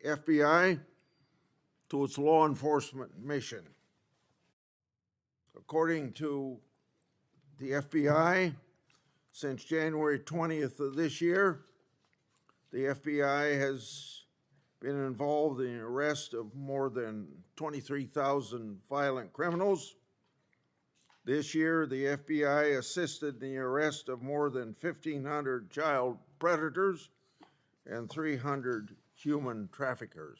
FBI to its law enforcement mission. According to the FBI, since January 20th of this year, the FBI has been involved in the arrest of more than 23,000 violent criminals. This year, the FBI assisted in the arrest of more than 1,500 child predators and 300 human traffickers.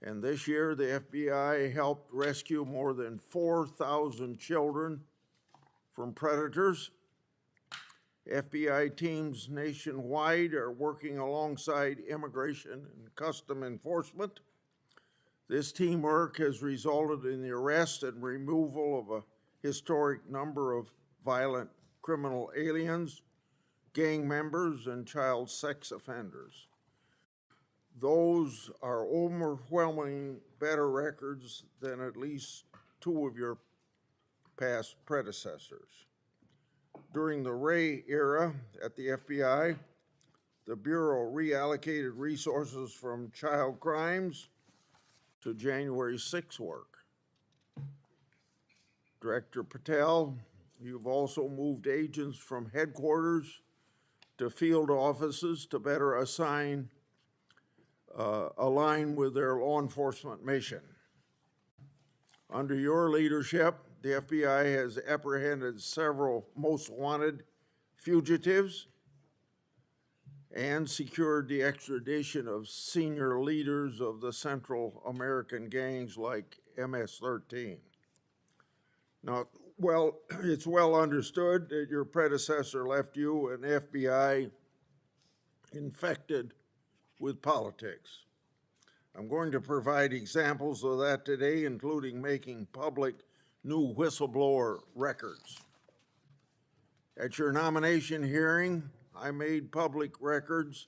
And this year, the FBI helped rescue more than 4,000 children from predators. FBI teams nationwide are working alongside immigration and custom enforcement. This teamwork has resulted in the arrest and removal of a historic number of violent criminal aliens, gang members, and child sex offenders. Those are overwhelming better records than at least two of your past predecessors. During the Ray era at the FBI, the Bureau reallocated resources from child crimes to January 6 work. Director Patel, you've also moved agents from headquarters to field offices to better align with their law enforcement mission. Under your leadership, the FBI has apprehended several most wanted fugitives and secured the extradition of senior leaders of the Central American gangs like MS-13. Now, it's well understood that your predecessor left you an FBI infected with politics. I'm going to provide examples of that today, including making public new whistleblower records. At your nomination hearing, I made public records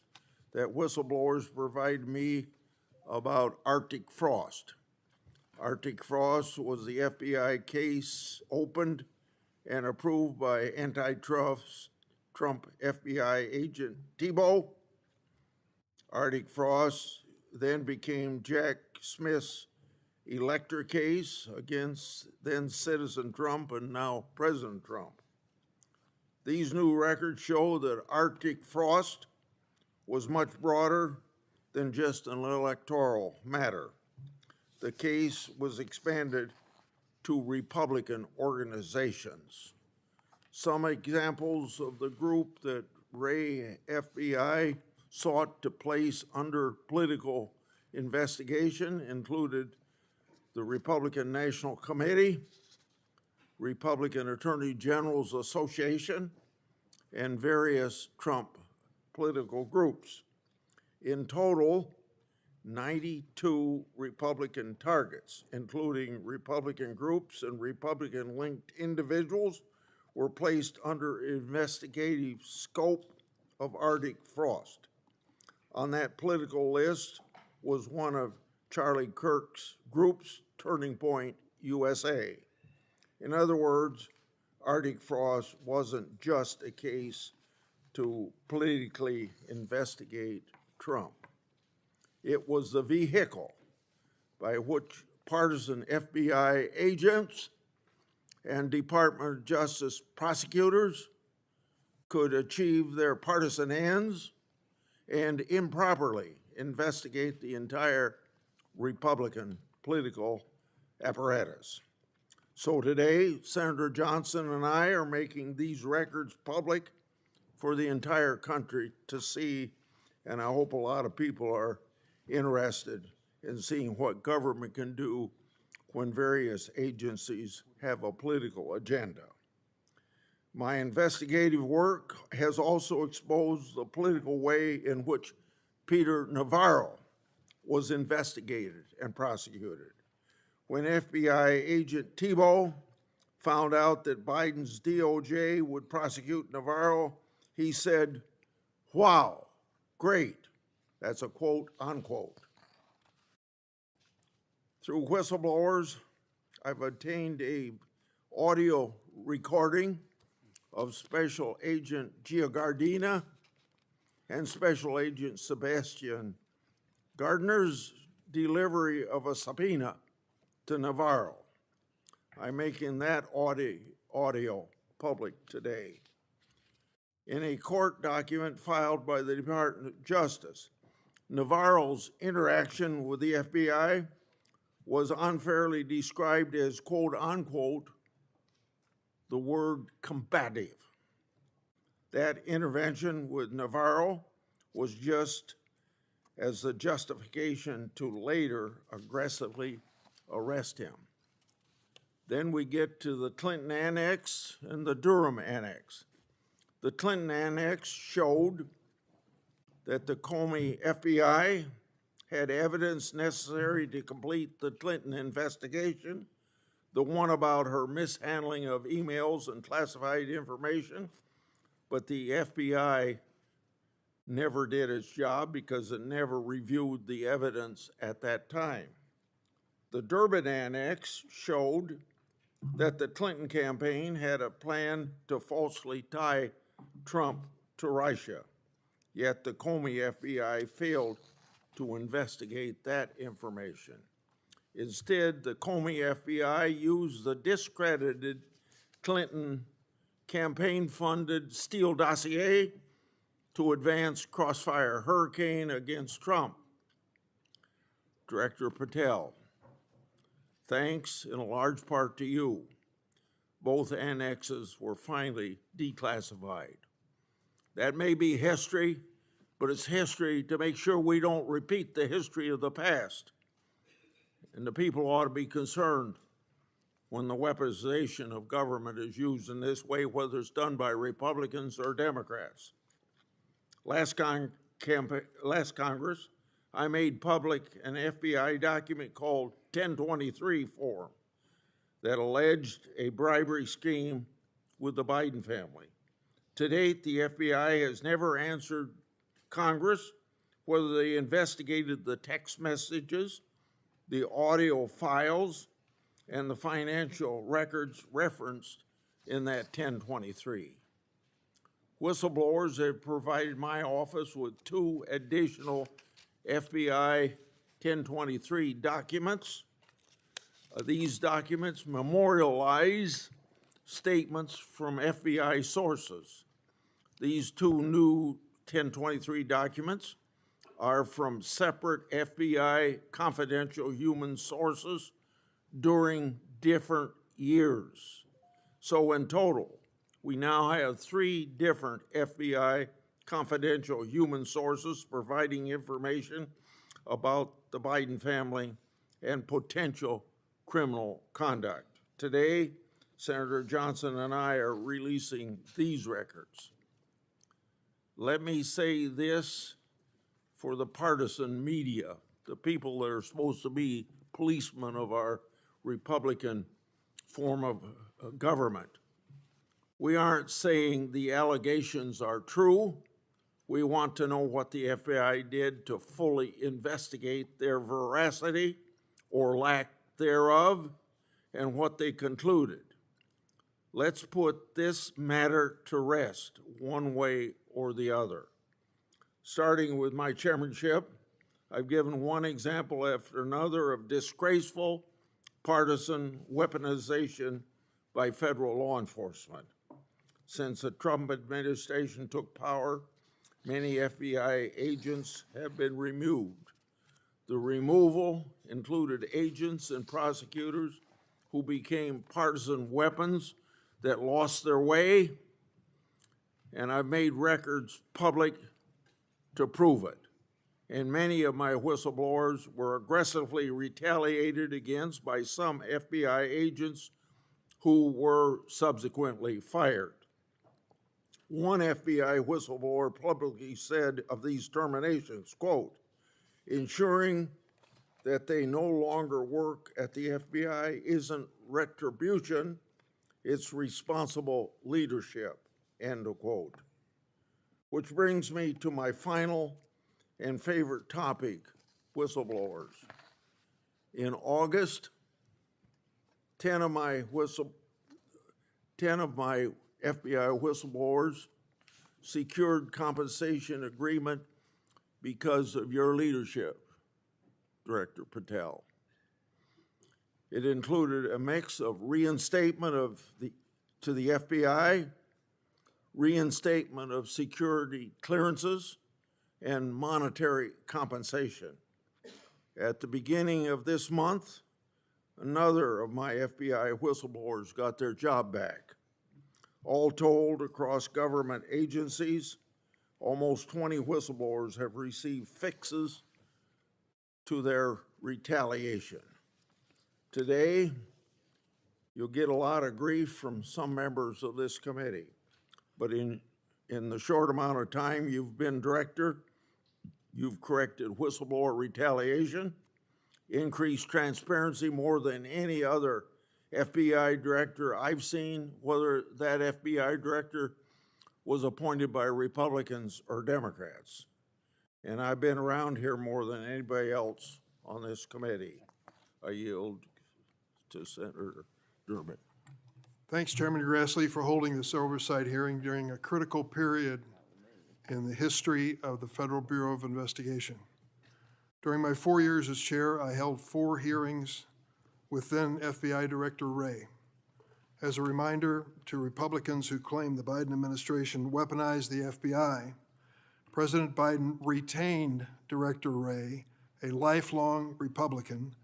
that whistleblowers provide me about Arctic Frost. Arctic Frost was the FBI case opened and approved by antitrust Trump FBI agent Thibault. Arctic Frost then became Jack Smith's elector case against then Citizen Trump and now President Trump. These new records show that Arctic Frost was much broader than just an electoral matter. The case was expanded to Republican organizations. Some examples of the group that Ray FBI sought to place under political investigation included the Republican National Committee, Republican Attorney General's Association, and various Trump political groups. In total, 92 Republican targets, including Republican groups and Republican-linked individuals, were placed under investigative scope of Arctic Frost. On that political list was one of Charlie Kirk's groups, Turning Point USA. In other words, Arctic Frost wasn't just a case to politically investigate Trump. It was the vehicle by which partisan FBI agents and Department of Justice prosecutors could achieve their partisan ends and improperly investigate the entire Republican political apparatus. So today, Senator Johnson and I are making these records public for the entire country to see, and I hope a lot of people are interested in seeing what government can do when various agencies have a political agenda. My investigative work has also exposed the political way in which Peter Navarro was investigated and prosecuted. When FBI agent Thibault found out that Biden's DOJ would prosecute Navarro, he said, "Wow, great." That's a quote, unquote. Through whistleblowers, I've obtained an audio recording of Special Agent Giordina and Special Agent Sebastian Gardner's delivery of a subpoena to Navarro. I'm making that audio public today. In a court document filed by the Department of Justice, Navarro's interaction with the FBI was unfairly described as, quote unquote, the word combative. That intervention with Navarro was just as the justification to later aggressively arrest him. Then we get to the Clinton Annex and the Durham Annex. The Clinton Annex showed that the Comey FBI had evidence necessary to complete the Clinton investigation, the one about her mishandling of emails and classified information, but the FBI never did its job because it never reviewed the evidence at that time. The Durham Annex showed that the Clinton campaign had a plan to falsely tie Trump to Russia, yet the Comey FBI failed to investigate that information. Instead, the Comey FBI used the discredited Clinton campaign-funded Steele dossier to advance crossfire hurricane against Trump. Director Patel, thanks in a large part to you, both annexes were finally declassified. That may be history, but it's history to make sure we don't repeat the history of the past. And the people ought to be concerned when the weaponization of government is used in this way, whether it's done by Republicans or Democrats. Last Congress, I made public an FBI document called 1023 form that alleged a bribery scheme with the Biden family. To date, the FBI has never answered Congress whether they investigated the text messages, the audio files, and the financial records referenced in that 1023. Whistleblowers have provided my office with 2 additional FBI 1023 documents. These documents memorialize statements from FBI sources. These 2 new 1023 documents are from separate FBI confidential human sources during different years. So in total, we now have 3 different FBI confidential human sources providing information about the Biden family and potential criminal conduct. Today, Senator Johnson and I are releasing these records. Let me say this for the partisan media, the people that are supposed to be policemen of our Republican form of government. We aren't saying the allegations are true. We want to know what the FBI did to fully investigate their veracity or lack thereof and what they concluded. Let's put this matter to rest one way or the other. Starting with my chairmanship, I've given one example after another of disgraceful partisan weaponization by federal law enforcement. Since the Trump administration took power, many FBI agents have been removed. The removal included agents and prosecutors who became partisan weapons that lost their way, and I've made records public to prove it. And many of my whistleblowers were aggressively retaliated against by some FBI agents who were subsequently fired. One FBI whistleblower publicly said of these terminations, quote, ensuring that they no longer work at the FBI isn't retribution, it's responsible leadership, end of quote. Which brings me to my final and favorite topic, whistleblowers. In August, 10 of my FBI whistleblowers secured compensation agreement because of your leadership. Director Patel. It included a mix of reinstatement to the FBI, reinstatement of security clearances, and monetary compensation. At the beginning of this month, another of my FBI whistleblowers got their job back. All told, across government agencies, almost 20 whistleblowers have received fixes to their retaliation. Today, you'll get a lot of grief from some members of this committee, but in the short amount of time you've been director, you've corrected whistleblower retaliation, increased transparency more than any other FBI director I've seen, whether that FBI director was appointed by Republicans or Democrats. And I've been around here more than anybody else on this committee. I yield to Senator Durbin. Thanks, Chairman Grassley, for holding this oversight hearing during a critical period in the history of the Federal Bureau of Investigation. During my 4 years as chair, I held 4 hearings with then FBI Director Wray. As a reminder to Republicans who claim the Biden administration weaponized the FBI, President Biden retained Director Wray, a lifelong Republican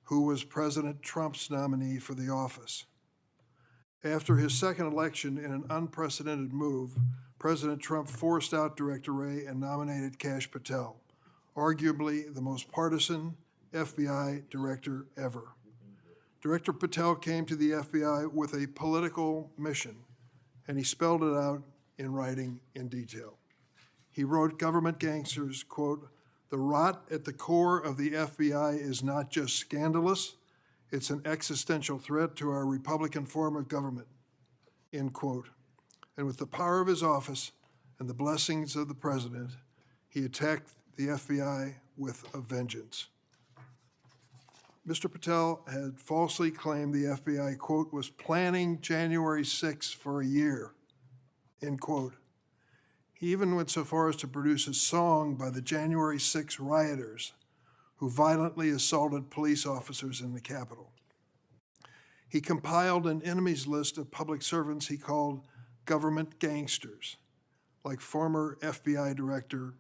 who was President Trump's nominee for the office. After his second election in an unprecedented move, President Trump forced out Director Wray and nominated Kash Patel, arguably the most partisan FBI director ever. Director Patel came to the FBI with a political mission, and he spelled it out in writing in detail. He wrote, "Government gangsters, quote, the rot at the core of the FBI is not just scandalous, it's an existential threat to our Republican form of government," end quote. And with the power of his office and the blessings of the president, he attacked the FBI with a vengeance. Mr. Patel had falsely claimed the FBI, quote, was planning January 6th for a year, end quote. He even went so far as to produce a song by the January 6 rioters who violently assaulted police officers in the Capitol. He compiled an enemies list of public servants he called government gangsters, like former FBI Director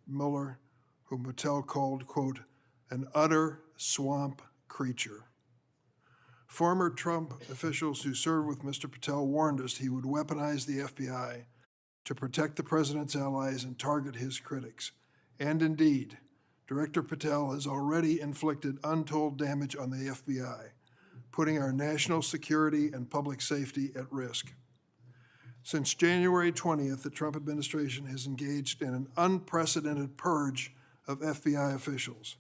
Mueller, whom Patel called, quote, an utter swamp creature. Former Trump officials who served with Mr. Patel warned us he would weaponize the FBI to protect the president's allies and target his critics. And indeed, Director Patel has already inflicted untold damage on the FBI, putting our national security and public safety at risk. Since January 20th, the Trump administration has engaged in an unprecedented purge of FBI officials.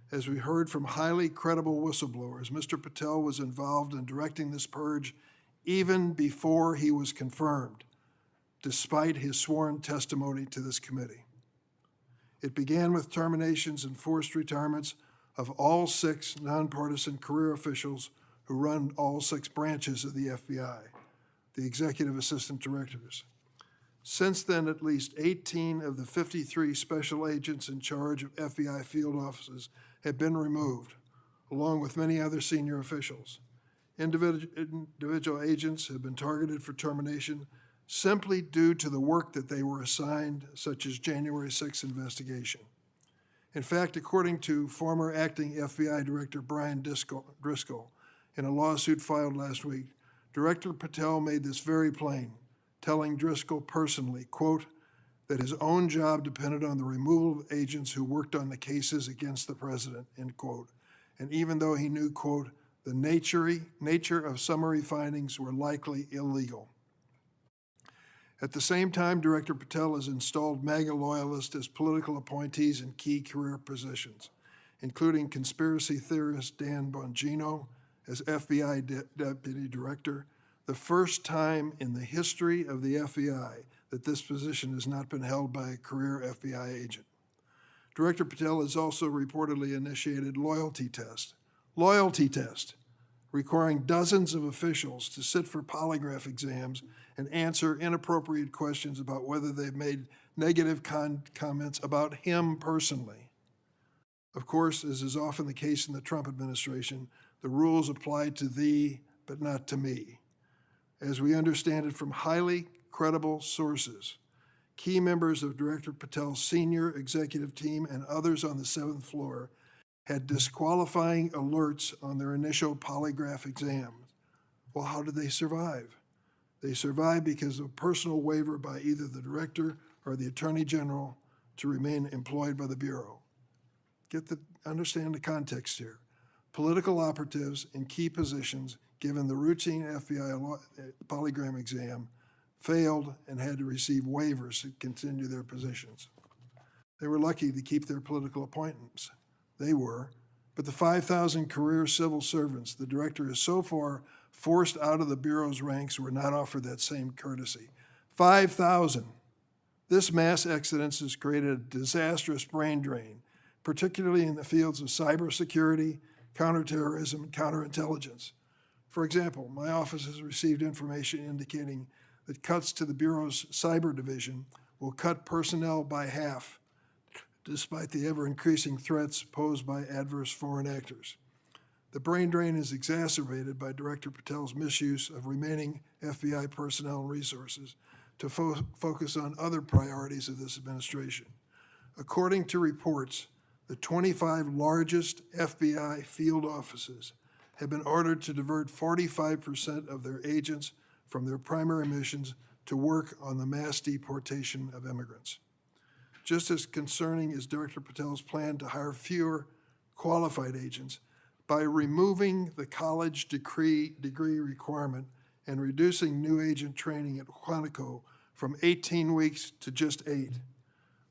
As we heard from highly credible whistleblowers, Mr. Patel was involved in directing this purge even before he was confirmed, despite his sworn testimony to this committee. It began with terminations and forced retirements of all 6 nonpartisan career officials who run all 6 branches of the FBI, the executive assistant directors. Since then, at least 18 of the 53 special agents in charge of FBI field offices have been removed, along with many other senior officials. Individual agents have been targeted for termination simply due to the work that they were assigned, such as January 6th investigation. In fact, according to former acting FBI Director Brian Driscoll, in a lawsuit filed last week, Director Patel made this very plain, telling Driscoll personally, quote, that his own job depended on the removal of agents who worked on the cases against the president, end quote. And even though he knew, quote, the nature of summary findings were likely illegal. At the same time, Director Patel has installed MAGA loyalists as political appointees in key career positions, including conspiracy theorist Dan Bongino as FBI Deputy Director, the first time in the history of the FBI that this position has not been held by a career FBI agent. Director Patel has also reportedly initiated loyalty test, requiring dozens of officials to sit for polygraph exams and answer inappropriate questions about whether they've made negative comments about him personally. Of course, as is often the case in the Trump administration, the rules apply to thee, but not to me. As we understand it from highly credible sources, key members of Director Patel's senior executive team and others on the 7th floor had disqualifying alerts on their initial polygraph exams. Well, how did they survive? They survived because of a personal waiver by either the director or the attorney general to remain employed by the Bureau. Understand the context here. Political operatives in key positions, given the routine FBI polygraph exam, failed and had to receive waivers to continue their positions. They were lucky to keep their political appointments. They were. But the 5,000 career civil servants the director has so far forced out of the Bureau's ranks were not offered that same courtesy. 5,000. This mass exodus has created a disastrous brain drain, particularly in the fields of cybersecurity, counterterrorism, and counterintelligence. For example, my office has received information indicating that cuts to the Bureau's cyber division will cut personnel by half, despite the ever-increasing threats posed by adverse foreign actors. The brain drain is exacerbated by Director Patel's misuse of remaining FBI personnel and resources to focus on other priorities of this administration. According to reports, the 25 largest FBI field offices have been ordered to divert 45% of their agents from their primary missions to work on the mass deportation of immigrants. Just as concerning is Director Patel's plan to hire fewer qualified agents by removing the college degree requirement and reducing new agent training at Quantico from 18 weeks to just 8.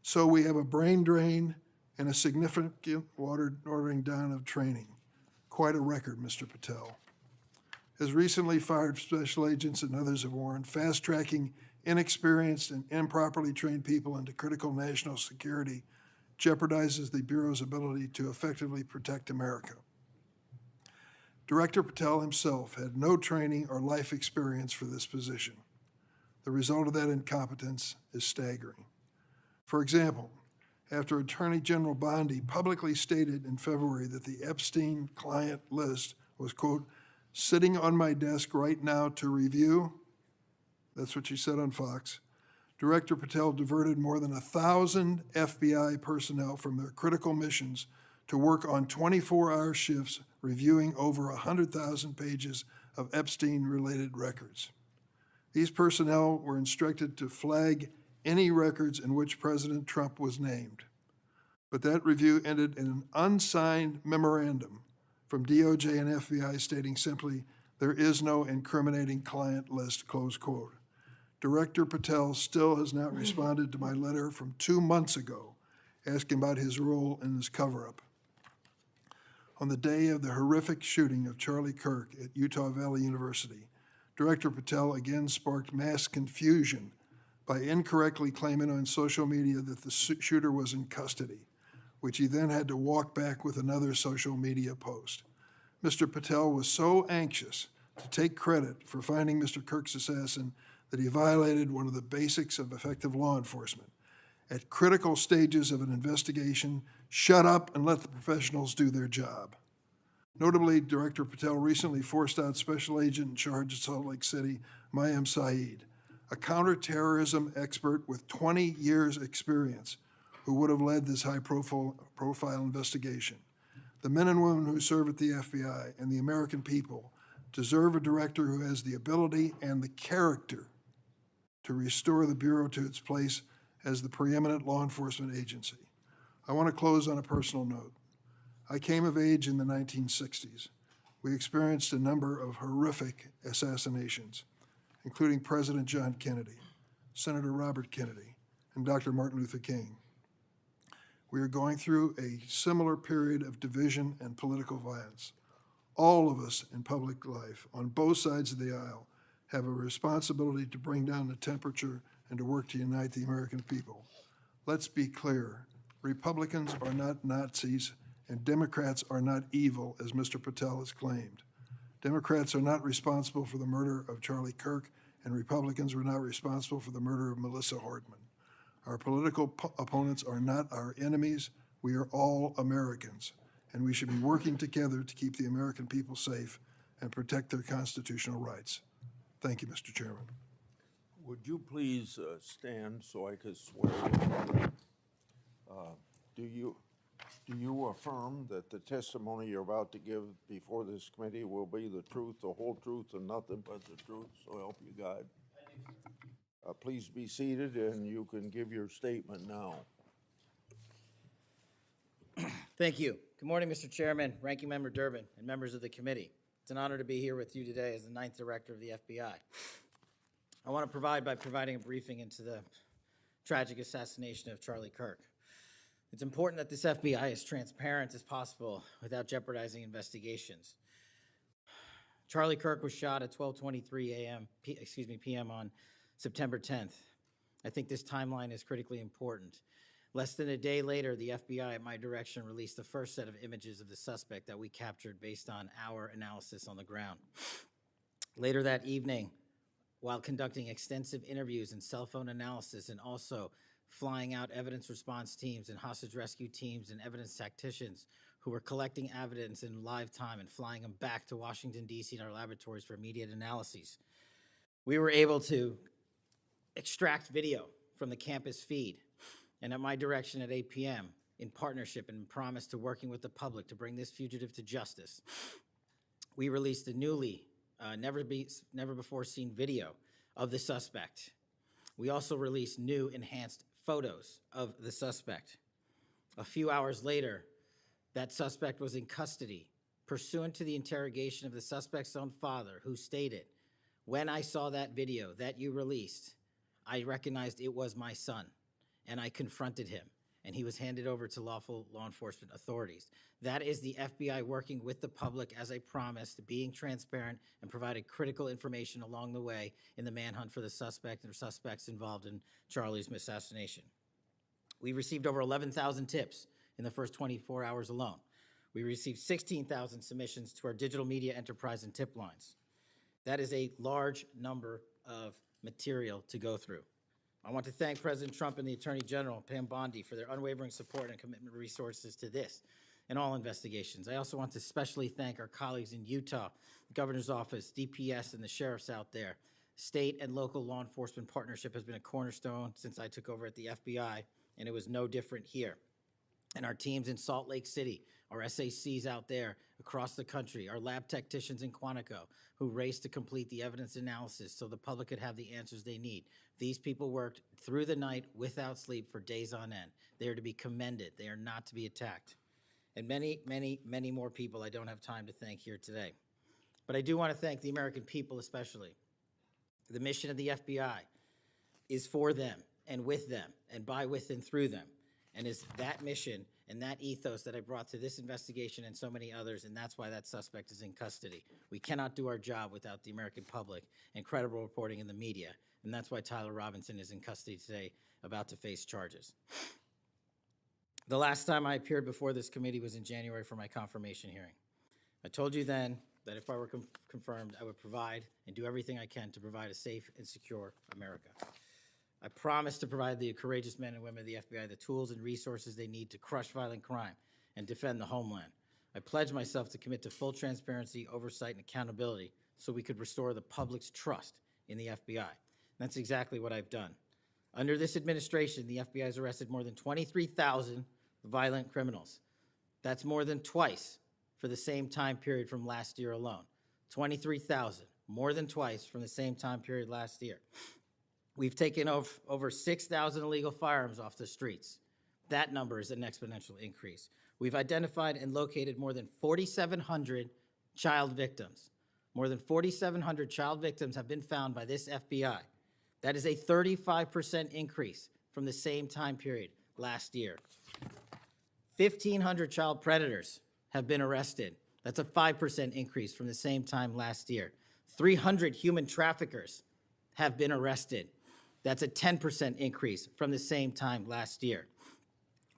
So we have a brain drain and a significant watering down of training. Quite a record, Mr. Patel. As recently fired special agents and others have warned, fast-tracking inexperienced and improperly trained people into critical national security jeopardizes the Bureau's ability to effectively protect America. Director Patel himself had no training or life experience for this position. The result of that incompetence is staggering. For example, after Attorney General Bondi publicly stated in February that the Epstein client list was, quote, sitting on my desk right now to review, that's what she said on Fox, Director Patel diverted more than 1,000 FBI personnel from their critical missions to work on 24-hour shifts reviewing over 100,000 pages of Epstein-related records. These personnel were instructed to flag any records in which President Trump was named. But that review ended in an unsigned memorandum from DOJ and FBI stating simply, there is no incriminating client list, close quote. Director Patel still has not responded to my letter from 2 months ago asking about his role in this cover-up. On the day of the horrific shooting of Charlie Kirk at Utah Valley University, Director Patel again sparked mass confusion by incorrectly claiming on social media that the shooter was in custody, which he then had to walk back with another social media post. Mr. Patel was so anxious to take credit for finding Mr. Kirk's assassin that he violated one of the basics of effective law enforcement. At critical stages of an investigation, shut up and let the professionals do their job. Notably, Director Patel recently forced out Special Agent in charge of Salt Lake City, Mayim Saeed, a counterterrorism expert with 20 years' experience, who would have led this high-profile investigation. The men and women who serve at the FBI and the American people deserve a director who has the ability and the character to restore the Bureau to its place as the preeminent law enforcement agency. I want to close on a personal note. I came of age in the 1960s. We experienced a number of horrific assassinations, including President John Kennedy, Senator Robert Kennedy, and Dr. Martin Luther King. We are going through a similar period of division and political violence. All of us in public life, on both sides of the aisle, have a responsibility to bring down the temperature and to work to unite the American people. Let's be clear, Republicans are not Nazis and Democrats are not evil, as Mr. Patel has claimed. Democrats are not responsible for the murder of Charlie Kirk, and Republicans were not responsible for the murder of Melissa Hortman. Our political opponents are not our enemies. We are all Americans, and we should be working together to keep the American people safe and protect their constitutional rights. Thank you, Mr. Chairman. Would you please stand so I could swear you? Do you affirm that the testimony you're about to give before this committee will be the truth, the whole truth, and nothing but the truth? So help you God. Please be seated, and you can give your statement now. Thank you. Good morning, Mr. Chairman, Ranking Member Durbin, and members of the committee. It's an honor to be here with you today as the 9th Director of the FBI. I want to provide by providing a briefing into the tragic assassination of Charlie Kirk. It's important that this FBI is transparent as possible without jeopardizing investigations. Charlie Kirk was shot at 12:23 p.m. on September 10th. I think this timeline is critically important. Less than a day later, the FBI, at my direction, released the first set of images of the suspect that we captured based on our analysis on the ground. Later that evening, while conducting extensive interviews and cell phone analysis, and also flying out evidence response teams and hostage rescue teams and evidence tacticians who were collecting evidence in live time and flying them back to Washington, D.C. in our laboratories for immediate analyses, we were able to extract video from the campus feed. And at my direction at 8 p.m., in partnership and promise to working with the public to bring this fugitive to justice, we released a newly, never before seen video of the suspect. We also released new enhanced photos of the suspect. A few hours later, that suspect was in custody, pursuant to the interrogation of the suspect's own father, who stated, "When I saw that video that you released, I recognized it was my son, and I confronted him, and he was handed over to lawful law enforcement authorities." That is the FBI working with the public, as I promised, being transparent and providing critical information along the way in the manhunt for the suspect and suspects involved in Charlie's assassination. We received over 11,000 tips in the first 24 hours alone. We received 16,000 submissions to our digital media enterprise and tip lines. That is a large number of material to go through. I want to thank President Trump and the Attorney General, Pam Bondi, for their unwavering support and commitment resources to this and all investigations. I also want to especially thank our colleagues in Utah, the Governor's Office, DPS, and the sheriffs out there. State and local law enforcement partnership has been a cornerstone since I took over at the FBI, and it was no different here. And our teams in Salt Lake City, our SACs out there across the country, our lab technicians in Quantico who raced to complete the evidence analysis so the public could have the answers they need. These people worked through the night without sleep for days on end. They are to be commended. They are not to be attacked. And many, many, many more people I don't have time to thank here today. But I do want to thank the American people especially. The mission of the FBI is for them and with them and by, with, and through them. And it's that mission and that ethos that I brought to this investigation and so many others, and that's why that suspect is in custody. We cannot do our job without the American public and credible reporting in the media, and that's why Tyler Robinson is in custody today, about to face charges. The last time I appeared before this committee was in January for my confirmation hearing. I told you then that if I were confirmed, I would provide and do everything I can to provide a safe and secure America. I promise to provide the courageous men and women of the FBI the tools and resources they need to crush violent crime and defend the homeland. I pledge myself to commit to full transparency, oversight, and accountability so we could restore the public's trust in the FBI. And that's exactly what I've done. Under this administration, the FBI has arrested more than 23,000 violent criminals. That's more than twice for the same time period from last year alone. 23,000, more than twice from the same time period last year. We've taken over 6,000 illegal firearms off the streets. That number is an exponential increase. We've identified and located more than 4,700 child victims. More than 4,700 child victims have been found by this FBI. That is a 35% increase from the same time period last year. 1,500 child predators have been arrested. That's a 5% increase from the same time last year. 300 human traffickers have been arrested. That's a 10% increase from the same time last year.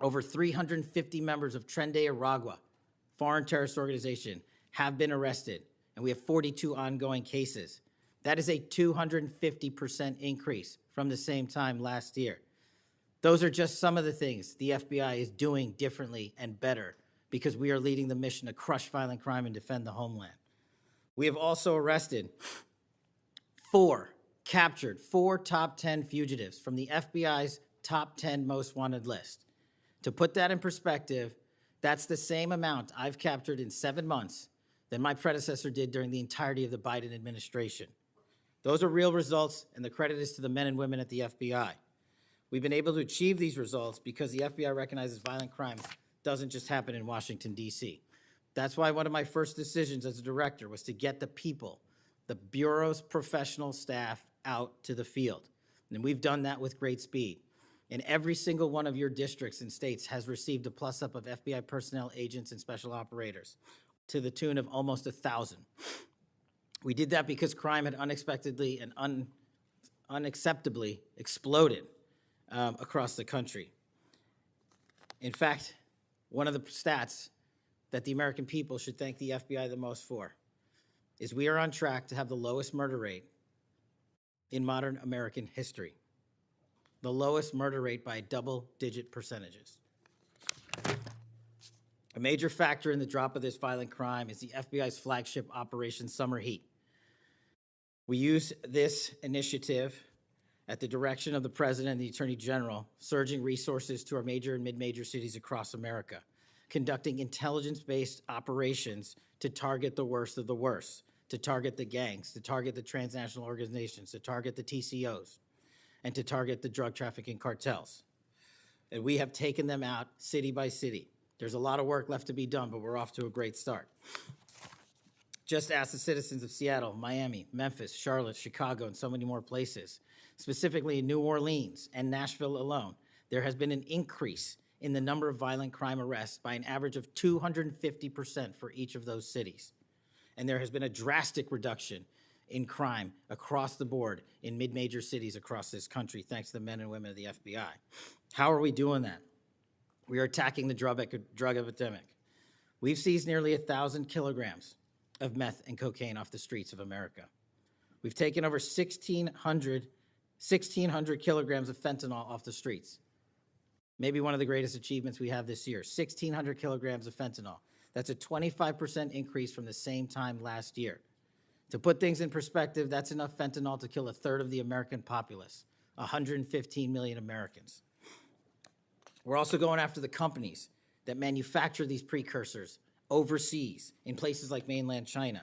Over 350 members of Tren de Aragua, foreign terrorist organization, have been arrested, and we have 42 ongoing cases. That is a 250% increase from the same time last year. Those are just some of the things the FBI is doing differently and better because we are leading the mission to crush violent crime and defend the homeland. We have also captured four top 10 fugitives from the FBI's top 10 most wanted list. To put that in perspective, that's the same amount I've captured in 7 months than my predecessor did during the entirety of the Biden administration. Those are real results, and the credit is to the men and women at the FBI. We've been able to achieve these results because the FBI recognizes violent crime doesn't just happen in Washington, D.C. That's why one of my first decisions as a director was to get the people, the Bureau's professional staff, out to the field. And we've done that with great speed. And every single one of your districts and states has received a plus-up of FBI personnel, agents, and special operators to the tune of almost 1,000. We did that because crime had unexpectedly and unacceptably exploded across the country. In fact, one of the stats that the American people should thank the FBI the most for is we are on track to have the lowest murder rate in modern American history. The lowest murder rate by double-digit percentages. A major factor in the drop of this violent crime is the FBI's flagship Operation Summer Heat. We use this initiative at the direction of the President and the Attorney General, surging resources to our major and mid-major cities across America, conducting intelligence-based operations to target the worst of the worst, to target the gangs, to target the transnational organizations, to target the TCOs, and to target the drug trafficking cartels. And we have taken them out city by city. There's a lot of work left to be done, but we're off to a great start. Just ask the citizens of Seattle, Miami, Memphis, Charlotte, Chicago, and so many more places. Specifically in New Orleans and Nashville alone, there has been an increase in the number of violent crime arrests by an average of 250% for each of those cities. And there has been a drastic reduction in crime across the board in mid-major cities across this country, thanks to the men and women of the FBI. How are we doing that? We are attacking the drug epidemic. We've seized nearly 1,000 kilograms of meth and cocaine off the streets of America. We've taken over 1,600 kilograms of fentanyl off the streets. Maybe one of the greatest achievements we have this year, 1,600 kilograms of fentanyl. That's a 25% increase from the same time last year. To put things in perspective, that's enough fentanyl to kill a third of the American populace, 115 million Americans. We're also going after the companies that manufacture these precursors overseas in places like mainland China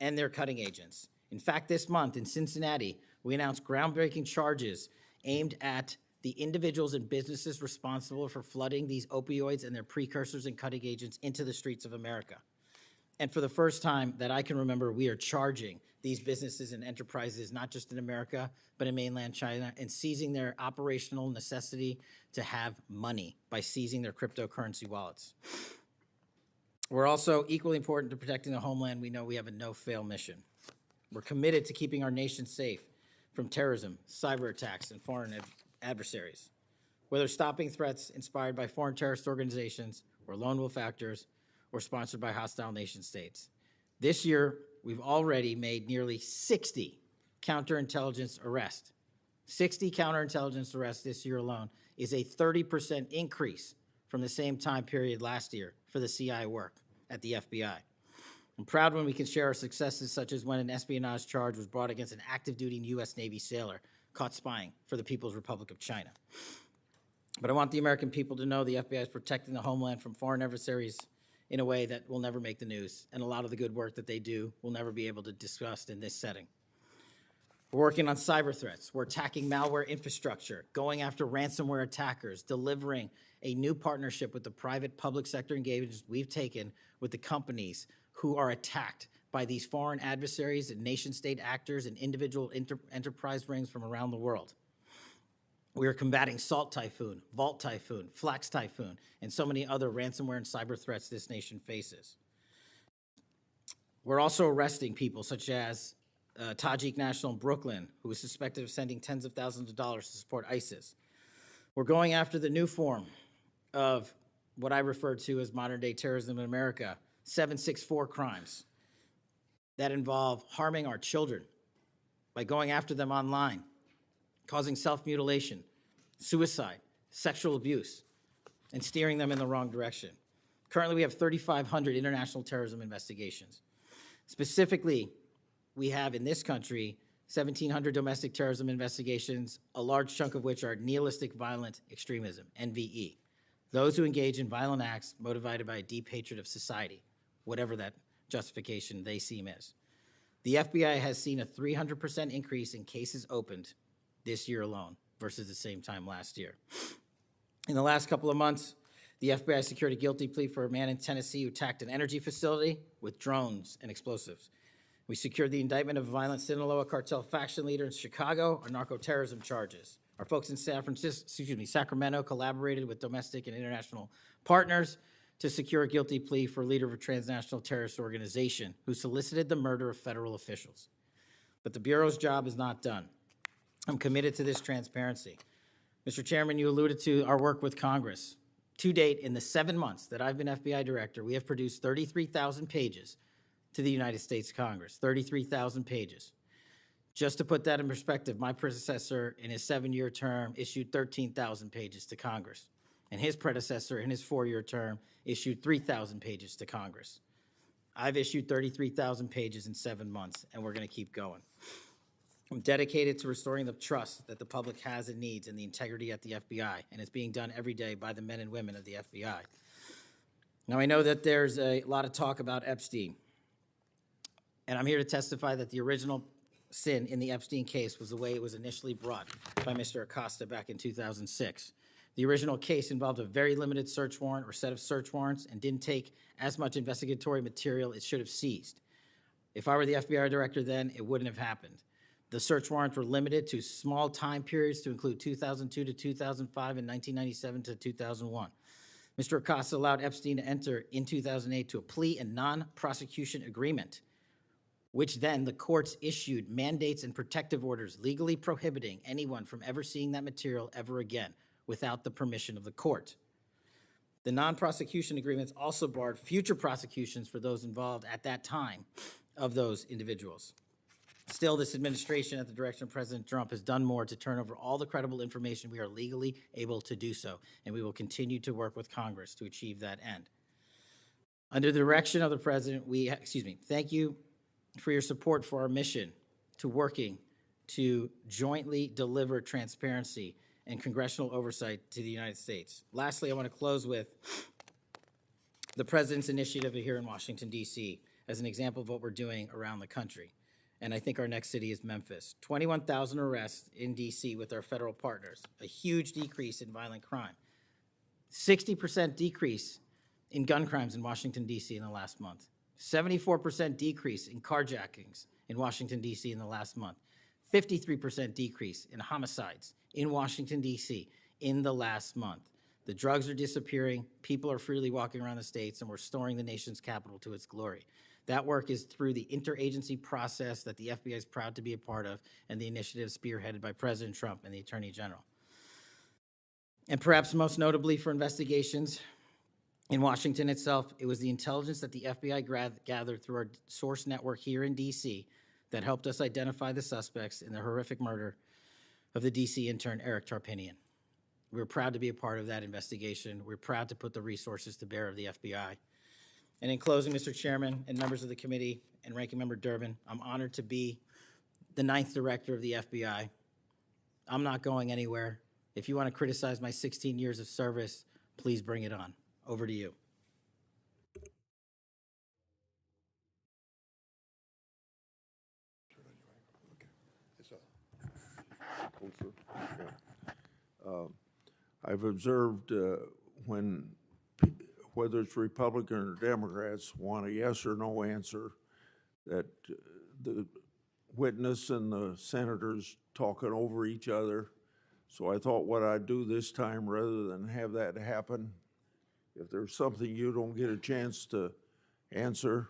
and their cutting agents. In fact, this month in Cincinnati, we announced groundbreaking charges aimed at the individuals and businesses responsible for flooding these opioids and their precursors and cutting agents into the streets of America. And for the first time that I can remember, we are charging these businesses and enterprises, not just in America, but in mainland China, and seizing their operational necessity to have money by seizing their cryptocurrency wallets. We're also equally important to protecting the homeland. We know we have a no-fail mission. We're committed to keeping our nation safe from terrorism, cyber attacks, and foreign adversaries. Whether stopping threats inspired by foreign terrorist organizations or lone wolf actors or sponsored by hostile nation states. This year, we've already made nearly 60 counterintelligence arrests. 60 counterintelligence arrests this year alone is a 30% increase from the same time period last year for the CI work at the FBI. I'm proud when we can share our successes, such as when an espionage charge was brought against an active-duty U.S. Navy sailor caught spying for the People's Republic of China. But I want the American people to know the FBI is protecting the homeland from foreign adversaries in a way that will never make the news, and a lot of the good work that they do will never be able to discuss in this setting. We're working on cyber threats. We're attacking malware infrastructure, going after ransomware attackers, delivering a new partnership with the private public sector engagements we've taken with the companies who are attacked by these foreign adversaries and nation-state actors and individual enterprise rings from around the world. We are combating Salt Typhoon, Vault Typhoon, Flax Typhoon, and so many other ransomware and cyber threats this nation faces. We're also arresting people such as Tajik national in Brooklyn, who is suspected of sending tens of thousands of dollars to support ISIS. We're going after the new form of what I refer to as modern-day terrorism in America, 764 crimes that involve harming our children by going after them online, causing self-mutilation, suicide, sexual abuse, and steering them in the wrong direction. Currently, we have 3,500 international terrorism investigations. Specifically, we have in this country 1,700 domestic terrorism investigations, a large chunk of which are nihilistic violent extremism, NVE. Those who engage in violent acts motivated by a deep hatred of society, whatever that justification they seem is. The FBI has seen a 300% increase in cases opened this year alone versus the same time last year. In the last couple of months, the FBI secured a guilty plea for a man in Tennessee who attacked an energy facility with drones and explosives. We secured the indictment of a violent Sinaloa cartel faction leader in Chicago on narco-terrorism charges. Our folks in Sacramento collaborated with domestic and international partners to secure a guilty plea for a leader of a transnational terrorist organization who solicited the murder of federal officials. But the Bureau's job is not done. I'm committed to this transparency. Mr. Chairman, you alluded to our work with Congress. To date, in the 7 months that I've been FBI director, we have produced 33,000 pages to the United States Congress, 33,000 pages. Just to put that in perspective, my predecessor in his 7-year term issued 13,000 pages to Congress, and his predecessor in his 4-year term issued 3,000 pages to Congress. I've issued 33,000 pages in 7 months, and we're going to keep going. I'm dedicated to restoring the trust that the public has and needs in the integrity at the FBI, and it's being done every day by the men and women of the FBI. Now, I know that there's a lot of talk about Epstein, and I'm here to testify that the original sin in the Epstein case was the way it was initially brought by Mr. Acosta back in 2006. The original case involved a very limited search warrant or set of search warrants and didn't take as much investigatory material it should have seized. If I were the FBI director then, it wouldn't have happened. The search warrants were limited to small time periods to include 2002 to 2005 and 1997 to 2001. Mr. Acosta allowed Epstein to enter in 2008 to a plea and non-prosecution agreement, which then the courts issued mandates and protective orders legally prohibiting anyone from ever seeing that material ever again without the permission of the court. The non-prosecution agreements also barred future prosecutions for those involved at that time of those individuals. Still, this administration, at the direction of President Trump, has done more to turn over all the credible information we are legally able to do so, and we will continue to work with Congress to achieve that end. Under the direction of the President, thank you for your support for our mission to working to jointly deliver transparency and congressional oversight to the United States. Lastly, I want to close with the President's initiative here in Washington, D.C. as an example of what we're doing around the country. And I think our next city is Memphis. 21,000 arrests in D.C. with our federal partners, a huge decrease in violent crime, 60% decrease in gun crimes in Washington, D.C. in the last month, 74% decrease in carjackings in Washington, D.C. in the last month, 53% decrease in homicides in Washington, D.C. in the last month. The drugs are disappearing, people are freely walking around the states, and we're restoring the nation's capital to its glory. That work is through the interagency process that the FBI is proud to be a part of, and the initiative spearheaded by President Trump and the Attorney General. And perhaps most notably for investigations in Washington itself, it was the intelligence that the FBI gathered through our source network here in D.C. that helped us identify the suspects in the horrific murder of the D.C. intern Eric Tarpinian. We're proud to be a part of that investigation. We're proud to put the resources to bear of the FBI. And in closing, Mr. Chairman and members of the committee and Ranking Member Durbin, I'm honored to be the 9th director of the FBI. I'm not going anywhere. If you want to criticize my 16 years of service, please bring it on. Over to you. I've observed when whether it's Republican or Democrats want a yes or no answer, that the witness and the senators talking over each other. So I thought what I'd do this time, rather than have that happen, if there's something you don't get a chance to answer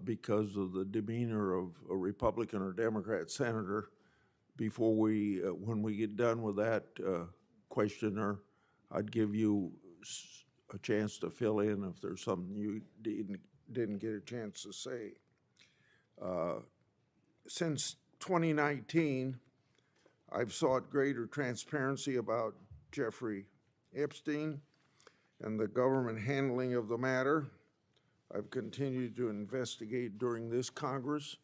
because of the demeanor of a Republican or Democrat senator, before we, when we get done with that questioner, I'd give you a chance to fill in if there's something you didn't get a chance to say. Since 2019, I've sought greater transparency about Jeffrey Epstein and the government handling of the matter. I've continued to investigate during this Congress.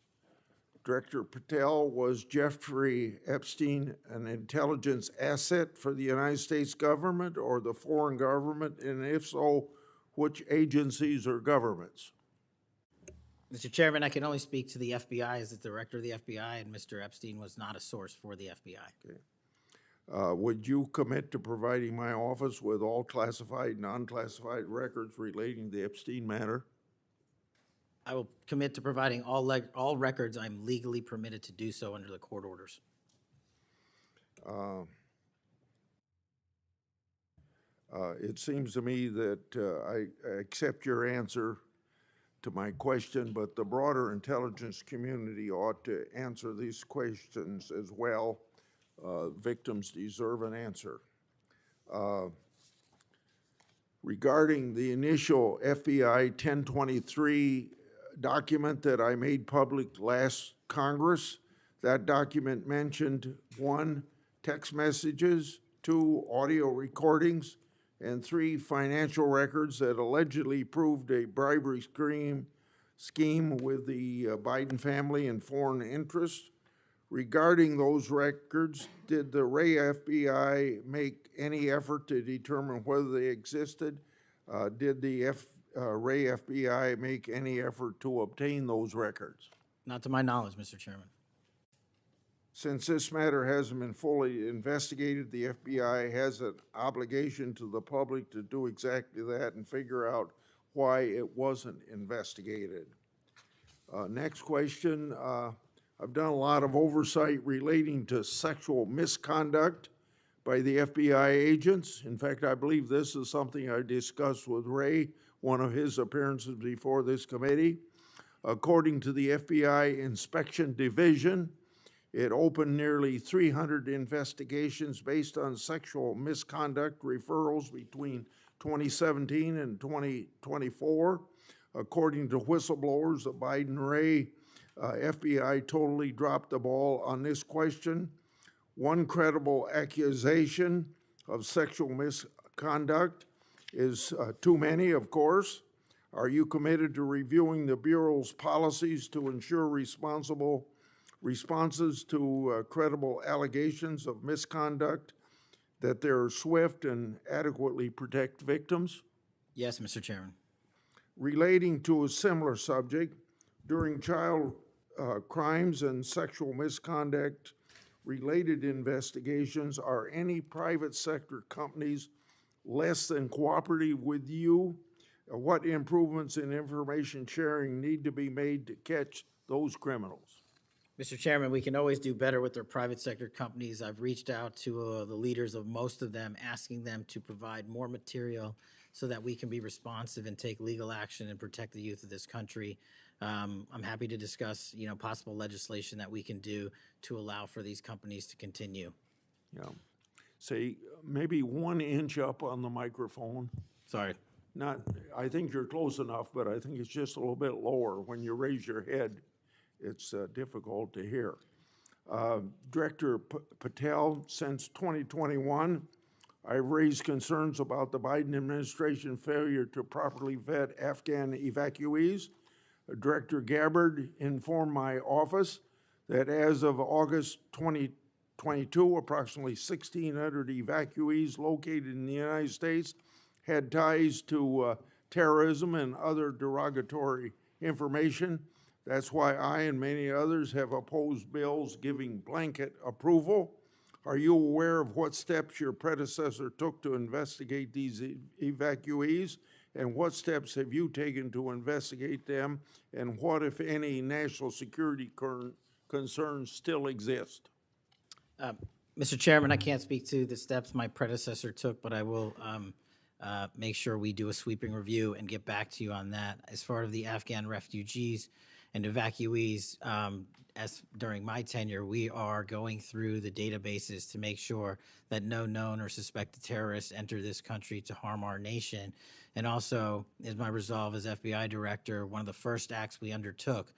Director Patel, was Jeffrey Epstein an intelligence asset for the United States government or the foreign government? And if so, which agencies or governments? Mr. Chairman, I can only speak to the FBI as the director of the FBI, and Mr. Epstein was not a source for the FBI. Okay. Would you commit to providing my office with all classified, non-classified records relating to the Epstein matter? I will commit to providing all records I'm legally permitted to do so under the court orders. It seems to me that I accept your answer to my question, but the broader intelligence community ought to answer these questions as well. Victims deserve an answer. Regarding the initial FBI 1023 document that I made public last Congress, that document mentioned 1, text messages, 2, audio recordings, and 3, financial records that allegedly proved a bribery scheme with the Biden family and foreign interests. Regarding those records, did the Ray FBI make any effort to determine whether they existed? Did the Ray FBI make any effort to obtain those records? Not to my knowledge, Mr. Chairman. Since this matter hasn't been fully investigated, the FBI has an obligation to the public to do exactly that and figure out why it wasn't investigated. Next question. I've done a lot of oversight relating to sexual misconduct by the FBI agents. In fact, I believe this is something I discussed with Ray, one of his appearances before this committee. According to the FBI Inspection Division, it opened nearly 300 investigations based on sexual misconduct referrals between 2017 and 2024. According to whistleblowers, the Biden-Ray FBI totally dropped the ball on this question. One credible accusation of sexual misconduct is too many, of course. Are you committed to reviewing the Bureau's policies to ensure responsible responses to credible allegations of misconduct, that they're swift and adequately protect victims? Yes, Mr. Chairman. Relating to a similar subject, during child crimes and sexual misconduct related investigations, are any private sector companies less than cooperative with you? What improvements in information sharing need to be made to catch those criminals? Mr. Chairman, we can always do better with our private sector companies. I've reached out to the leaders of most of them, asking them to provide more material so that we can be responsive and take legal action and protect the youth of this country. I'm happy to discuss, possible legislation that we can do to allow for these companies to continue. Yeah. Say maybe 1 inch up on the microphone. Sorry. I think you're close enough, but I think it's just a little bit lower. When you raise your head, it's difficult to hear. Director Patel, since 2021, I've raised concerns about the Biden administration failure to properly vet Afghan evacuees. Director Gabbard informed my office that as of August 2022, approximately 1,600 evacuees located in the United States had ties to terrorism and other derogatory information. That's why I and many others have opposed bills giving blanket approval. Are you aware of what steps your predecessor took to investigate these evacuees? And what steps have you taken to investigate them? And what, if any, national security concerns still exist? Mr. Chairman, I can't speak to the steps my predecessor took, but I will make sure we do a sweeping review and get back to you on that. As far as the Afghan refugees and evacuees, as during my tenure, we are going through the databases to make sure that no known or suspected terrorists enter this country to harm our nation. And also, as my resolve as FBI director, one of the first acts we undertook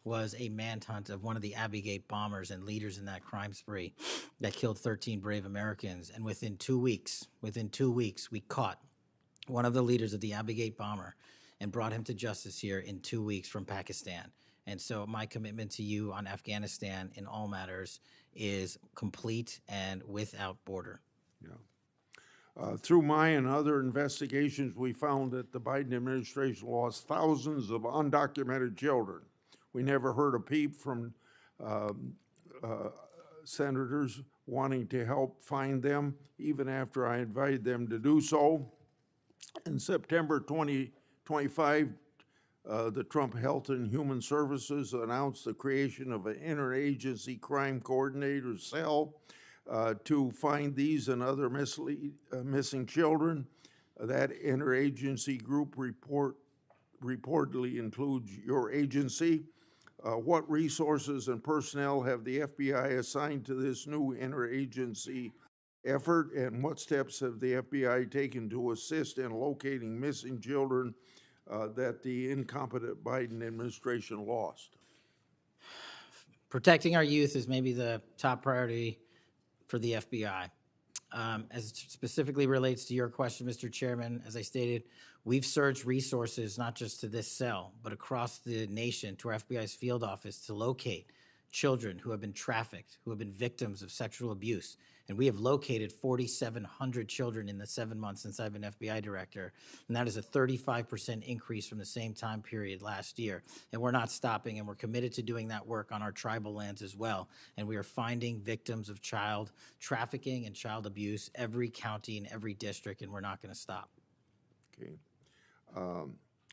was a manhunt of one of the Abbey Gate bombers and leaders in that crime spree that killed 13 brave Americans. And within 2 weeks, we caught one of the leaders of the Abbey Gate bomber and brought him to justice here in 2 weeks from Pakistan. And so my commitment to you on Afghanistan in all matters is complete and without border. Through my and other investigations, we found that the Biden administration lost thousands of undocumented children. We never heard a peep from senators wanting to help find them, even after I invited them to do so. In September 2025, the Trump Health and Human Services announced the creation of an interagency crime coordinator cell to find these and other missing children. That interagency group reportedly includes your agency. What resources and personnel have the FBI assigned to this new interagency effort, and what steps have the FBI taken to assist in locating missing children that the incompetent Biden administration lost? Protecting our youth is maybe the top priority for the FBI. As it specifically relates to your question, Mr. Chairman, as I stated, we've surged resources not just to this cell, but across the nation to our FBI's field office to locate children who have been trafficked, who have been victims of sexual abuse. And we have located 4,700 children in the 7 months since I've been FBI director. And that is a 35% increase from the same time period last year. And we're not stopping, and we're committed to doing that work on our tribal lands as well. And we are finding victims of child trafficking and child abuse every county and every district, and we're not going to stop. Okay.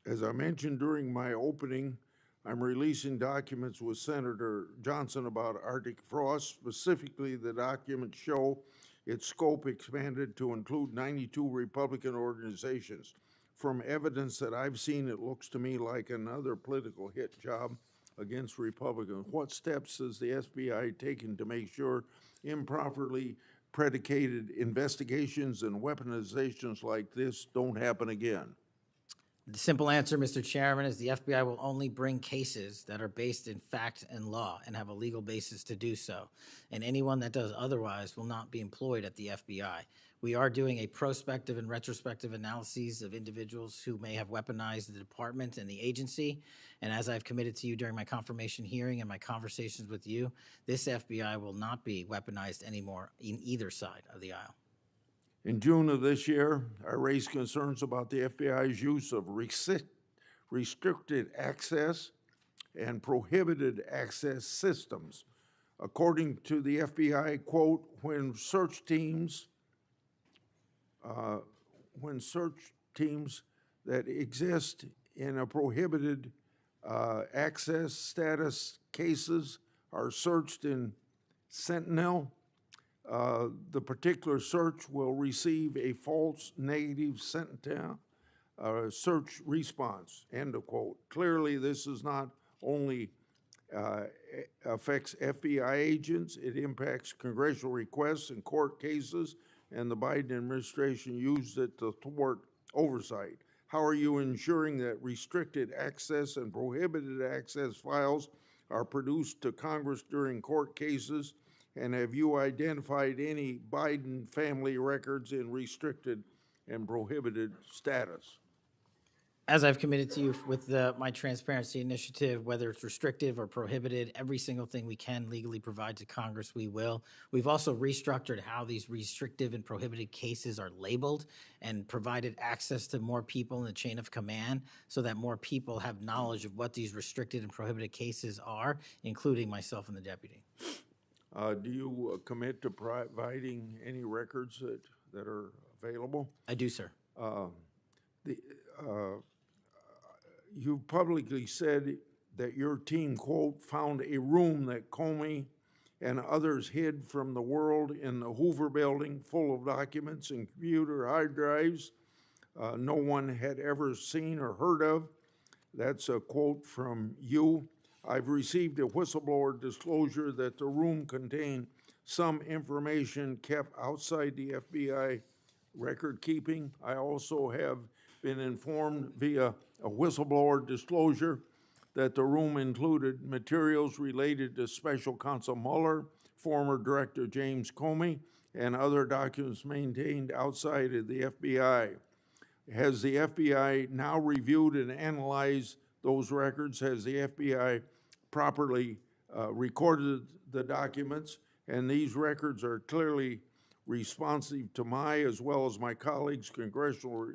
As I mentioned during my opening, I'm releasing documents with Senator Johnson about Arctic frost. Specifically, the documents show its scope expanded to include 92 Republican organizations. From evidence that I've seen, it looks to me like another political hit job against Republicans. What steps has the FBI taken to make sure improperly predicated investigations and weaponizations like this don't happen again? The simple answer, Mr. Chairman, is the FBI will only bring cases that are based in fact and law and have a legal basis to do so. And anyone that does otherwise will not be employed at the FBI. We are doing a prospective and retrospective analyses of individuals who may have weaponized the department and the agency. And as I've committed to you during my confirmation hearing and my conversations with you, this FBI will not be weaponized anymore in either side of the aisle. In June of this year, I raised concerns about the FBI's use of restricted access and prohibited access systems. According to the FBI, quote, when search teams that exist in a prohibited access status cases are searched in Sentinel, the particular search will receive a false negative Sentinel search response, end of quote. Clearly, this is not only affects FBI agents, it impacts congressional requests and court cases, and the Biden administration used it to thwart oversight. How are you ensuring that restricted access and prohibited access files are produced to Congress during court cases? And have you identified any Biden family records in restricted and prohibited status? As I've committed to you with my transparency initiative, whether it's restrictive or prohibited, every single thing we can legally provide to Congress, we will. We've also restructured how these restrictive and prohibited cases are labeled and provided access to more people in the chain of command so that more people have knowledge of what these restricted and prohibited cases are, including myself and the deputy. Do you commit to providing any records that are available? I do, sir. You publicly said that your team, quote, found a room that Comey and others hid from the world in the Hoover building full of documents and computer hard drives no one had ever seen or heard of. That's a quote from you. I've received a whistleblower disclosure that the room contained some information kept outside the FBI record keeping. I also have been informed via a whistleblower disclosure that the room included materials related to Special Counsel Mueller, former Director James Comey, and other documents maintained outside of the FBI. Has the FBI now reviewed and analyzed those records? Has the FBI properly recorded the documents? And these records are clearly responsive to my as well as my colleagues' congressional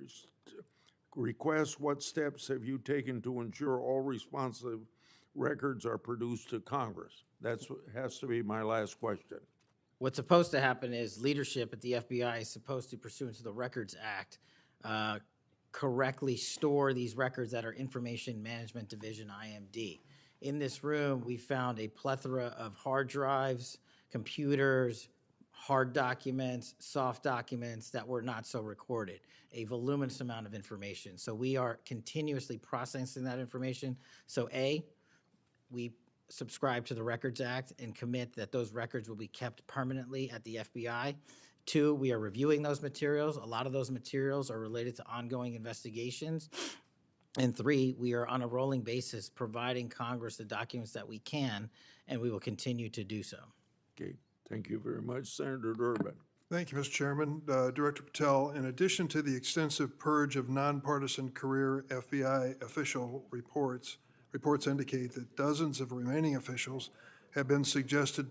requests. What steps have you taken to ensure all responsive records are produced to Congress? That has to be my last question. What's supposed to happen is leadership at the FBI is supposed to, pursuant to the Records Act, correctly store these records at our Information Management Division, IMD. In this room, we found a plethora of hard drives, computers, hard documents, soft documents that were not so recorded, a voluminous amount of information. So we are continuously processing that information. So A, we subscribe to the Records Act and commit that those records will be kept permanently at the FBI. 2, we are reviewing those materials. A lot of those materials are related to ongoing investigations. And 3, we are on a rolling basis providing Congress the documents that we can, and we will continue to do so. Okay, thank you very much, Senator Durbin. Thank you, Mr. Chairman. Director Patel, in addition to the extensive purge of nonpartisan career FBI official reports indicate that dozens of remaining officials have been subjected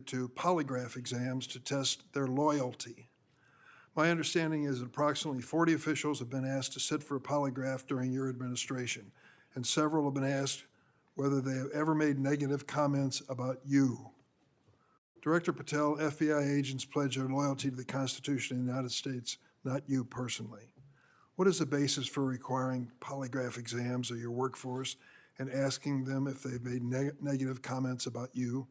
to polygraph exams to test their loyalty. My understanding is that approximately 40 officials have been asked to sit for a polygraph during your administration, and several have been asked whether they have ever made negative comments about you. Director Patel, FBI agents pledge their loyalty to the Constitution of the United States, not you personally. What is the basis for requiring polygraph exams of your workforce and asking them if they've made negative comments about you?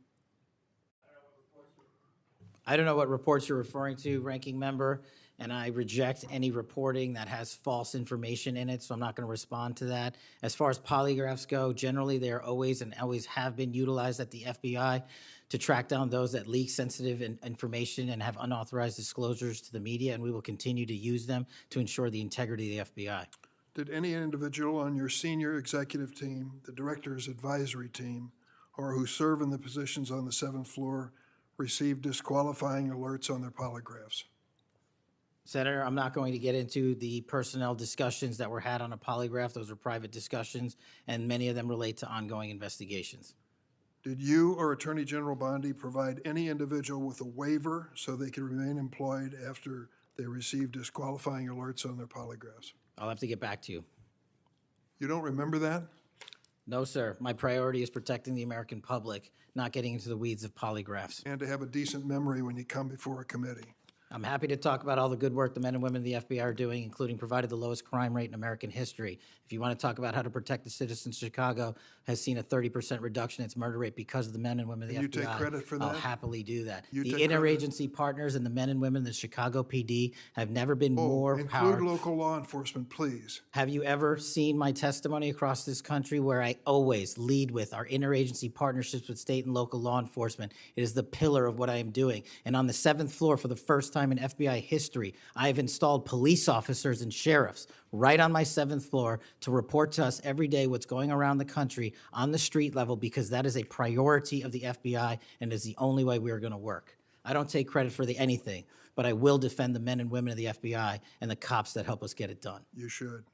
I don't know what reports you're referring to, Ranking Member, and I reject any reporting that has false information in it, so I'm not going to respond to that. As far as polygraphs go, generally they are always and always have been utilized at the FBI to track down those that leak sensitive information and have unauthorized disclosures to the media, and we will continue to use them to ensure the integrity of the FBI. Did any individual on your senior executive team, the director's advisory team, or who serve in the positions on the 7th floor receive disqualifying alerts on their polygraphs? Senator, I'm not going to get into the personnel discussions that were had on a polygraph. Those are private discussions, and many of them relate to ongoing investigations. Did you or Attorney General Bondi provide any individual with a waiver so they could remain employed after they received disqualifying alerts on their polygraphs? I'll have to get back to you. You don't remember that? No, sir. My priority is protecting the American public, not getting into the weeds of polygraphs. And to have a decent memory when you come before a committee. I'm happy to talk about all the good work the men and women of the FBI are doing, including provided the lowest crime rate in American history. If you want to talk about how to protect the citizens, Chicago has seen a 30% reduction in its murder rate because of the men and women of the FBI. You take credit for that? I'll happily do that. You The take credit? interagency partners and the men and women of the Chicago PD have never been more Include powerful. local law enforcement, please. Have you ever seen my testimony across this country where I always lead with our interagency partnerships with state and local law enforcement? It is the pillar of what I am doing. And on the 7th floor, for the first time in FBI history, I have installed police officers and sheriffs right on my 7th floor to report to us every day what's going around the country on the street level, because that is a priority of the FBI and is the only way we are going to work. I don't take credit for anything, but I will defend the men and women of the FBI and the cops that help us get it done. You should.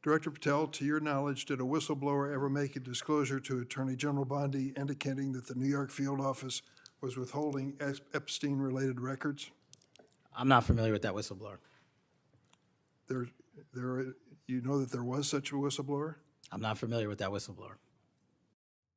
Director Patel, to your knowledge, did a whistleblower ever make a disclosure to Attorney General Bondi indicating that the New York field office was withholding Epstein-related records? I'm not familiar with that whistleblower. You know that there was such a whistleblower? I'm not familiar with that whistleblower.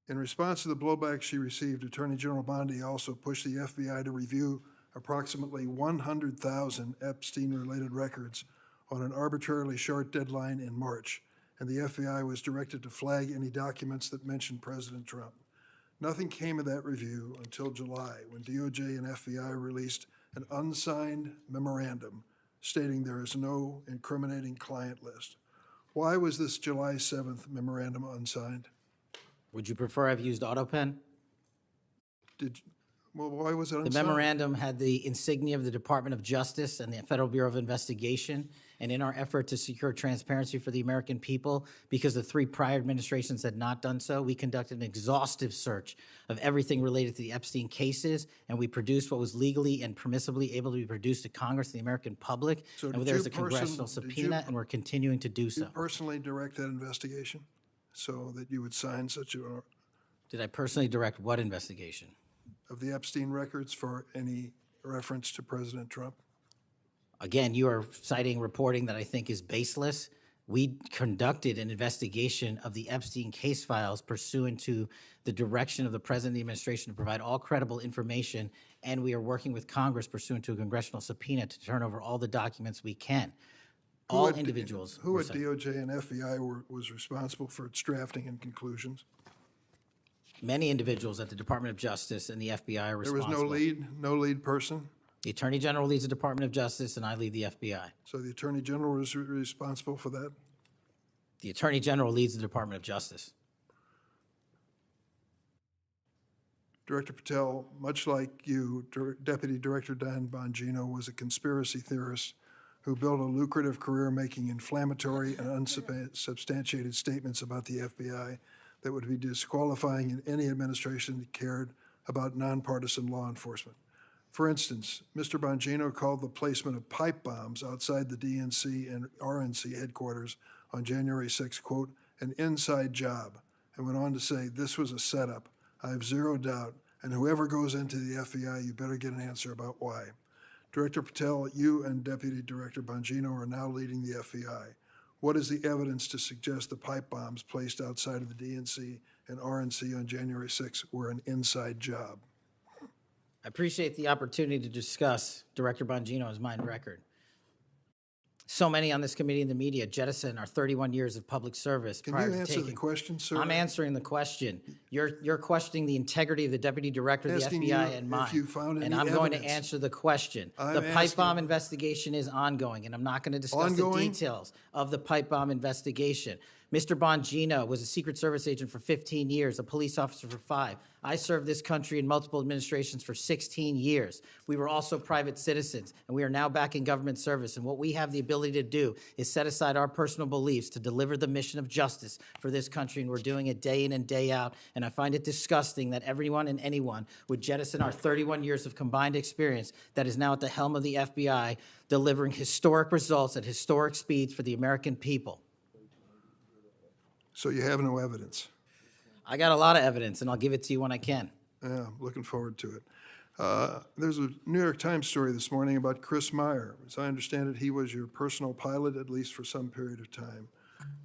In response to the blowback she received, Attorney General Bondi also pushed the FBI to review approximately 100,000 Epstein-related records on an arbitrarily short deadline in March, and the FBI was directed to flag any documents that mentioned President Trump. Nothing came of that review until July, when DOJ and FBI released an unsigned memorandum stating there is no incriminating client list. Why was this July 7th memorandum unsigned? Would you prefer I've used AutoPen? Why was it The unsigned? memorandum had the insignia of the Department of Justice and the Federal Bureau of Investigation, And in our effort to secure transparency for the American people, because the 3 prior administrations had not done so, we conducted an exhaustive search of everything related to the Epstein cases, and we produced what was legally and permissibly able to be produced to Congress and the American public. So And did there's you a congressional did you- subpoena, and we're continuing to do so. Personally direct that investigation so that you would sign such a, Did I personally direct what investigation? of the Epstein records for any reference to President Trump? Again, you are citing reporting that I think is baseless. We conducted an investigation of the Epstein case files pursuant to the direction of the President of the administration to provide all credible information, and we are working with Congress pursuant to a congressional subpoena to turn over all the documents we can. All individuals. Who were at cited. DOJ and FBI was responsible for its drafting and conclusions? Many individuals at the Department of Justice and the FBI are There was responsible. no lead person? The Attorney General leads the Department of Justice, and I lead the FBI. So the Attorney General is responsible for that? The Attorney General leads the Department of Justice. Director Patel, much like you, Deputy Director Dan Bongino was a conspiracy theorist who built a lucrative career making inflammatory and unsubstantiated statements about the FBI that would be disqualifying in any administration that cared about nonpartisan law enforcement. For instance, Mr. Bongino called the placement of pipe bombs outside the DNC and RNC headquarters on January 6, quote, an inside job, and went on to say this was a setup. I have zero doubt, and whoever goes into the FBI, you better get an answer about why. Director Patel, you and Deputy Director Bongino are now leading the FBI. What is the evidence to suggest the pipe bombs placed outside of the DNC and RNC on January 6 were an inside job? I appreciate the opportunity to discuss Director Bongino's mind record. So many on this committee and the media jettison our 31 years of public service Can prior you to answer taking. the question, sir? I'm answering the question. You're questioning the integrity of the Deputy Director of the Asking FBI you and if mine. you found And any I'm going to evidence. answer the question. I'm The pipe asking- bomb investigation is ongoing, and I'm not going to discuss the Ongoing? details of the pipe bomb investigation. Mr. Bongino was a Secret Service agent for 15 years, a police officer for 5. I served this country in multiple administrations for 16 years. We were also private citizens, and we are now back in government service. And what we have the ability to do is set aside our personal beliefs to deliver the mission of justice for this country, and we're doing it day in and day out. And I find it disgusting that everyone and anyone would jettison our 31 years of combined experience that is now at the helm of the FBI, delivering historic results at historic speeds for the American people. So you have no evidence? I got a lot of evidence, and I'll give it to you when I can. Yeah, I'm looking forward to it. There's a New York Times story this morning about Chris Meyer. As I understand it, he was your personal pilot, at least for some period of time.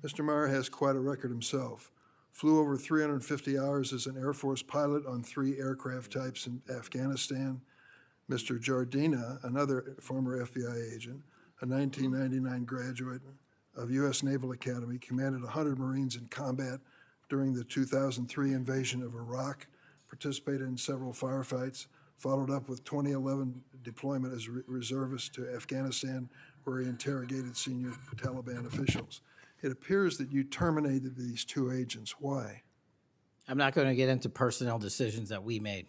Mr. Meyer has quite a record himself. Flew over 350 hours as an Air Force pilot on 3 aircraft types in Afghanistan. Mr. Jardina, another former FBI agent, a 1999 graduate of U.S. Naval Academy, commanded 100 Marines in combat during the 2003 invasion of Iraq, participated in several firefights, followed up with 2011 deployment as reservist to Afghanistan, where he interrogated senior Taliban officials. It appears that you terminated these 2 agents. Why? I'm not going to get into personnel decisions that we made.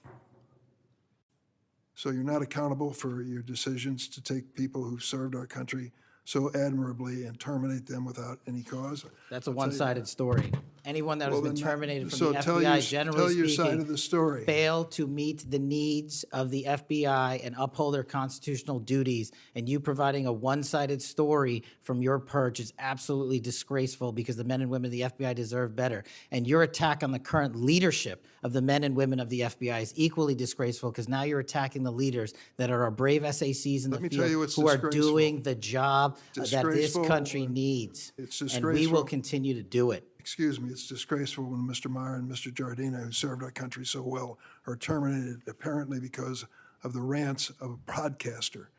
So you're not accountable for your decisions to take people who served our country so admirably and terminate them without any cause? That's a one-sided story. Anyone that has Well, been then terminated from so the tell FBI, your generally side of speaking, the story. fail to meet the needs of the FBI and uphold their constitutional duties. And you providing a one-sided story from your perch is absolutely disgraceful, because the men and women of the FBI deserve better. And your attack on the current leadership of the men and women of the FBI is equally disgraceful, because now you're attacking the leaders that are our brave SACs in the Let me tell you field what's who are disgraceful. doing the job that this Disgraceful. country needs. It's And we disgraceful. will continue to do it. Excuse me, it's disgraceful when Mr. Meyer and Mr. Jardina, who served our country so well, are terminated apparently because of the rants of a broadcaster.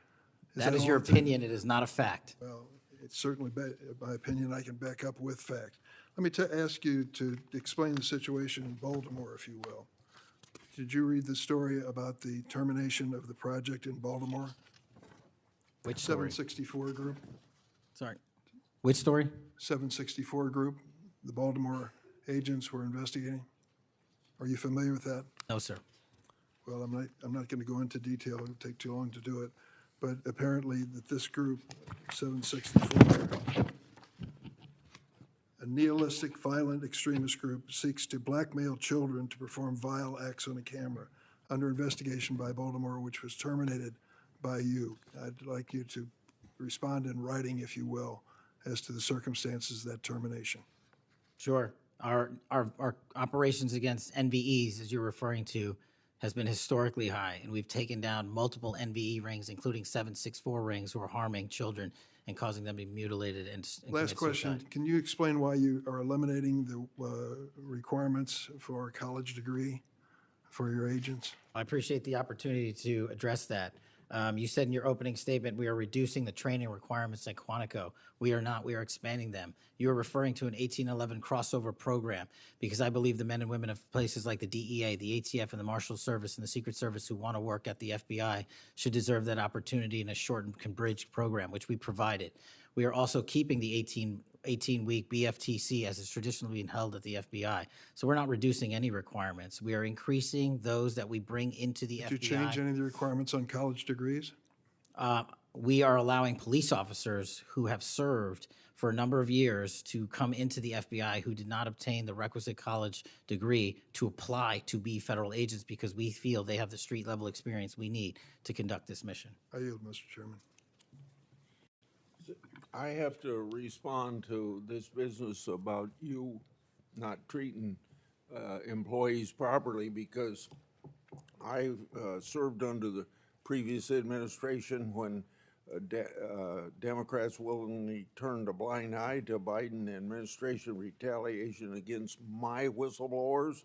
That is all your it- opinion. It is not a fact. Well, it's certainly my opinion. I can back up with fact. Let me ask you to explain the situation in Baltimore, if you will. Did you read the story about the termination of the project in Baltimore? Which story? 764 Group? Sorry. Which story? 764 Group, the Baltimore agents were investigating. Are you familiar with that? No, sir. Well, I'm not going to go into detail. It would take too long to do it. but apparently that this group, 764, a nihilistic, violent extremist group, seeks to blackmail children to perform vile acts on a camera under investigation by Baltimore, which was terminated by you. I'd like you to respond in writing, if you will, as to the circumstances of that termination. Sure. Our operations against NVEs, as you're referring to, has been historically high, and we've taken down multiple NVE rings, including 764 rings, who are harming children and causing them to be mutilated and Last commit question, suicide. can you explain why you are eliminating the requirements for a college degree for your agents? I appreciate the opportunity to address that. You said in your opening statement, we are reducing the training requirements at Quantico. We are not, we are expanding them. You are referring to an 1811 crossover program because I believe the men and women of places like the DEA, the ATF, and the Marshal Service and the Secret Service who want to work at the FBI should deserve that opportunity in a shortened bridge program, which we provided. We are also keeping the 18-week BFTC as is traditionally being held at the FBI. So we're not reducing any requirements. We are increasing those that we bring into the FBI. Did you change any of the requirements on college degrees? We are allowing police officers who have served for a number of years to come into the FBI who did not obtain the requisite college degree to apply to be federal agents because we feel they have the street level experience we need to conduct this mission. I yield, Mr. Chairman. I have to respond to this business about you not treating employees properly because I served under the previous administration when Democrats willingly turned a blind eye to Biden administration retaliation against my whistleblowers.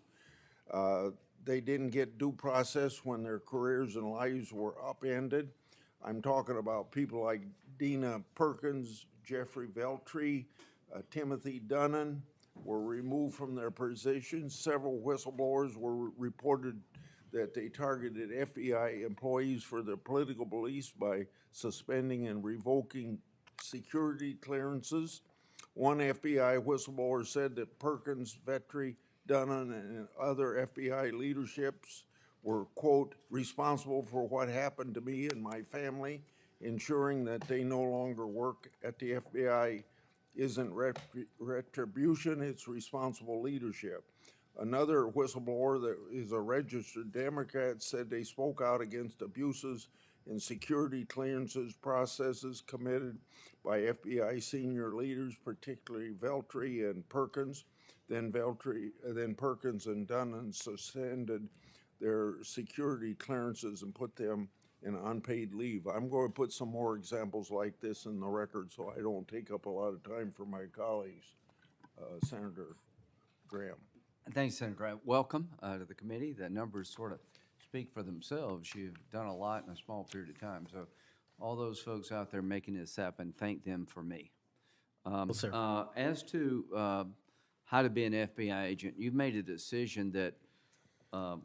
They didn't get due process when their careers and lives were upended. I'm talking about people like Dina Perkins, Jeffrey Veltri, Timothy Dunnan were removed from their positions. Several whistleblowers were reported that they targeted FBI employees for their political beliefs by suspending and revoking security clearances. One FBI whistleblower said that Perkins, Vetri, Dunnan, and other FBI leaderships were, quote, responsible for what happened to me and my family. Ensuring that they no longer work at the FBI isn't retribution, it's responsible leadership. Another whistleblower that is a registered Democrat said they spoke out against abuses in security clearances processes committed by FBI senior leaders, particularly Veltri and Perkins. Then Perkins and Dunnan suspended their security clearances and put them in unpaid leave. I'm going to put some more examples like this in the record so I don't take up a lot of time for my colleagues. Senator Graham. Thanks, Senator Graham. Welcome to the committee. The numbers sort of speak for themselves. You've done a lot in a small period of time. So all those folks out there making this happen, thank them for me. Well, sir. As to how to be an FBI agent, you've made a decision that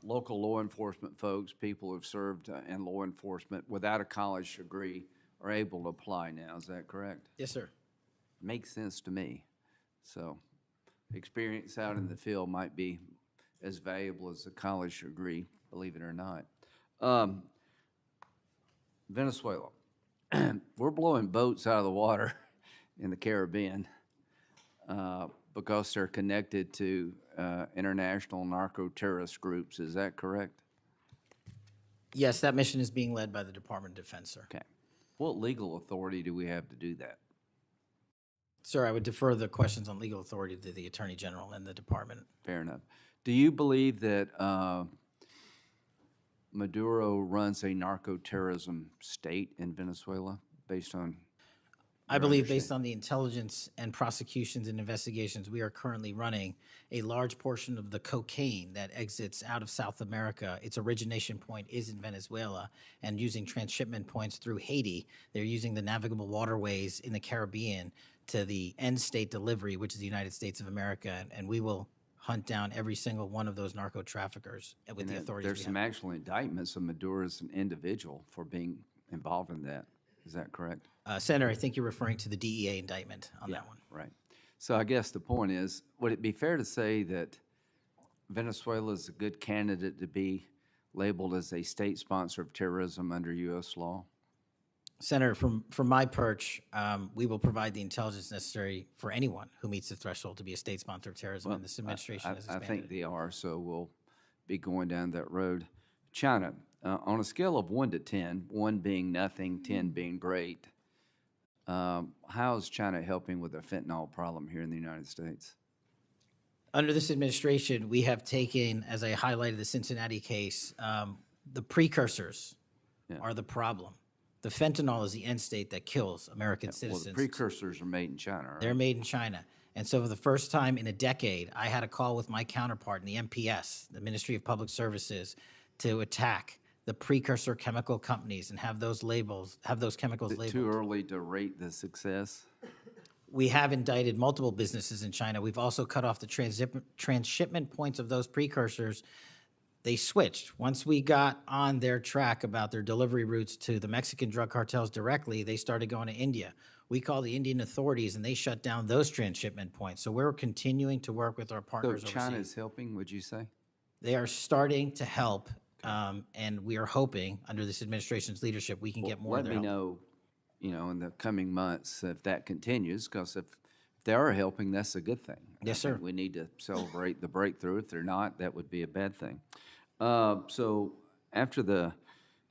local law enforcement folks, people who have served in law enforcement without a college degree are able to apply now. Is that correct? Yes, sir. Makes sense to me. So experience out in the field might be as valuable as a college degree, believe it or not. Venezuela. We're blowing boats out of the water in the Caribbean because they're connected to international narco-terrorist groups. Is that correct? Yes, that mission is being led by the Department of Defense, sir. Okay. What legal authority do we have to do that? Sir, I would defer the questions on legal authority to the Attorney General and the department. Fair enough. Do you believe that Maduro runs a narco-terrorism state in Venezuela based on? I believe based on the intelligence and prosecutions and investigations we are currently running, a large portion of the cocaine that exits out of South America, its origination point is in Venezuela, and using transshipment points through Haiti, they're using the navigable waterways in the Caribbean to the end state delivery, which is the United States of America, and we will hunt down every single one of those narco traffickers with the authorities. There's some actual indictments of Maduro as an individual for being involved in that. Is that correct? Senator, I think you're referring to the DEA indictment on that one. Right. So I guess the point is, would it be fair to say that Venezuela is a good candidate to be labeled as a state sponsor of terrorism under U.S. law? Senator, from my perch, we will provide the intelligence necessary for anyone who meets the threshold to be a state sponsor of terrorism, and this administration has I expanded think it. they are, so we'll be going down that road. China, on a scale of 1 to 10, 1 being nothing, 10 being great, how is China helping with the fentanyl problem here in the United States? Under this administration, we have taken, as I highlighted the Cincinnati case, the precursors are the problem. The fentanyl is the end state that kills American Well, citizens. the precursors are made in China, right? They're made in China. And so for the first time in a decade, I had a call with my counterpart in the MPS, the Ministry of Public Services, to attack the precursor chemical companies and have those chemicals Is it labeled. too early to rate the success? We have indicted multiple businesses in China. We've also cut off the transshipment points of those precursors. They switched. Once we got on their track about their delivery routes to the Mexican drug cartels directly, they started going to India. We called the Indian authorities, and they shut down those transshipment points. So we're continuing to work with our So partners China overseas. is helping, would you say? They are starting to help, and we are hoping, under this administration's leadership, we can get more of Let their me help. know, in the coming months if that continues, because if they are helping, that's a good thing. Yes, I think sir. we need to celebrate the breakthrough. If they're not, that would be a bad thing. So after the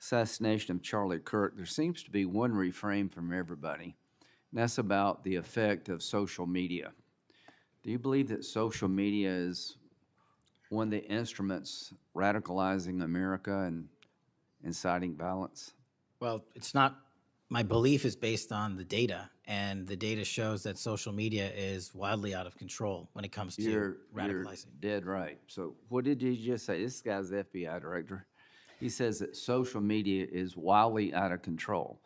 assassination of Charlie Kirk, there seems to be one refrain from everybody, and that's about the effect of social media. Do you believe that social media is one of the instruments radicalizing America and inciting violence? Well, it's not, my belief is based on the data, and the data shows that social media is wildly out of control when it comes to You're radicalizing. dead right. So what did you just say? This guy's the FBI director. He says that social media is wildly out of control.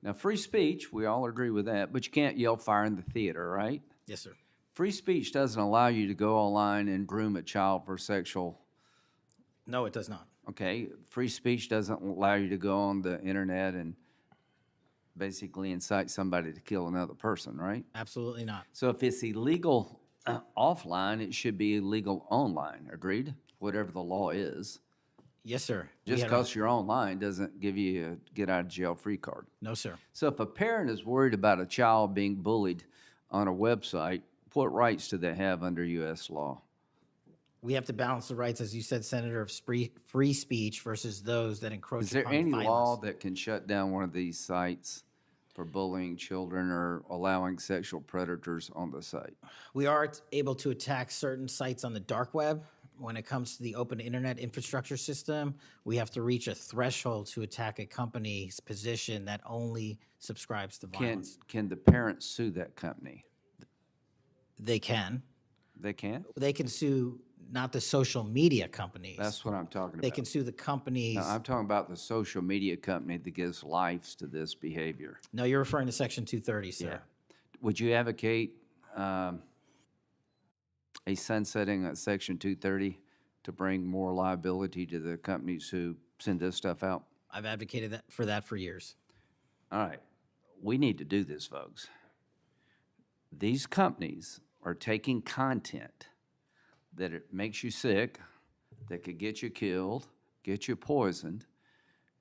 Now, free speech, we all agree with that, but you can't yell fire in the theater, right? Yes, sir. Free speech doesn't allow you to go online and groom a child for sexual. No, it does not. Okay, free speech doesn't allow you to go on the internet and basically incite somebody to kill another person, right? Absolutely not. So if it's illegal offline, it should be illegal online, agreed? Whatever the law is. Yes, sir. We Just had because you're online doesn't give you a get out of jail free card. no, sir. So if a parent is worried about a child being bullied on a website, what rights do they have under U.S. law? We have to balance the rights, as you said, Senator, of free speech versus those that encroach Is there upon any violence. law that can shut down one of these sites for bullying children or allowing sexual predators on the site? We are able to attack certain sites on the dark web. When it comes to the open internet infrastructure system, we have to reach a threshold to attack a company's position that only subscribes to violence. Can the parents sue that company? They can. They can? They can sue not the social media companies. That's what I'm talking They about. can sue the companies. No, I'm talking about the social media company that gives lives to this behavior. No, you're referring to Section 230, sir. Would you advocate a sunsetting of Section 230 to bring more liability to the companies who send this stuff out? I've advocated for that for years. All right, we need to do this, folks. These companies are taking content that it makes you sick, that could get you killed, get you poisoned,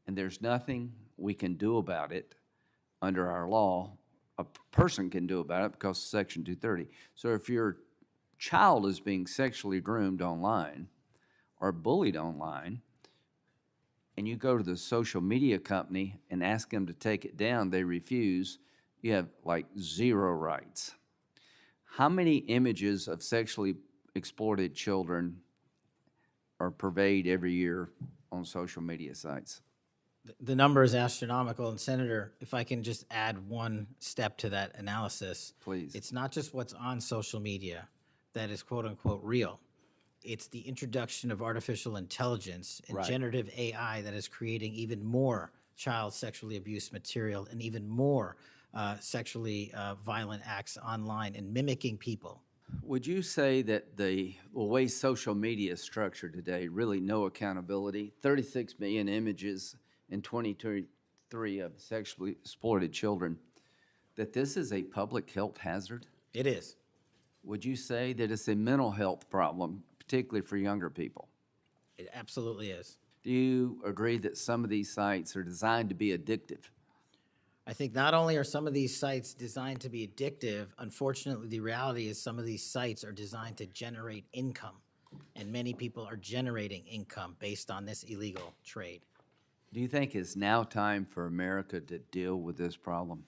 and there's nothing we can do about it under our law. A person can do about it because of Section 230. So if your child is being sexually groomed online or bullied online, and you go to the social media company and ask them to take it down, they refuse, you have like zero rights. How many images of sexually exploited children are purveyed every year on social media sites? The number is astronomical, and Senator, if I can just add one step to that analysis. Please. It's not just what's on social media that is quote-unquote real. It's the introduction of artificial intelligence and Right. generative AI that is creating even more child sexually abuse material and even more sexually violent acts online and mimicking people. Would you say that the way social media is structured today, really no accountability, 36 million images in 2023 of sexually exploited children, that this is a public health hazard? It is. Would you say that it's a mental health problem, particularly for younger people? It absolutely is. Do you agree that some of these sites are designed to be addictive? I think not only are some of these sites designed to be addictive, unfortunately, the reality is some of these sites are designed to generate income. And many people are generating income based on this illegal trade. Do you think it's now time for America to deal with this problem?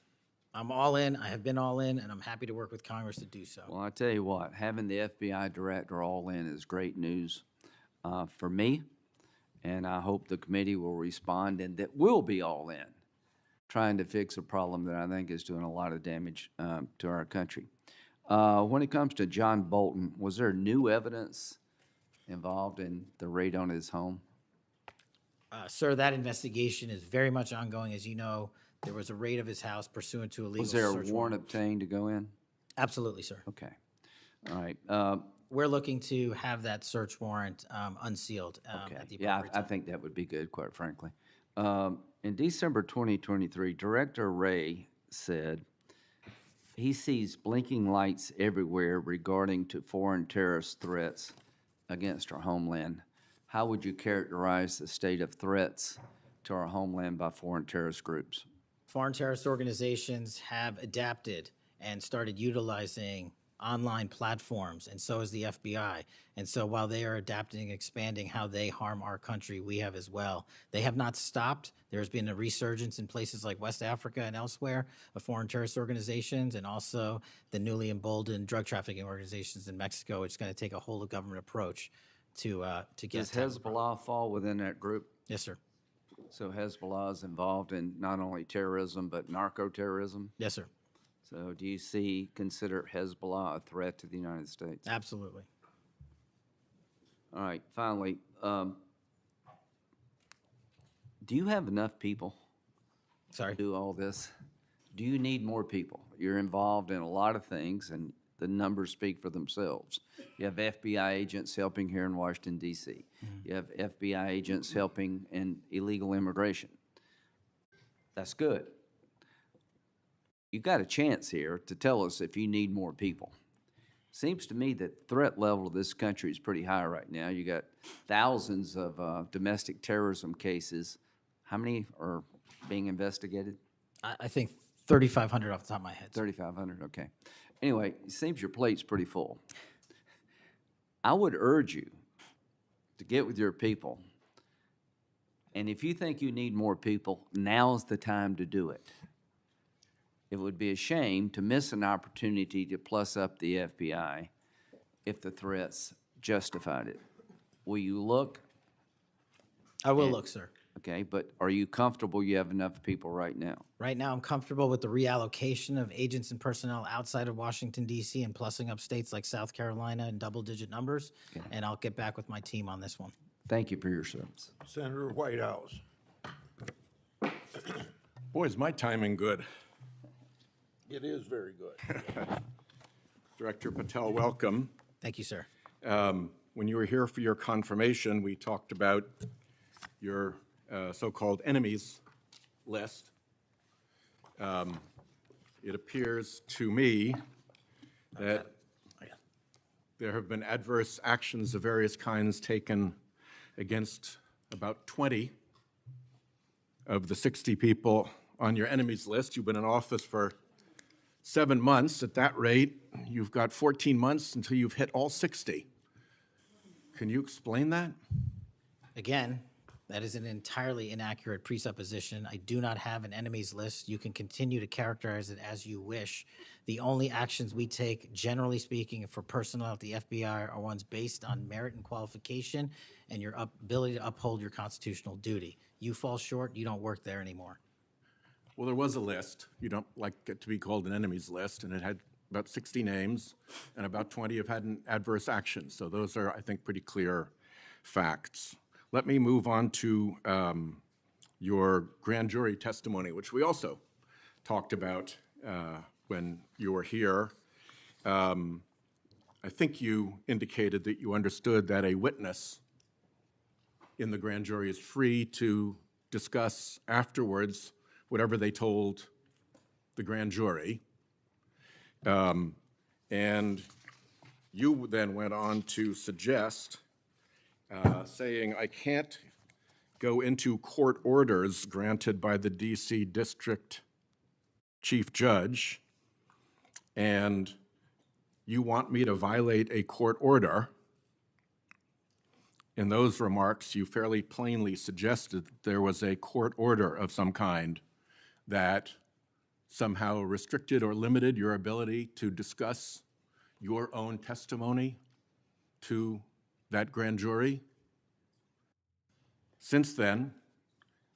I'm all in, I have been all in, and I'm happy to work with Congress to do so. Well, I tell you what, having the FBI director all in is great news for me, and I hope the committee will respond and that we'll be all in, trying to fix a problem that I think is doing a lot of damage to our country. When it comes to John Bolton, was there new evidence involved in the raid on his home? Sir, that investigation is very much ongoing. As you know, there was a raid of his house pursuant to a legal Was there a search warrant obtained to go in? Absolutely, sir. Okay. All right. We're looking to have that search warrant unsealed Okay. at the Yeah, appropriate I time. think that would be good, quite frankly. In December 2023, Director Wray said he sees blinking lights everywhere regarding to foreign terrorist threats against our homeland. How would you characterize the state of threats to our homeland by foreign terrorist groups? Foreign terrorist organizations have adapted and started utilizing online platforms, and so has the FBI. And so while they are adapting and expanding how they harm our country, we have as well. They have not stopped. There's been a resurgence in places like West Africa and elsewhere of foreign terrorist organizations, and also the newly emboldened drug trafficking organizations in Mexico. It's going to take a whole of government approach to get. Does to- Hezbollah fall within that group? Yes, sir. So Hezbollah is involved in not only terrorism, but narco-terrorism? Yes, sir. So do you consider Hezbollah a threat to the United States? Absolutely. All right, finally, do you have enough people Sorry. to do all this? Do you need more people? You're involved in a lot of things, and the numbers speak for themselves. You have FBI agents helping here in Washington, D.C. You have FBI agents helping in illegal immigration. That's good. You've got a chance here to tell us if you need more people. Seems to me that threat level of this country is pretty high right now. You got thousands of domestic terrorism cases. How many are being investigated? I think 3,500 off the top of my head. 3,500, okay. Anyway, it seems your plate's pretty full. I would urge you to get with your people, and if you think you need more people, now's the time to do it. It would be a shame to miss an opportunity to plus up the FBI if the threats justified it. Will you look? I will look, sir. Okay, but are you comfortable you have enough people right now? Right now, I'm comfortable with the reallocation of agents and personnel outside of Washington, D.C. and plussing up states like South Carolina in double-digit numbers, and I'll get back with my team on this one. Thank you for your service. Senator Whitehouse. Boy, is my timing good. It is very good. Director Patel, welcome. Thank you, sir. When you were here for your confirmation, we talked about your so-called enemies list. It appears to me that there have been adverse actions of various kinds taken against about 20 of the 60 people on your enemies list. You've been in office for 7 months. At that rate, you've got 14 months until you've hit all 60. Can you explain that? Again, that is an entirely inaccurate presupposition. I do not have an enemies list. You can continue to characterize it as you wish. The only actions we take, generally speaking, for personnel at the FBI are ones based on merit and qualification and your ability to uphold your constitutional duty. You fall short, you don't work there anymore. Well, there was a list. You don't like it to be called an enemies list, and it had about 60 names, and about 20 have had an adverse action. So those are, I think, pretty clear facts. Let me move on to your grand jury testimony, which we also talked about when you were here. I think you indicated that you understood that a witness in the grand jury is free to discuss afterwards whatever they told the grand jury. And you then went on to suggest, saying, I can't go into court orders granted by the DC District chief judge, and you want me to violate a court order. In those remarks, you fairly plainly suggested that there was a court order of some kind that somehow restricted or limited your ability to discuss your own testimony to that grand jury. Since then,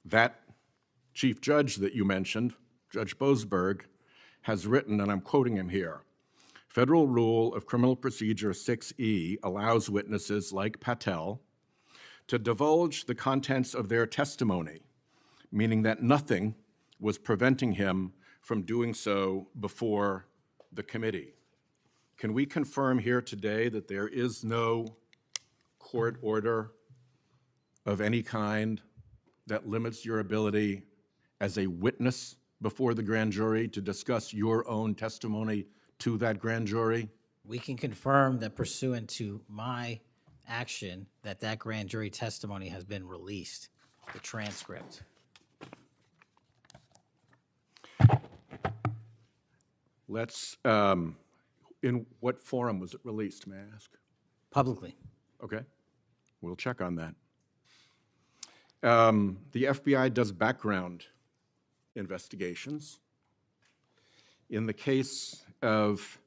that chief judge that you mentioned, Judge Boasberg, has written, and I'm quoting him here, Federal Rule of Criminal Procedure 6E allows witnesses like Patel to divulge the contents of their testimony, meaning that nothing was preventing him from doing so before the committee. Can we confirm here today that there is no court order of any kind that limits your ability as a witness before the grand jury to discuss your own testimony to that grand jury? We can confirm that pursuant to my action, that grand jury testimony has been released, the transcript. Let's, in what forum was it released, may I ask? Publicly. Okay, we'll check on that. The FBI does background investigations. In the case of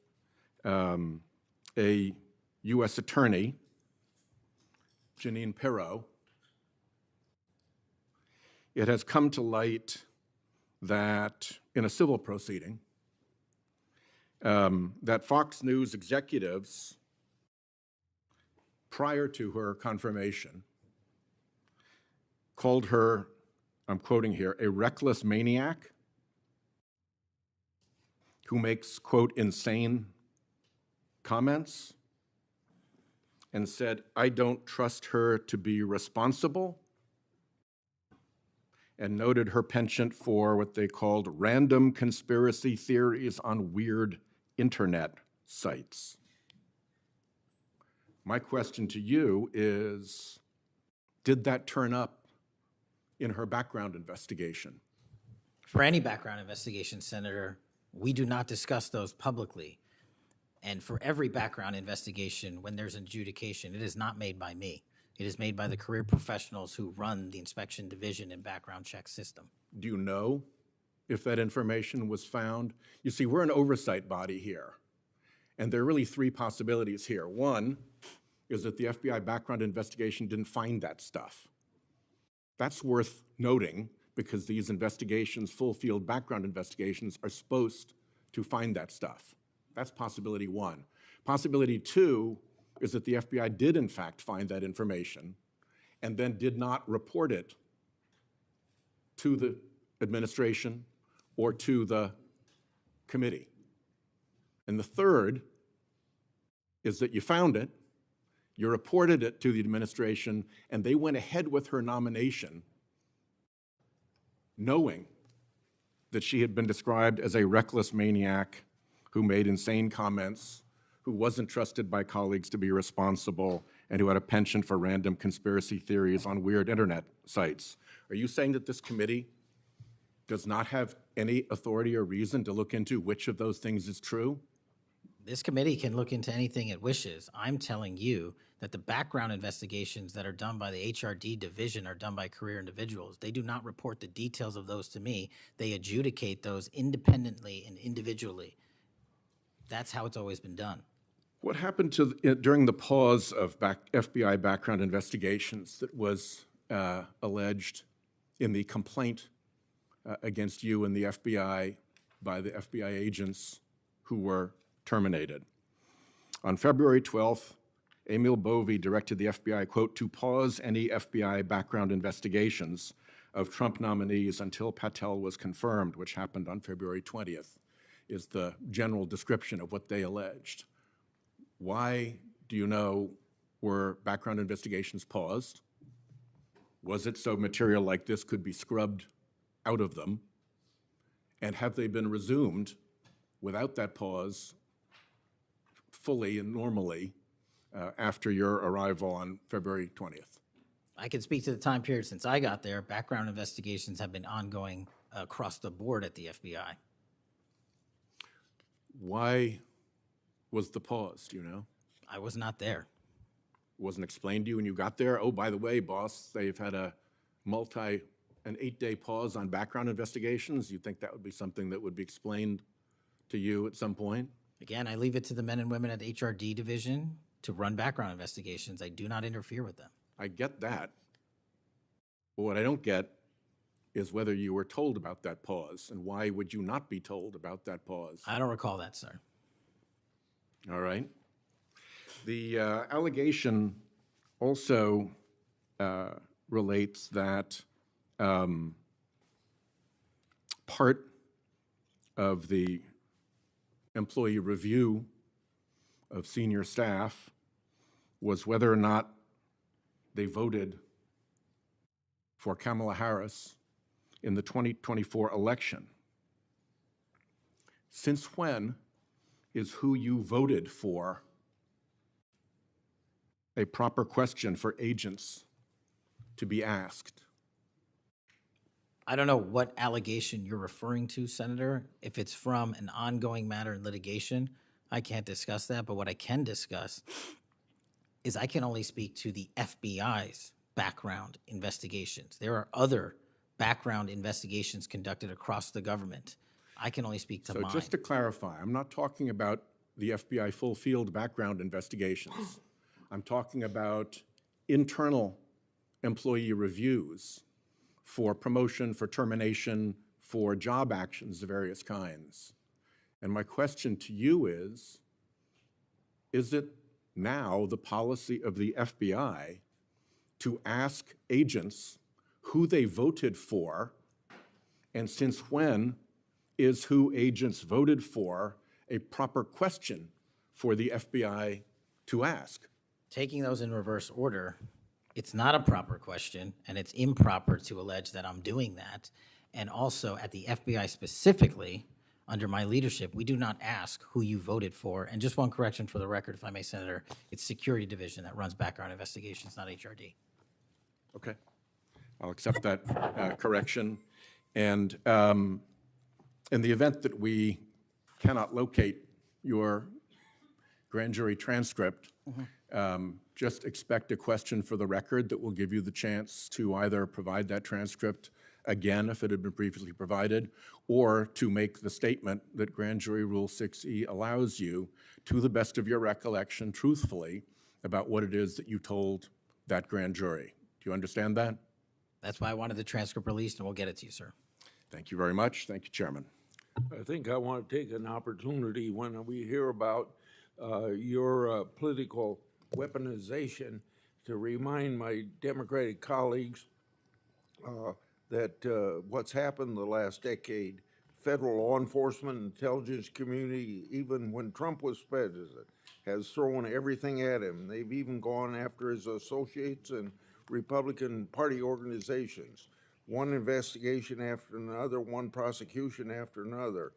a U.S. attorney, Janine Pirro, it has come to light that in a civil proceeding, that Fox News executives, prior to her confirmation, called her, I'm quoting here, a reckless maniac who makes, quote, insane comments, and said, I don't trust her to be responsible, and noted her penchant for what they called random conspiracy theories on weird internet sites. My question to you is, did that turn up in her background investigation? For any background investigation, Senator, we do not discuss those publicly. And for every background investigation, when there's an adjudication, it is not made by me. It is made by the career professionals who run the inspection division and background check system. Do you know if that information was found? You see, we're an oversight body here, and there are really three possibilities here. One is that the FBI background investigation didn't find that stuff. That's worth noting because these investigations, full field background investigations, are supposed to find that stuff. That's possibility one. Possibility two is that the FBI did in fact find that information and then did not report it to the administration or to the committee. And the third is that you found it, you reported it to the administration, and they went ahead with her nomination knowing that she had been described as a reckless maniac who made insane comments, who wasn't trusted by colleagues to be responsible, and who had a penchant for random conspiracy theories on weird internet sites. Are you saying that this committee does not have any authority or reason to look into which of those things is true? This committee can look into anything it wishes. I'm telling you that the background investigations that are done by the HRD division are done by career individuals. They do not report the details of those to me. They adjudicate those independently and individually. That's how it's always been done. What happened to during the pause of FBI background investigations that was alleged in the complaint against you and the FBI by the FBI agents who were terminated? On February 12th, Emil Bovee directed the FBI, quote, to pause any FBI background investigations of Trump nominees until Patel was confirmed, which happened on February 20th, is the general description of what they alleged. Why, do you know, were background investigations paused? Was it so material like this could be scrubbed out of them? And have they been resumed without that pause fully and normally after your arrival on February 20th? I can speak to the time period since I got there. Background investigations have been ongoing across the board at the FBI. Why was the pause, do you know? I was not there. Wasn't explained to you when you got there? Oh, by the way, boss, they've had an 8-day pause on background investigations. You think that would be something that would be explained to you at some point? Again, I leave it to the men and women at the HRD division to run background investigations. I do not interfere with them. I get that. But what I don't get is whether you were told about that pause, and why would you not be told about that pause? I don't recall that, sir. All right. The allegation also relates that part of the employee review of senior staff was whether or not they voted for Kamala Harris in the 2024 election. Since when is who you voted for a proper question for agents to be asked? I don't know what allegation you're referring to, Senator. If it's from an ongoing matter in litigation, I can't discuss that. But what I can discuss is I can only speak to the FBI's background investigations. There are other background investigations conducted across the government. I can only speak to So mine. just to clarify, I'm not talking about the FBI full field background investigations. I'm talking about internal employee reviews for promotion, for termination, for job actions of various kinds. And my question to you is it now the policy of the FBI to ask agents who they voted for, and since when is who agents voted for a proper question for the FBI to ask? Taking those in reverse order, it's not a proper question, and it's improper to allege that I'm doing that. And also, at the FBI specifically, under my leadership, we do not ask who you voted for. And just one correction for the record, if I may, Senator, it's Security Division that runs background investigations, not HRD. Okay, I'll accept that correction. And in the event that we cannot locate your grand jury transcript, just expect a question for the record that will give you the chance to either provide that transcript again if it had been previously provided, or to make the statement that Grand Jury Rule 6E allows you, to the best of your recollection, truthfully, about what it is that you told that grand jury. Do you understand that? That's why I wanted the transcript released, and we'll get it to you, sir. Thank you very much. Thank you, Chairman. I think I want to take an opportunity when we hear about your political weaponization to remind my Democratic colleagues that what's happened the last decade, federal law enforcement, intelligence community, even when Trump was president, has thrown everything at him. They've even gone after his associates and Republican Party organizations. One investigation after another, one prosecution after another.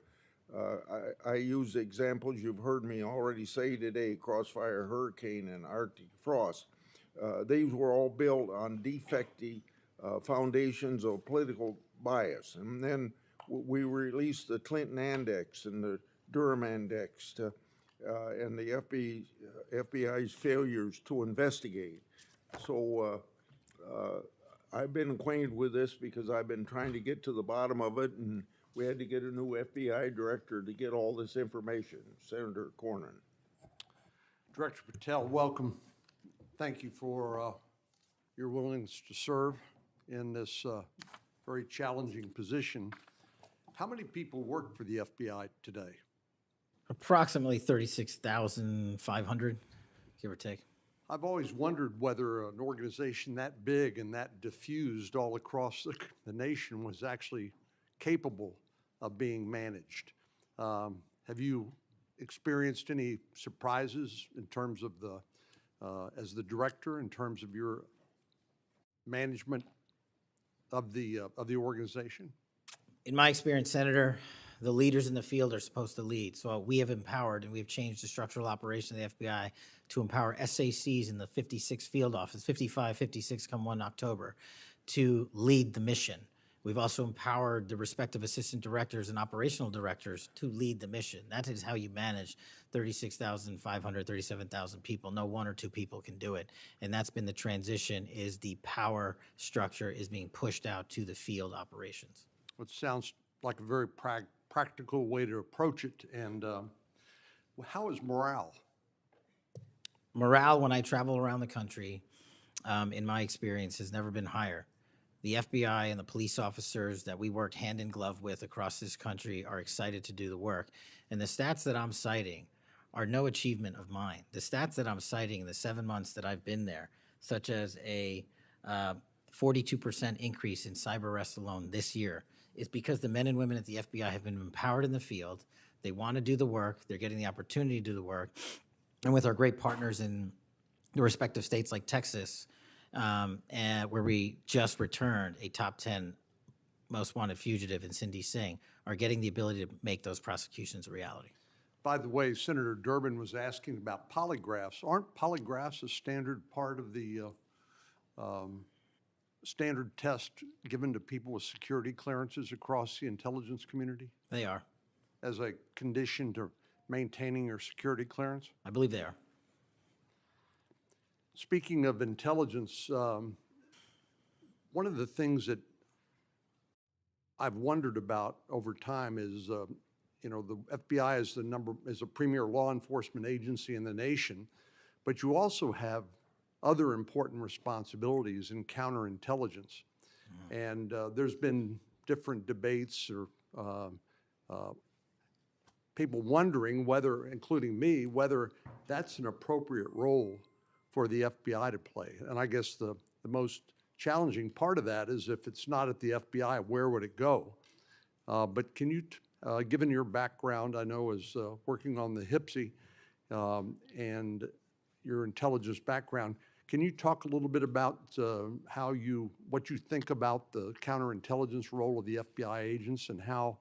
I use examples you've heard me already say today: Crossfire Hurricane and Arctic Frost. These were all built on defective foundations of political bias. And then we released the Clinton Index and the Durham Index and the FBI's failures to investigate. So I've been acquainted with this because I've been trying to get to the bottom of it, and we had to get a new FBI director to get all this information, Senator Cornyn. Director Patel, welcome. Thank you for your willingness to serve in this very challenging position. How many people work for the FBI today? Approximately 36,500, give or take. I've always wondered whether an organization that big and that diffused all across the nation was actually capable of being managed. Have you experienced any surprises in terms of as the director, in terms of your management of the organization? In my experience, Senator, the leaders in the field are supposed to lead. So we have empowered, and we've changed the structural operation of the FBI to empower SACs in the 56 field office, 55, 56 come 1 October, to lead the mission. We've also empowered the respective assistant directors and operational directors to lead the mission. That is how you manage 36,500, 37,000 people. No one or two people can do it. And that's been the transition, is the power structure is being pushed out to the field operations. It sounds like a very practical way to approach it. And how is morale? Morale, when I travel around the country, in my experience, has never been higher. The FBI and the police officers that we work hand in glove with across this country are excited to do the work. And the stats that I'm citing are no achievement of mine. The stats that I'm citing in the 7 months that I've been there, such as a 42% increase in cyber arrests alone this year, is because the men and women at the FBI have been empowered in the field. They want to do the work. They're getting the opportunity to do the work. And with our great partners in the respective states like Texas, and where we just returned a top 10 most wanted fugitive in Cindy Singh, are getting the ability to make those prosecutions a reality. By the way, Senator Durbin was asking about polygraphs. Aren't polygraphs a standard part of the standard test given to people with security clearances across the intelligence community They are. as a condition to maintaining your security clearance? I believe they are. Speaking of intelligence, one of the things that I've wondered about over time is, you know, the FBI is a premier law enforcement agency in the nation, but you also have other important responsibilities in counterintelligence. And there's been different debates or people wondering whether, including me, whether that's an appropriate role for the FBI to play. And I guess the most challenging part of that is if it's not at the FBI, where would it go? But can you, given your background, I know as working on the HIPSI and your intelligence background, can you talk a little bit about what you think about the counterintelligence role of the FBI agents and how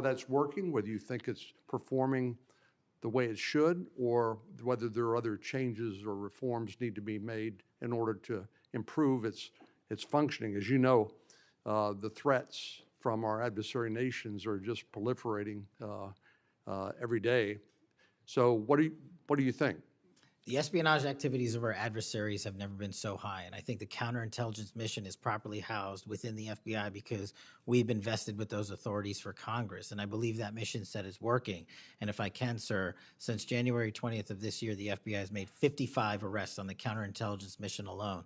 that's working, whether you think it's performing the way it should, or whether there are other changes or reforms need to be made in order to improve its functioning? As you know, the threats from our adversary nations are just proliferating every day. So what do you think? The espionage activities of our adversaries have never been so high, and I think the counterintelligence mission is properly housed within the FBI because we've been vested with those authorities for Congress, and I believe that mission set is working. And if I can, sir, since January 20th of this year, the FBI has made 55 arrests on the counterintelligence mission alone.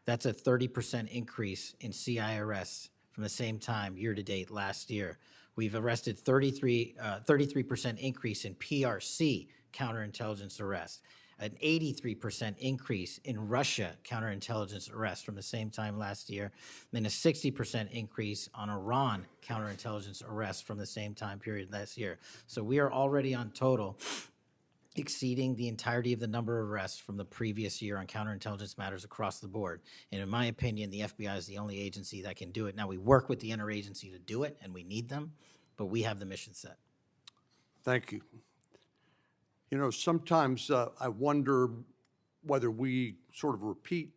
That's a 30% increase in CI arrests from the same time year-to-date last year. We've arrested 33% increase in PRC counterintelligence arrests, an 83% increase in Russia counterintelligence arrests from the same time last year, then a 60% increase on Iran counterintelligence arrests from the same time period last year. So we are already on total exceeding the entirety of the number of arrests from the previous year on counterintelligence matters across the board. And in my opinion, the FBI is the only agency that can do it. Now, we work with the interagency to do it, and we need them, but we have the mission set. Thank you. You know, sometimes I wonder whether we sort of repeat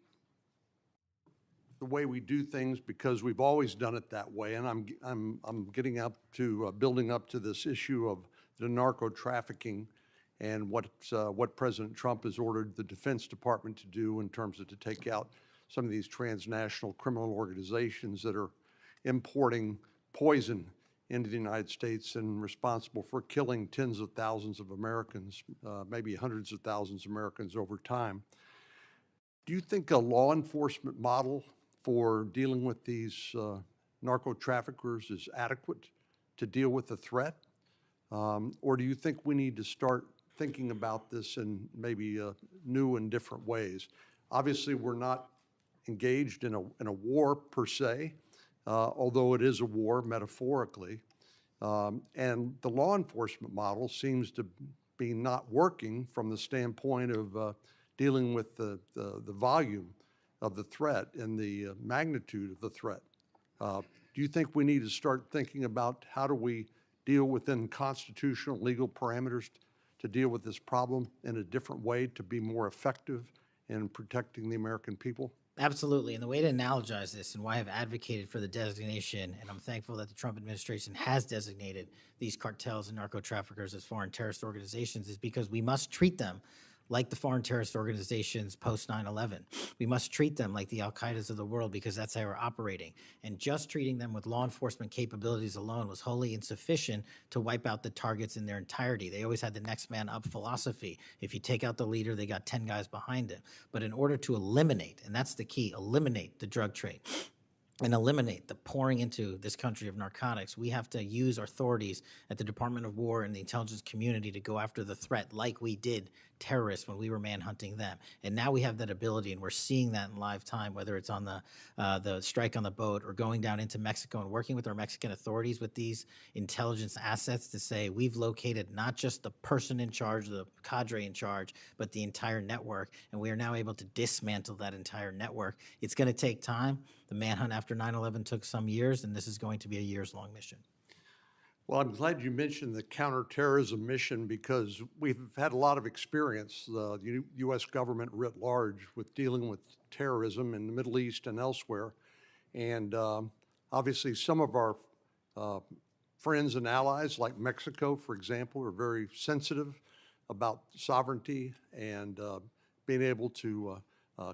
the way we do things because we've always done it that way. And I'm getting up to building up to this issue of the narco trafficking and what President Trump has ordered the Defense Department to do in terms of to take out some of these transnational criminal organizations that are importing poison into the United States and responsible for killing tens of thousands of Americans, maybe hundreds of thousands of Americans over time. Do you think a law enforcement model for dealing with these narco traffickers is adequate to deal with the threat? Or do you think we need to start thinking about this in maybe new and different ways? Obviously, we're not engaged in a war per se, although it is a war metaphorically. And the law enforcement model seems to be not working from the standpoint of dealing with the volume of the threat and the magnitude of the threat. Do you think we need to start thinking about how do we deal within constitutional legal parameters to deal with this problem in a different way to be more effective in protecting the American people? Absolutely. And the way to analogize this and why I've advocated for the designation, and I'm thankful that the Trump administration has designated these cartels and narco traffickers as foreign terrorist organizations, is because we must treat them like the foreign terrorist organizations post 9/11. We must treat them like the Al-Qaedas of the world because that's how we're operating. And just treating them with law enforcement capabilities alone was wholly insufficient to wipe out the targets in their entirety. They always had the next man up philosophy. If you take out the leader, they got 10 guys behind him. But in order to eliminate, and that's the key, eliminate the drug trade, and eliminate the pouring into this country of narcotics, we have to use our authorities at the Department of War and the intelligence community to go after the threat like we did terrorists when we were manhunting them. And now we have that ability, and we're seeing that in live time, whether it's on the strike on the boat or going down into Mexico and working with our Mexican authorities with these intelligence assets to say we've located not just the person in charge, the cadre in charge, but the entire network. And we are now able to dismantle that entire network. It's going to take time. The manhunt after 9/11 took some years, and this is going to be a years-long mission. Well, I'm glad you mentioned the counterterrorism mission because we've had a lot of experience, the U.S. government writ large, with dealing with terrorism in the Middle East and elsewhere. And obviously, some of our friends and allies, like Mexico, for example, are very sensitive about sovereignty and being able to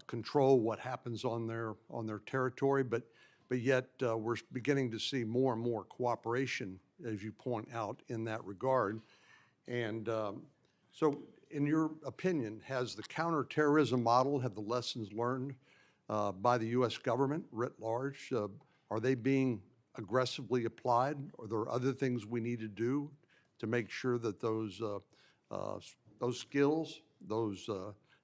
control what happens on their territory. But yet we're beginning to see more and more cooperation, as you point out, in that regard. And so in your opinion, has the counterterrorism model, have the lessons learned by the U.S. government writ large, are they being aggressively applied? Are there other things we need to do to make sure that those skills, those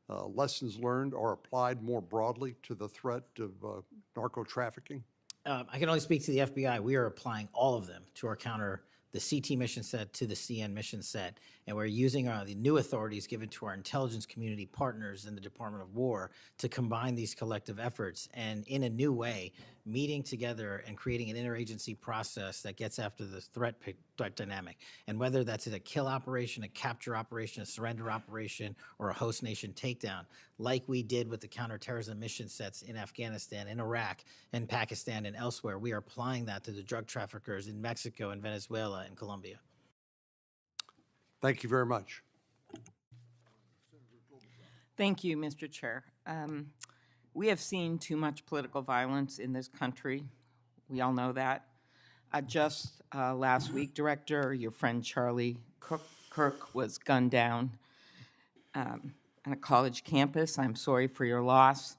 lessons learned are applied more broadly to the threat of narco trafficking? I can only speak to the FBI. We are applying all of them to our the CT mission set to the CN mission set, and we're using the new authorities given to our intelligence community partners in the Department of War to combine these collective efforts and in a new way, meeting together and creating an interagency process that gets after the threat dynamic. And whether that's a kill operation, a capture operation, a surrender operation, or a host nation takedown, like we did with the counterterrorism mission sets in Afghanistan, in Iraq, and Pakistan, and elsewhere, we are applying that to the drug traffickers in Mexico and Venezuela and Colombia. Thank you very much. Thank you, Mr. Chair. We have seen too much political violence in this country. We all know that. Just last week, Director, your friend Charlie Kirk was gunned down on a college campus. I'm sorry for your loss.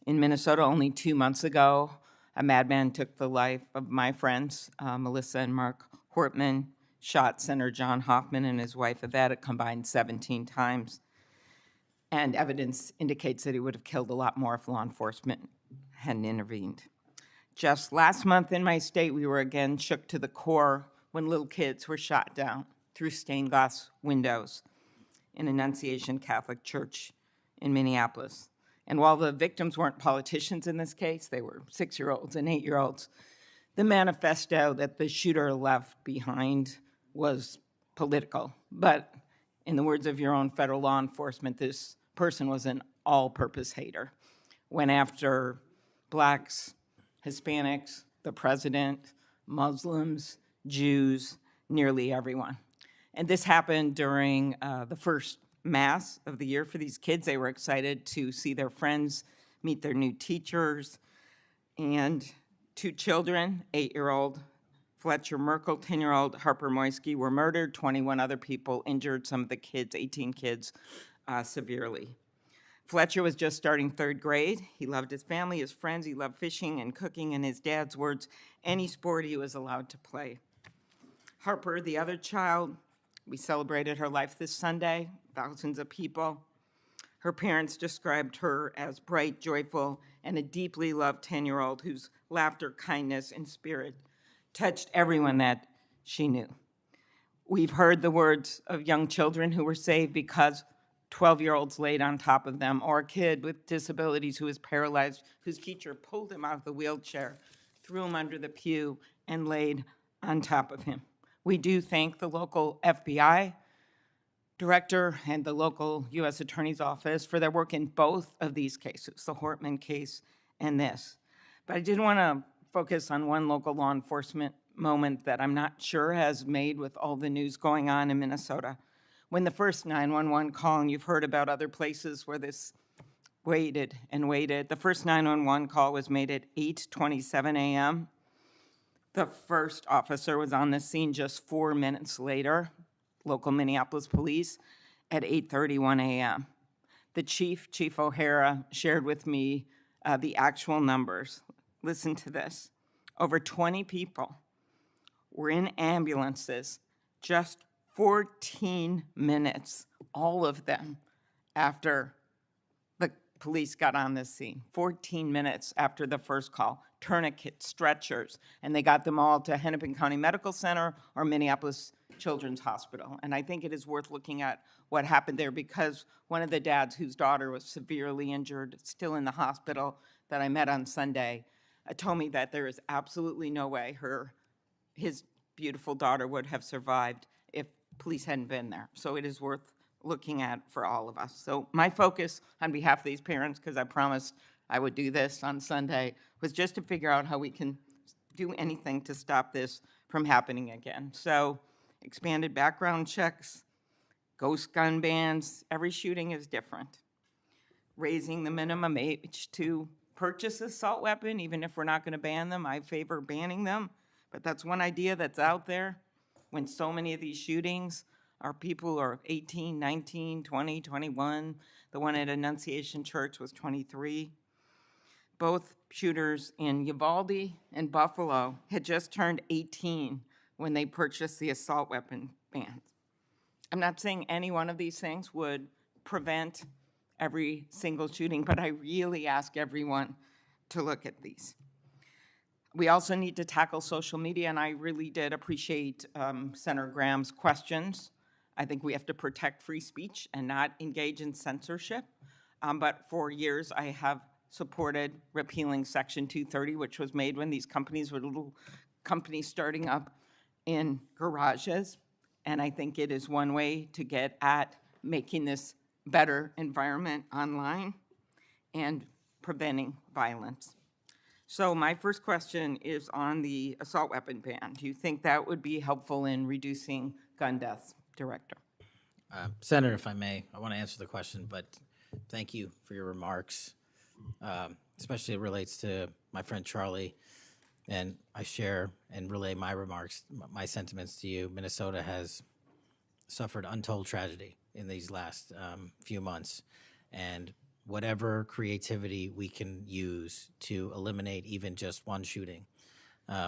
In Minnesota, only 2 months ago, a madman took the life of my friends, Melissa and Mark Hortman, shot Senator John Hoffman and his wife Yvette a combined 17 times. And evidence indicates that he would have killed a lot more if law enforcement hadn't intervened. Just last month in my state, we were again shook to the core when little kids were shot down through stained glass windows in Annunciation Catholic Church in Minneapolis. And while the victims weren't politicians in this case, they were 6-year-olds and 8-year-olds, the manifesto that the shooter left behind was political. But in the words of your own federal law enforcement, this person was an all-purpose hater. Went after blacks, Hispanics, the president, Muslims, Jews, nearly everyone. And this happened during the first Mass of the year for these kids. They were excited to see their friends, meet their new teachers, and 2 children, 8-year-old Fletcher Merkel, 10-year-old Harper Moisky, were murdered. 21 other people injured, some of the kids, 18 kids, severely. Fletcher was just starting 3rd grade. He loved his family, his friends. He loved fishing and cooking. In his dad's words, any sport he was allowed to play. Harper, the other child, we celebrated her life this Sunday, thousands of people. Her parents described her as bright, joyful, and a deeply loved 10-year-old whose laughter, kindness, and spirit touched everyone that she knew. We've heard the words of young children who were saved because 12-year-olds laid on top of them, or a kid with disabilities who was paralyzed, whose teacher pulled him out of the wheelchair, threw him under the pew, and laid on top of him. We do thank the local FBI Director and the local U.S. Attorney's Office for their work in both of these cases, the Hortman case and this. But I did want to focus on one local law enforcement moment that I'm not sure has made with all the news going on in Minnesota. When the first 911 call, and you've heard about other places where this waited and waited, the first 911 call was made at 8:27 a.m. The first officer was on the scene just 4 minutes later, local Minneapolis police, at 8:31 a.m. The Chief O'Hara, shared with me the actual numbers. Listen to this. Over 20 people were in ambulances just 14 minutes, all of them, after the police got on the scene. 14 minutes after the first call. Tourniquets, stretchers, and they got them all to Hennepin County Medical Center or Minneapolis Children's Hospital. And I think it is worth looking at what happened there, because one of the dads whose daughter was severely injured, still in the hospital, that I met on Sunday, told me that there is absolutely no way his beautiful daughter would have survived if police hadn't been there. So it is worth looking at for all of us. So my focus on behalf of these parents, because I promised I would do this on Sunday, was just to figure out how we can do anything to stop this from happening again. So expanded background checks, ghost gun bans, every shooting is different. Raising the minimum age to purchase an assault weapon, even if we're not going to ban them, I favor banning them. But that's one idea that's out there when so many of these shootings are people who are 18, 19, 20, 21. The one at Annunciation Church was 23. Both shooters in Uvalde and Buffalo had just turned 18 when they purchased the assault weapon bans. I'm not saying any one of these things would prevent every single shooting, but I really ask everyone to look at these. We also need to tackle social media, and I really did appreciate Senator Graham's questions. I think we have to protect free speech and not engage in censorship. But for years, I have supported repealing Section 230, which was made when these companies were little companies starting up in garages. And I think it is one way to get at making this better environment online and preventing violence. So my first question is on the assault weapon ban. Do you think that would be helpful in reducing gun deaths, Director? Senator, if I may, I want to answer the question, but thank you for your remarks. Especially it relates to my friend Charlie, and I share and relay my remarks, my sentiments to you. Minnesota has suffered untold tragedy in these last few months, and whatever creativity we can use to eliminate even just one shooting,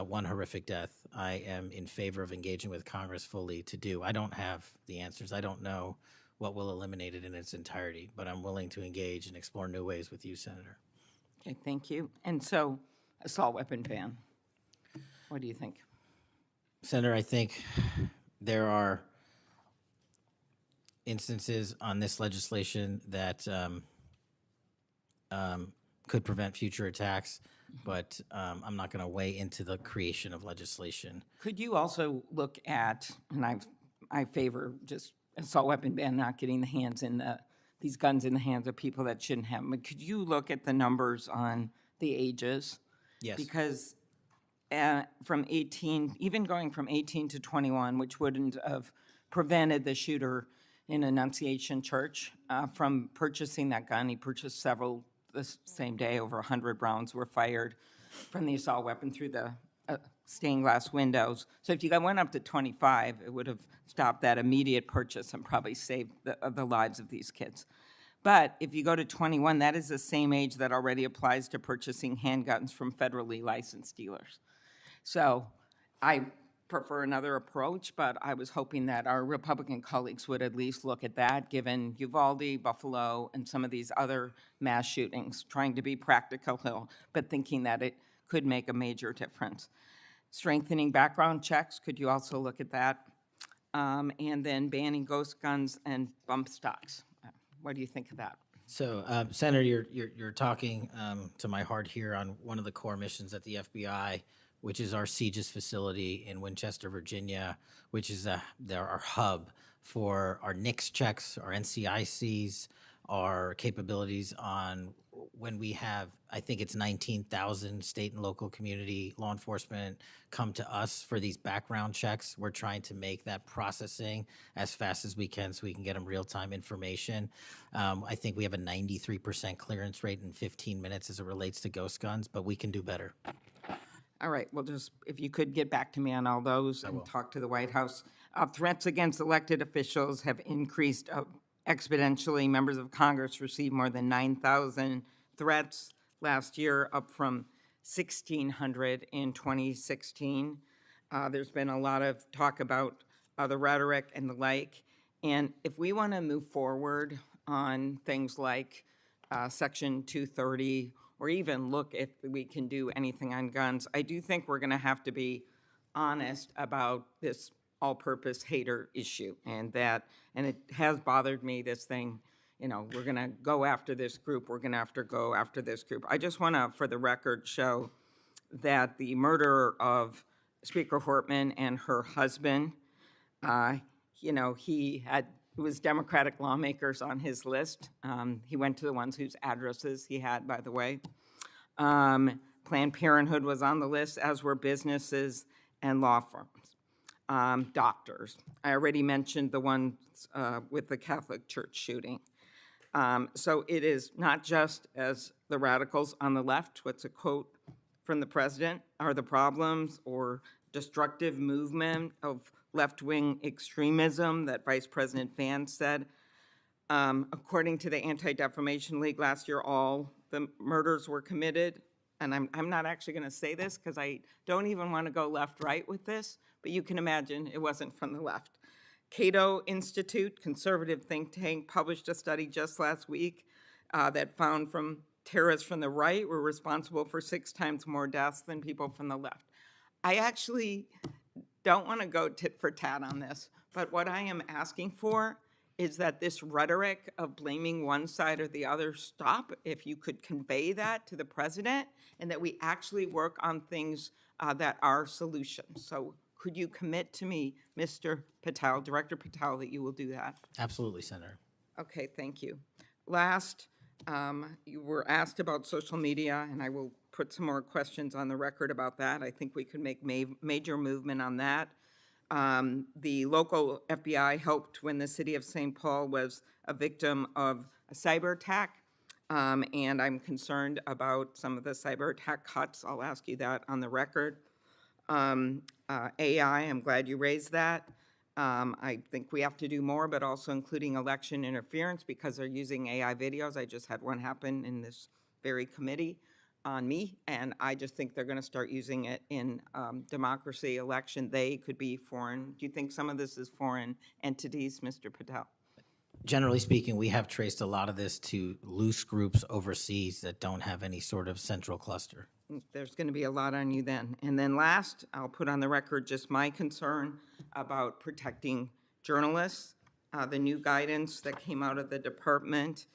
one horrific death, I am in favor of engaging with Congress fully to do. I don't have the answers. I don't know what will eliminate it in its entirety, but I'm willing to engage and explore new ways with you, Senator. Okay, thank you. And so, assault weapon ban, what do you think? Senator, I think there are instances on this legislation that could prevent future attacks, but I'm not going to weigh into the creation of legislation. Could you also look at, and I favor just assault weapon ban, not getting these guns in the hands of people that shouldn't have them, but could you look at the numbers on the ages? Yes. Because from 18, even going from 18 to 21, which wouldn't have prevented the shooter in Annunciation Church from purchasing that gun. He purchased several the same day. Over 100 rounds were fired from the assault weapon through the stained glass windows. So if you went up to 25, it would have stopped that immediate purchase and probably saved the lives of these kids. But if you go to 21, that is the same age that already applies to purchasing handguns from federally licensed dealers. So I prefer another approach, but I was hoping that our Republican colleagues would at least look at that, given Uvalde, Buffalo, and some of these other mass shootings, trying to be practical, but thinking that it could make a major difference. Strengthening background checks, could you also look at that? And then banning ghost guns and bump stocks. What do you think of that? So, Senator, you're talking to my heart here on one of the core missions at the FBI, which is our CGIS facility in Winchester, Virginia, which is our hub for our NICS checks, our NCICs, our capabilities on when we have, I think it's 19,000 state and local community law enforcement come to us for these background checks. We're trying to make that processing as fast as we can so we can get them real-time information. I think we have a 93% clearance rate in 15 minutes as it relates to ghost guns, but we can do better. All right, well, just if you could get back to me on all those and talk to the White House. Threats against elected officials have increased exponentially. Members of Congress received more than 9,000 threats last year, up from 1,600 in 2016. There's been a lot of talk about the rhetoric and the like. And if we want to move forward on things like Section 230, or even look if we can do anything on guns, I do think we're going to have to be honest about this all-purpose hater issue, and it has bothered me, this thing, we're going to go after this group, we're going to have to go after this group. I just want to, for the record, show that the murder of Speaker Hortman and her husband, it was Democratic lawmakers on his list. He went to the ones whose addresses he had, by the way. Planned Parenthood was on the list, as were businesses and law firms, doctors. I already mentioned the ones with the Catholic Church shooting. So it is not just, as the radicals on the left, what's a quote from the president, are the problems or destructive movement of left-wing extremism that Vice President Vance said. According to the Anti-Defamation League last year, all the murders were committed. And I'm not actually going to say this because I don't even want to go left-right with this, but you can imagine it wasn't from the left. Cato Institute, conservative think tank, published a study just last week that found terrorists from the right were responsible for 6 times more deaths than people from the left. I actually don't want to go tit for tat on this, but what I am asking for is that this rhetoric of blaming one side or the other stop, if you could convey that to the president, and that we actually work on things that are solutions. So could you commit to me, Mr. Patel, Director Patel, that you will do that? Absolutely, Senator. Okay, thank you. Last, you were asked about social media, and I will put some more questions on the record about that. I think we could make major movement on that. The local FBI helped when the city of St. Paul was a victim of a cyber attack, and I'm concerned about some of the cyber attack cuts. I'll ask you that on the record. AI, I'm glad you raised that. I think we have to do more, but also including election interference because they're using AI videos. I just had one happen in this very committee on me, and I just think they're going to start using it in democracy, election. They could be foreign. Do you think some of this is foreign entities, Mr. Patel? Generally speaking, we have traced a lot of this to loose groups overseas that don't have any sort of central cluster. There's going to be a lot on you then. And then last, I'll put on the record just my concern about protecting journalists. The new guidance that came out of the department.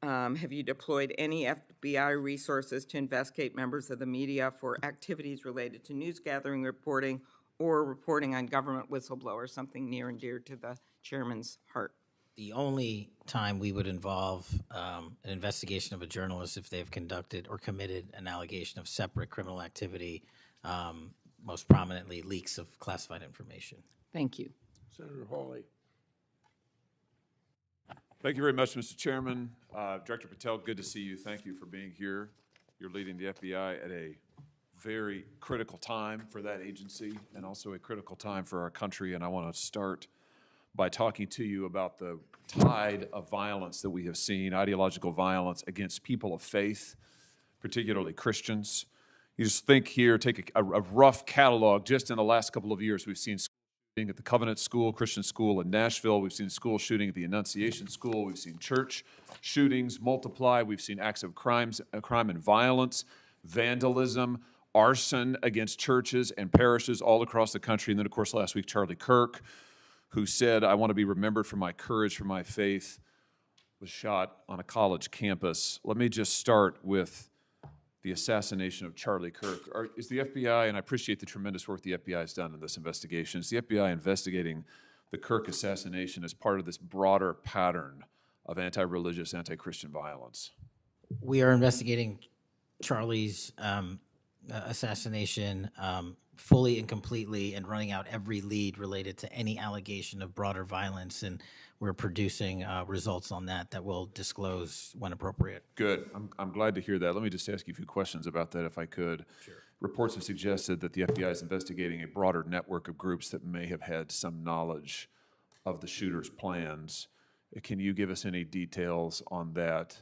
Have you deployed any FBI resources to investigate members of the media for activities related to news gathering, reporting, or reporting on government whistleblowers, something near and dear to the chairman's heart? The only time we would involve an investigation of a journalist if they've conducted or committed an allegation of separate criminal activity, most prominently leaks of classified information. Thank you. Senator Hawley. Thank you very much, Mr. Chairman. Director Patel, good to see you. Thank you for being here. You're leading the FBI at a very critical time for that agency and also a critical time for our country. And I want to start by talking to you about the tide of violence that we have seen, ideological violence against people of faith, particularly Christians. You just think here, take a rough catalog. Just in the last couple of years, we've seen shooting at the Covenant School, Christian school in Nashville. We've seen school shooting at the Annunciation School. We've seen church shootings multiply. We've seen acts of crime and violence, vandalism, arson against churches and parishes all across the country. And then, of course, last week, Charlie Kirk, who said, "I want to be remembered for my courage, for my faith," was shot on a college campus. Let me just start with the assassination of Charlie Kirk. Is the FBI, and I appreciate the tremendous work the FBI has done in this investigation, is the FBI investigating the Kirk assassination as part of this broader pattern of anti-religious, anti-Christian violence? We are investigating Charlie's assassination fully and completely and running out every lead related to any allegation of broader violence, and we're producing results on that we'll disclose when appropriate. Good. I'm glad to hear that. Let me just ask you a few questions about that, if I could. Sure. Reports have suggested that the FBI is investigating a broader network of groups that may have had some knowledge of the shooter's plans. Can you give us any details on that,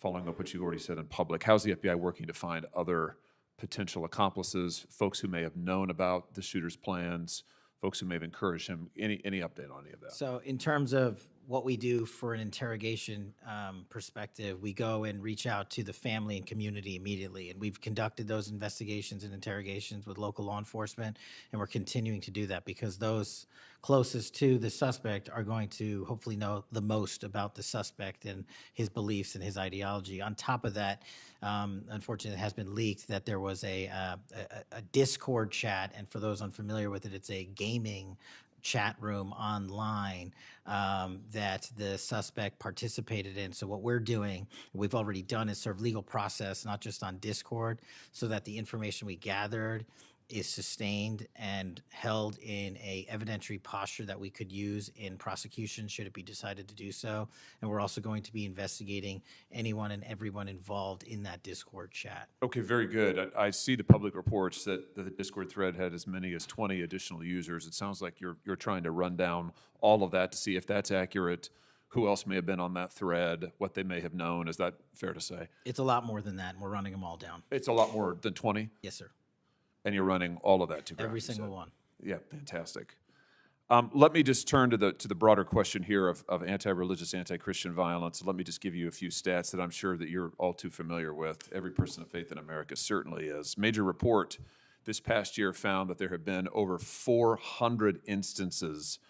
following up what you already said in public? How's the FBI working to find other potential accomplices, folks who may have known about the shooter's plans, folks who may have encouraged him? Any update on any of that? So in terms of what we do for an interrogation perspective, we go and reach out to the family and community immediately. And we've conducted those investigations and interrogations with local law enforcement, and we're continuing to do that because those closest to the suspect are going to hopefully know the most about the suspect and his beliefs and his ideology. On top of that, unfortunately, it has been leaked that there was a Discord chat, and for those unfamiliar with it, it's a gaming chat room online that the suspect participated in. So what we're doing, we've already done, is serve legal process, not just on Discord, so that the information we gathered is sustained and held in a evidentiary posture that we could use in prosecution should it be decided to do so. And we're also going to be investigating anyone and everyone involved in that Discord chat. Okay, very good. I see the public reports that the Discord thread had as many as 20 additional users. It sounds like you're trying to run down all of that to see if that's accurate, who else may have been on that thread, what they may have known. Is that fair to say? It's a lot more than that, and we're running them all down. It's a lot more than 20? Yes, sir. And you're running all of that to ground? Every single one. Yeah, fantastic. Let me just turn to the broader question here of anti-religious, anti-Christian violence. Let me just give you a few stats that I'm sure that you're all too familiar with. Every person of faith in America certainly is. Major report this past year found that there have been over 400 instances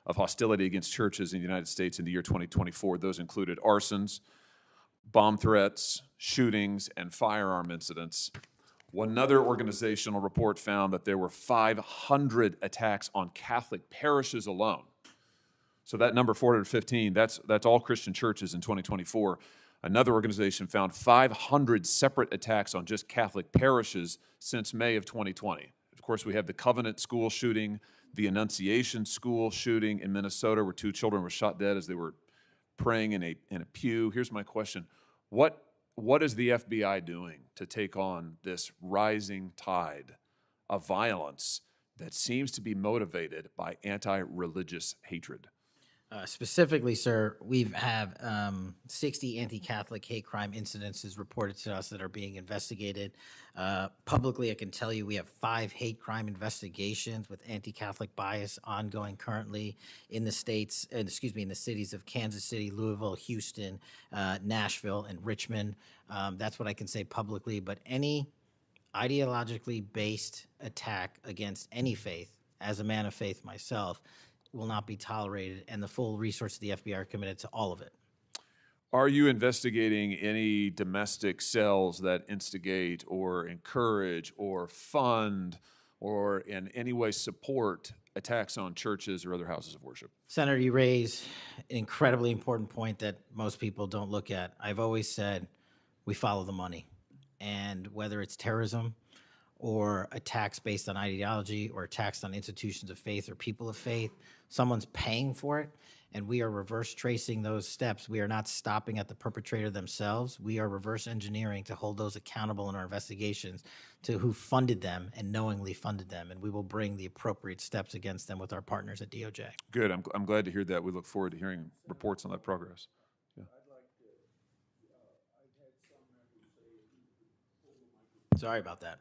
of hostility against churches in the United States in the year 2024. Those included arsons, bomb threats, shootings, and firearm incidents. Another organizational report found that there were 500 attacks on Catholic parishes alone. So that number, 415, that's all Christian churches in 2024. Another organization found 500 separate attacks on just Catholic parishes since May of 2020. Of course, we have the Covenant school shooting, the Annunciation school shooting in Minnesota, where 2 children were shot dead as they were praying in a pew. Here's my question. What is the FBI doing to take on this rising tide of violence that seems to be motivated by anti-religious hatred? Specifically, sir, we have 60 anti-Catholic hate crime incidences reported to us that are being investigated. Publicly, I can tell you we have 5 hate crime investigations with anti-Catholic bias ongoing currently in the in the cities of Kansas City, Louisville, Houston, Nashville, and Richmond. That's what I can say publicly, but any ideologically based attack against any faith, as a man of faith myself, will not be tolerated, and the full resources of the FBI are committed to all of it. Are you investigating any domestic cells that instigate or encourage or fund or in any way support attacks on churches or other houses of worship? Senator, you raise an incredibly important point that most people don't look at. I've always said we follow the money, and whether it's terrorism or attacks based on ideology or attacks on institutions of faith or people of faith, someone's paying for it, and we are reverse tracing those steps. We are not stopping at the perpetrator themselves. We are reverse engineering to hold those accountable in our investigations to who funded them and knowingly funded them, and we will bring the appropriate steps against them with our partners at DOJ. Good. I'm glad to hear that. We look forward to hearing reports on that progress. Yeah. Sorry about that.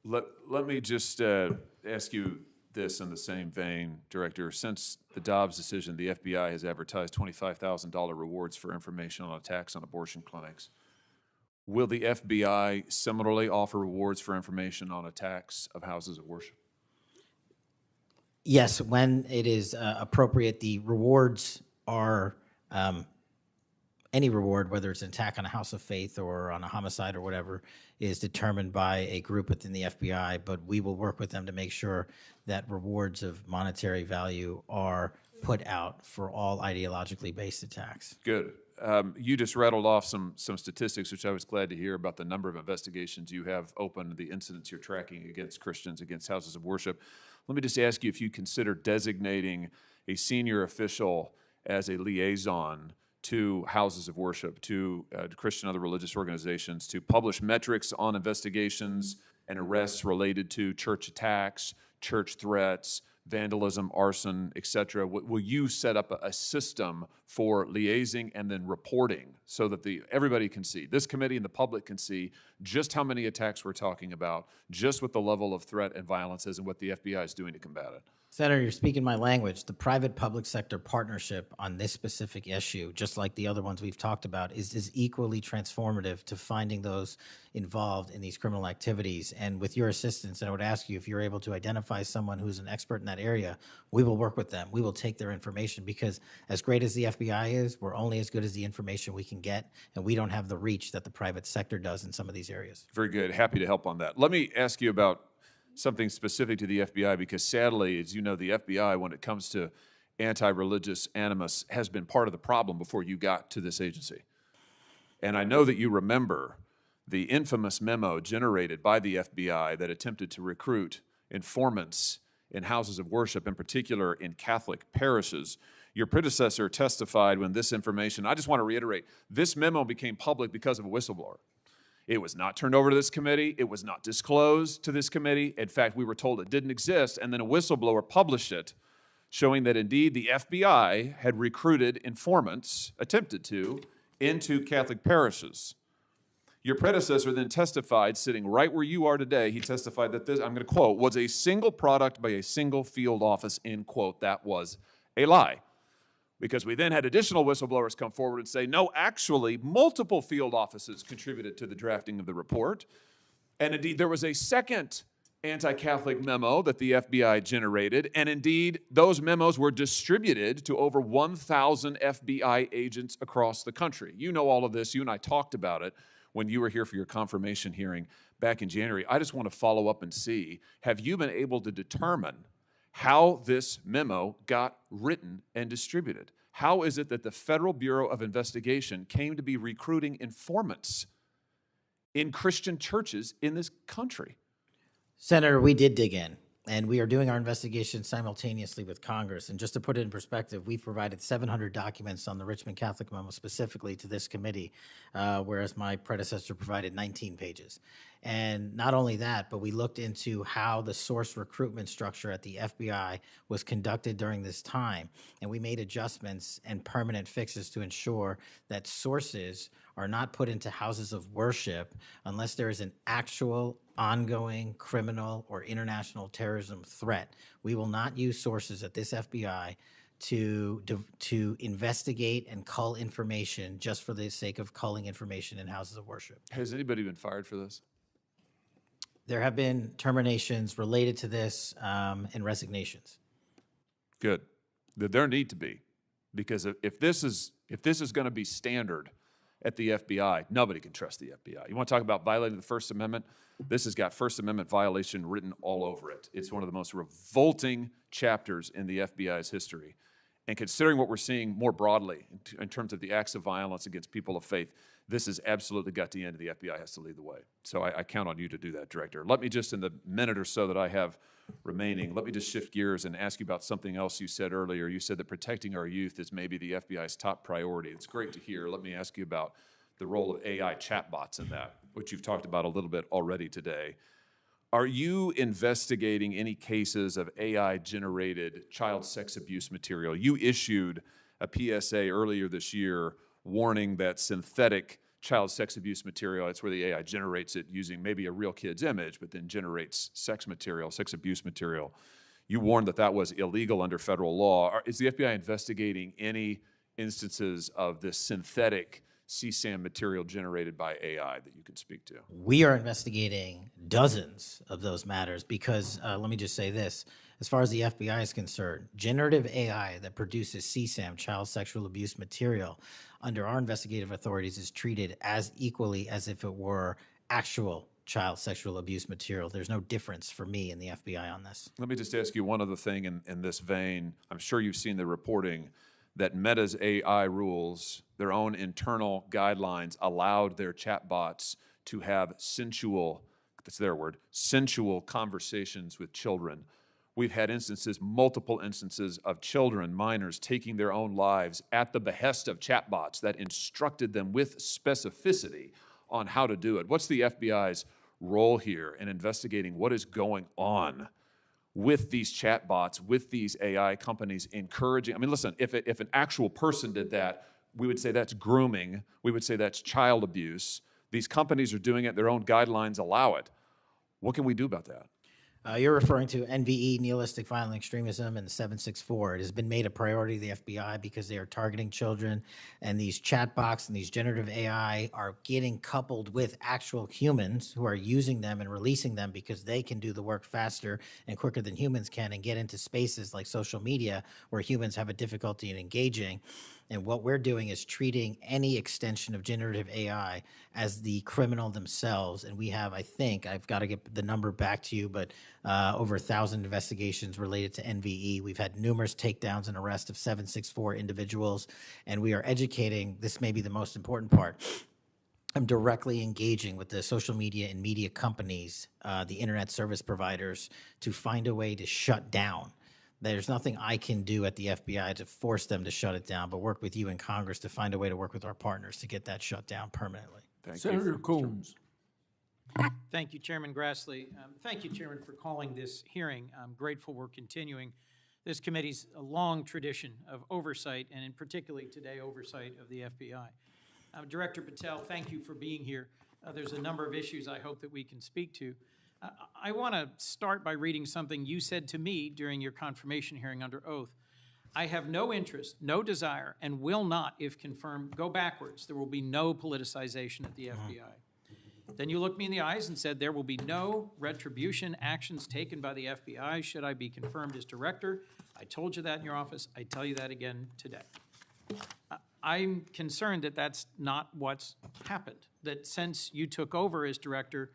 Let me just ask you this in the same vein, Director. Since the Dobbs decision, the FBI has advertised $25,000 rewards for information on attacks on abortion clinics. Will the FBI similarly offer rewards for information on attacks of houses of worship? Yes, when it is appropriate, the rewards are any reward, whether it's an attack on a house of faith or on a homicide or whatever, is determined by a group within the FBI, but we will work with them to make sure that rewards of monetary value are put out for all ideologically based attacks. Good. You just rattled off some statistics, which I was glad to hear, about the number of investigations you have open, the incidents you're tracking against Christians, against houses of worship. Let me just ask you if you consider designating a senior official as a liaison to houses of worship, to Christian other religious organizations, to publish metrics on investigations and arrests related to church attacks, church threats, vandalism, arson, et cetera. Will you set up a system for liaising and then reporting so that everybody can see, this committee and the public can see just how many attacks we're talking about, just what the level of threat and violence is and what the FBI is doing to combat it? Senator, you're speaking my language. The private-public sector partnership on this specific issue, just like the other ones we've talked about, is equally transformative to finding those involved in these criminal activities. And with your assistance, and I would ask you if you're able to identify someone who's an expert in that area, we will work with them. We will take their information because as great as the FBI is, we're only as good as the information we can get, and we don't have the reach that the private sector does in some of these areas. Very good. Happy to help on that. Let me ask you about something specific to the FBI, because sadly, as you know, the FBI, when it comes to anti-religious animus, has been part of the problem before you got to this agency. And I know that you remember the infamous memo generated by the FBI that attempted to recruit informants in houses of worship, in particular in Catholic parishes. Your predecessor testified when this information, I just want to reiterate, this memo became public because of a whistleblower. It was not turned over to this committee. It was not disclosed to this committee. In fact, we were told it didn't exist, and then a whistleblower published it, showing that indeed the FBI had recruited informants, attempted to, into Catholic parishes. Your predecessor then testified, sitting right where you are today, he testified that this, I'm going to quote, was a single product by a single field office, end quote. That was a lie. Because we then had additional whistleblowers come forward and say, no, actually, multiple field offices contributed to the drafting of the report. And indeed, there was a second anti-Catholic memo that the FBI generated. And indeed, those memos were distributed to over 1,000 FBI agents across the country. You know all of this. You and I talked about it when you were here for your confirmation hearing back in January. I just want to follow up and see, have you been able to determine how this memo got written and distributed? How is it that the Federal Bureau of Investigation came to be recruiting informants in Christian churches in this country? Senator, we did dig in, and we are doing our investigation simultaneously with Congress. And just to put it in perspective, we've provided 700 documents on the Richmond Catholic memo specifically to this committee, whereas my predecessor provided 19 pages. And not only that, but we looked into how the source recruitment structure at the FBI was conducted during this time. And we made adjustments and permanent fixes to ensure that sources are not put into houses of worship unless there is an actual ongoing criminal or international terrorism threat. We will not use sources at this FBI to investigate and cull information just for the sake of culling information in houses of worship. Has anybody been fired for this? There have been terminations related to this and resignations. Good. There need to be, because if this is going to be standard at the FBI, nobody can trust the FBI. You want to talk about violating the First Amendment? This has got First Amendment violation written all over it. It's one of the most revolting chapters in the FBI's history. And considering what we're seeing more broadly in terms of the acts of violence against people of faith, this has absolutely got to end. The FBI has to lead the way. So I count on you to do that, Director. Let me just, in the minute or so that I have remaining, let me just shift gears and ask you about something else you said earlier. You said that protecting our youth is maybe the FBI's top priority. It's great to hear. Let me ask you about the role of AI chatbots in that, which you've talked about a little bit already today. Are you investigating any cases of AI-generated child sex abuse material? You issued a PSA earlier this year warning that synthetic child sex abuse material, that's where the AI generates it using maybe a real kid's image, but then generates sex material, sex abuse material. You warned that that was illegal under federal law. Is the FBI investigating any instances of this synthetic CSAM material generated by AI that you can speak to? We are investigating dozens of those matters because, let me just say this, as far as the FBI is concerned, generative AI that produces CSAM, child sexual abuse material, under our investigative authorities is treated as equally as if it were actual child sexual abuse material. There's no difference for me in the FBI on this. Let me just ask you one other thing in this vein. I'm sure you've seen the reporting that Meta's AI rules, their own internal guidelines, allowed their chatbots to have sensual, that's their word, sensual conversations with children. We've had instances, multiple instances of children, minors, taking their own lives at the behest of chatbots that instructed them with specificity on how to do it. What's the FBI's role here in investigating what is going on with these chatbots, with these AI companies encouraging? I mean, listen, if an actual person did that, we would say that's grooming. We would say that's child abuse. These companies are doing it. Their own guidelines allow it. What can we do about that? You're referring to NVE, nihilistic violent extremism, and the 764. It has been made a priority of the FBI because they are targeting children, and these chatbots and these generative AI are getting coupled with actual humans who are using them and releasing them because they can do the work faster and quicker than humans can and get into spaces like social media where humans have a difficulty in engaging. And what we're doing is treating any extension of generative AI as the criminal themselves. And we have, I think, I've got to get the number back to you, but over 1,000 investigations related to NVE. We've had numerous takedowns and arrests of 764 individuals. And we are educating, this may be the most important part, I'm directly engaging with the social media and media companies, the internet service providers, to find a way to shut down. There's nothing I can do at the FBI to force them to shut it down, but work with you in Congress to find a way to work with our partners to get that shut down permanently. Thank you. Senator Coons. Thank you, Chairman Grassley. Thank you, Chairman, for calling this hearing. I'm grateful we're continuing this committee's long tradition of oversight, and in particularly today, oversight of the FBI. Director Patel, thank you for being here. There's a number of issues I hope that we can speak to. I want to start by reading something you said to me during your confirmation hearing under oath. I have no interest, no desire, and will not, if confirmed, go backwards. There will be no politicization at the FBI. Then you looked me in the eyes and said there will be no retribution actions taken by the FBI should I be confirmed as director. I told you that in your office. I tell you that again today. I'm concerned that that's not what's happened, that since you took over as director,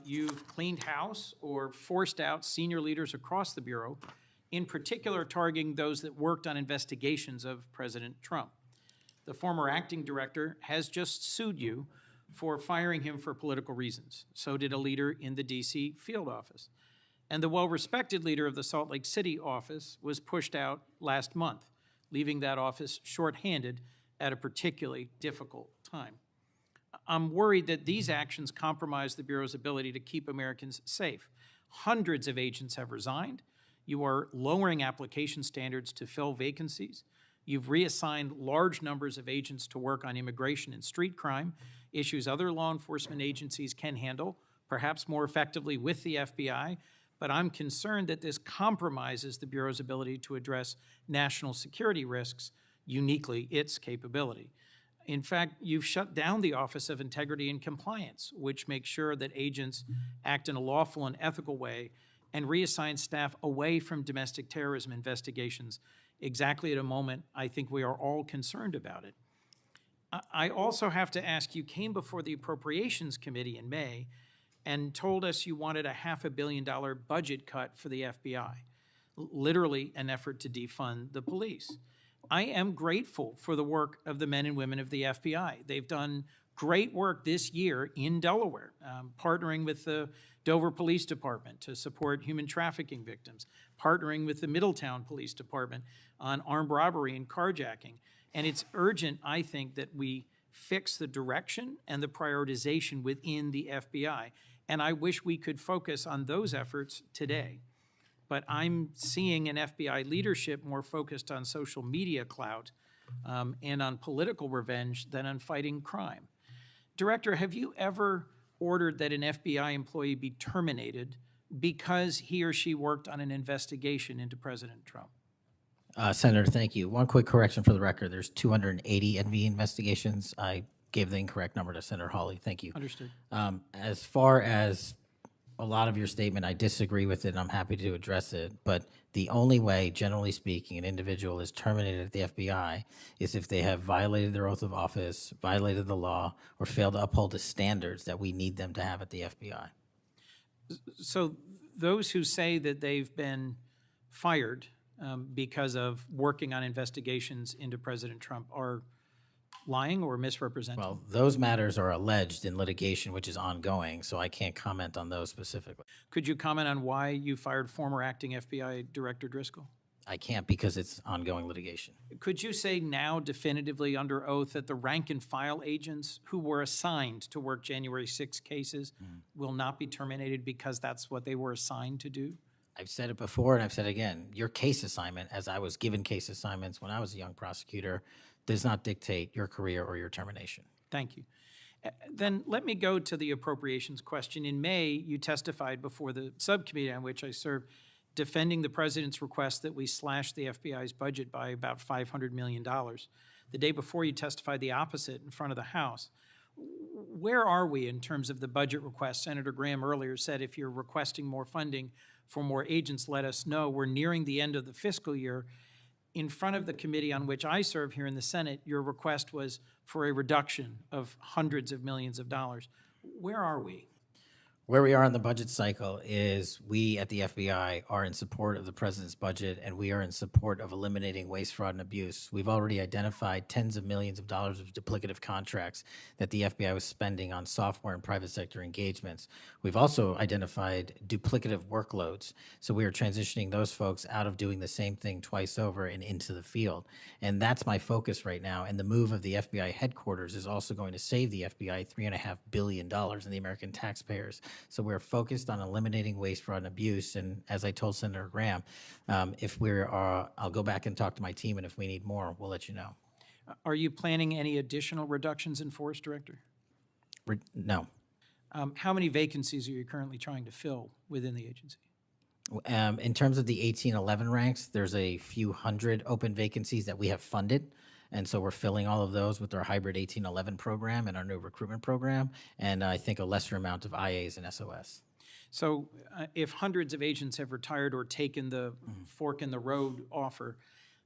you've cleaned house or forced out senior leaders across the Bureau, in particular targeting those that worked on investigations of President Trump. The former acting director has just sued you for firing him for political reasons. So did a leader in the D.C. field office. And the well-respected leader of the Salt Lake City office was pushed out last month, leaving that office shorthanded at a particularly difficult time. I'm worried that these actions compromise the Bureau's ability to keep Americans safe. Hundreds of agents have resigned. You are lowering application standards to fill vacancies. You've reassigned large numbers of agents to work on immigration and street crime, issues other law enforcement agencies can handle, perhaps more effectively with the FBI, but I'm concerned that this compromises the Bureau's ability to address national security risks, uniquely its capability. In fact, you've shut down the Office of Integrity and Compliance, which makes sure that agents act in a lawful and ethical way, and reassign staff away from domestic terrorism investigations exactly at a moment I think we are all concerned about it. I also have to ask, you came before the Appropriations Committee in May and told us you wanted a $500 million budget cut for the FBI, literally an effort to defund the police. I am grateful for the work of the men and women of the FBI. They've done great work this year in Delaware, partnering with the Dover Police Department to support human trafficking victims, partnering with the Middletown Police Department on armed robbery and carjacking. And it's urgent, I think, that we fix the direction and the prioritization within the FBI. And I wish we could focus on those efforts today. But I'm seeing an FBI leadership more focused on social media clout and on political revenge than on fighting crime. Director, have you ever ordered that an FBI employee be terminated because he or she worked on an investigation into President Trump? Senator, thank you. One quick correction for the record. There's 280 NVE investigations. I gave the incorrect number to Senator Hawley. Thank you. Understood. As far as a lot of your statement. I disagree with it, and I'm happy to address it. But the only way, generally speaking, an individual is terminated at the FBI is if they have violated their oath of office, violated the law, or failed to uphold the standards that we need them to have at the FBI. So those who say that they've been fired because of working on investigations into President Trump are lying or misrepresenting? Well, those matters are alleged in litigation, which is ongoing, so I can't comment on those specifically. Could you comment on why you fired former acting FBI Director Driscoll? I can't because it's ongoing litigation. Could you say now definitively under oath that the rank and file agents who were assigned to work January 6 cases will not be terminated because that's what they were assigned to do? I've said it before and I've said it again. Your case assignment, as I was given case assignments when I was a young prosecutor, does not dictate your career or your termination. Thank you. Then let me go to the appropriations question. In May, you testified before the subcommittee on which I serve, defending the president's request that we slash the FBI's budget by about $500 million. The day before, you testified the opposite in front of the House. Where are we in terms of the budget request? Senator Graham earlier said if you're requesting more funding for more agents, let us know. We're nearing the end of the fiscal year. In front of the committee on which I serve here in the Senate, your request was for a reduction of hundreds of millions of dollars. Where are we? Where we are in the budget cycle is we at the FBI are in support of the president's budget, and we are in support of eliminating waste, fraud, and abuse. We've already identified tens of millions of dollars of duplicative contracts that the FBI was spending on software and private sector engagements. We've also identified duplicative workloads. So we are transitioning those folks out of doing the same thing twice over and into the field. And that's my focus right now. And the move of the FBI headquarters is also going to save the FBI $3.5 billion in the American taxpayers. So we're focused on eliminating waste, fraud, and abuse. And as I told Senator Graham, if we're, I'll go back and talk to my team, and if we need more, we'll let you know. Are you planning any additional reductions in force, Director? No. How many vacancies are you currently trying to fill within the agency? In terms of the 1811 ranks, there's a few hundred open vacancies that we have funded. And so we're filling all of those with our hybrid 1811 program and our new recruitment program, and I think a lesser amount of IAs and SOS. So if hundreds of agents have retired or taken the fork in the road offer,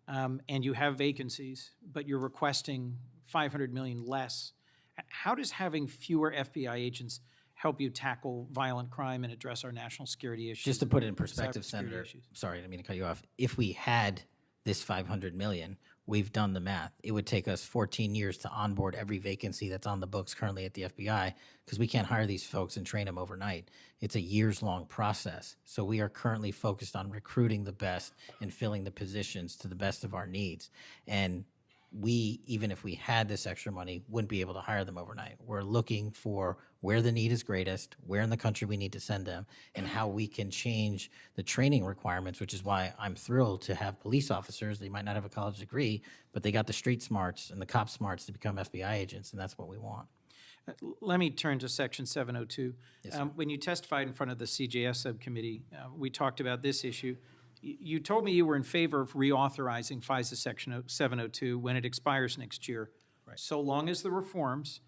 and you have vacancies, but you're requesting $500 million less, how does having fewer FBI agents help you tackle violent crime and address our national security issues? Just to put it in perspective, cybersecurity Senator, issues? sorry, I didn't mean to cut you off. If we had this $500 million, we've done the math. It would take us 14 years to onboard every vacancy that's on the books currently at the FBI because we can't hire these folks and train them overnight. It's a years-long process. So we are currently focused on recruiting the best and filling the positions to the best of our needs. And we, even if we had this extra money, wouldn't be able to hire them overnight. We're looking for where the need is greatest, where in the country we need to send them, and how we can change the training requirements, which is why I'm thrilled to have police officers. They might not have a college degree, but they got the street smarts and the cop smarts to become FBI agents, and that's what we want. Let me turn to Section 702. When you testified in front of the CJS subcommittee, we talked about this issue. You told me you were in favor of reauthorizing FISA Section 702 when it expires next year, so long as the reforms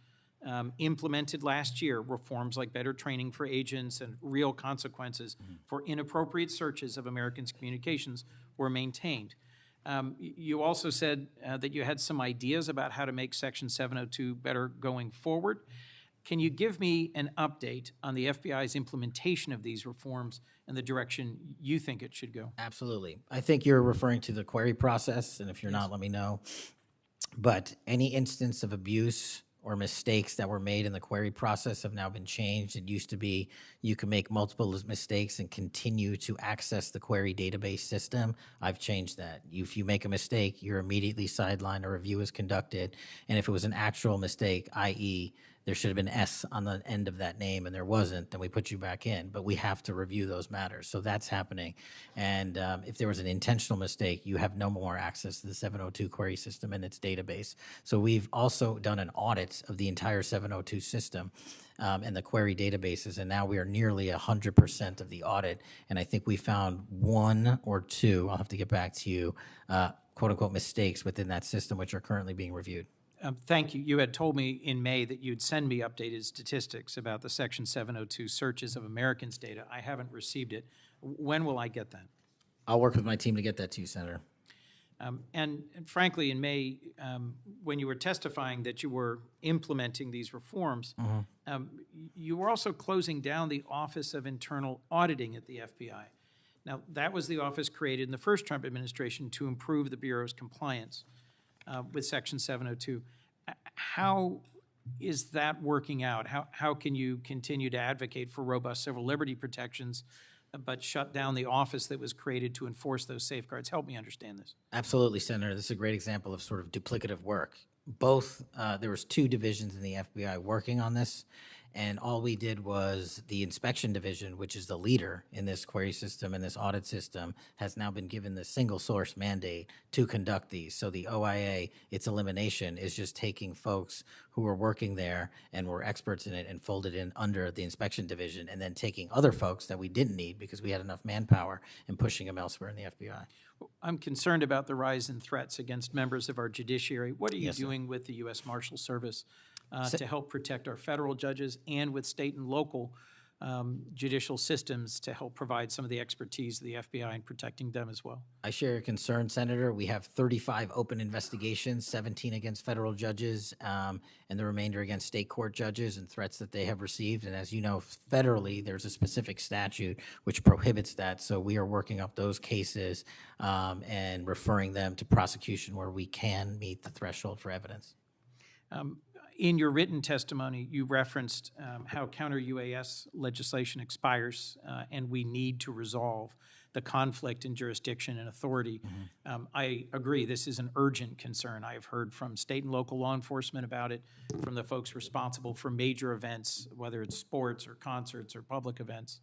implemented last year, reforms like better training for agents and real consequences for inappropriate searches of Americans' communications, were maintained. You also said that you had some ideas about how to make Section 702 better going forward. Can you give me an update on the FBI's implementation of these reforms and the direction you think it should go? Absolutely. I think you're referring to the query process, and if you're not, let me know. But any instance of abuse or mistakes that were made in the query process have now been changed. It used to be you can make multiple mistakes and continue to access the query database system. I've changed that. If you make a mistake, you're immediately sidelined, a review is conducted, and if it was an actual mistake, i.e., there should have been S on the end of that name and there wasn't, then we put you back in. But we have to review those matters. So that's happening. And if there was an intentional mistake, you have no more access to the 702 query system and its database. So we've also done an audit of the entire 702 system and the query databases, and now we are nearly 100% of the audit. And I think we found one or two, I'll have to get back to you, quote unquote mistakes within that system, which are currently being reviewed. Thank you. You had told me in May that you'd send me updated statistics about the Section 702 searches of Americans data. I haven't received it. When will I get that? I'll work with my team to get that to you, Senator. And frankly, in May, when you were testifying that you were implementing these reforms, you were also closing down the Office of Internal Auditing at the FBI. Now, that was the office created in the first Trump administration to improve the Bureau's compliance with Section 702. How is that working out? How can you continue to advocate for robust civil liberty protections but shut down the office that was created to enforce those safeguards? Help me understand this. Absolutely, Senator. This is a great example of sort of duplicative work. Both, there was 2 divisions in the FBI working on this, and all we did was the inspection division, which is the leader in this query system and this audit system, has now been given the single source mandate to conduct these. So the OIA, its elimination, is just taking folks who were working there and were experts in it and folded in under the inspection division, and then taking other folks that we didn't need because we had enough manpower and pushing them elsewhere in the FBI. I'm concerned about the rise in threats against members of our judiciary. What are you Yes, sir. doing with the U.S. Marshal Service to help protect our federal judges and with state and local judicial systems to help provide some of the expertise of the FBI in protecting them as well? I share your concern, Senator. We have 35 open investigations, 17 against federal judges, and the remainder against state court judges and threats that they have received. And as you know, federally, there's a specific statute which prohibits that. So we are working up those cases and referring them to prosecution where we can meet the threshold for evidence. In your written testimony, you referenced how counter-UAS legislation expires and we need to resolve the conflict in jurisdiction and authority. I agree, this is an urgent concern. I have heard from state and local law enforcement about it, from the folks responsible for major events, whether it's sports or concerts or public events.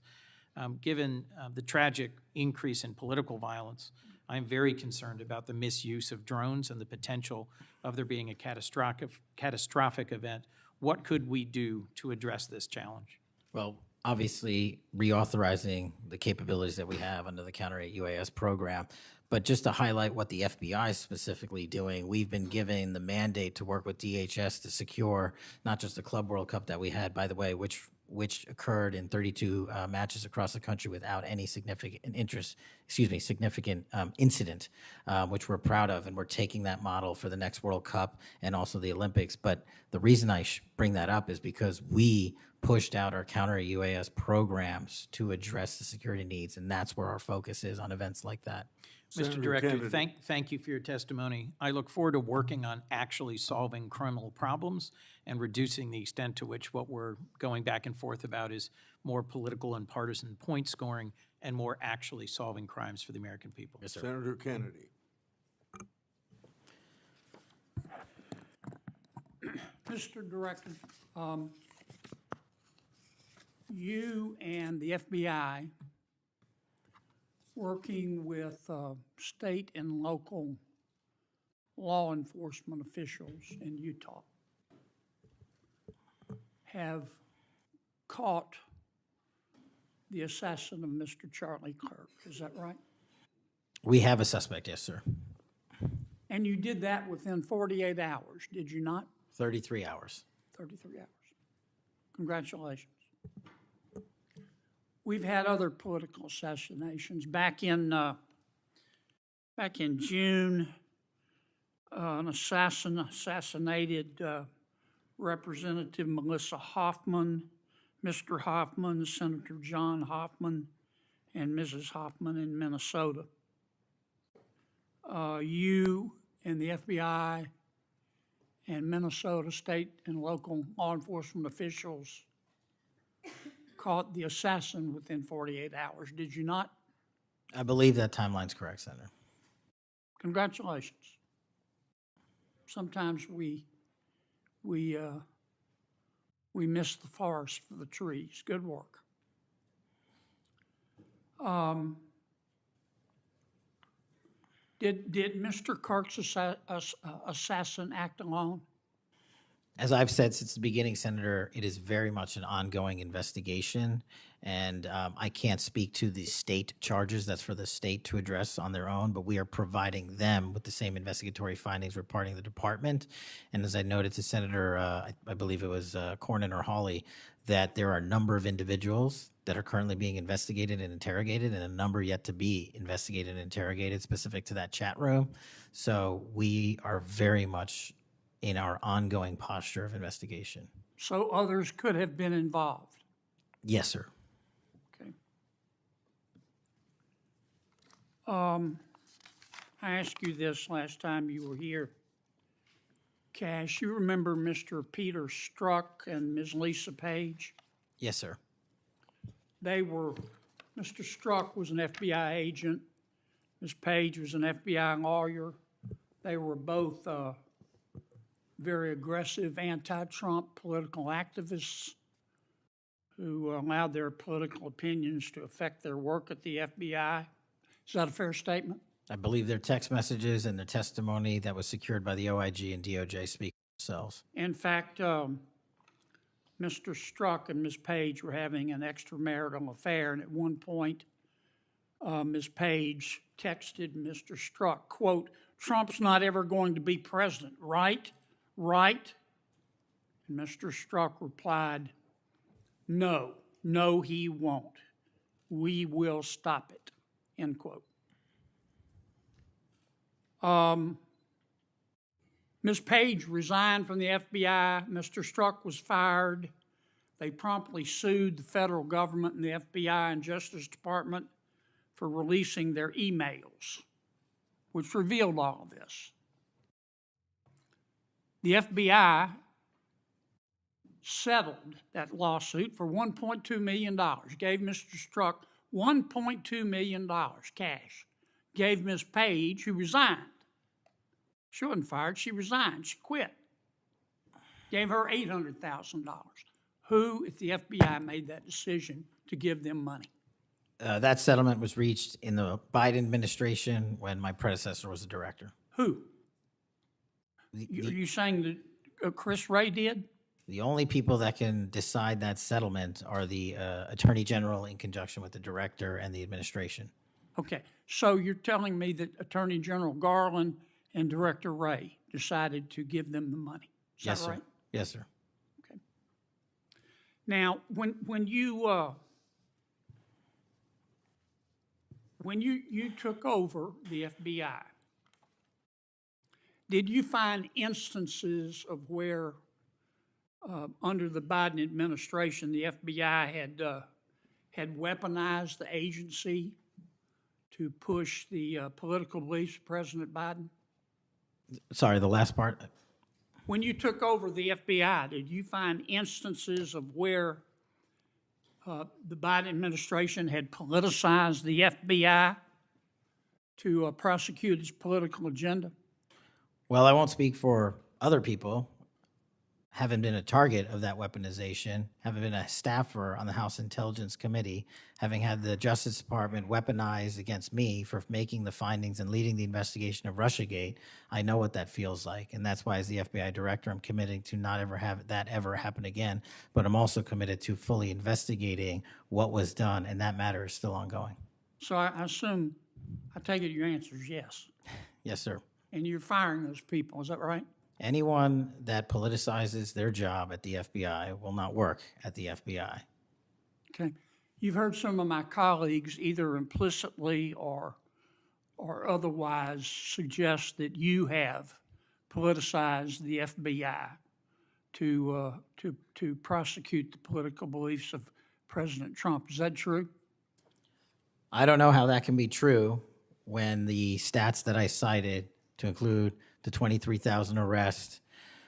Given the tragic increase in political violence, I'm very concerned about the misuse of drones and the potential of there being a catastrophic event. What could we do to address this challenge? Well, obviously, reauthorizing the capabilities that we have under the Counter-UAS program. But just to highlight what the FBI is specifically doing, we've been given the mandate to work with DHS to secure not just the Club World Cup that we had, by the way, which occurred in 32 matches across the country without any significant incident, which we're proud of, and we're taking that model for the next World Cup and also the Olympics. But the reason I bring that up is because we pushed out our counter-UAS programs to address the security needs, and that's where our focus is on events like that. Mr. Director, thank you for your testimony. I look forward to working on actually solving criminal problems and reducing the extent to which what we're going back and forth about is more political and partisan point scoring and more actually solving crimes for the American people. Yes, sir. Senator Kennedy. Mr. Director, you and the FBI working with state and local law enforcement officials in Utah have caught the assassin of Mr. Charlie Kirk. Is that right? We have a suspect, yes, sir. And you did that within 48 hours, did you not? 33 hours. 33 hours. Congratulations. We've had other political assassinations. Back in June, an assassinated Representative Melissa Hoffman, Mr. Hoffman, Senator John Hoffman, and Mrs. Hoffman in Minnesota. You and the FBI and Minnesota state and local law enforcement officials caught the assassin within 48 hours, did you not? I believe that timeline's correct, Senator. Congratulations. Sometimes we miss the forest for the trees. Good work. Did Mr. Kirk's assassin act alone? As I've said since the beginning, Senator, it is very much an ongoing investigation, and I can't speak to the state charges. That's for the state to address on their own, but we are providing them with the same investigatory findings reporting the department. And as I noted to Senator, I believe it was Cornyn or Hawley, that there are a number of individuals that are currently being investigated and interrogated, and a number yet to be investigated and interrogated specific to that chat room. So we are very much in our ongoing posture of investigation. So others could have been involved. Yes, sir. Okay. I asked you this last time you were here. Cash, you remember Mr. Peter Strzok and Ms. Lisa Page? Yes, sir. Mr. Strzok was an FBI agent. Ms. Page was an FBI lawyer. They were both very aggressive anti-Trump political activists who allowed their political opinions to affect their work at the FBI. Is that a fair statement? I believe their text messages and their testimony that was secured by the OIG and DOJ speak for themselves. In fact, Mr. Strzok and Ms. Page were having an extramarital affair, and at one point, Ms. Page texted Mr. Strzok, quote, "Trump's not ever going to be president, right? Right?" And Mr. Strzok replied, "No, he won't. We will stop it," end quote. Ms. Page resigned from the FBI. Mr. Strzok was fired. They promptly sued the federal government and the FBI and Justice Department for releasing their emails, which revealed all of this. The FBI settled that lawsuit for $1.2 million, gave Mr. Strzok $1.2 million cash, gave Ms. Page, who resigned. She wasn't fired, she resigned, she quit. Gave her $800,000. Who at the FBI made that decision to give them money? That settlement was reached in the Biden administration when my predecessor was the director. Who? Are you saying that Chris Wray did? The only people that can decide that settlement are the Attorney General in conjunction with the director and the administration. Okay, so you're telling me that Attorney General Garland and Director Wray decided to give them the money? Is Yes, that sir. right? Yes, sir. Okay. Now, when you took over the FBI, did you find instances of where, under the Biden administration, the FBI had weaponized the agency to push the political beliefs of President Biden? Sorry, the last part. When you took over the FBI, did you find instances of where the Biden administration had politicized the FBI to prosecute its political agenda? Well, I won't speak for other people. Having been a target of that weaponization, having been a staffer on the House Intelligence Committee, having had the Justice Department weaponized against me for making the findings and leading the investigation of Russiagate, I know what that feels like. And that's why, as the FBI director, I'm committed to not ever have that ever happen again. But I'm also committed to fully investigating what was done, and that matter is still ongoing. So I assume, I take it your answer is yes. Yes, sir. And you're firing those people, is that right? Anyone that politicizes their job at the FBI will not work at the FBI. Okay. You've heard some of my colleagues either implicitly or otherwise suggest that you have politicized the FBI to prosecute the political beliefs of President Trump. Is that true? I don't know how that can be true when the stats that I cited, to include the 23,000 arrests,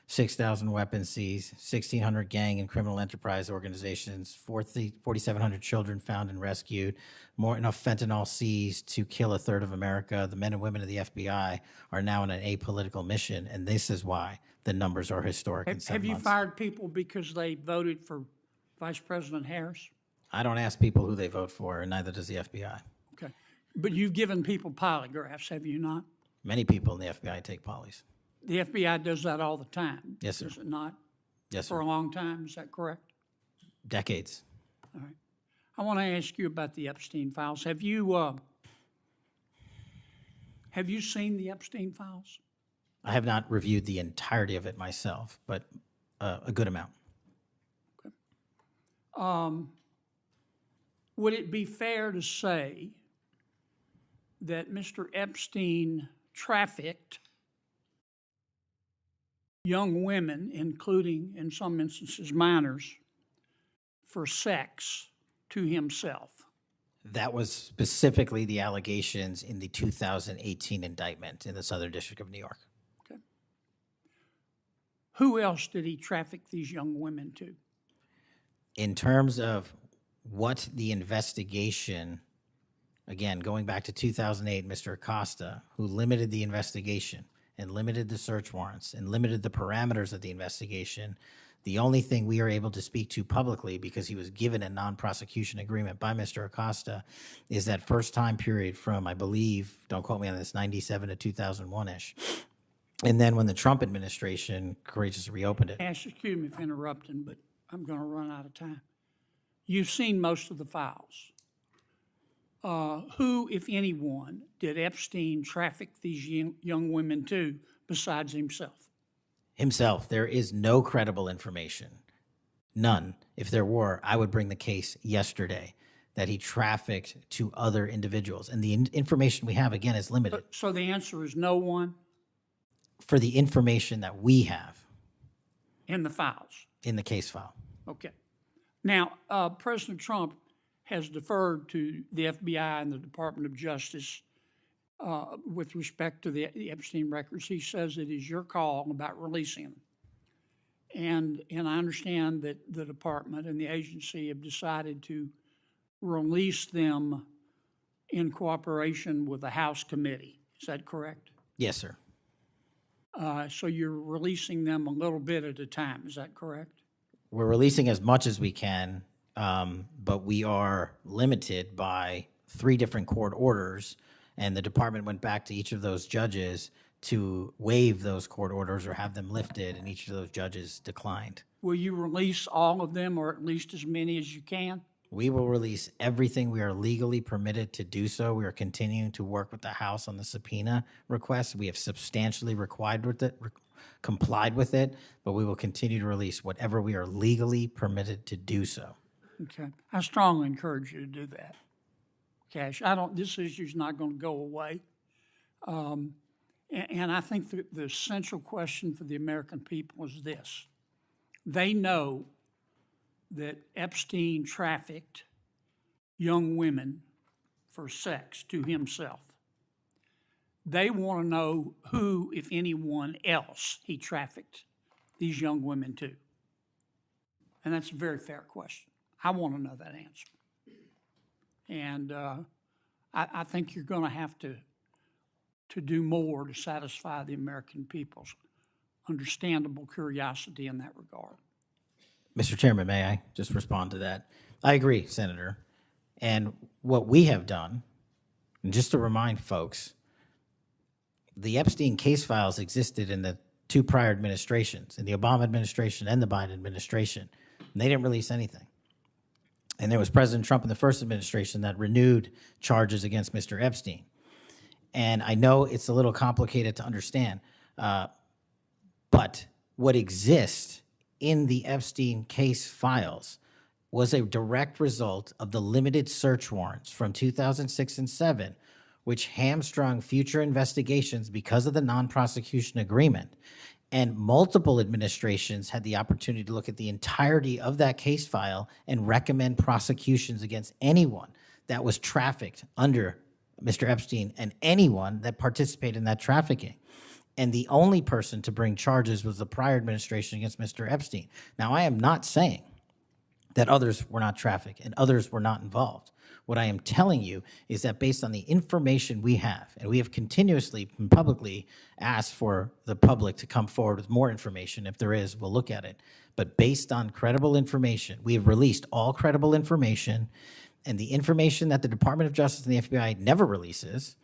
6,000 weapons seized, 1,600 gang and criminal enterprise organizations, 4,700 children found and rescued, more enough fentanyl seized to kill a third of America. The men and women of the FBI are now on an apolitical mission, and this is why the numbers are historic in 7 Have you months. fired people because they voted for Vice President Harris? I don't ask people who they vote for, and neither does the FBI. Okay. But you've given people polygraphs, have you not? Many people in the FBI take polys. The FBI does that all the time. Yes, sir. Does it not? Yes, for sir. a long time, is that correct? Decades. All right. I want to ask you about the Epstein files. Have you seen the Epstein files? I have not reviewed the entirety of it myself, but a good amount. Would it be fair to say that Mr. Epstein trafficked young women, including, in some instances, minors, for sex to himself? That was specifically the allegations in the 2018 indictment in the Southern District of New York. Okay. Who else did he traffic these young women to? In terms of what the investigation, again, going back to 2008, Mr. Acosta, who limited the investigation and limited the search warrants and limited the parameters of the investigation, the only thing we are able to speak to publicly, because he was given a non-prosecution agreement by Mr. Acosta, is that first time period from, I believe, don't quote me on this, 97 to 2001-ish. And then when the Trump administration courageously reopened it. Excuse me for interrupting, but I'm going to run out of time. You've seen most of the files. Who, if anyone, did Epstein traffic these young women to besides himself? Himself. There is no credible information. None. If there were, I would bring the case yesterday that he trafficked to other individuals. And the information we have, again, is limited. So the answer is no one For the information that we have in the files? in the case file. Okay. Now, President Trump has deferred to the FBI and the Department of Justice with respect to the Epstein records. He says it is your call about releasing them. And I understand that the department and the agency have decided to release them in cooperation with the House committee. Is that correct? Yes, sir. So you're releasing them a little bit at a time. Is that correct? We're releasing as much as we can, but we are limited by 3 different court orders, and the department went back to each of those judges to waive those court orders or have them lifted, and each of those judges declined. Will you release all of them, or at least as many as you can? We will release everything we are legally permitted to do so. We are continuing to work with the House on the subpoena request. We have substantially complied with it, but we will continue to release whatever we are legally permitted to do so. Okay. I strongly encourage you to do that. Cash, this issue's not going to go away. And I think the central question for the American people is this. They know that Epstein trafficked young women for sex to himself. They want to know who, if anyone else, he trafficked these young women to. And that's a very fair question. I want to know that answer. And I think you're going to have to do more to satisfy the American people's understandable curiosity in that regard. Mr. Chairman, may I just respond to that? I agree, Senator. And what we have done, and just to remind folks, the Epstein case files existed in the 2 prior administrations, in the Obama administration and the Biden administration, and they didn't release anything. And there was President Trump in the first administration that renewed charges against Mr. Epstein. And I know it's a little complicated to understand, but what exists in the Epstein case files was a direct result of the limited search warrants from 2006 and 7, which hamstrung future investigations because of the non-prosecution agreement. And multiple administrations had the opportunity to look at the entirety of that case file and recommend prosecutions against anyone that was trafficked under Mr. Epstein and anyone that participated in that trafficking. And the only person to bring charges was the prior administration against Mr. Epstein. Now, I am not saying that others were not trafficked and others were not involved. What I am telling you is that based on the information we have, and we have continuously and publicly asked for the public to come forward with more information. If there is, we'll look at it. But based on credible information, we have released all credible information, and the information that the Department of Justice and the FBI never releases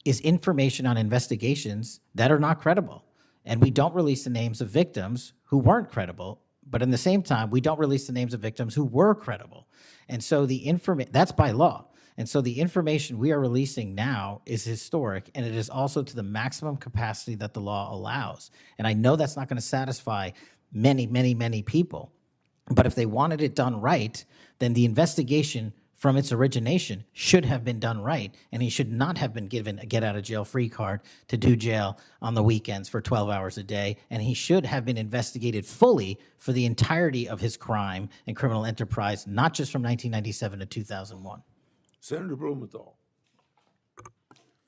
is information on investigations that are not credible. And we don't release the names of victims who weren't credible But in the same time, we don't release the names of victims who were credible. And so the information, that's by law. And so the information we are releasing now is historic, and it is also to the maximum capacity that the law allows. And I know that's not going to satisfy many, many, many people. But if they wanted it done right, then the investigation from its origination should have been done right, and he should not have been given a get-out-of-jail-free card to do jail on the weekends for 12 hours a day, and he should have been investigated fully for the entirety of his crime and criminal enterprise, not just from 1997 to 2001. Senator Blumenthal.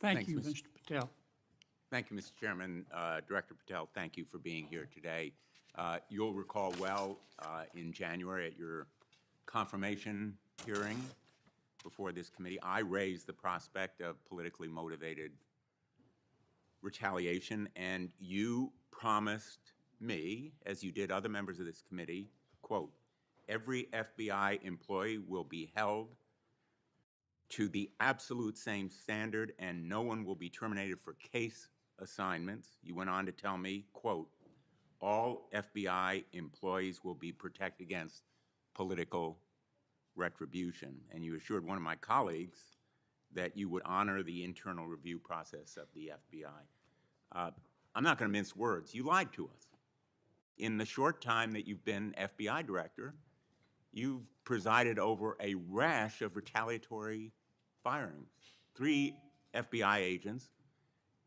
Thank you, Mr. Patel. Thank you, Mr. Chairman. Director Patel, thank you for being here today. You'll recall well in January at your confirmation hearing before this committee, I raised the prospect of politically motivated retaliation, and you promised me, as you did other members of this committee, quote, every FBI employee will be held to the absolute same standard and no one will be terminated for case assignments. You went on to tell me, quote, all FBI employees will be protected against political retribution. And you assured one of my colleagues that you would honor the internal review process of the FBI. I'm not going to mince words. You lied to us. In the short time that you've been FBI director, you've presided over a rash of retaliatory firings. 3 FBI agents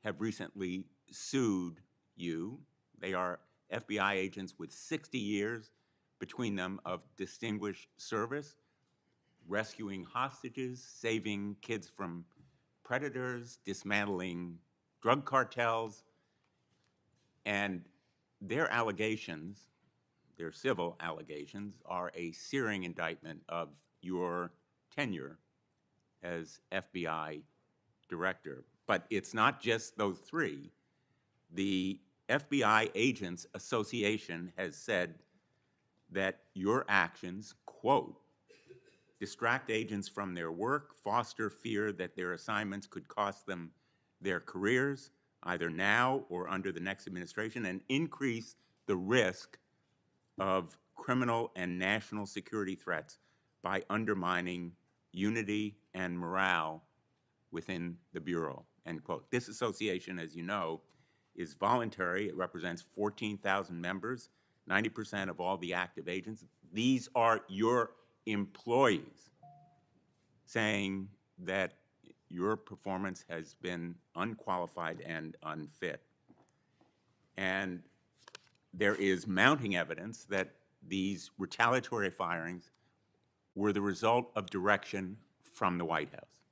have recently sued you. They are FBI agents with 60 years between them of distinguished service, rescuing hostages, saving kids from predators, dismantling drug cartels, and their allegations, their civil allegations, are a searing indictment of your tenure as FBI director. But it's not just those 3. The FBI Agents Association has said that your actions, quote, distract agents from their work, foster fear that their assignments could cost them their careers, either now or under the next administration, and increase the risk of criminal and national security threats by undermining unity and morale within the Bureau, end quote. This association, as you know, is voluntary. It represents 14,000 members, 90% of all the active agents. These are your employees saying that your performance has been unqualified and unfit. And there is mounting evidence that these retaliatory firings were the result of direction from the White House.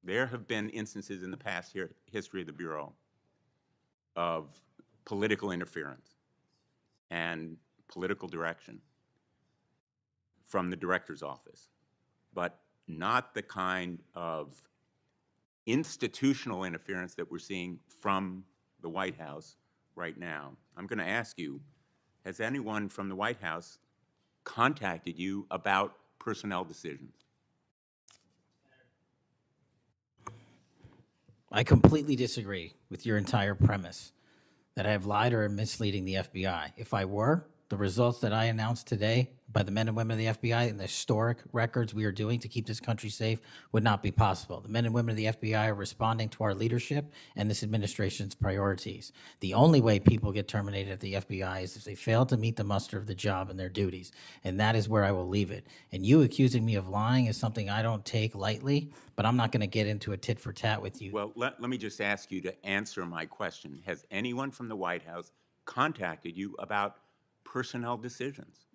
There have been instances in the past history of the Bureau of political interference and political direction from the director's office, but not the kind of institutional interference that we're seeing from the White House right now. I'm going to ask you, has anyone from the White House contacted you about personnel decisions? I completely disagree with your entire premise that I have lied or am misleading the FBI. If I were, the results that I announced today by the men and women of the FBI and the historic records we are doing to keep this country safe would not be possible. The men and women of the FBI are responding to our leadership and this administration's priorities. The only way people get terminated at the FBI is if they fail to meet the muster of the job and their duties, and that is where I will leave it. And you accusing me of lying is something I don't take lightly, but I'm not going to get into a tit for tat with you. Well, let me just ask you to answer my question. Has anyone from the White House contacted you about personnel decisions?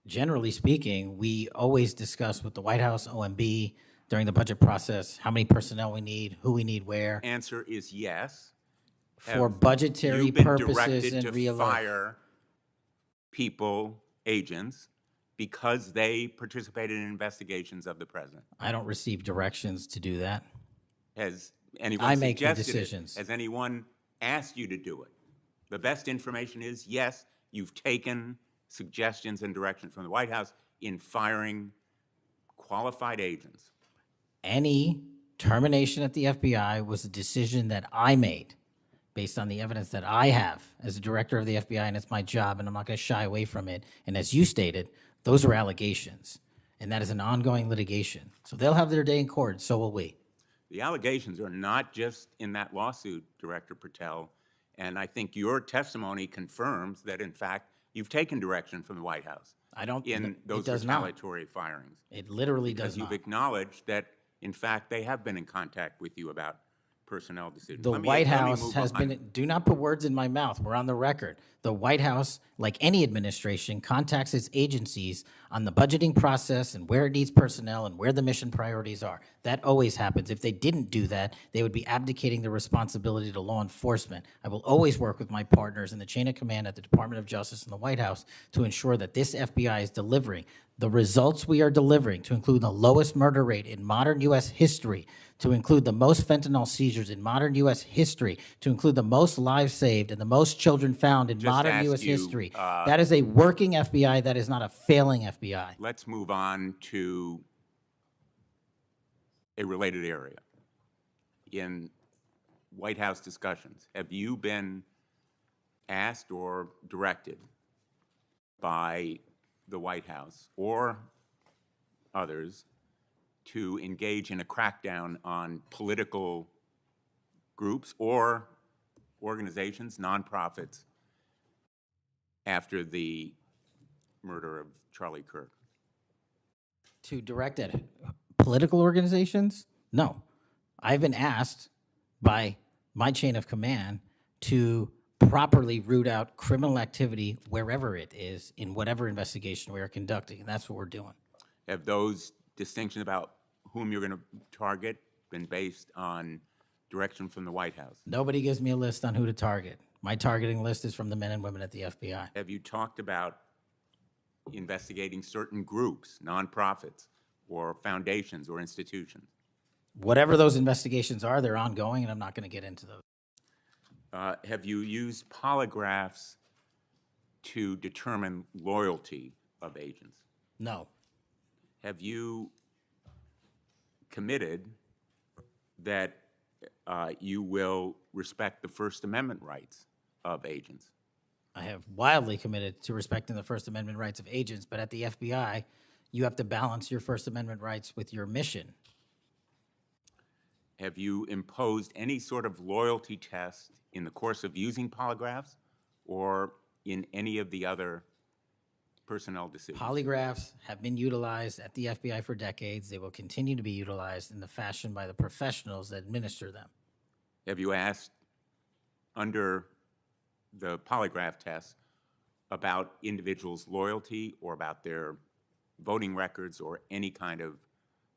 Generally speaking, we always discuss with the White House, OMB, during the budget process, how many personnel we need, who we need where. Answer is yes. For Have budgetary you been purposes directed and to real fire people, agents, because they participated in investigations of the president? I don't receive directions to do that. Has anyone I make the suggested it? decisions. Has anyone asked you to do it? The best information is, yes, you've taken suggestions and direction from the White House in firing qualified agents. Any termination at the FBI was a decision that I made based on the evidence that I have as a director of the FBI, and it's my job, and I'm not going to shy away from it. And as you stated, those are allegations, and that is an ongoing litigation. So they'll have their day in court, so will we. The allegations are not just in that lawsuit, Director Patel, and I think your testimony confirms that, in fact, you've taken direction from the White House I don't. in It those does not. retaliatory firings. It literally does Because you've not. acknowledged that, in fact, they have been in contact with you about personnel decisions. The Let me- White let me House move has on. been, do not put words in my mouth, we're on the record. The White House, like any administration, contacts its agencies on the budgeting process and where it needs personnel and where the mission priorities are. That always happens. If they didn't do that, they would be abdicating the responsibility to law enforcement. I will always work with my partners in the chain of command at the Department of Justice and the White House to ensure that this FBI is delivering the results we are delivering, to include the lowest murder rate in modern U.S. history, to include the most fentanyl seizures in modern U.S. history, to include the most lives saved and the most children found in Just modern ask U.S. you, history. That is a working FBI. That is not a failing FBI. Let's move on to a related area. In White House discussions, have you been asked or directed by the White House or others to engage in a crackdown on political groups or organizations, nonprofits, after the murder of Charlie Kirk? To direct at political organizations? No. I've been asked by my chain of command to properly root out criminal activity wherever it is in whatever investigation we are conducting, and that's what we're doing. Have those distinctions about whom you're going to target been based on direction from the White House? Nobody gives me a list on who to target. My targeting list is from the men and women at the FBI. Have you talked about investigating certain groups, nonprofits, or foundations or institutions? Whatever those investigations are, they're ongoing, and I'm not going to get into those. Have you used polygraphs to determine loyalty of agents? No. Have you committed that you will respect the First Amendment rights of agents? I have wildly committed to respecting the First Amendment rights of agents, but at the FBI, you have to balance your First Amendment rights with your mission. Have you imposed any sort of loyalty test in the course of using polygraphs or in any of the other personnel decisions? Polygraphs have been utilized at the FBI for decades. They will continue to be utilized in the fashion by the professionals that administer them. Have you asked, under the polygraph test, about individuals' loyalty or about their voting records or any kind of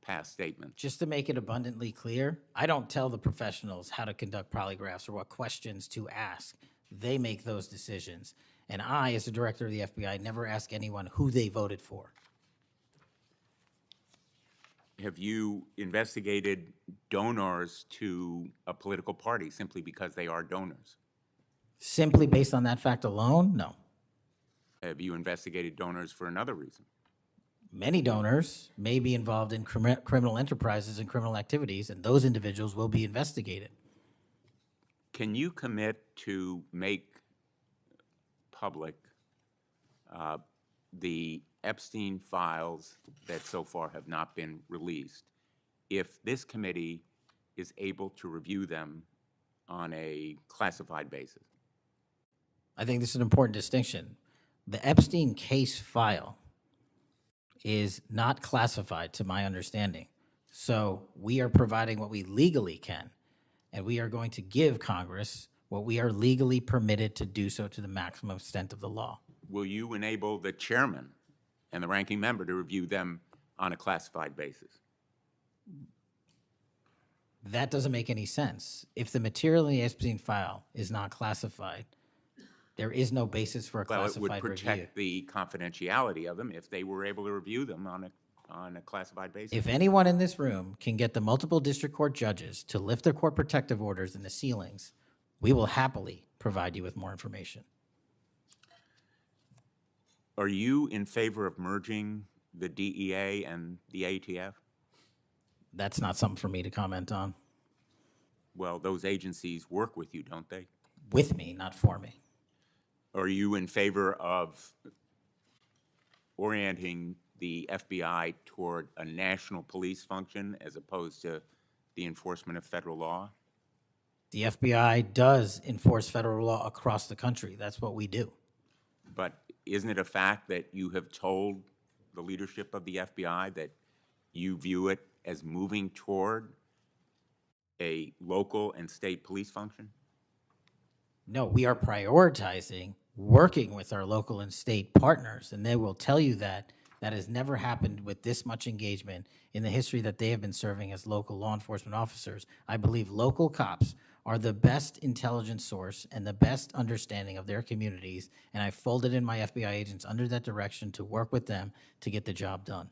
past statements? Just to make it abundantly clear, I don't tell the professionals how to conduct polygraphs or what questions to ask. They make those decisions. And I, as the director of the FBI, never ask anyone who they voted for. Have you investigated donors to a political party simply because they are donors? Simply based on that fact alone, no. Have you investigated donors for another reason? Many donors may be involved in criminal enterprises and criminal activities, and those individuals will be investigated. Can you commit to make public the Epstein files that so far have not been released if this committee is able to review them on a classified basis? I think this is an important distinction. The Epstein case file is not classified, to my understanding. So we are providing what we legally can, and we are going to give Congress what we are legally permitted to do so to the maximum extent of the law. Will you enable the chairman and the ranking member to review them on a classified basis? That doesn't make any sense. If the material in the Epstein file is not classified, there is no basis for a Well, it classified would review. protect the confidentiality of them if they were able to review them on a classified basis. If anyone in this room can get the multiple district court judges to lift their court protective orders in the ceilings, we will happily provide you with more information. Are you in favor of merging the DEA and the ATF? That's not something for me to comment on. Well, those agencies work with you, don't they? with me, not for me. Are you in favor of orienting the FBI toward a national police function as opposed to the enforcement of federal law? The FBI does enforce federal law across the country. That's what we do. But isn't it a fact that you have told the leadership of the FBI that you view it as moving toward a local and state police function? No, we are prioritizing working with our local and state partners, and they will tell you that that has never happened with this much engagement in the history that they have been serving as local law enforcement officers. I believe local cops are the best intelligence source and the best understanding of their communities, and I folded in my FBI agents under that direction to work with them to get the job done.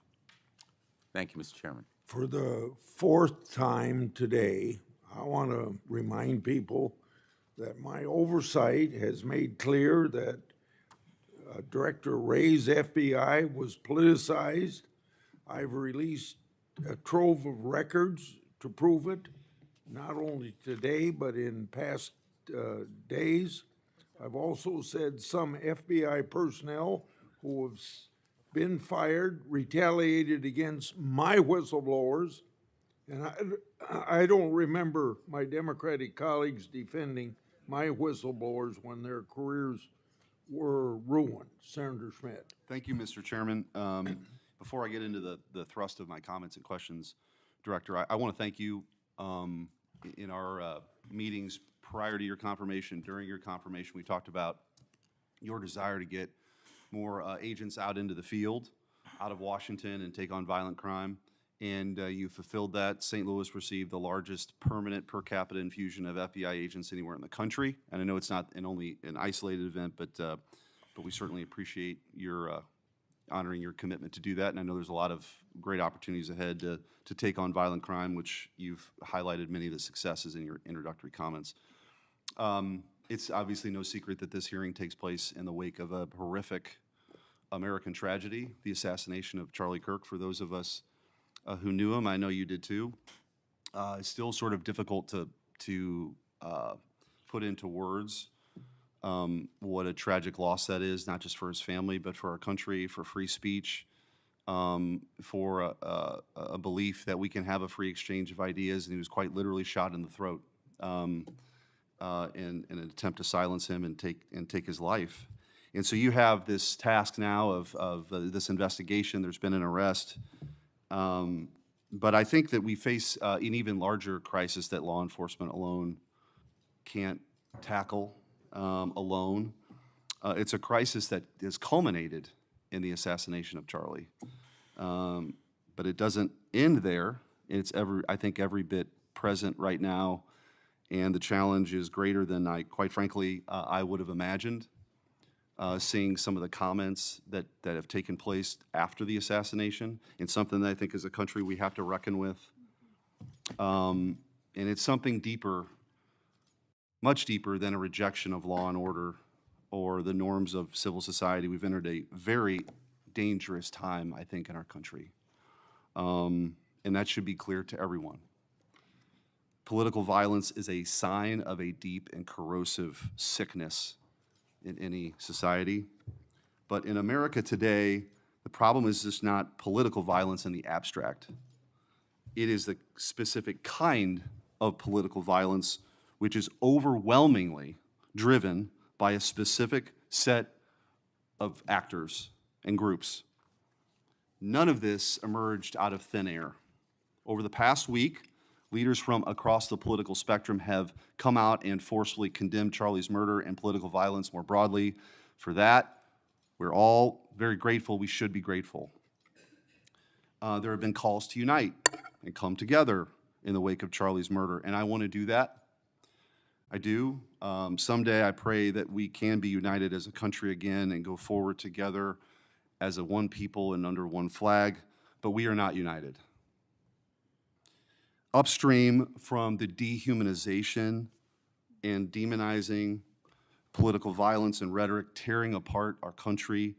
Thank you, Mr. Chairman. For the fourth time today, I want to remind people that my oversight has made clear that Director Ray's FBI was politicized. I've released a trove of records to prove it, not only today, but in past days. I've also said some FBI personnel who have been fired retaliated against my whistleblowers, and I don't remember my Democratic colleagues defending my whistleblowers when their careers were ruined. Senator Schmidt. Thank you, Mr. Chairman. Before I get into the thrust of my comments and questions, Director, I want to thank you. In our meetings prior to your confirmation, during your confirmation, we talked about your desire to get more agents out into the field, out of Washington, and take on violent crime. And you fulfilled that. St. Louis received the largest permanent per capita infusion of FBI agents anywhere in the country. And I know it's not only an isolated event, but we certainly appreciate your honoring your commitment to do that. And I know there's a lot of great opportunities ahead to take on violent crime, which you've highlighted many of the successes in your introductory comments. It's obviously no secret that this hearing takes place in the wake of a horrific American tragedy, the assassination of Charlie Kirk. For those of us who knew him, I know you did too. It's still sort of difficult to put into words what a tragic loss that is, not just for his family, but for our country, for free speech, for a belief that we can have a free exchange of ideas. And he was quite literally shot in the throat in an attempt to silence him and take his life. And so you have this task now of this investigation. There's been an arrest. But I think that we face an even larger crisis that law enforcement alone can't tackle alone. It's a crisis that has culminated in the assassination of Charlie. But it doesn't end there. It's I think every bit present right now, and the challenge is greater than quite frankly, I would have imagined. Seeing some of the comments that have taken place after the assassination, and something that I think as a country we have to reckon with. And it's something deeper, much deeper than a rejection of law and order or the norms of civil society. We've entered a very dangerous time, I think, in our country. And that should be clear to everyone. Political violence is a sign of a deep and corrosive sickness in any society. But in America today, the problem is just not political violence in the abstract. It is the specific kind of political violence which is overwhelmingly driven by a specific set of actors and groups. None of this emerged out of thin air. Over the past week, leaders from across the political spectrum have come out and forcefully condemned Charlie's murder and political violence more broadly. For that, we're all very grateful. We should be grateful. There have been calls to unite and come together in the wake of Charlie's murder, and I want to do that. I do. Someday I pray that we can be united as a country again and go forward together as a one people and under one flag, but we are not united. Upstream from the dehumanization and demonizing political violence and rhetoric tearing apart our country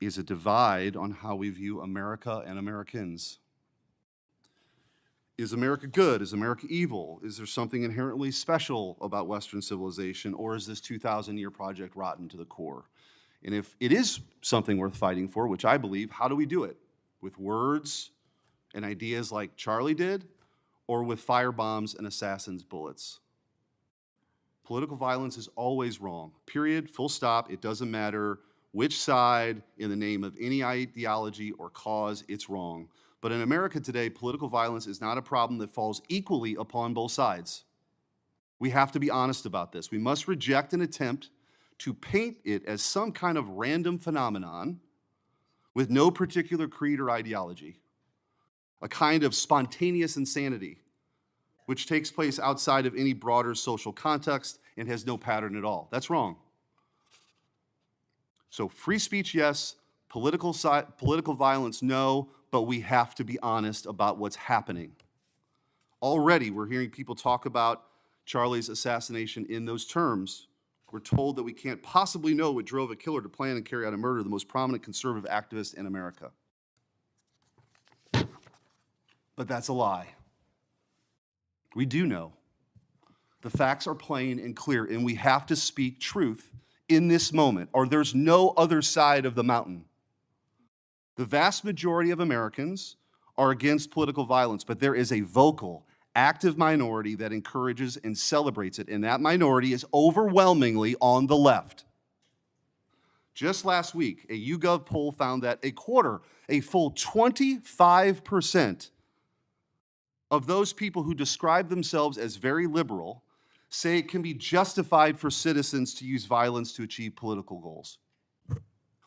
is a divide on how we view America and Americans. Is America good? Is America evil? Is there something inherently special about Western civilization, or is this 2,000-year project rotten to the core? And if it is something worth fighting for, which I believe, how do we do it? With words and ideas like Charlie did, or with firebombs and assassins' bullets? Political violence is always wrong. Period, full stop. It doesn't matter which side, in the name of any ideology or cause, it's wrong. But in America today, political violence is not a problem that falls equally upon both sides. We have to be honest about this. We must reject an attempt to paint it as some kind of random phenomenon with no particular creed or ideology, a kind of spontaneous insanity which takes place outside of any broader social context and has no pattern at all. That's wrong. So free speech, yes. Political violence, no. But we have to be honest about what's happening. Already, we're hearing people talk about Charlie's assassination in those terms. We're told that we can't possibly know what drove a killer to plan and carry out a murder of the most prominent conservative activist in America. But that's a lie. We do know. The facts are plain and clear, and we have to speak truth in this moment, or there's no other side of the mountain. The vast majority of Americans are against political violence, but there is a vocal, active minority that encourages and celebrates it, and that minority is overwhelmingly on the left. Just last week, a YouGov poll found that a full 25% of those people who describe themselves as very liberal say it can be justified for citizens to use violence to achieve political goals.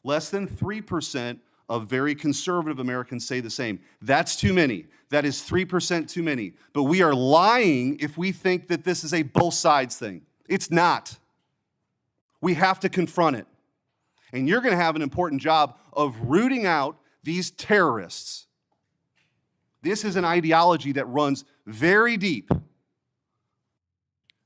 Less than 3% of very conservative Americans say the same. That's too many. That is 3% too many. But we are lying if we think that this is a both sides thing. It's not. We have to confront it. And you're going to have an important job of rooting out these terrorists. This is an ideology that runs very deep.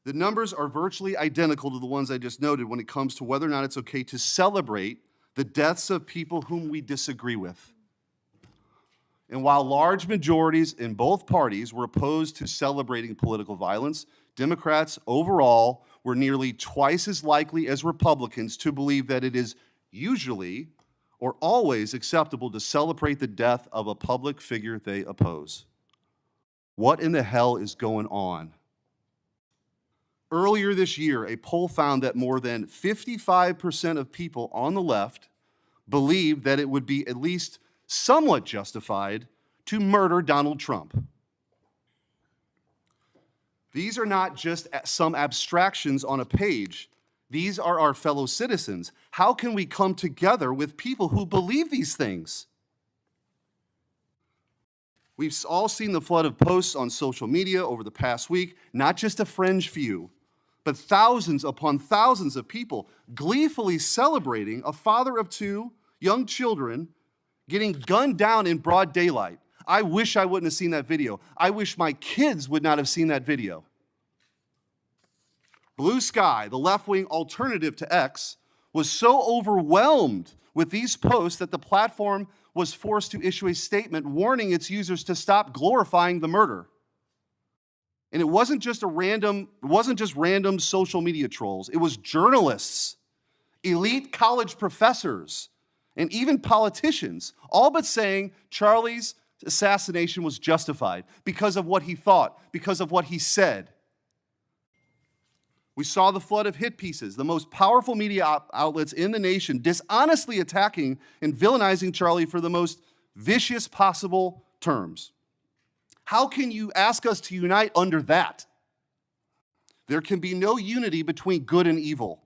The numbers are virtually identical to the ones I just noted when it comes to whether or not it's okay to celebrate the deaths of people whom we disagree with. And while large majorities in both parties were opposed to celebrating political violence, Democrats overall were nearly twice as likely as Republicans to believe that it is usually or always acceptable to celebrate the death of a public figure they oppose. What in the hell is going on? Earlier this year, a poll found that more than 55% of people on the left believed that it would be at least somewhat justified to murder Donald Trump. These are not just some abstractions on a page. These are our fellow citizens. How can we come together with people who believe these things? We've all seen the flood of posts on social media over the past week, not just a fringe few, but thousands upon thousands of people gleefully celebrating a father of two young children getting gunned down in broad daylight. I wish I wouldn't have seen that video. I wish my kids would not have seen that video. Blue Sky, the left-wing alternative to X, was so overwhelmed with these posts that the platform was forced to issue a statement warning its users to stop glorifying the murder. And it wasn't just random social media trolls. It was journalists, elite college professors, and even politicians, all but saying Charlie's assassination was justified because of what he thought, because of what he said. We saw the flood of hit pieces, the most powerful media outlets in the nation dishonestly attacking and villainizing Charlie for the most vicious possible terms. How can you ask us to unite under that? There can be no unity between good and evil.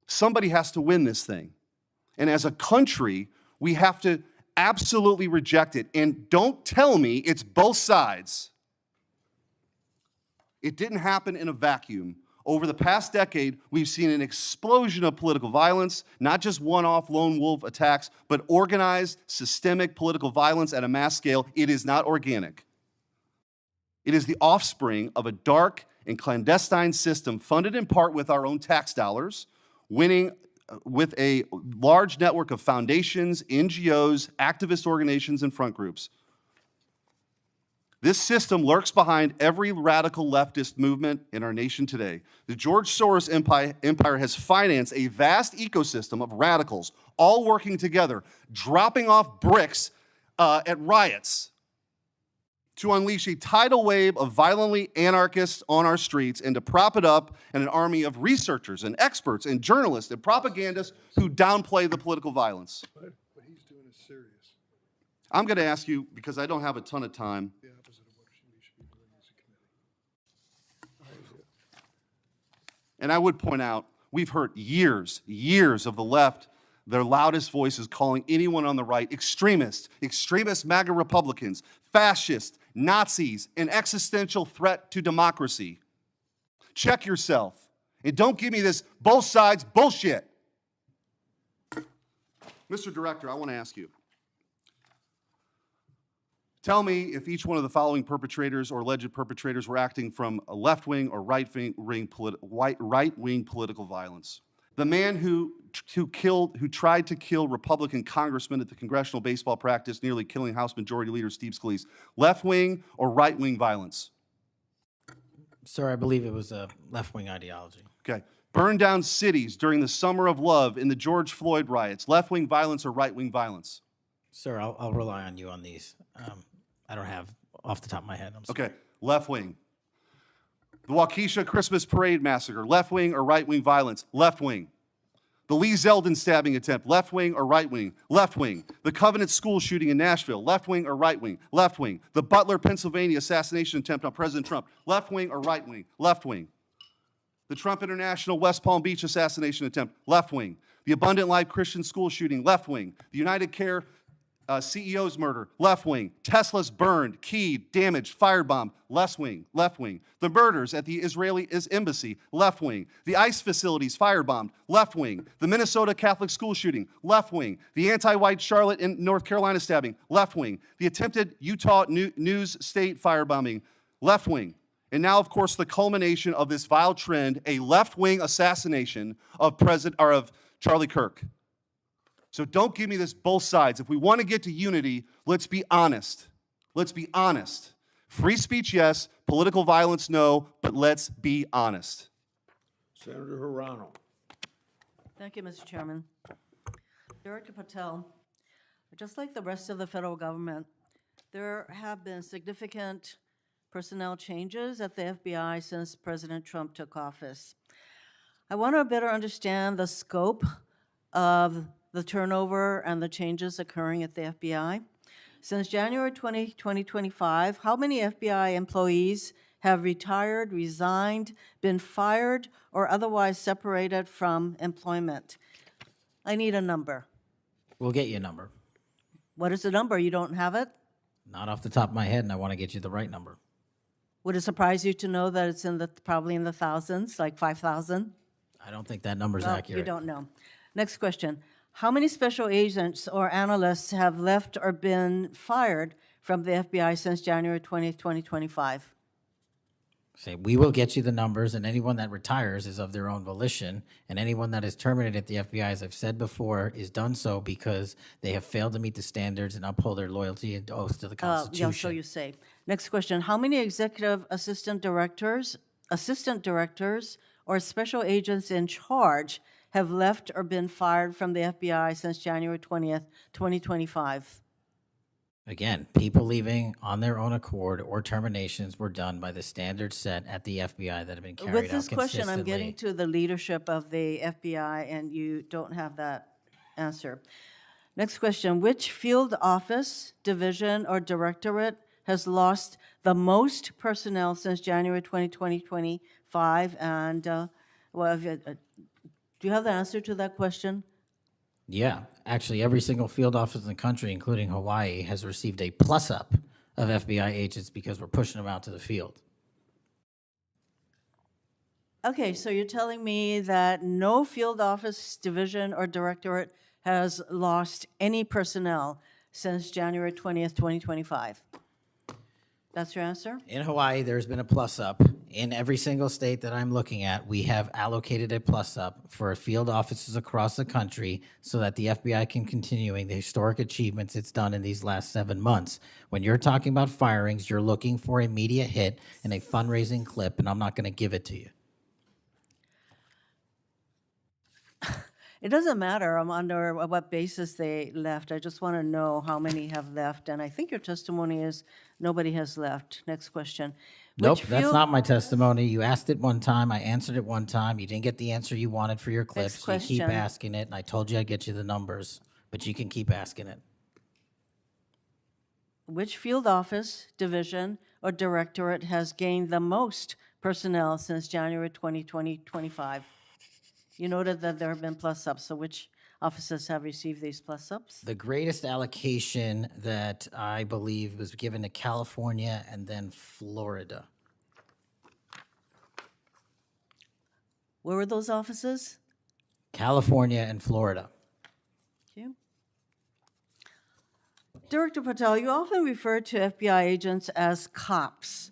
Somebody has to win this thing. And as a country, we have to absolutely reject it. And don't tell me it's both sides. It didn't happen in a vacuum. Over the past decade, we've seen an explosion of political violence, not just one-off lone wolf attacks, but organized, systemic political violence at a mass scale. It is not organic. It is the offspring of a dark and clandestine system funded in part with our own tax dollars, winning with a large network of foundations, NGOs, activist organizations, and front groups. This system lurks behind every radical leftist movement in our nation today. The George Soros empire has financed a vast ecosystem of radicals, all working together, dropping off bricks at riots to unleash a tidal wave of violently anarchists on our streets and to prop it up in an army of researchers and experts and journalists and propagandists who downplay the political violence. What he's doing is serious. I'm going to ask you, because I don't have a ton of time, The opposite of what we should be doing as a committee. and I would point out, we've heard years of the left, their loudest voices calling anyone on the right extremists, MAGA Republicans, fascists, Nazis, an existential threat to democracy. Check yourself, and don't give me this both sides bullshit. Mr. Director, I want to ask you, tell me if each one of the following perpetrators or alleged perpetrators were acting from a left-wing or right-wing political violence. The man who tried to kill Republican congressman at the congressional baseball practice, nearly killing House Majority Leader Steve Scalise, left-wing or right-wing violence? Sir, I believe it was a left-wing ideology. Okay. Burned down cities during the Summer of Love in the George Floyd riots, left-wing violence or right-wing violence? Sir, I'll rely on you on these. I don't have off the top of my head. I'm sorry. Okay, left-wing. The Waukesha Christmas Parade massacre, left-wing or right-wing violence? Left-wing. The Lee Zeldin stabbing attempt, left-wing or right-wing? Left-wing. The Covenant school shooting in Nashville, left-wing or right-wing? Left-wing. The Butler, Pennsylvania assassination attempt on President Trump, left-wing or right-wing? Left-wing. The Trump International West Palm Beach assassination attempt, left-wing. The Abundant Life Christian school shooting, left-wing. The United Care CEO's murder, left-wing. Tesla's burned, keyed, damaged, firebombed, left-wing. The murders at the Israeli embassy, left-wing. The ICE facilities firebombed, left-wing. The Minnesota Catholic school shooting, left-wing. The anti-white Charlotte and North Carolina stabbing, left-wing. The attempted Utah News State firebombing, left-wing. And now, of course, the culmination of this vile trend, a left-wing assassination of Charlie Kirk. So don't give me this both sides. If we want to get to unity, let's be honest. Let's be honest. Free speech, yes. Political violence, no. But let's be honest. Senator Hirano. Thank you, Mr. Chairman. Director Patel, just like the rest of the federal government, there have been significant personnel changes at the FBI since President Trump took office. I want to better understand the scope of the turnover and the changes occurring at the FBI. Since January 2025, how many FBI employees have retired, resigned, been fired, or otherwise separated from employment? I need a number. We'll get you a number. What is the number? You don't have it? Not off the top of my head, and I want to get you the right number. Would it surprise you to know that it's probably in the thousands, like 5,000? I don't think that number's No, accurate. you don't know. Next question. How many special agents or analysts have left or been fired from the FBI since January 20th, 2025? Say, we will get you the numbers, and anyone that retires is of their own volition, and anyone that is terminated at the FBI, as I've said before, is done so because they have failed to meet the standards and uphold their loyalty and oath to the Constitution. Yeah, so you say. Next question. How many executive assistant directors, or special agents in charge have left or been fired from the FBI since January 20th, 2025? Again, people leaving on their own accord or terminations were done by the standards set at the FBI that have been carried out With this question, I'm getting consistently. to the leadership of the FBI, and you don't have that answer. Next question. Which field office, division, or directorate has lost the most personnel since January 2025? And, do you have the answer to that question? Yeah, actually, every single field office in the country, including Hawaii, has received a plus-up of FBI agents because we're pushing them out to the field. Okay, so you're telling me that no field office, division, or directorate has lost any personnel since January 20th, 2025? That's your answer? In Hawaii, there's been a plus up. In every single state that I'm looking at, we have allocated a plus up for field offices across the country so that the FBI can continuing the historic achievements it's done in these last 7 months. When you're talking about firings, you're looking for a media hit and a fundraising clip, and I'm not going to give it to you. It doesn't matter under what basis they left. I just want to know how many have left. And I think your testimony is nobody has left. Next question. Nope, Which that's field- not my testimony. You asked it one time, I answered it one time. You didn't get the answer you wanted for your clips. Next You keep question. asking it, and I told you I'd get you the numbers, but you can keep asking it. Which field office, division, or directorate has gained the most personnel since January 2025? You noted that there have been plus-ups, so which offices have received these plus-ups? The greatest allocation that I believe was given to California and then Florida. Where were those offices? California and Florida. Thank you. Director Patel, you often refer to FBI agents as cops.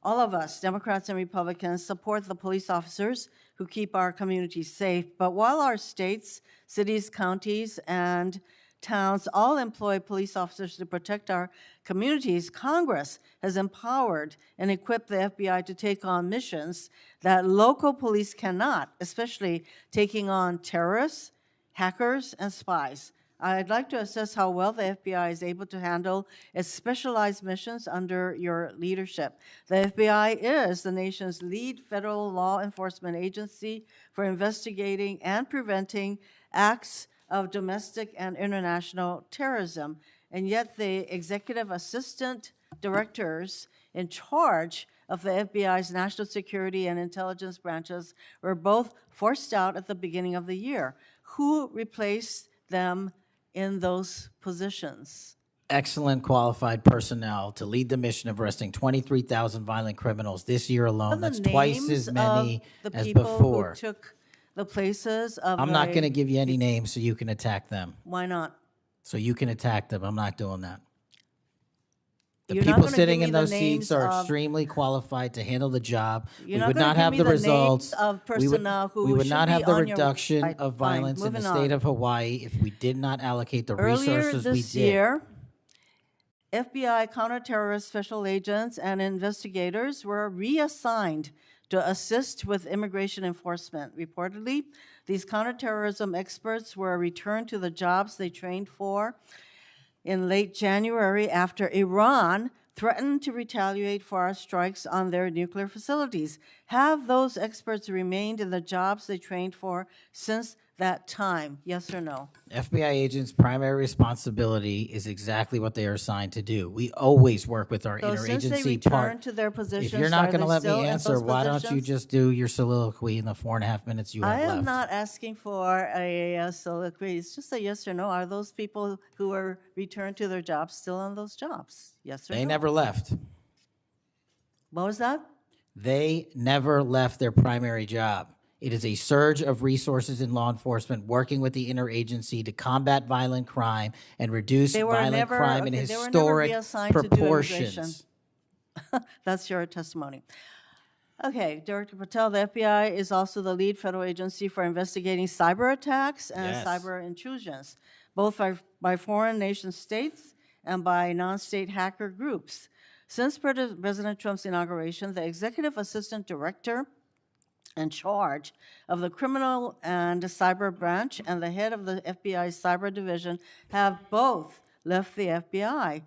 All of us, Democrats and Republicans, support the police officers who keep our communities safe. But while our states, cities, counties, and towns all employ police officers to protect our communities, Congress has empowered and equipped the FBI to take on missions that local police cannot, especially taking on terrorists, hackers, and spies. I'd like to assess how well the FBI is able to handle its specialized missions under your leadership. The FBI is the nation's lead federal law enforcement agency for investigating and preventing acts of domestic and international terrorism. And yet the executive assistant directors in charge of the FBI's national security and intelligence branches were both forced out at the beginning of the year. Who replaced them in those positions? Excellent qualified personnel to lead the mission of arresting 23,000 violent criminals this year alone. That's twice as many the as people before. who took the places of I'm not the- going to give you any names so you can attack them. Why not? So you can attack them. I'm not doing that. The You're not people gonna sitting give in me the those seats names are of- extremely qualified to handle the job. You're We not would gonna not give have me the the names results. of We would- personnel who We would should not be have the on your- reduction Right, of fine, violence in the moving state on. of Hawaii if we did not allocate the Earlier resources we this did. year, FBI counterterrorist special agents and investigators were reassigned to assist with immigration enforcement. Reportedly, these counterterrorism experts were returned to the jobs they trained for in late January after Iran threatened to retaliate for our strikes on their nuclear facilities. Have those experts remained in the jobs they trained for since that time? Yes or no? FBI agents' primary responsibility is exactly what they are assigned to do. We always work with our So since they interagency part. returned to their positions, If you're not are going to they let still me in answer, those why don't you positions? just do your soliloquy in the 4.5 minutes you have I left? am not asking for a soliloquy. It's just a yes or no. Are those people who were returned to their jobs still on those jobs? Yes or no? They never left. What was that? They never left their primary job. It is a surge of resources in law enforcement working with the interagency to combat violent crime and reduce They were violent never- crime in okay, they were never historic reassigned to do immigration. proportions. That's your testimony. Okay, Director Patel, the FBI is also the lead federal agency for investigating cyber attacks and Yes. cyber intrusions, both by foreign nation states and by non-state hacker groups. Since President Trump's inauguration, the executive assistant director in charge of the criminal and cyber branch and the head of the FBI's cyber division have both left the FBI.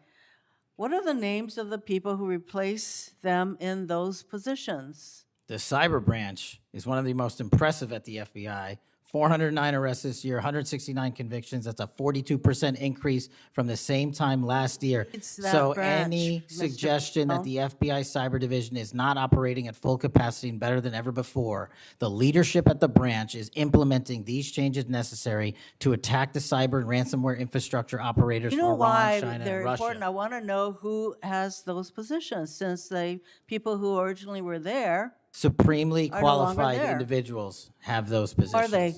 What are the names of the people who replace them in those positions? The cyber branch is one of the most impressive at the FBI. 409 arrests this year, 169 convictions. That's a 42% increase from the same time last year. It's that So branch, any Mr. suggestion that Patel. the FBI cyber division is not operating at full capacity and better than ever before, the leadership at the branch is implementing these changes necessary to attack the cyber and ransomware infrastructure operators You for know Iran, why China, they're and Russia. important? I want to know who has those positions, since the people who originally were there, Supremely are no longer qualified there. individuals have those positions. Are they?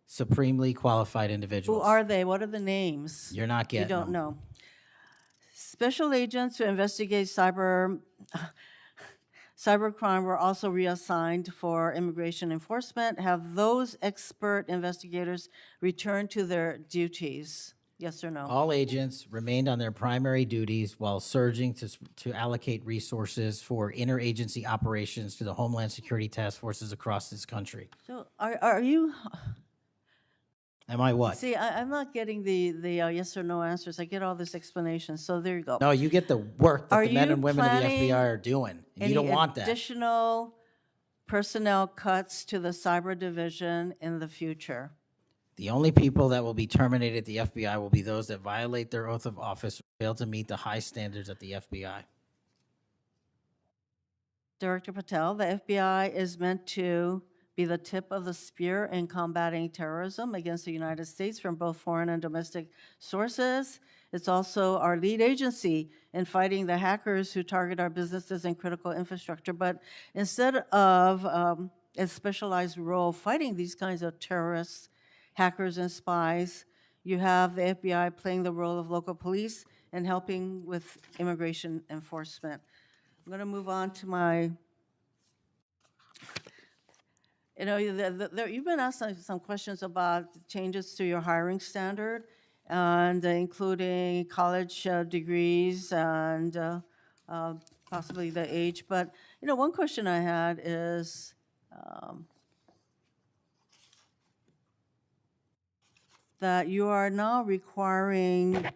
Supremely qualified who individuals. are they? What are the names? You're not You getting don't them. know. Special agents who investigate cybercrime were also reassigned for immigration enforcement. Have those expert investigators returned to their duties? Yes or no? All agents remained on their primary duties while surging to allocate resources for interagency operations to the Homeland Security task forces across this country. So are you, Am I what? see, I'm not getting the yes or no answers. I get all this explanation, so there you go. No, you get the work that Are the men you and women of the planning FBI are doing. And you don't want that. additional personnel cuts to the cyber division in the future? The only people that will be terminated at the FBI will be those that violate their oath of office or fail to meet the high standards at the FBI. Director Patel, the FBI is meant to be the tip of the spear in combating terrorism against the United States from both foreign and domestic sources. It's also our lead agency in fighting the hackers who target our businesses and critical infrastructure. But instead of a specialized role fighting these kinds of terrorists, hackers, and spies, you have the FBI playing the role of local police and helping with immigration enforcement. I'm going to move on to my, you've been asked some questions about changes to your hiring standard, and including college degrees and possibly the age. But, one question I had is, that you are now requiring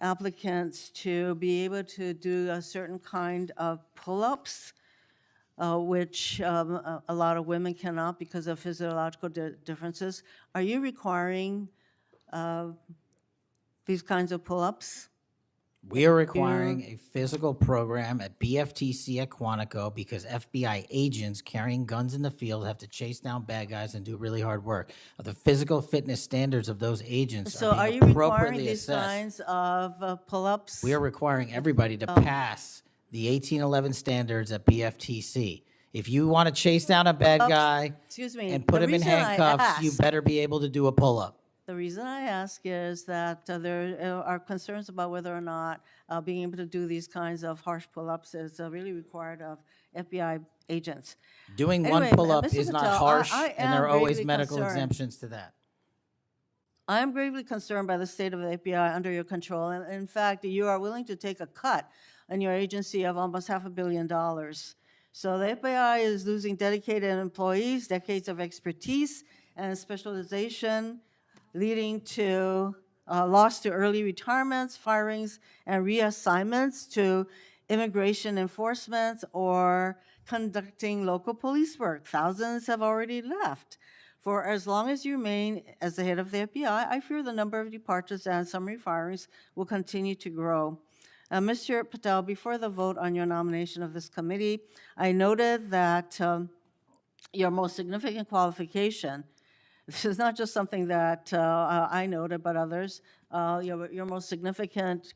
applicants to be able to do a certain kind of pull-ups, which a lot of women cannot because of physiological differences. Are you requiring these kinds of pull-ups? We are requiring a physical program at BFTC at Quantico because FBI agents carrying guns in the field have to chase down bad guys and do really hard work. The physical fitness standards of those agents So are are being you requiring appropriately these assessed. kinds of pull-ups? We are requiring everybody to pass the 1811 standards at BFTC. If you want to chase down a bad guy Excuse me, and put the him in reason I handcuffs, you ask- better be able to do a pull-up. The reason I ask is that there are concerns about whether or not being able to do these kinds of harsh pull-ups is really required of FBI agents. Doing Anyway, one pull-up Mr. is not Patel, harsh, I and there are am always gravely medical concerned. exemptions to that. I am gravely concerned by the state of the FBI under your control. And in fact, you are willing to take a cut on your agency of almost $500 million. So the FBI is losing dedicated employees, decades of expertise and specialization, leading to loss to early retirements, firings, and reassignments to immigration enforcement or conducting local police work. Thousands have already left. For as long as you remain as the head of the FBI, I fear the number of departures and summary firings will continue to grow. Mr. Patel, before the vote on your nomination of this committee, I noted that your most significant qualification, this is not just something that I noted, but others, your most significant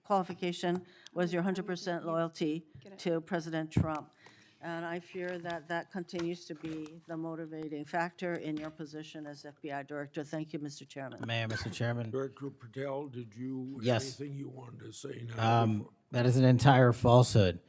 qualification was your 100% loyalty to President Trump. And I fear that that continues to be the motivating factor in your position as FBI director. Thank you, Mr. Chairman. Mayor, Mr. Chairman. Director Patel, did you have Yes. anything you wanted to say now? That is an entire falsehood.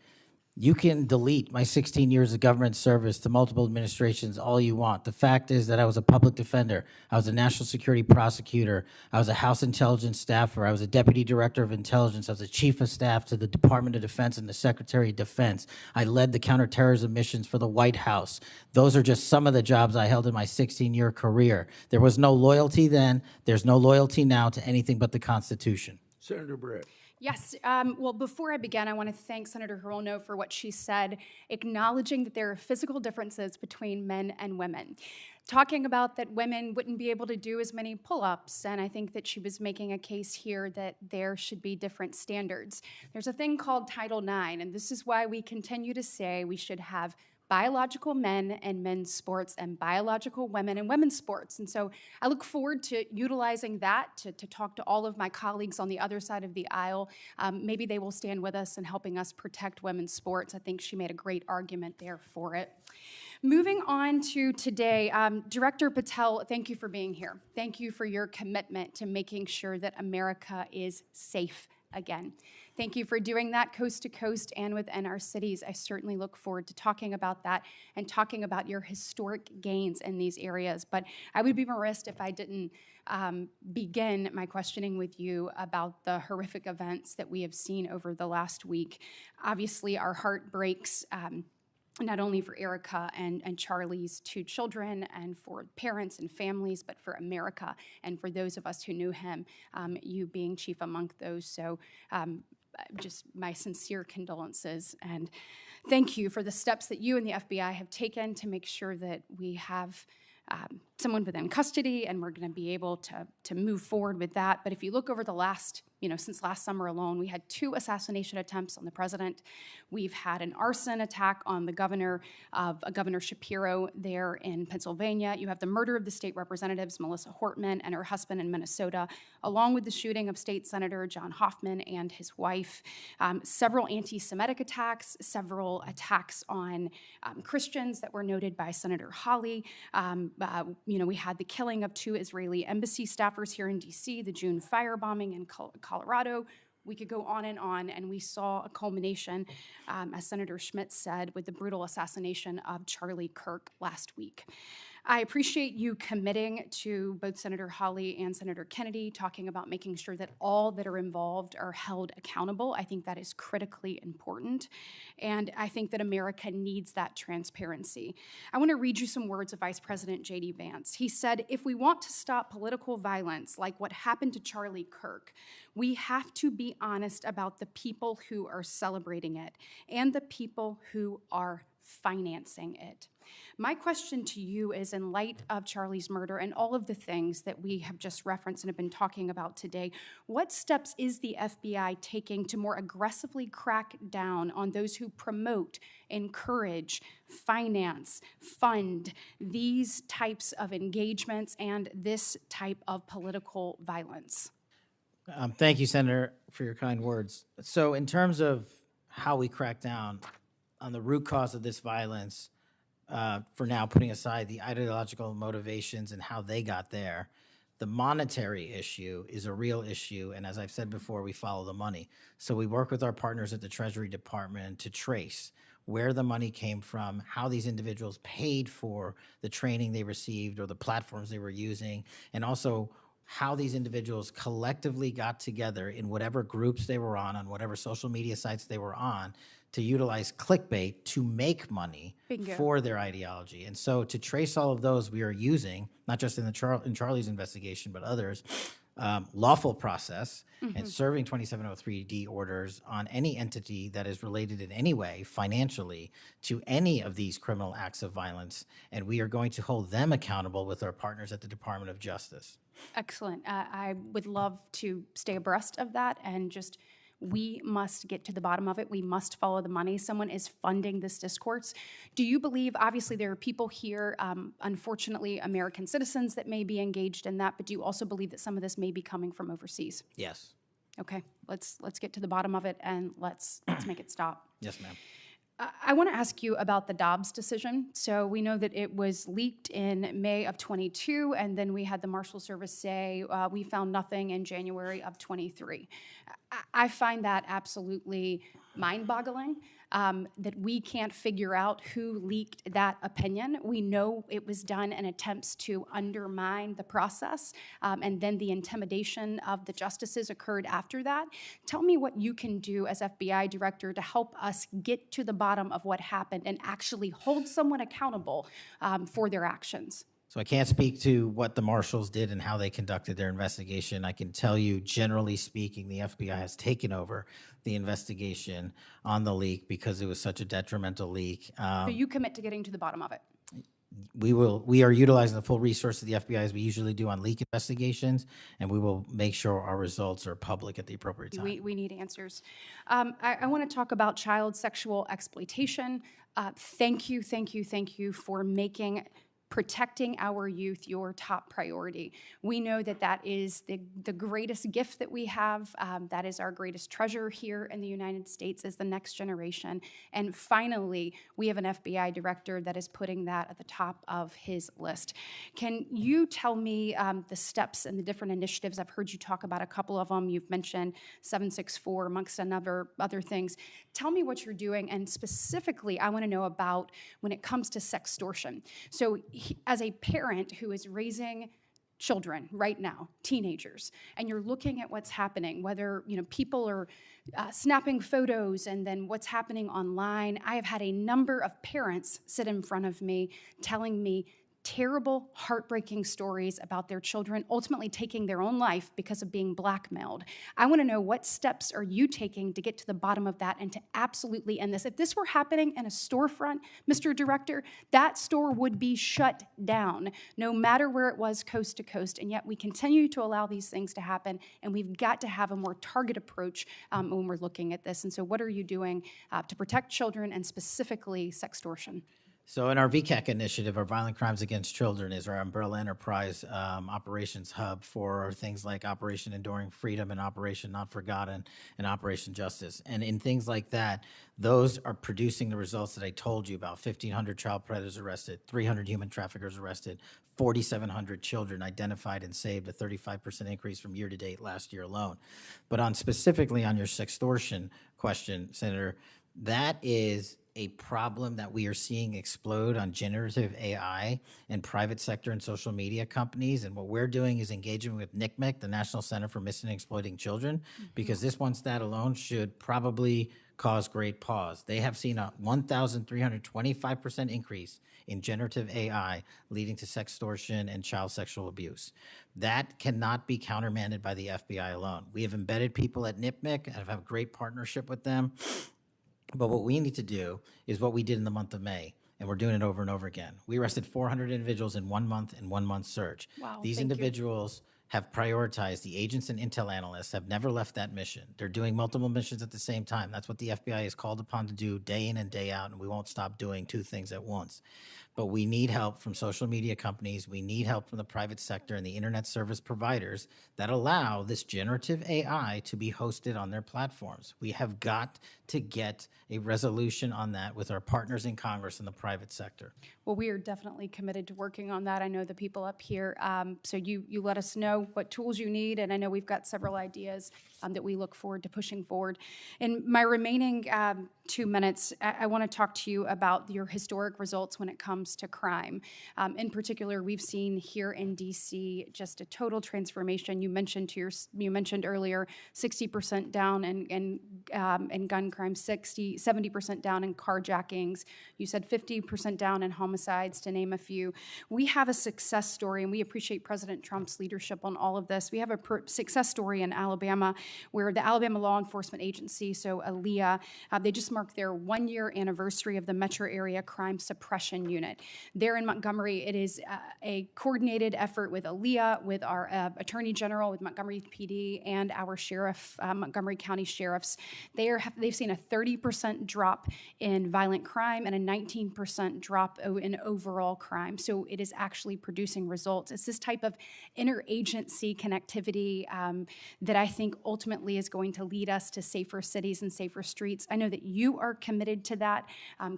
You can delete my 16 years of government service to multiple administrations all you want. The fact is that I was a public defender. I was a national security prosecutor. I was a House intelligence staffer. I was a deputy director of intelligence. I was a chief of staff to the Department of Defense and the Secretary of Defense. I led the counterterrorism missions for the White House. Those are just some of the jobs I held in my 16-year career. There was no loyalty then. There's no loyalty now to anything but the Constitution. Senator Brett. Yes. Well, before I begin, I want to thank Senator Hirono for what she said, acknowledging that there are physical differences between men and women. Talking about that women wouldn't be able to do as many pull-ups, and I think that she was making a case here that there should be different standards. There's a thing called Title IX, and this is why we continue to say we should have biological men and men's sports and biological women and women's sports. And so I look forward to utilizing that to talk to all of my colleagues on the other side of the aisle. Maybe they will stand with us in helping us protect women's sports. I think she made a great argument there for it. Moving on to today, Director Patel, thank you for being here. Thank you for your commitment to making sure that America is safe again. Thank you for doing that coast to coast and within our cities. I certainly look forward to talking about that and talking about your historic gains in these areas. But I would be remiss if I didn't begin my questioning with you about the horrific events that we have seen over the last week. Obviously, our heart breaks. Not only for Erica and Charlie's 2 children and for parents and families, but for America and for those of us who knew him, you being chief among those. So just my sincere condolences and thank you for the steps that you and the FBI have taken to make sure that we have someone within custody and we're going to be able to move forward with that. But if you look over the last, since last summer alone, we had 2 assassination attempts on the president. We've had an arson attack on the governor Shapiro there in Pennsylvania. You have the murder of the state representatives, Melissa Hortman and her husband in Minnesota, along with the shooting of State Senator John Hoffman and his wife. Several anti-Semitic attacks, several attacks on Christians that were noted by Senator Hawley. We had the killing of 2 Israeli embassy staffers here in D.C., the June firebombing in Colorado. We could go on, and we saw a culmination, as Senator Schmidt said, with the brutal assassination of Charlie Kirk last week. I appreciate you committing to both Senator Hawley and Senator Kennedy, talking about making sure that all that are involved are held accountable. I think that is critically important, and I think that America needs that transparency. I want to read you some words of Vice President J.D. Vance. He said, "If we want to stop political violence like what happened to Charlie Kirk, we have to be honest about the people who are celebrating it and the people who are financing it." My question to you is, in light of Charlie's murder and all of the things that we have just referenced and have been talking about today, what steps is the FBI taking to more aggressively crack down on those who promote, encourage, finance, fund these types of engagements and this type of political violence? Thank you, Senator, for your kind words. So in terms of how we crack down on the root cause of this violence, for now putting aside the ideological motivations and how they got there, the monetary issue is a real issue. And as I've said before, we follow the money. So we work with our partners at the Treasury Department to trace where the money came from, how these individuals paid for the training they received or the platforms they were using, and also how these individuals collectively got together in whatever groups they were on whatever social media sites they were on, to utilize clickbait to make money Bingo. For their ideology. And so to trace all of those, we are using, not just in in Charlie's investigation, but others, lawful process and serving 2703D orders on any entity that is related in any way financially to any of these criminal acts of violence. And we are going to hold them accountable with our partners at the Department of Justice. Excellent. I would love to stay abreast of that, and just we must get to the bottom of it. We must follow the money. Someone is funding this discourse. Do you believe, obviously there are people here, unfortunately American citizens, that may be engaged in that, but do you also believe that some of this may be coming from overseas? Yes. Okay, let's get to the bottom of it and let's make it stop. Yes, ma'am. I want to ask you about the Dobbs decision. So we know that it was leaked in May of 22, and then we had the Marshal Service say we found nothing in January of 23. I find that absolutely mind-boggling, that we can't figure out who leaked that opinion. We know it was done in attempts to undermine the process, and then the intimidation of the justices occurred after that. Tell me what you can do as FBI director to help us get to the bottom of what happened and actually hold someone accountable for their actions. So I can't speak to what the marshals did and how they conducted their investigation. I can tell you, generally speaking, the FBI has taken over the investigation on the leak because it was such a detrimental leak. So you commit to getting to the bottom of it? We are utilizing the full resources of the FBI as we usually do on leak investigations, and we will make sure our results are public at the appropriate time. We need answers. I want to talk about child sexual exploitation. Thank you for making protecting our youth your top priority. We know that that is the greatest gift that we have. That is our greatest treasure here in the United States, is the next generation. And finally, we have an FBI director that is putting that at the top of his list. Can you tell me the steps and the different initiatives? I've heard you talk about a couple of them. You've mentioned 764 amongst other things. Tell me what you're doing, and specifically, I want to know about when it comes to sextortion. So as a parent who is raising children right now, teenagers, and you're looking at what's happening, whether people are snapping photos and then what's happening online. I have had a number of parents sit in front of me telling me terrible, heartbreaking stories about their children ultimately taking their own life because of being blackmailed. I want to know, what steps are you taking to get to the bottom of that and to absolutely end this? If this were happening in a storefront, Mr. Director, that store would be shut down, no matter where it was, coast to coast, and yet we continue to allow these things to happen, and we've got to have a more targeted approach when we're looking at this. And so what are you doing to protect children, and specifically sextortion? So in our VCAC initiative, our Violent Crimes Against Children is our umbrella enterprise operations hub for things like Operation Enduring Freedom and Operation Not Forgotten and Operation Justice. And in things like that, those are producing the results that I told you about. 1,500 child predators arrested, 300 human traffickers arrested, 4,700 children identified and saved, a 35% increase from year to date last year alone. But specifically on your sextortion question, Senator, that is a problem that we are seeing explode on generative AI in private sector and social media companies. And what we're doing is engaging with NCMEC, the National Center for Missing and Exploiting Children, because this one stat alone should probably cause great pause. They have seen a 1,325% increase in generative AI leading to sextortion and child sexual abuse. That cannot be countermanded by the FBI alone. We have embedded people at NCMEC and have a great partnership with them. But what we need to do is what we did in the month of May, and we're doing it over and over again. We arrested 400 individuals in 1 month and 1 month surge. Wow, These thank you. individuals have prioritized. The agents and intel analysts have never left that mission. They're doing multiple missions at the same time. That's what the FBI is called upon to do day in and day out, and we won't stop doing two things at once. But we need help from social media companies. We need help from the private sector and the internet service providers that allow this generative AI to be hosted on their platforms. We have got to get a resolution on that with our partners in Congress and the private sector. Well, we are definitely committed to working on that. I know the people up here, so you let us know what tools you need, and I know we've got several ideas that we look forward to pushing forward. In my remaining 2 minutes, I want to talk to you about your historic results when it comes to crime. In particular, we've seen here in DC just a total transformation. You mentioned earlier 60% down in gun crime, 70% down in carjackings. You said 50% down in homicides, to name a few. We have a success story, and we appreciate President Trump's leadership on all of this. We have a success story in Alabama, where the Alabama Law Enforcement Agency, so ALEA, they just marked their 1-year anniversary of the Metro Area Crime Suppression Unit. There in Montgomery, it is a coordinated effort with ALEA, with our Attorney General, with Montgomery PD, and our sheriff, Montgomery County sheriffs. They've seen a 30% drop in violent crime and a 19% drop in overall crime. So it is actually producing results. It's this type of interagency connectivity that I think ultimately is going to lead us to safer cities and safer streets. I know that you are committed to that,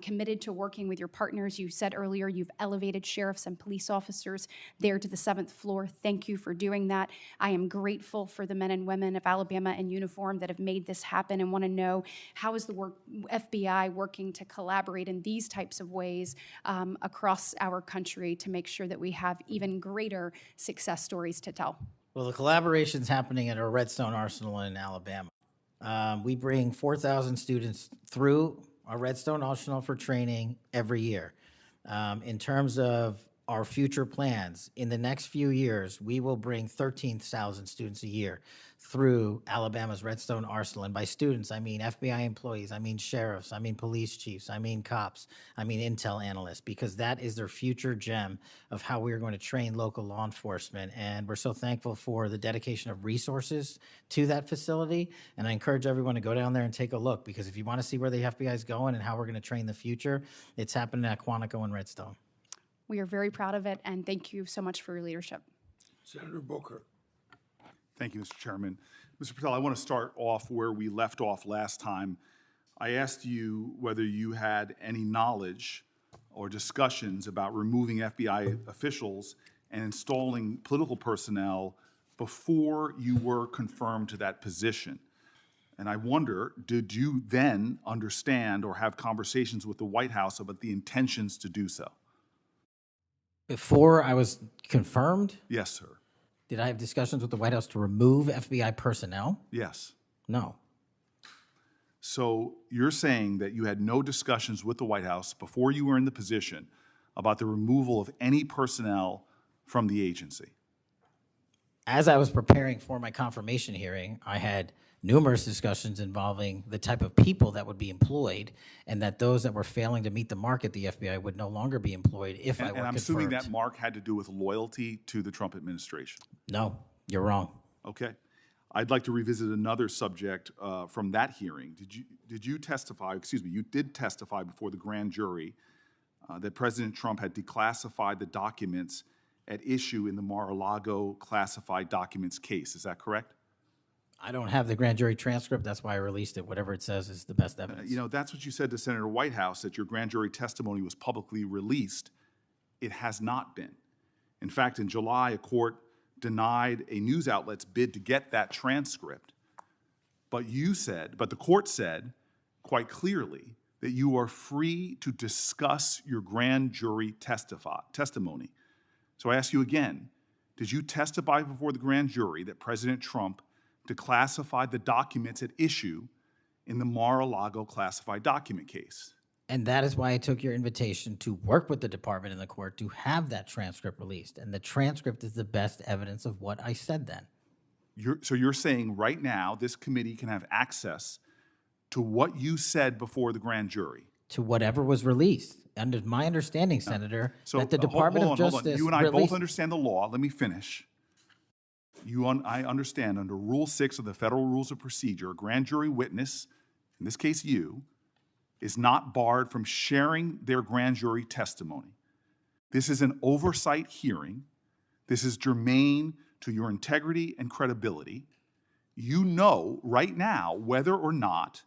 committed to working with your partners. You said earlier you've elevated sheriffs and police officers there to the 7th floor. Thank you for doing that. I am grateful for the men and women of Alabama in uniform that have made this happen, and want to know, how is the FBI working to collaborate in these types of ways across our country to make sure that we have even greater success stories to tell? Well, the collaboration's happening at our Redstone Arsenal in Alabama. We bring 4,000 students through our Redstone Arsenal for training every year. In terms of our future plans, in the next few years, we will bring 13,000 students a year through Alabama's Redstone Arsenal. And by students, I mean FBI employees, I mean sheriffs, I mean police chiefs, I mean cops, I mean intel analysts, because that is their future gem of how we're going to train local law enforcement. And we're so thankful for the dedication of resources to that facility. And I encourage everyone to go down there and take a look, because if you want to see where the FBI is going and how we're going to train the future, it's happening at Quantico and Redstone. We are very proud of it, and thank you so much for your leadership. Senator Booker. Thank you, Mr. Chairman. Mr. Patel, I want to start off where we left off last time. I asked you whether you had any knowledge or discussions about removing FBI officials and installing political personnel before you were confirmed to that position. And I wonder, did you then understand or have conversations with the White House about the intentions to do so? Before I was confirmed, Yes, sir. did I have discussions with the White House to remove FBI personnel? Yes. No. So you're saying that you had no discussions with the White House before you were in the position about the removal of any personnel from the agency? As I was preparing for my confirmation hearing, I had numerous discussions involving the type of people that would be employed, and that those that were failing to meet the mark at the FBI would no longer be employed if I were And confirmed. I'm assuming that mark had to do with loyalty to the Trump administration. No, you're wrong. Okay. I'd like to revisit another subject from that hearing. Did you testify, excuse me, you did testify before the grand jury that President Trump had declassified the documents at issue in the Mar-a-Lago classified documents case. Is that correct? I don't have the grand jury transcript. That's why I released it. Whatever it says is the best evidence. You know, that's what you said to Senator Whitehouse, that your grand jury testimony was publicly released. It has not been. In fact, in July, a court denied a news outlet's bid to get that transcript. But the court said quite clearly that you are free to discuss your grand jury testimony. So I ask you again, did you testify before the grand jury that President Trump declassified the documents at issue in the Mar-a-Lago classified document case? And that is why I took your invitation to work with the department and the court to have that transcript released. And the transcript is the best evidence of what I said then. So you're saying right now this committee can have access to what you said before the grand jury? To whatever was released. Under my understanding, Senator, So that the hold Department on, of hold on. Justice You and I both released. understand the law. Let me finish. I understand under Rule 6 of the Federal Rules of Procedure, a grand jury witness, in this case you, is not barred from sharing their grand jury testimony. This is an oversight hearing. This is germane to your integrity and credibility. You know right now whether or not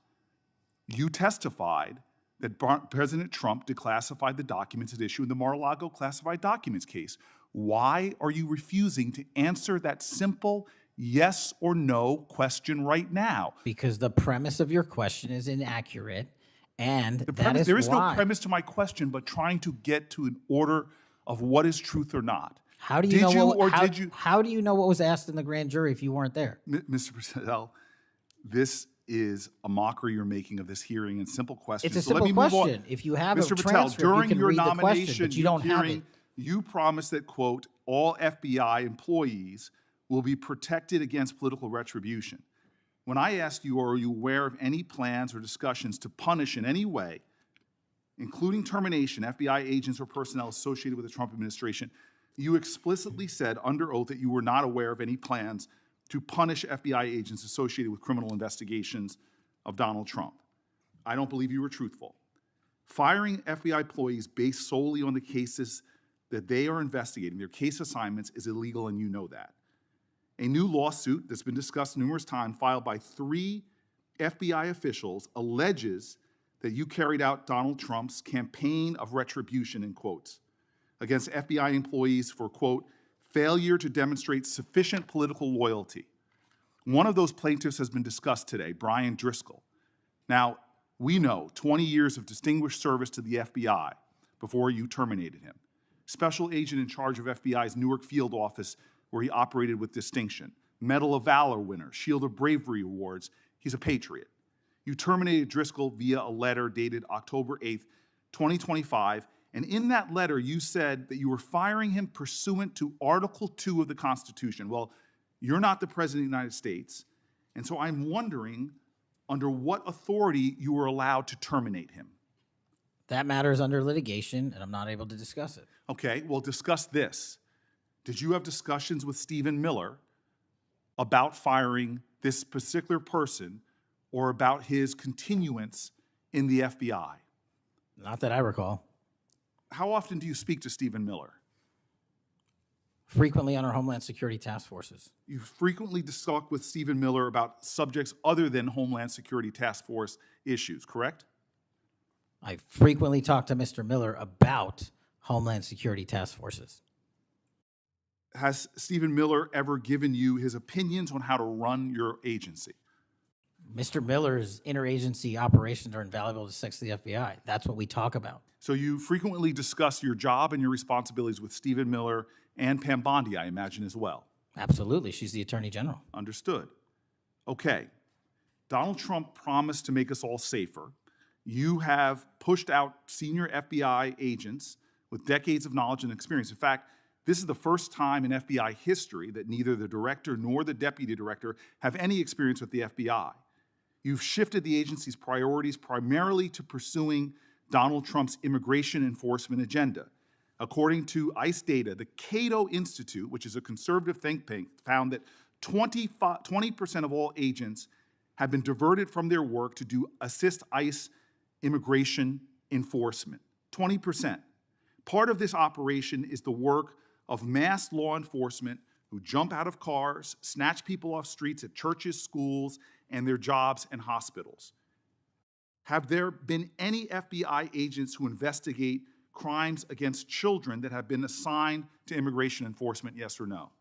you testified that President Trump declassified the documents at issue in the Mar-a-Lago classified documents case. Why are you refusing to answer that simple yes or no question right now? Because the premise of your question is inaccurate, and There is no premise to my question, but trying to get to an order of what is truth or not. How do you How do you know what was asked in the grand jury if you weren't there? Mr. Patel, this is a mockery you're making of this hearing and simple questions. It's a So let simple me move on. question. If you have a Mr. Patel, transcript, you during can your read the question, nomination but you don't have hearing, it. you promised that, quote, all FBI employees will be protected against political retribution. When I asked you, are you aware of any plans or discussions to punish in any way, including termination, FBI agents or personnel associated with the Trump administration, you explicitly said under oath that you were not aware of any plans to punish FBI agents associated with criminal investigations of Donald Trump. I don't believe you were truthful. Firing FBI employees based solely on the cases that they are investigating, their case assignments, is illegal, and you know that. A new lawsuit that's been discussed numerous times, filed by 3 FBI officials, alleges that you carried out Donald Trump's campaign of retribution, in quotes, against FBI employees for, quote, failure to demonstrate sufficient political loyalty. One of those plaintiffs has been discussed today, Brian Driscoll. Now, we know 20 years of distinguished service to the FBI before you terminated him. Special agent in charge of FBI's Newark field office, where he operated with distinction. Medal of Valor winner, Shield of Bravery awards. He's a patriot. You terminated Driscoll via a letter dated October 8th, 2025, and in that letter you said that you were firing him pursuant to Article 2 of the Constitution. Well, you're not the President of the United States, and so I'm wondering under what authority you were allowed to terminate him. That matter is under litigation, and I'm not able to discuss it. Okay, well, discuss this. Did you have discussions with Stephen Miller about firing this particular person or about his continuance in the FBI? Not that I recall. how often do you speak to Stephen Miller? Frequently on our Homeland Security task forces. You frequently talk with Stephen Miller about subjects other than Homeland Security task force issues, correct? I frequently talk to Mr. Miller about Homeland Security task forces. Has Stephen Miller ever given you his opinions on how to run your agency? Mr. Miller's interagency operations are invaluable to the FBI. That's what we talk about. So you frequently discuss your job and your responsibilities with Stephen Miller and Pam Bondi, I imagine, as well. Absolutely. She's the Attorney General. Understood. Okay. Donald Trump promised to make us all safer. You have pushed out senior FBI agents with decades of knowledge and experience. In fact, this is the first time in FBI history that neither the director nor the deputy director have any experience with the FBI. You've shifted the agency's priorities primarily to pursuing Donald Trump's immigration enforcement agenda. According to ICE data, the Cato Institute, which is a conservative think tank, found that 20% of all agents have been diverted from their work to assist ICE immigration enforcement. 20%. Part of this operation is the work of mass law enforcement who jump out of cars, snatch people off streets at churches, schools, and their jobs and hospitals. Have there been any FBI agents who investigate crimes against children that have been assigned to immigration enforcement, yes or no?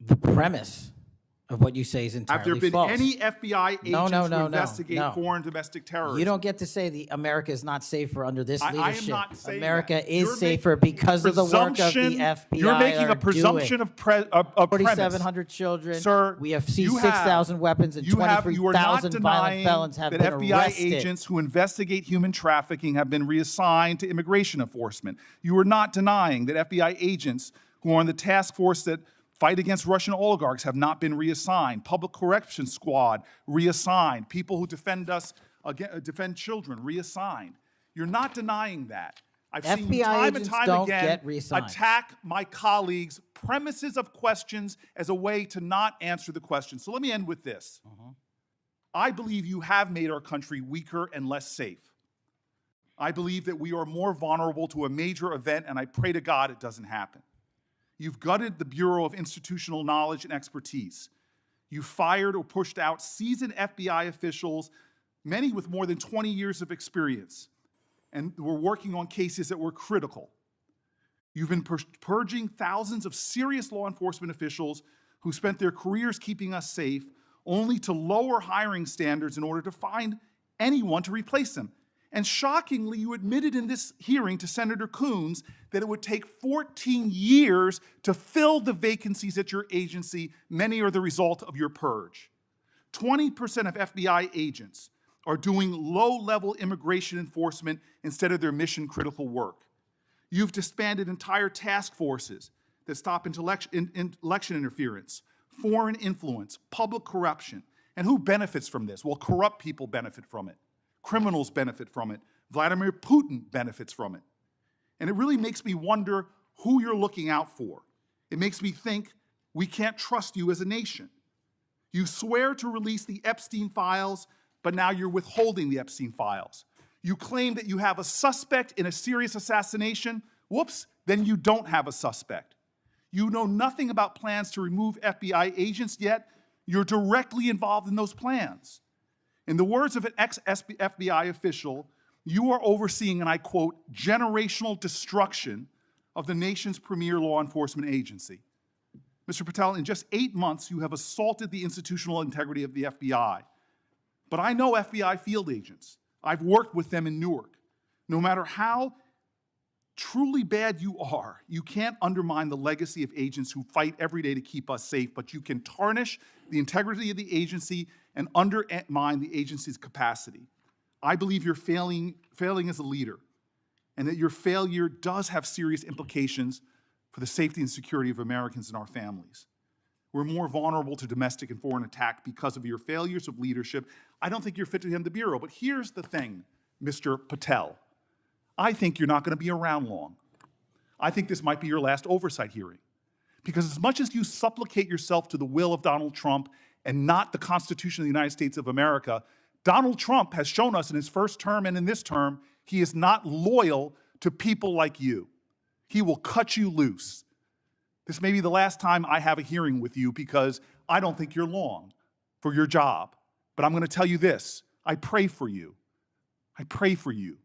The premise of what you say is entirely Have there been false. any FBI agents who investigate no. foreign domestic terrorism? You don't get to say America is not safer under this I am leadership. not saying America that. is You're safer making because of the work of the presumption- FBI. You're making a presumption of premise. 4,700 children. Sir, we have you seized 6,000 weapons and you are not 23,000 violent denying felons have that been FBI arrested. agents who investigate human trafficking have been reassigned to immigration enforcement. You are not denying that FBI agents who are on the task force that fight against Russian oligarchs have not been reassigned. Public Corrections Squad reassigned. People who defend us, defend children reassigned. You're not denying that. I've seen you FBI time and agents time don't again get reassigned. attack my colleagues' premises of questions as a way to not answer the question. So let me end with this. I believe you have made our country weaker and less safe. I believe that we are more vulnerable to a major event, and I pray to God it doesn't happen. You've gutted the Bureau of Institutional Knowledge and Expertise. You fired or pushed out seasoned FBI officials, many with more than 20 years of experience, and were working on cases that were critical. You've been purging thousands of serious law enforcement officials who spent their careers keeping us safe, only to lower hiring standards in order to find anyone to replace them. And shockingly, you admitted in this hearing to Senator Coons that it would take 14 years to fill the vacancies at your agency. Many are the result of your purge. 20% of FBI agents are doing low-level immigration enforcement instead of their mission-critical work. You've disbanded entire task forces that stop election interference, foreign influence, public corruption. And who benefits from this? Well, corrupt people benefit from it. Criminals benefit from it. Vladimir Putin benefits from it. And it really makes me wonder who you're looking out for. It makes me think we can't trust you as a nation. You swear to release the Epstein files, but now you're withholding the Epstein files. You claim that you have a suspect in a serious assassination. Whoops, then you don't have a suspect. You know nothing about plans to remove FBI agents, yet you're directly involved in those plans. In the words of an ex-FBI official, you are overseeing, and I quote, generational destruction of the nation's premier law enforcement agency. Mr. Patel, in just 8 months, you have assaulted the institutional integrity of the FBI. But I know FBI field agents. I've worked with them in Newark. No matter how truly bad you are, you can't undermine the legacy of agents who fight every day to keep us safe, but you can tarnish the integrity of the agency and undermine the agency's capacity. I believe you're failing as a leader, and that your failure does have serious implications for the safety and security of Americans and our families. We're more vulnerable to domestic and foreign attack because of your failures of leadership. I don't think you're fit to hand the Bureau, but here's the thing, Mr. Patel. I think you're not going to be around long. I think this might be your last oversight hearing. Because as much as you supplicate yourself to the will of Donald Trump and not the Constitution of the United States of America, Donald Trump has shown us in his first term and in this term, He is not loyal to people like you. He will cut you loose. This may be the last time I have a hearing with you because I don't think you're long for your job. But I'm going to tell you this. I pray for you. I pray for you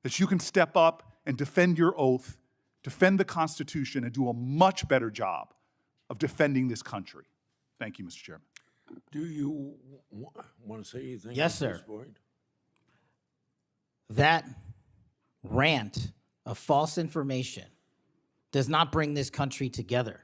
that you can step up and defend your oath, defend the Constitution, and do a much better job of defending this country. Thank you, Mr. Chairman. Do you want to say anything? Yes, at this sir. point? That rant of false information does not bring this country together.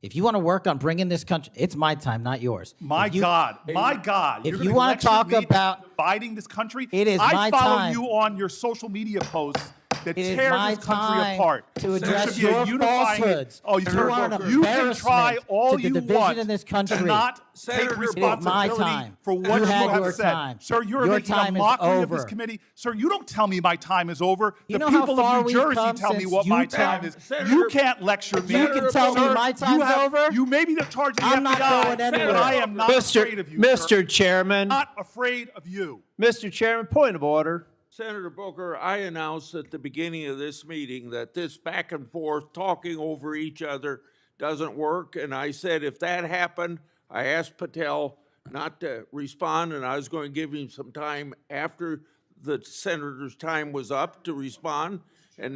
If you want to work on bringing this country, it's my time, not yours. My God. If You're you gonna want to lecture talk me about dividing this country, it is I my follow time. you on your social media posts that It is tear my this country time apart. to There address should be a your unifying- falsehoods. Oh, You are an you can try embarrassment all to the you division want in this to country. not Senator, take it is my responsibility time. for what You you had your have said. time. Sir, you're Your making time a is mockery of this over. committee. Sir, you don't tell me my time is over. You The know how people far of New we've Jersey come tell me since what you my tell- time is. Senator- You can't lecture me. You can tell me Sir, my time's over? You may be the charge of the I'm not FBI, going anywhere. but I am not afraid of you, sir. Mr. Chairman, Not afraid of you. Mr. Chairman, point of order. Senator Booker, I announced at the beginning of this meeting that this back and forth, talking over each other, doesn't work. And I said if that happened, I asked Patel not to respond, and I was going to give him some time after the senator's time was up to respond. And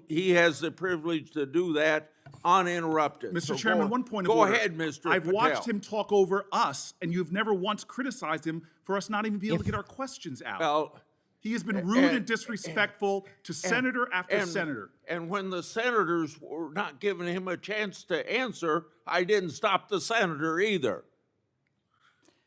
he has the privilege to do that uninterrupted. Mr. So Chairman, go- one point of Go order. ahead, Mr. I've Patel. watched him talk over us, and you've never once criticized him for us not even being able to get our questions out. Well, He has been rude and disrespectful to senator after senator. And when the senators were not giving him a chance to answer, I didn't stop the senator either.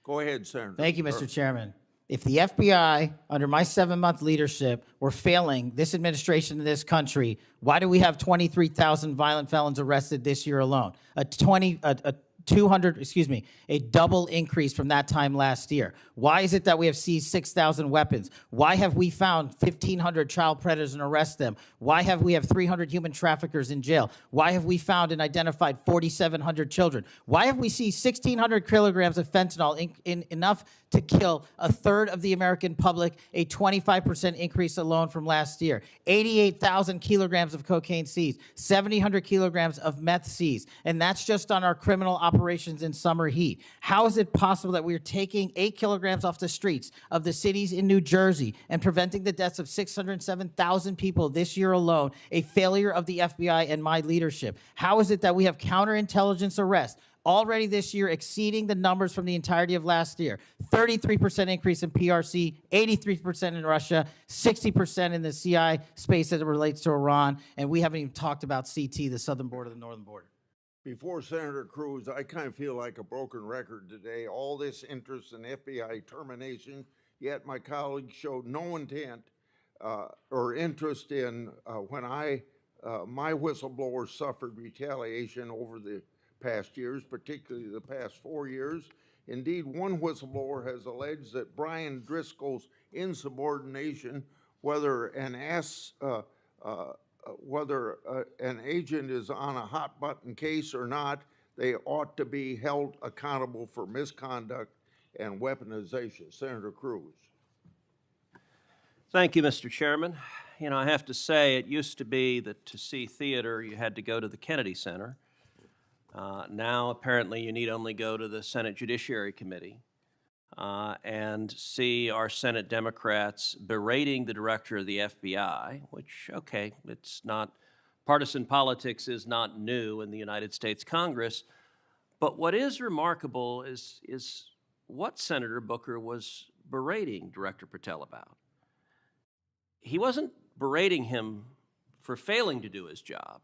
Go ahead, Senator. Thank you, Mr. Chairman. If the FBI, under my 7-month leadership, were failing this administration in this country, why do we have 23,000 violent felons arrested this year alone? A double increase from that time last year. Why is it that we have seized 6,000 weapons? Why have we found 1,500 child predators and arrested them? Why have we 300 human traffickers in jail? Why have we found and identified 4,700 children? Why have we seized 1,600 kilograms of fentanyl, enough to kill a third of the American public, a 25% increase alone from last year? 88,000 kilograms of cocaine seized, 7,000 kilograms of meth seized, and that's just on our criminal operations in summer heat. How is it possible that we're taking 8 kilograms off the streets of the cities in New Jersey and preventing the deaths of 607,000 people this year alone, a failure of the FBI and my leadership? How is it that we have counterintelligence arrests already this year exceeding the numbers from the entirety of last year? 33% increase in PRC, 83% in Russia, 60% in the CI space as it relates to Iran, and we haven't even talked about CT, the southern border, the northern border. Before Senator Cruz, I kind of feel like a broken record today. All this interest in FBI termination, yet my colleagues showed no intent or interest in when my whistleblowers suffered retaliation over the past years, particularly the past 4 years. Indeed, one whistleblower has alleged that Brian Driscoll's insubordination, whether an agent is on a hot button case or not, they ought to be held accountable for misconduct and weaponization. Senator Cruz. Thank you, Mr. Chairman. You know, I have to say, it used to be that to see theater, you had to go to the Kennedy Center. Now, apparently, you need only go to the Senate Judiciary Committee and see our Senate Democrats berating the director of the FBI, which, okay, it's not, partisan politics is not new in the United States Congress. But what is remarkable is what Senator Booker was berating Director Patel about. He wasn't berating him for failing to do his job,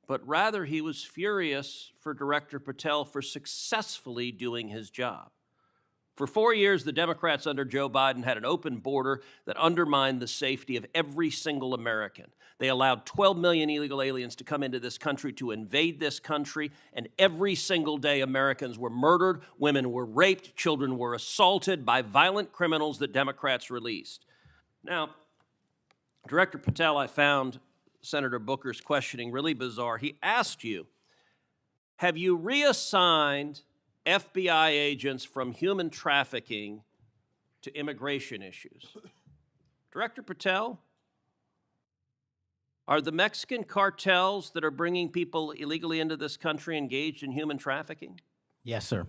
but rather he was furious for Director Patel for successfully doing his job. For 4 years, the Democrats under Joe Biden had an open border that undermined the safety of every single American. They allowed 12 million illegal aliens to come into this country to invade this country, and every single day Americans were murdered, women were raped, children were assaulted by violent criminals that Democrats released. Now, Director Patel, I found Senator Booker's questioning really bizarre. He asked you, have you reassigned FBI agents from human trafficking to immigration issues? Director Patel, Are the Mexican cartels that are bringing people illegally into this country engaged in human trafficking? Yes, sir.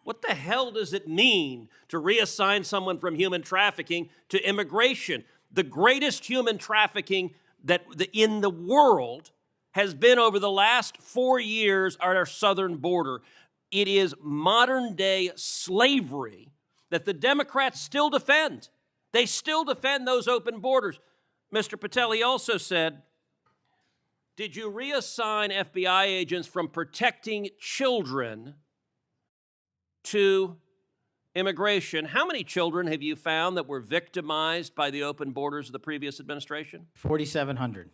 What the hell does it mean to reassign someone from human trafficking to immigration? The greatest human trafficking in the world has been over the last 4 years at our southern border. It is modern-day slavery that the Democrats still defend. They still defend those open borders. Mr. Patel, he also said, did you reassign FBI agents from protecting children to immigration? How many children have you found that were victimized by the open borders of the previous administration? 4,700.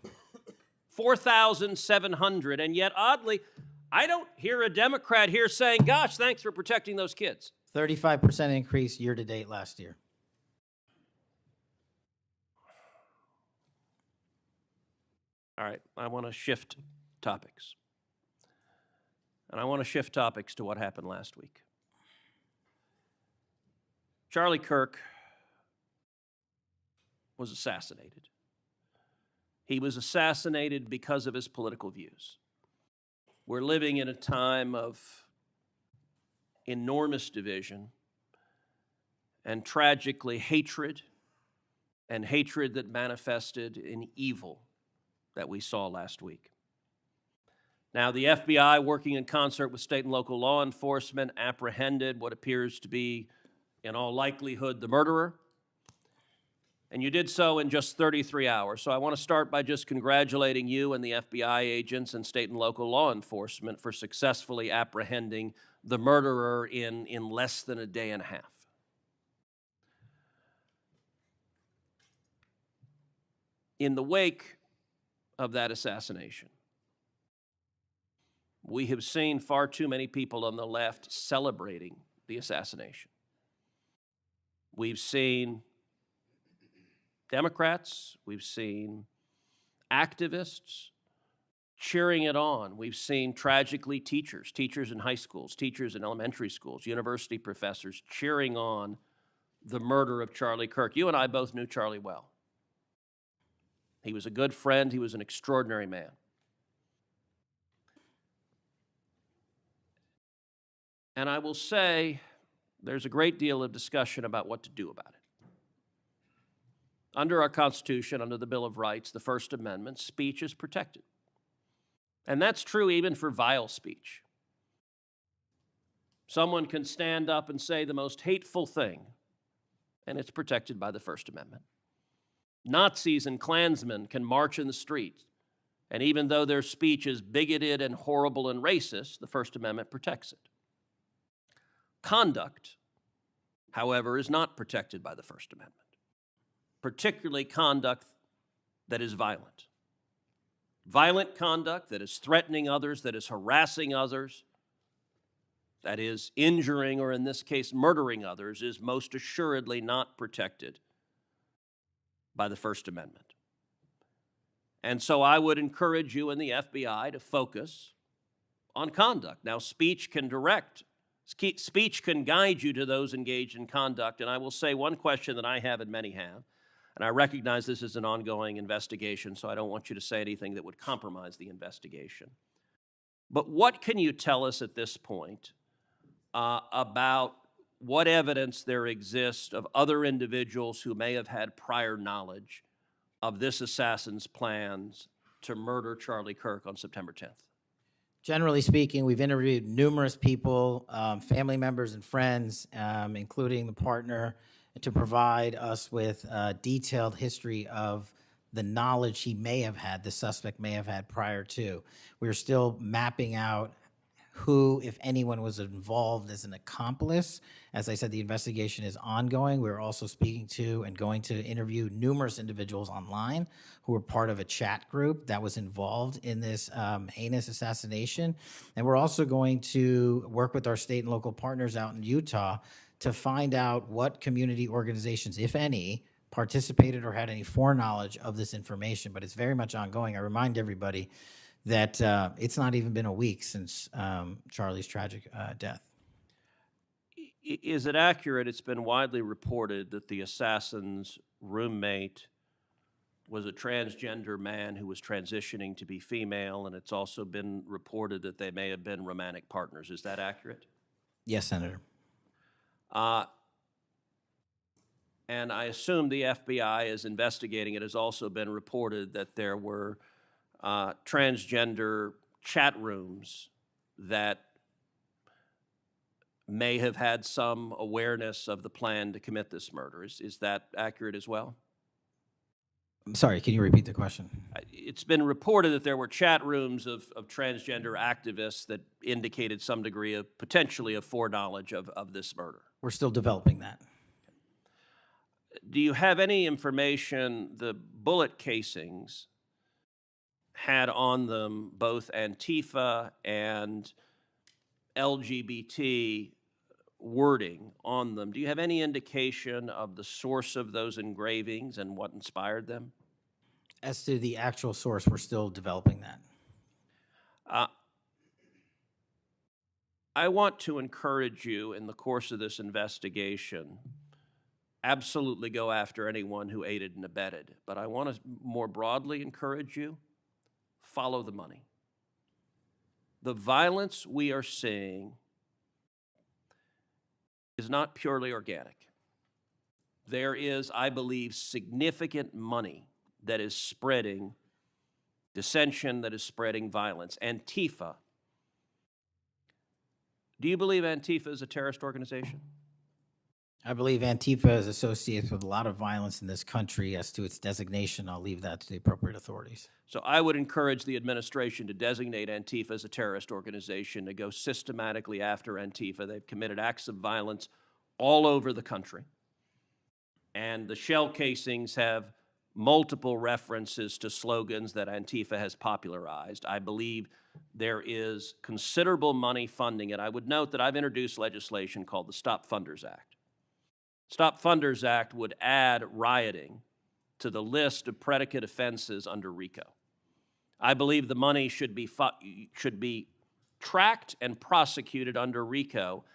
4,700. And yet, oddly, I don't hear a Democrat here saying, gosh, thanks for protecting those kids. 35% increase year to date last year. All right, I want to shift topics. And I want to shift topics to what happened last week. Charlie Kirk was assassinated. He was assassinated because of his political views. We're living in a time of enormous division and tragically hatred, and hatred that manifested in evil that we saw last week. Now, the FBI, working in concert with state and local law enforcement, apprehended what appears to be, in all likelihood, the murderer. And you did so in just 33 hours. So I want to start by just congratulating you and the FBI agents and state and local law enforcement for successfully apprehending the murderer in less than a day and a half. In the wake of that assassination, we have seen far too many people on the left celebrating the assassination. We've seen Democrats, we've seen activists cheering it on. We've seen, tragically, teachers in high schools, teachers in elementary schools, university professors cheering on the murder of Charlie Kirk. You and I both knew Charlie well. He was a good friend. He was an extraordinary man. And I will say there's a great deal of discussion about what to do about it. Under our Constitution, under the Bill of Rights, the First Amendment, speech is protected. And that's true even for vile speech. Someone can stand up and say the most hateful thing, and it's protected by the First Amendment. Nazis and Klansmen can march in the streets, and even though their speech is bigoted and horrible and racist, the First Amendment protects it. Conduct, however, is not protected by the First Amendment, particularly conduct that is violent. Violent conduct that is threatening others, that is harassing others, that is injuring, or in this case, murdering others, is most assuredly not protected by the First Amendment. And so I would encourage you and the FBI to focus on conduct. Now, speech can guide you to those engaged in conduct. And I will say one question that I have and many have, and I recognize this is an ongoing investigation, so I don't want you to say anything that would compromise the investigation. But what can you tell us at this point about what evidence there exists of other individuals who may have had prior knowledge of this assassin's plans to murder Charlie Kirk on September 10th? Generally speaking, we've interviewed numerous people, family members and friends, including the partner, to provide us with a detailed history of the knowledge he may have had, the suspect may have had prior to. We're still mapping out who, if anyone, was involved as an accomplice. As I said, the investigation is ongoing. We're also speaking to and going to interview numerous individuals online who were part of a chat group that was involved in this heinous assassination. And we're also going to work with our state and local partners out in Utah to find out what community organizations, if any, participated or had any foreknowledge of this information. But it's very much ongoing. I remind everybody that it's not even been a week since Charlie's tragic death. Is it accurate? It's been widely reported that the assassin's roommate was a transgender man who was transitioning to be female, and it's also been reported that they may have been romantic partners. Is that accurate? Yes, Senator. And I assume the FBI is investigating. It has also been reported that there were transgender chat rooms that may have had some awareness of the plan to commit this murder. Is that accurate as well? I'm sorry, can you repeat the question? It's been reported that there were chat rooms of transgender activists that indicated some degree of potentially of foreknowledge of this murder. We're still developing that. Do you have any information the bullet casings had on them both Antifa and LGBT wording on them? Do you have any indication of the source of those engravings and what inspired them? As to the actual source, we're still developing that. I want to encourage you in the course of this investigation, absolutely go after anyone who aided and abetted. But I want to more broadly encourage you, follow the money. The violence we are seeing is not purely organic. There is, I believe, significant money that is spreading dissension, that is spreading violence. Antifa. Do you believe Antifa is a terrorist organization? I believe Antifa is associated with a lot of violence in this country. As to its designation, I'll leave that to the appropriate authorities. So I would encourage the administration to designate Antifa as a terrorist organization, to go systematically after Antifa. They've committed acts of violence all over the country. And the shell casings have multiple references to slogans that Antifa has popularized. I believe there is considerable money funding it. I would note that I've introduced legislation called the Stop Funders Act. Stop Funders Act would add rioting to the list of predicate offenses under RICO. I believe the money should be tracked and prosecuted under RICO.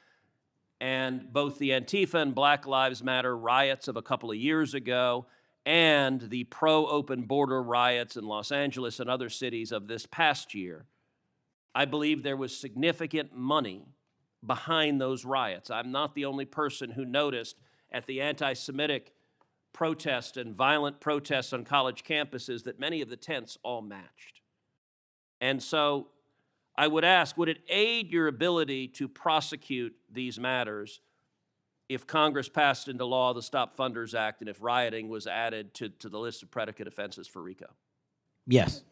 And both the Antifa and Black Lives Matter riots of a couple of years ago and the pro-open border riots in Los Angeles and other cities of this past year, I believe there was significant money behind those riots. I'm not the only person who noticed at the anti-Semitic protests and violent protests on college campuses that many of the tents all matched. And so I would ask, would it aid your ability to prosecute these matters if Congress passed into law the Stop Funders Act and if rioting was added to the list of predicate offenses for RICO? Yes.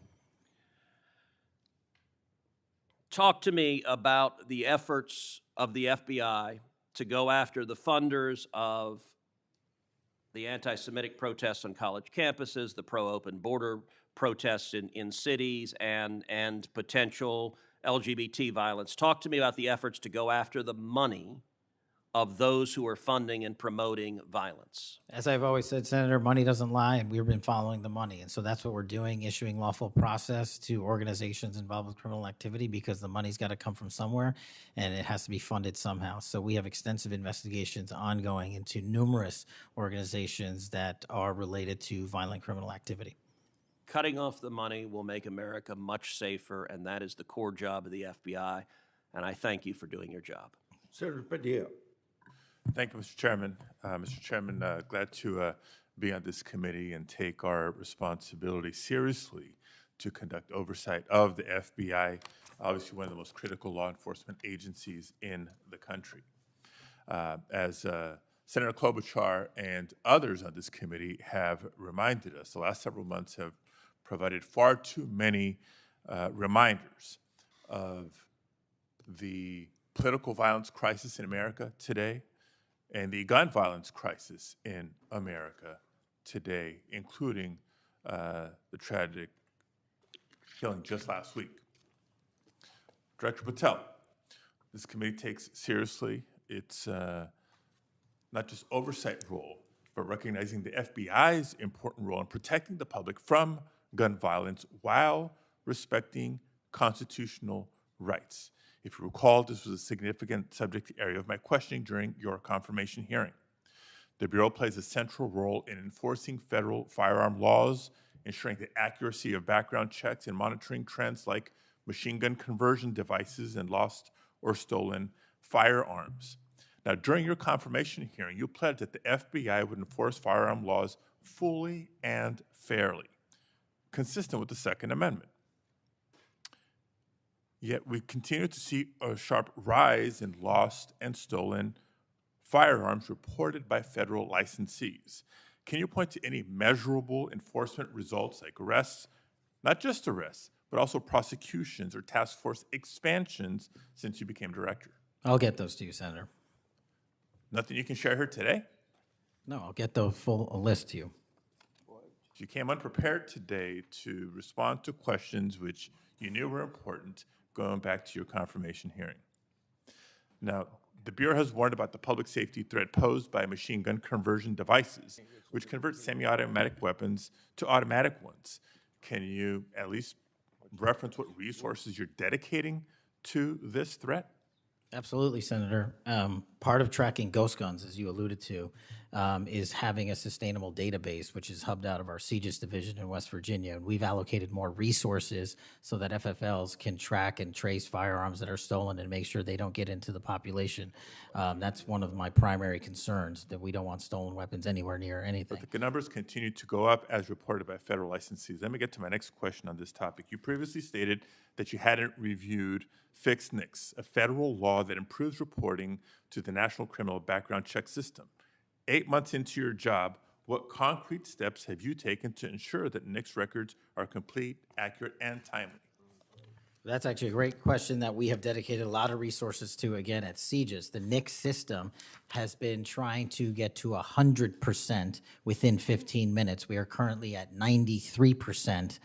Talk to me about the efforts of the FBI to go after the funders of the anti-Semitic protests on college campuses, the pro-open border protests in cities, and potential LGBT violence. Talk to me about the efforts to go after the money of those who are funding and promoting violence. As I've always said, Senator, money doesn't lie, and we've been following the money. And so that's what we're doing, issuing lawful process to organizations involved with criminal activity, because the money's got to come from somewhere, and it has to be funded somehow. So we have extensive investigations ongoing into numerous organizations that are related to violent criminal activity. Cutting off the money will make America much safer, and that is the core job of the FBI, and I thank you for doing your job. Senator Padilla. Thank you, Mr. Chairman. Mr. Chairman, glad to be on this committee and take our responsibility seriously to conduct oversight of the FBI, obviously one of the most critical law enforcement agencies in the country. As Senator Klobuchar and others on this committee have reminded us, the last several months have provided far too many reminders of the political violence crisis in America today, and the gun violence crisis in America today, including the tragic killing just last week. Director Patel, this committee takes seriously its not just oversight role, but recognizing the FBI's important role in protecting the public from gun violence while respecting constitutional rights. If you recall, this was a significant subject area of my questioning during your confirmation hearing. The Bureau plays a central role in enforcing federal firearm laws ensuring the accuracy of background checks and monitoring trends like machine gun conversion devices and lost or stolen firearms. Now, during your confirmation hearing, you pledged that the FBI would enforce firearm laws fully and fairly, consistent with the Second Amendment. Yet we continue to see a sharp rise in lost and stolen firearms reported by federal licensees. Can you point to any measurable enforcement results like arrests, not just arrests, but also prosecutions or task force expansions since you became director? I'll get those to you, Senator. Nothing you can share here today? No, I'll get the full list to you. You came unprepared today to respond to questions which you knew were important going back to your confirmation hearing. Now, the Bureau has warned about the public safety threat posed by machine gun conversion devices, which convert semi-automatic weapons to automatic ones. Can you at least reference what resources you're dedicating to this threat? Absolutely, Senator. Part of tracking ghost guns, as you alluded to, is having a sustainable database, which is hubbed out of our CGIS division in West Virginia. And we've allocated more resources so that FFLs can track and trace firearms that are stolen and make sure they don't get into the population. That's one of my primary concerns, that we don't want stolen weapons anywhere near anything. But the numbers continue to go up as reported by federal licensees. Let me get to my next question on this topic. You previously stated that you hadn't reviewed Fix NICS, a federal law that improves reporting to the National Criminal Background Check System. 8 months into your job, what concrete steps have you taken to ensure that NICS records are complete, accurate, and timely? That's actually a great question that we have dedicated a lot of resources to, again, at CGIS. The NICS system has been trying to get to 100% within 15 minutes. We are currently at 93%,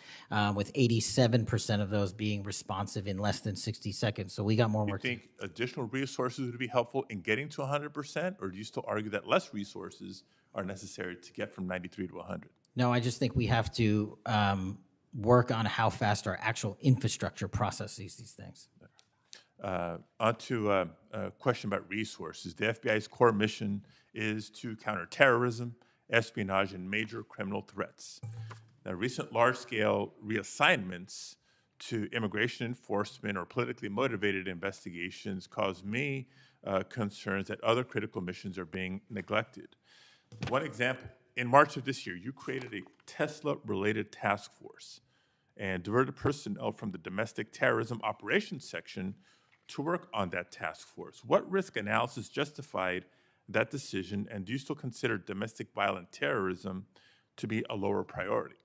with 87% of those being responsive in less than 60 seconds. So we got more work. Do you think additional resources would be helpful in getting to 100%, or do you still argue that less resources are necessary to get from 93 to 100? No, I just think we have to work on how fast our actual infrastructure processes these things. On to a question about resources. The FBI's core mission is to counter terrorism, espionage, and major criminal threats. Now, recent large-scale reassignments to immigration enforcement or politically motivated investigations cause me concerns that other critical missions are being neglected. One example, in March of this year, you created a Tesla-related task force and diverted personnel from the domestic terrorism operations section to work on that task force. What risk analysis justified that decision, and do you still consider domestic violent terrorism to be a lower priority?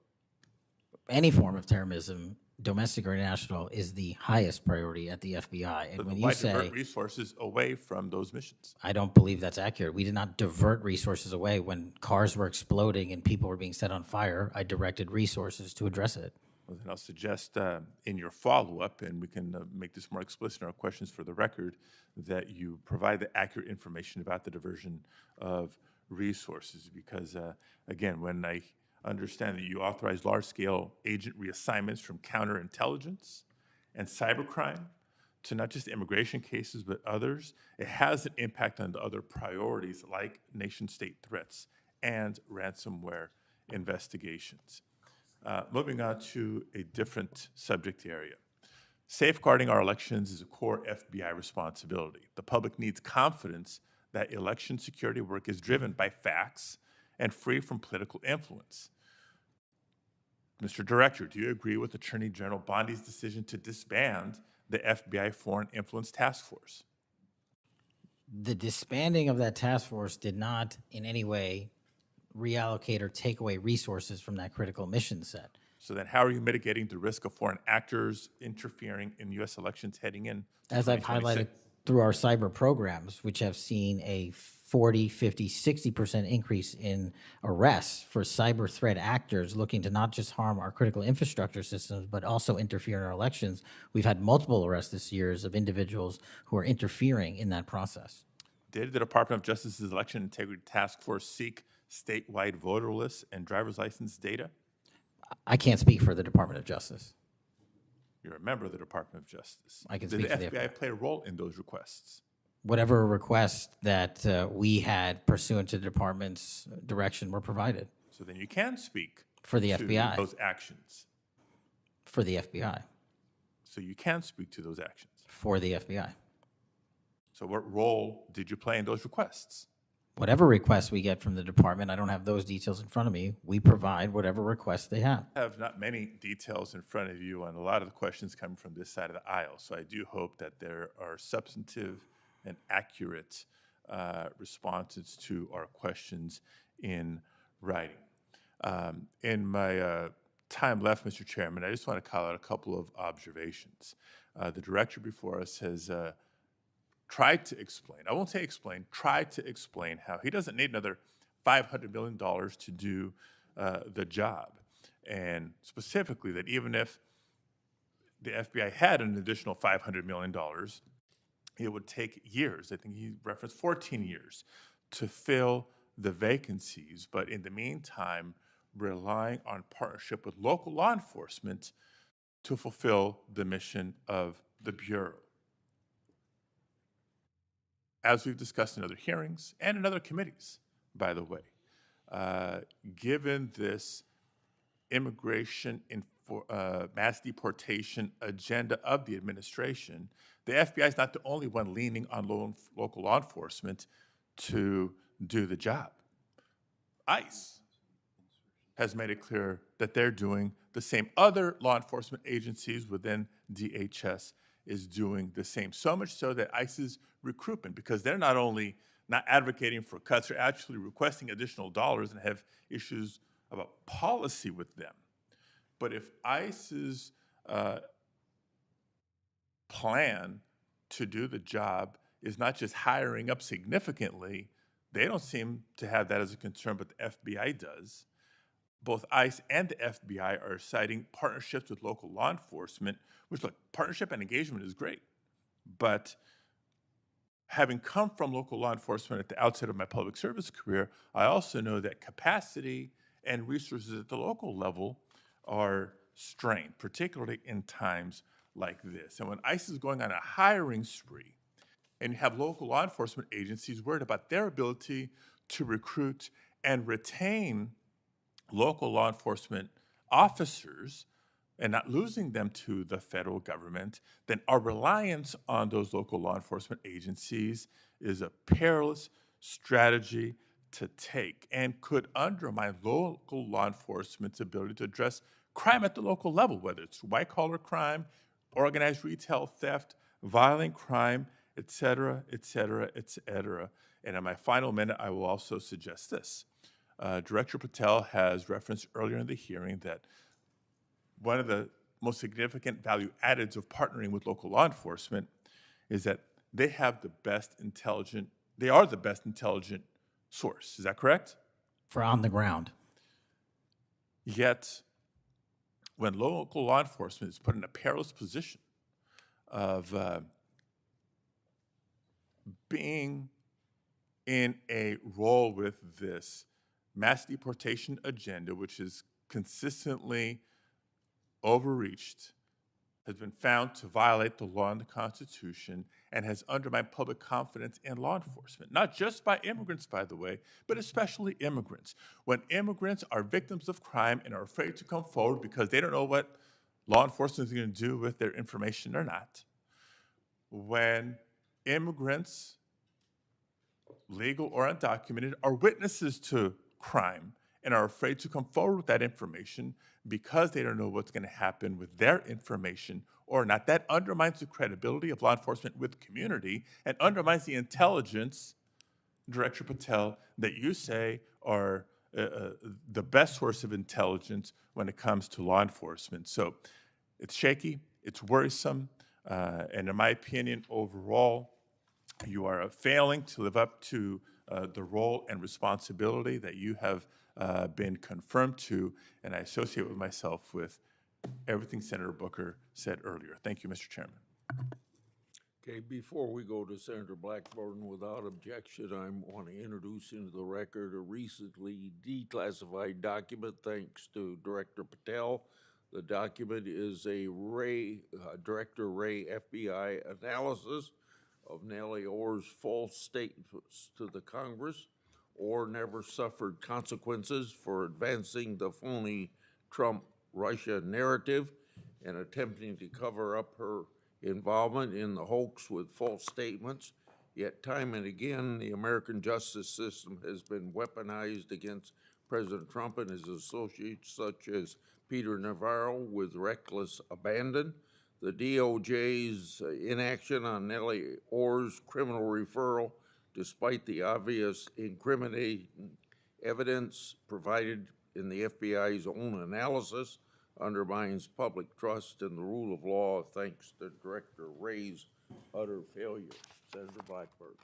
Any form of terrorism, domestic or international, is the highest priority at the FBI. And But when why you say, divert resources away from those missions? I don't believe that's accurate. We did not divert resources away. When cars were exploding and people were being set on fire, I directed resources to address it. Well, then I'll suggest in your follow-up, and we can make this more explicit in our questions for the record, that you provide the accurate information about the diversion of resources. Because, again, when I understand that you authorize large-scale agent reassignments from counterintelligence and cybercrime to not just immigration cases, but others, it has an impact on the other priorities like nation-state threats and ransomware investigations. Moving on to a different subject area. Safeguarding our elections is a core FBI responsibility. The public needs confidence that election security work is driven by facts and free from political influence. Mr. Director, do you agree with Attorney General Bondi's decision to disband the FBI Foreign Influence Task Force? The disbanding of that task force did not in any way reallocate or take away resources from that critical mission set. So then how are you mitigating the risk of foreign actors interfering in U.S. elections heading in? As I've highlighted through our cyber programs, which have seen a 40, 50, 60% increase in arrests for cyber threat actors looking to not just harm our critical infrastructure systems, but also interfere in our elections. We've had multiple arrests this year of individuals who are interfering in that process. Did the Department of Justice's Election Integrity Task Force seek statewide voter lists and driver's license data? I can't speak for the Department of Justice. You're a member of the Department of Justice. I can Did speak the for the FBI play a role in those requests? Whatever request that we had pursuant to the department's direction were provided. So then you can speak For the to FBI. those actions. For the FBI. So you can speak to those actions. For the FBI. So what role did you play in those requests? Whatever requests we get from the department, I don't have those details in front of me. We provide whatever requests they have. I have not many details in front of you on a lot of the questions coming from this side of the aisle. So I do hope that there are substantive and accurate responses to our questions in writing. In my time left, Mr. Chairman, I just want to call out a couple of observations. The director before us has tried to explain, I won't say explain, tried to explain how he doesn't need another $500 million to do the job. And specifically that even if the FBI had an additional $500 million, it would take years. I think he referenced 14 years to fill the vacancies. But in the meantime, relying on partnership with local law enforcement to fulfill the mission of the Bureau. As we've discussed in other hearings and in other committees, by the way, given this immigration mass deportation agenda of the administration, the FBI is not the only one leaning on local law enforcement to do the job. ICE has made it clear that they're doing the same. Other law enforcement agencies within DHS is doing the same. So much so that ICE's recruitment, because they're not only not advocating for cuts, they're actually requesting additional dollars and have issues about policy with them. But if ICE's plan to do the job is not just hiring up significantly, they don't seem to have that as a concern, but the FBI does. Both ICE and the FBI are citing partnerships with local law enforcement, which, look, partnership and engagement is great. But having come from local law enforcement at the outset of my public service career, I also know that capacity and resources at the local level are strained, particularly in times like this. And when ICE is going on a hiring spree, and you have local law enforcement agencies worried about their ability to recruit and retain local law enforcement officers and not losing them to the federal government, then our reliance on those local law enforcement agencies is a perilous strategy to take and could undermine local law enforcement's ability to address crime at the local level, whether it's white-collar crime, organized retail theft, violent crime, et cetera, et cetera, et cetera. And in my final minute, I will also suggest this. Director Patel has referenced earlier in the hearing that one of the most significant value addeds of partnering with local law enforcement is that they have the best intelligent, they are the best intelligent source. Is that correct? For on the ground. Yet, when local law enforcement is put in a perilous position of being in a role with this mass deportation agenda, which is consistently overreached, has been found to violate the law and the Constitution, and has undermined public confidence in law enforcement, not just by immigrants, by the way, but especially immigrants. When immigrants are victims of crime and are afraid to come forward because they don't know what law enforcement is going to do with their information or not, when immigrants, legal or undocumented, are witnesses to crime and are afraid to come forward with that information because they don't know what's going to happen with their information or not, that undermines the credibility of law enforcement with community and undermines the intelligence, Director Patel, that you say are the best source of intelligence when it comes to law enforcement. So it's shaky, it's worrisome, and in my opinion, overall, you are failing to live up to the role and responsibility that you have been confirmed to, and I associate with myself with everything Senator Booker said earlier. Thank you, Mr. Chairman. Okay, before we go to Senator Blackburn, without objection, I want to introduce into the record a recently declassified document thanks to Director Patel. The document is a Director Ray FBI analysis of Nellie Orr's false statements to the Congress or never suffered consequences for advancing the phony Trump-Russia narrative and attempting to cover up her involvement in the hoax with false statements. Yet time and again, the American justice system has been weaponized against President Trump and his associates, such as Peter Navarro, with reckless abandon. The DOJ's inaction on Nellie Orr's criminal referral, despite the obvious incriminating evidence provided in the FBI's own analysis, undermines public trust in the rule of law thanks to Director Wray's utter failure. Senator Blackburn.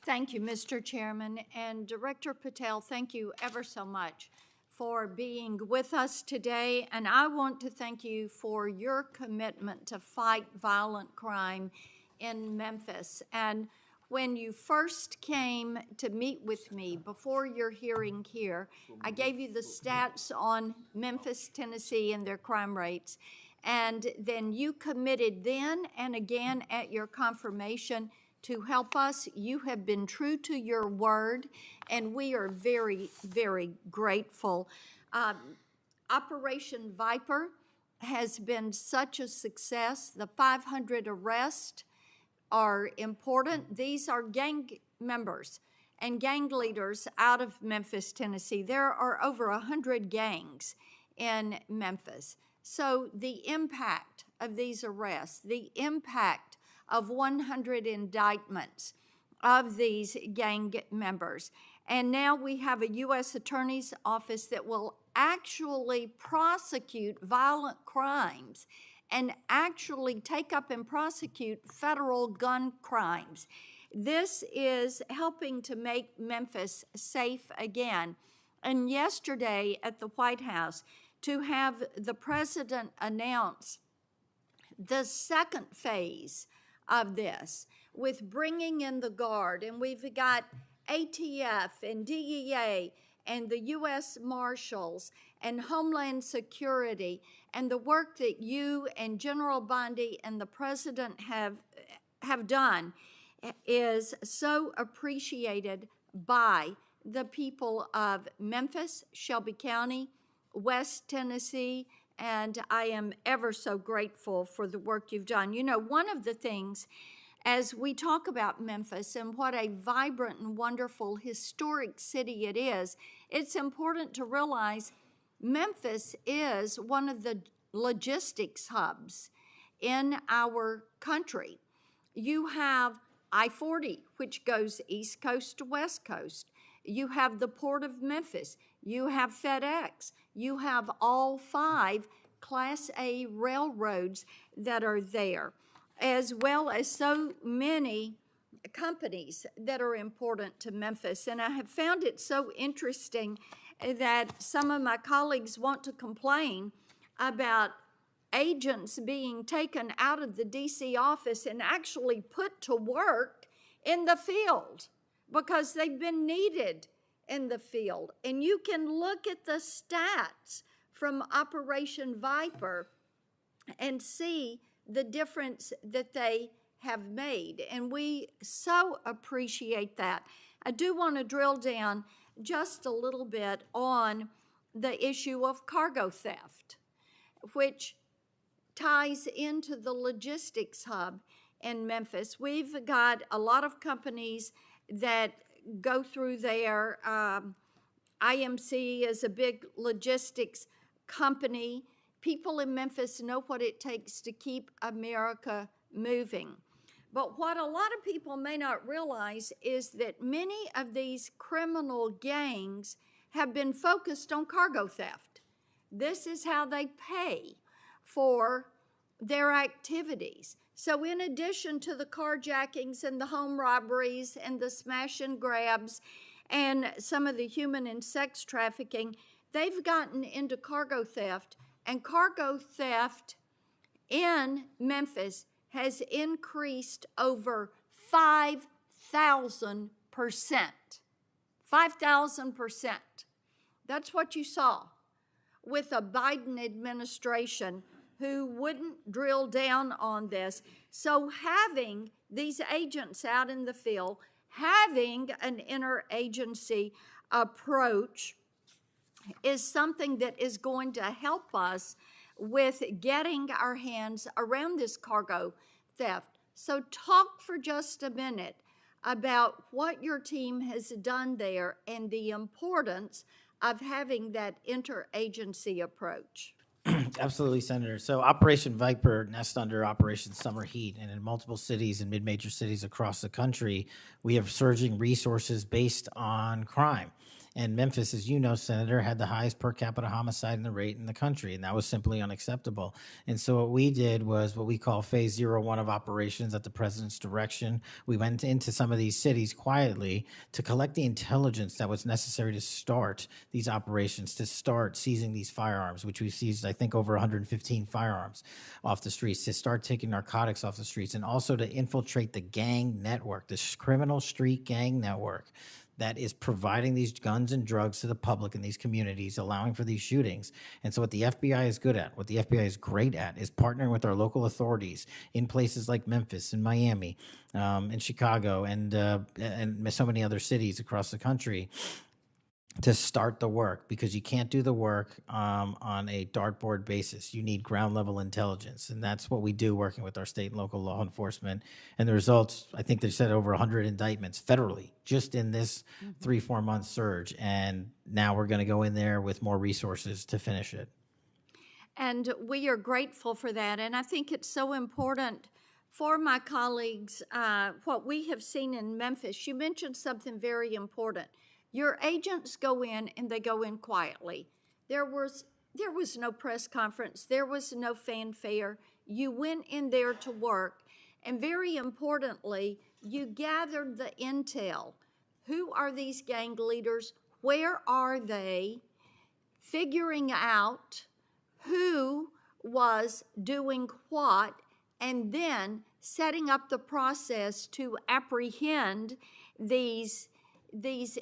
Thank you, Mr. Chairman. And Director Patel, thank you ever so much for being with us today. And I want to thank you for your commitment to fight violent crime in Memphis. And when you first came to meet with me before your hearing here, I gave you the stats on Memphis, Tennessee, and their crime rates. And then you committed then and again at your confirmation to help us. You have been true to your word, and we are very, very grateful. Operation Viper has been such a success. The 500 arrests are important. These are gang members and gang leaders out of Memphis, Tennessee. There are over 100 gangs in Memphis. So the impact of these arrests, the impact of 100 indictments of these gang members. And now we have a U.S. Attorney's Office that will actually prosecute violent crimes and actually take up and prosecute federal gun crimes. This is helping to make Memphis safe again. And yesterday at the White House, to have the president announce the second phase of this with bringing in the Guard, and we've got ATF and DEA and the U.S. Marshals and Homeland Security, and the work that you and General Bondi and the president have done is so appreciated by the people of Memphis, Shelby County, West Tennessee, and I am ever so grateful for the work you've done. You know, one of the things as we talk about Memphis and what a vibrant and wonderful historic city it is, it's important to realize Memphis is one of the logistics hubs in our country. You have I-40, which goes East Coast to West Coast. You have the Port of Memphis. You have FedEx. You have all 5 Class A railroads that are there, as well as so many companies that are important to Memphis. And I have found it so interesting that some of my colleagues want to complain about agents being taken out of the DC office and actually put to work in the field because they've been needed in the field. And you can look at the stats from Operation Viper and see the difference that they have made. And we so appreciate that. I do want to drill down just a little bit on the issue of cargo theft, which ties into the logistics hub in Memphis. We've got a lot of companies that go through there. IMC is a big logistics company. People in Memphis know what it takes to keep America moving. But what a lot of people may not realize is that many of these criminal gangs have been focused on cargo theft. This is how they pay for their activities. So in addition to the carjackings and the home robberies and the smash and grabs and some of the human and sex trafficking, they've gotten into cargo theft. And cargo theft in Memphis has increased over 5,000%. 5,000%. That's what you saw with a Biden administration who wouldn't drill down on this. So having these agents out in the field, having an interagency approach is something that is going to help us with getting our hands around this cargo theft. So talk for just a minute about what your team has done there and the importance of having that interagency approach. Absolutely, Senator. So Operation Viper nests under Operation Summer Heat, and in multiple cities and mid-major cities across the country, we have surging resources based on crime. And Memphis, as you know, Senator, had the highest per capita homicide rate in the country, and that was simply unacceptable. And so what we did was what we call Phase 01 of operations at the president's direction. We went into some of these cities quietly to collect the intelligence that was necessary to start these operations, to start seizing these firearms, which we've seized, I think, over 115 firearms off the streets, to start taking narcotics off the streets, and also to infiltrate the gang network, this criminal street gang network that is providing these guns and drugs to the public in these communities, allowing for these shootings. And so what the FBI is good at, what the FBI is great at, is partnering with our local authorities in places like Memphis and Miami, and Chicago, and so many other cities across the country to start the work, because you can't do the work on a dartboard basis. You need ground level intelligence, and that's what we do working with our state and local law enforcement. And the results, I think they said over 100 indictments federally just in this 3-4 month surge, and now we're going to go in there with more resources to finish it. And we are grateful for that, and I think it's so important for my colleagues, what we have seen in Memphis. You mentioned something very important. Your agents go in and they go in quietly. There was no press conference. There was no fanfare. You went in there to work. And very importantly, you gathered the intel. Who are these gang leaders? Where are they? Figuring out who was doing what, and then setting up the process to apprehend these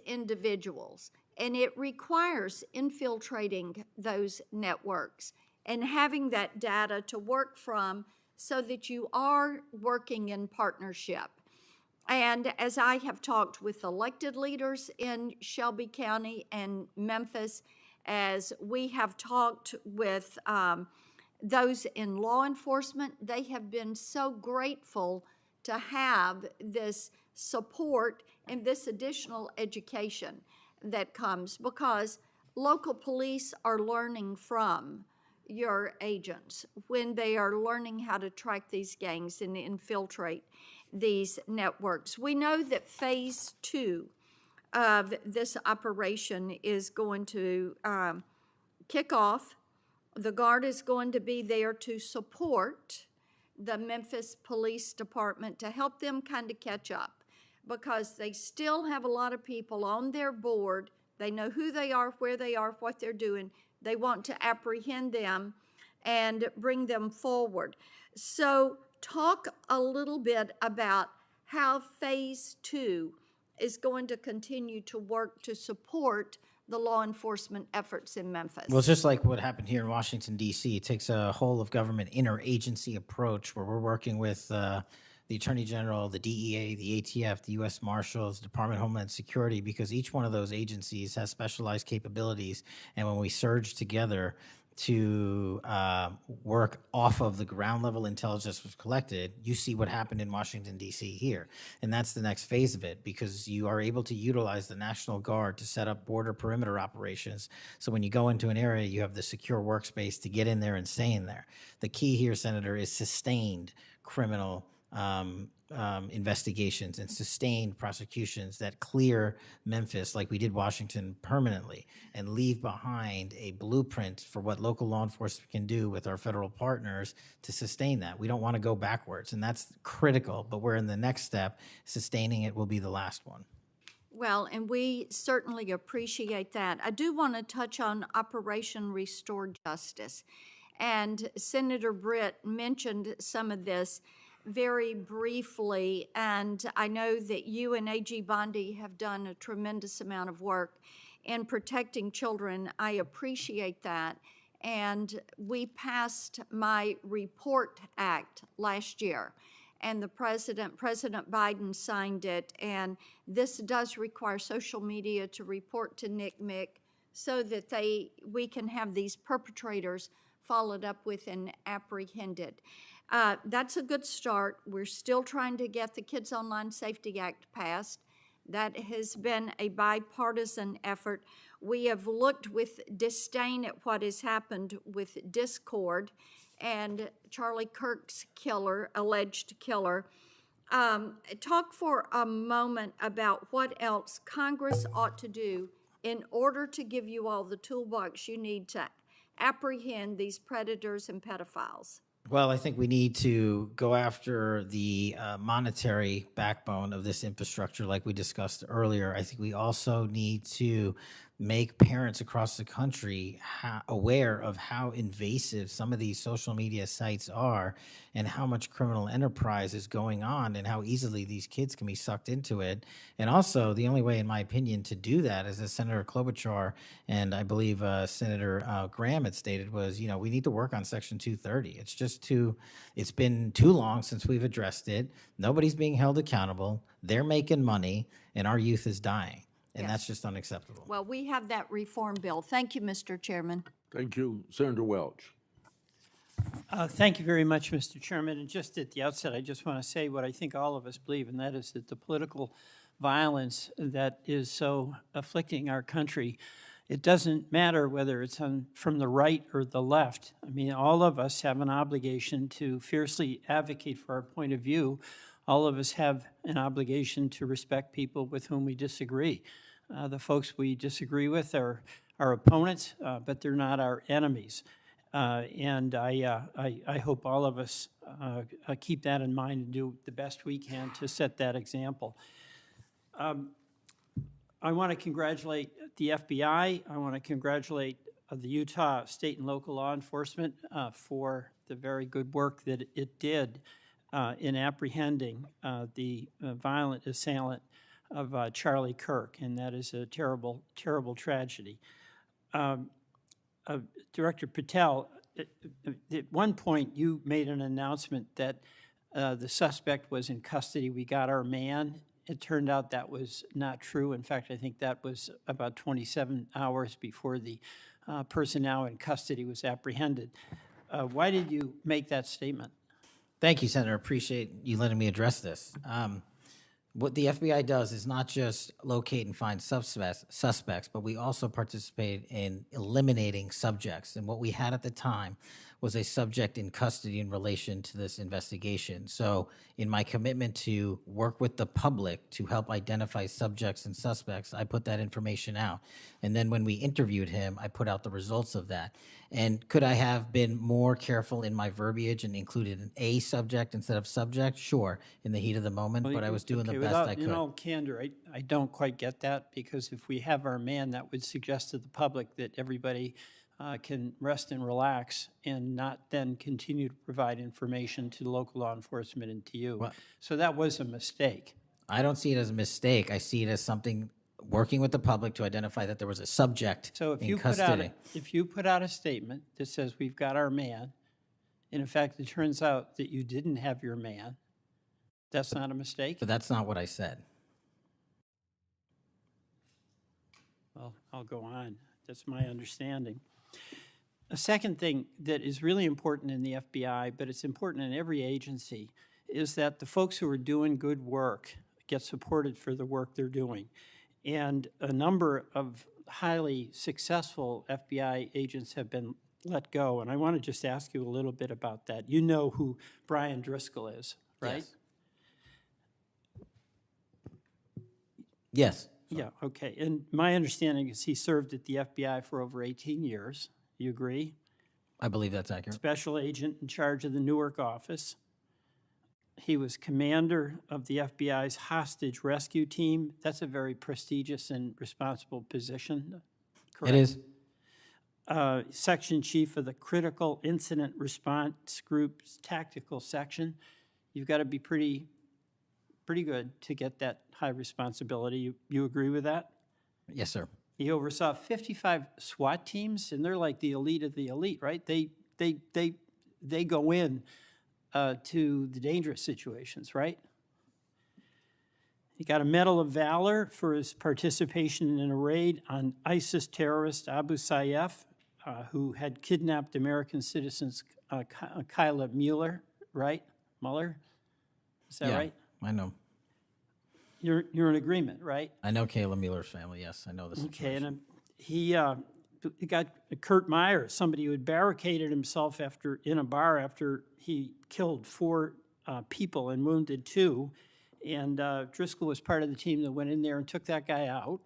individuals. And it requires infiltrating those networks and having that data to work from so that you are working in partnership. And as I have talked with elected leaders in Shelby County and Memphis, as we have talked with those in law enforcement, they have been so grateful to have this support and this additional education that comes, because local police are learning from your agents when they are learning how to track these gangs and infiltrate these networks. We know that phase 2 of this operation is going to kick off. The Guard is going to be there to support the Memphis Police Department to help them kind of catch up, because they still have a lot of people on their board. They know who they are, where they are, what they're doing. They want to apprehend them and bring them forward. So talk a little bit about how phase 2 is going to continue to work to support the law enforcement efforts in Memphis. Well, it's just like what happened here in Washington, D.C. It takes a whole of government interagency approach where we're working with the Attorney General, the DEA, the ATF, the U.S. Marshals, the Department of Homeland Security, because each one of those agencies has specialized capabilities. And when we surge together to work off of the ground level intelligence that was collected, you see what happened in Washington, D.C. here. And that's the next phase of it, because you are able to utilize the National Guard to set up border perimeter operations. So when you go into an area, you have the secure workspace to get in there and stay in there. The key here, Senator, is sustained criminal investigations and sustained prosecutions that clear Memphis, like we did Washington, permanently, and leave behind a blueprint for what local law enforcement can do with our federal partners to sustain that. We don't want to go backwards, and that's critical, but we're in the next step. Sustaining it will be the last one. Well, and we certainly appreciate that. I do want to touch on Operation Restore Justice. And Senator Britt mentioned some of this very briefly, and I know that you and A.G. Bondi have done a tremendous amount of work in protecting children. I appreciate that. And we passed my Report Act last year. and President Biden signed it. And this does require social media to report to NCMEC so that we can have these perpetrators followed up with and apprehended. That's a good start. We're still trying to get the Kids Online Safety Act passed. That has been a bipartisan effort. We have looked with disdain at what has happened with Discord and Charlie Kirk's alleged killer. Talk for a moment about what else Congress ought to do in order to give you all the toolbox you need to apprehend these predators and pedophiles. Well, I think we need to go after the monetary backbone of this infrastructure like we discussed earlier. I think we also need to make parents across the country aware of how invasive some of these social media sites are and how much criminal enterprise is going on and how easily these kids can be sucked into it. And also, the only way, in my opinion, to do that, is as Senator Klobuchar and I believe Senator Graham had stated, was, we need to work on Section 230. It's been too long since we've addressed it. Nobody's being held accountable. They're making money, and our youth is dying. And that's just unacceptable. Well, we have that reform bill. Thank you, Mr. Chairman. Thank you, Senator Welch. Thank you very much, Mr. Chairman. And just at the outset, I just want to say what I think all of us believe, and that is that the political violence that is so afflicting our country, it doesn't matter whether it's from the right or the left. I mean, all of us have an obligation to fiercely advocate for our point of view. All of us have an obligation to respect people with whom we disagree. The folks we disagree with are our opponents, but they're not our enemies. And I hope all of us keep that in mind and do the best we can to set that example. I want to congratulate the FBI. I want to congratulate the Utah state and local law enforcement for the very good work that it did in apprehending the violent assailant of Charlie Kirk, and that is a terrible, terrible tragedy. Director Patel, at one point you made an announcement that the suspect was in custody. We got our man. It turned out that was not true. In fact, I think that was about 27 hours before the person now in custody was apprehended. Why did you make that statement? Thank you, Senator. Appreciate you letting me address this. What the FBI does is not just locate and find suspects, but we also participate in eliminating subjects. And what we had at the time was a subject in custody in relation to this investigation. So in my commitment to work with the public to help identify subjects and suspects, I put that information out. And then when we interviewed him, I put out the results of that. And could I have been more careful in my verbiage and included an A subject instead of subject? Sure, in the heat of the moment, but I was doing the best I could. In all candor, I don't quite get that, because if we have our man, that would suggest to the public that everybody can rest and relax and not then continue to provide information to local law enforcement and to you. Well, so that was a mistake. I don't see it as a mistake. I see it as something working with the public to identify that there was a subject So if in you custody. if you put out a statement that says we've got our man, and in fact it turns out that you didn't have your man, that's not a mistake? But that's not what I said. Well, I'll go on. That's my understanding. A second thing that is really important in the FBI, but it's important in every agency, is that the folks who are doing good work get supported for the work they're doing. And a number of highly successful FBI agents have been let go. And I want to just ask you a little bit about that. You know who Brian Driscoll is, right? Yes. Yeah, okay. And my understanding is he served at the FBI for over 18 years. You agree? I believe that's accurate. Special agent in charge of the Newark office. He was commander of the FBI's hostage rescue team. That's a very prestigious and responsible position, correct? It is. Section chief of the Critical Incident Response Group's tactical section. You've got to be pretty good to get that high responsibility. You agree with that? Yes, sir. He oversaw 55 SWAT teams, and they're like the elite of the elite, right? They go in to the dangerous situations, right? He got a Medal of Valor for his participation in a raid on ISIS terrorist Abu Sayyaf, who had kidnapped American citizens Kyla Mueller, right? Mueller? Is that right? I know. You're in agreement, right? I know Kayla Mueller's family, yes, I know the Okay, situation. and he got Kurt Meyer, somebody who had barricaded himself in a bar after he killed 4 people and wounded 2. And Driscoll was part of the team that went in there and took that guy out,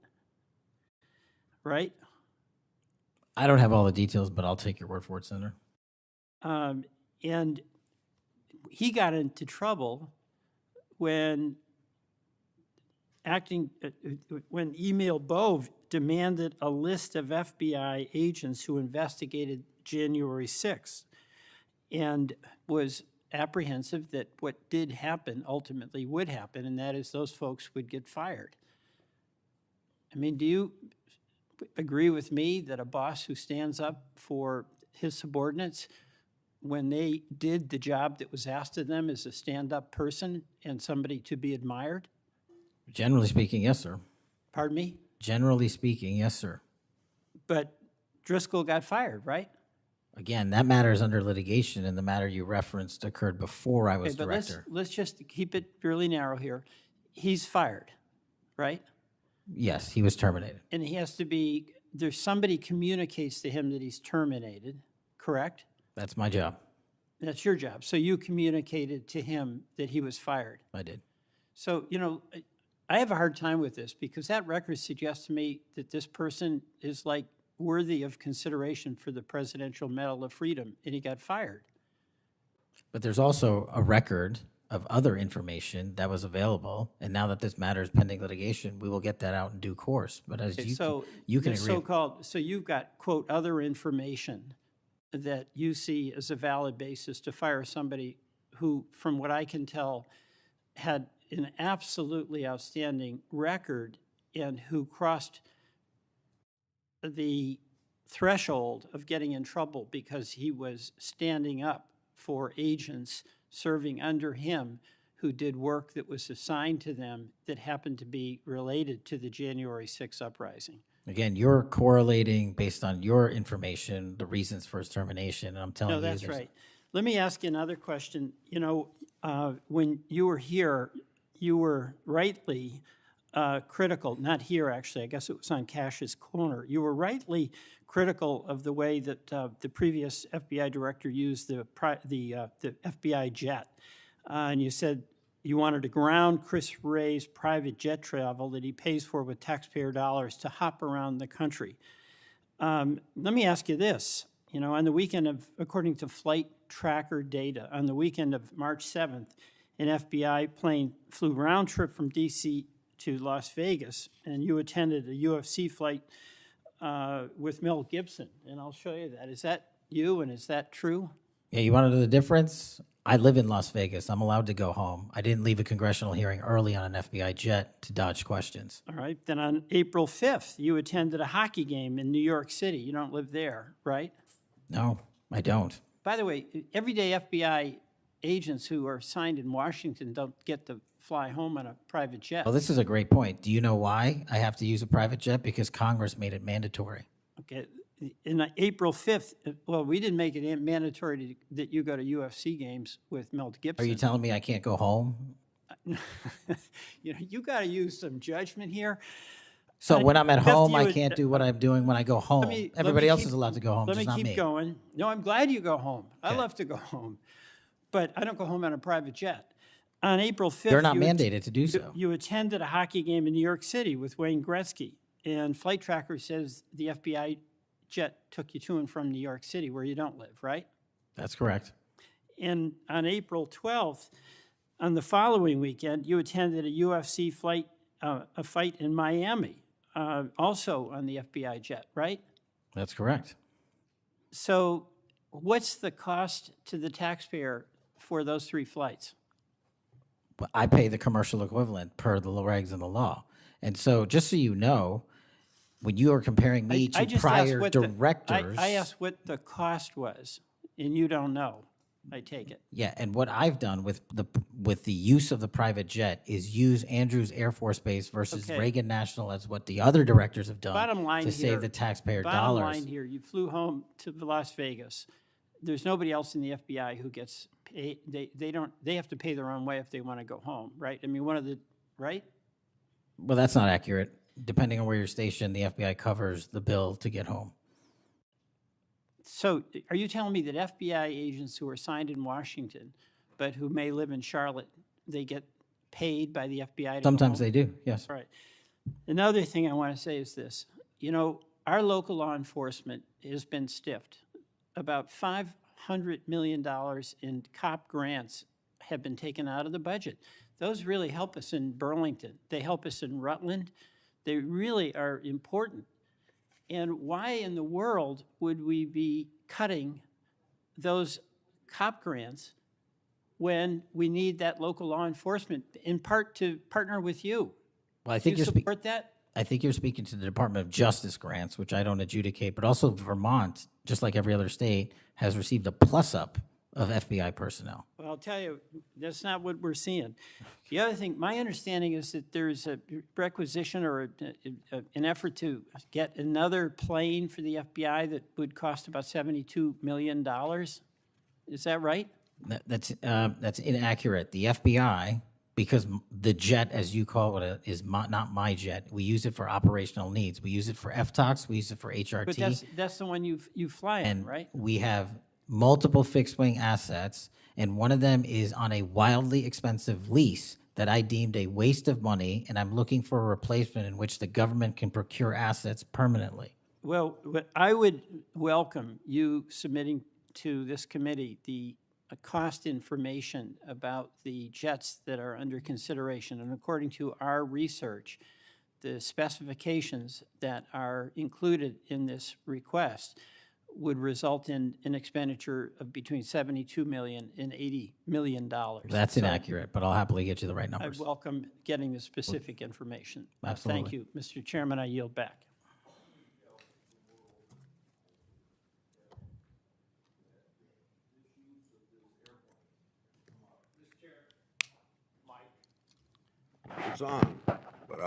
right? I don't have all the details, but I'll take your word for it, Senator. And he got into trouble when Emil Bove demanded a list of FBI agents who investigated January 6th and was apprehensive that what did happen ultimately would happen, and that is those folks would get fired. I mean, do you agree with me that a boss who stands up for his subordinates when they did the job that was asked of them is a stand-up person and somebody to be admired? Generally speaking, yes, sir. Pardon me? Generally speaking, yes, sir. But Driscoll got fired, right? Again, that matter is under litigation, and the matter you referenced occurred before I was Okay, but director. let's just keep it fairly narrow here. He's fired, right? Yes, he was terminated. And he has to be, there's somebody communicates to him that he's terminated, correct? That's my job. That's your job. So you communicated to him that he was fired. I did. So, you know, I have a hard time with this because that record suggests to me that this person is like worthy of consideration for the Presidential Medal of Freedom, and he got fired. But there's also a record of other information that was available, and now that this matter is pending litigation, we will get that out in due course. But as Okay, you so can this agree. so-called, so you've got, quote, other information that you see as a valid basis to fire somebody who, from what I can tell, had an absolutely outstanding record and who crossed the threshold of getting in trouble because he was standing up for agents serving under him who did work that was assigned to them that happened to be related to the January 6th uprising. Again, you're correlating based on your information the reasons for his termination, and I'm telling No, you. that's there's- right. Let me ask you another question. You know, when you were here, you were rightly critical, not here actually, I guess it was on Cash's corner. You were rightly critical of the way that the previous FBI director used the FBI jet. And you said you wanted to ground Chris Wray's private jet travel that he pays for with taxpayer dollars to hop around the country. Let me ask you this. You know, on the weekend of, according to flight tracker data, on the weekend of March 7th, an FBI plane flew round trip from D.C. to Las Vegas, and you attended a UFC fight with Mel Gibson, and I'll show you that. Is that you, and is that true? Yeah, you want to know the difference? I live in Las Vegas. I'm allowed to go home. I didn't leave a congressional hearing early on an FBI jet to dodge questions. All right. Then on April 5th, you attended a hockey game in New York City. You don't live there, right? No, I don't. By the way, everyday FBI agents who are assigned in Washington don't get to fly home on a private jet. Well, this is a great point. Do you know why I have to use a private jet? Because Congress made it mandatory. Okay. In April 5th, well, we didn't make it mandatory that you go to UFC games with Mel Gibson. Are you telling me I can't go home? You know, you got to use some judgment here. So when I'm at Beth, home, you I would- can't do what I'm doing when I go home. Everybody else is allowed to go home, Let just me not keep me. going. No, I'm glad you go home. I love to go home, but I don't go home on a private jet. On April 5th, They're not you mandated to do so. You attended a hockey game in New York City with Wayne Gretzky, and Flight Tracker says the FBI jet took you to and from New York City, where you don't live, right? That's correct. And on April 12th, on the following weekend, you attended a UFC fight, a fight in Miami, also on the FBI jet, right? That's correct. So what's the cost to the taxpayer for those 3 flights? But I pay the commercial equivalent per the regs and the law. And so just so you know, when you are comparing me I to just asked prior what directors. I asked what the cost was, and you don't know. I take it. Yeah, and what I've done with the use of the private jet is use Andrews Air Force Base versus Okay. Reagan National as what the other directors have done Bottom line to here. save the taxpayer Bottom dollars. line here, you flew home to Las Vegas. There's nobody else in the FBI who gets paid. They have to pay their own way if they want to go home, right? I mean, right? Well, that's not accurate. Depending on where you're stationed, the FBI covers the bill to get home. So are you telling me that FBI agents who are assigned in Washington, but who may live in Charlotte, they get paid by the FBI to go Sometimes home? they do, yes. Right. Another thing I want to say is this. You know, our local law enforcement has been stiffed. About $500 million in cop grants have been taken out of the budget. Those really help us in Burlington. They help us in Rutland. They really are important. And why in the world would we be cutting those cop grants when we need that local law enforcement, in part to partner with you? Well, I Do think you you're support that? I think you're speaking to the Department of Justice grants, which I don't adjudicate, but also Vermont, just like every other state, has received a plus-up of FBI personnel. Well, I'll tell you, that's not what we're seeing. The other thing, my understanding is that there's a requisition or an effort to get another plane for the FBI that would cost about $72 million. Is that right? That's inaccurate. The FBI, because the jet, as you call it, is not my jet. We use it for operational needs. We use it for FTOCs. We use it for HRT. But that's the one you fly in, and right? we have multiple fixed-wing assets, and one of them is on a wildly expensive lease that I deemed a waste of money, and I'm looking for a replacement in which the government can procure assets permanently. Well, I would welcome you submitting to this committee the cost information about the jets that are under consideration. And according to our research, the specifications that are included in this request would result in an expenditure of between $72 million and $80 million. That's inaccurate, but I'll happily get you the right I numbers. welcome getting the specific information. Absolutely. Thank you. Mr. Chairman, I yield back. It's on, but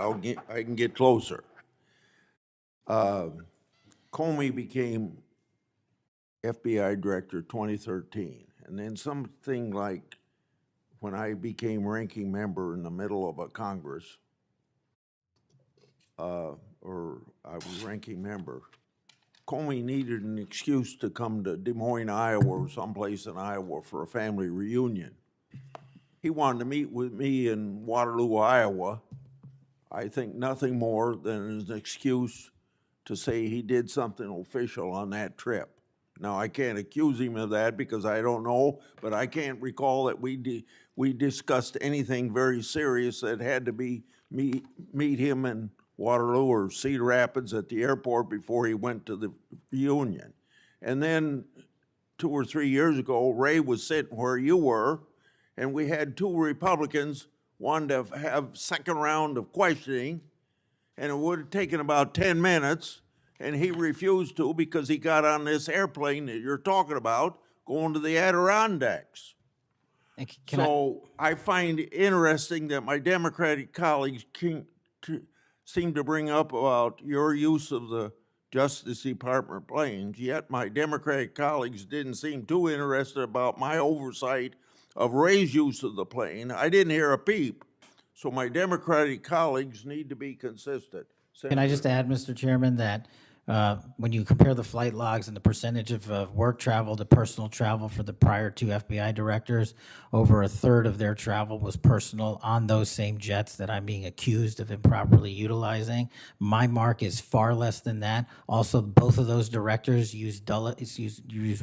I can get closer. Comey became FBI director 2013, and then something like when I became ranking member in the middle of a Congress, or I was ranking member, Comey needed an excuse to come to Des Moines, Iowa, or someplace in Iowa for a family reunion. He wanted to meet with me in Waterloo, Iowa. I think nothing more than an excuse to say he did something official on that trip. Now, I can't accuse him of that because I don't know, but I can't recall that we discussed anything very serious that had to be meet him in Waterloo or Cedar Rapids at the airport before he went to the reunion. And then 2 or 3 years ago, Ray was sitting where you were, and we had 2 Republicans wanted to have second round of questioning, and it would have taken about 10 minutes, and he refused to because he got on this airplane that you're talking about going to the Adirondacks. So I find it interesting that my Democratic colleagues seem to bring up about your use of the Justice Department planes, yet my Democratic colleagues didn't seem too interested about my oversight of Ray's use of the plane. I didn't hear a peep. So my Democratic colleagues need to be consistent. Can I just add, Mr. Chairman, that when you compare the flight logs and the percentage of work travel to personal travel for the prior 2 FBI directors, over a third of their travel was personal on those same jets that I'm being accused of improperly utilizing. My mark is far less than that. Also, both of those directors use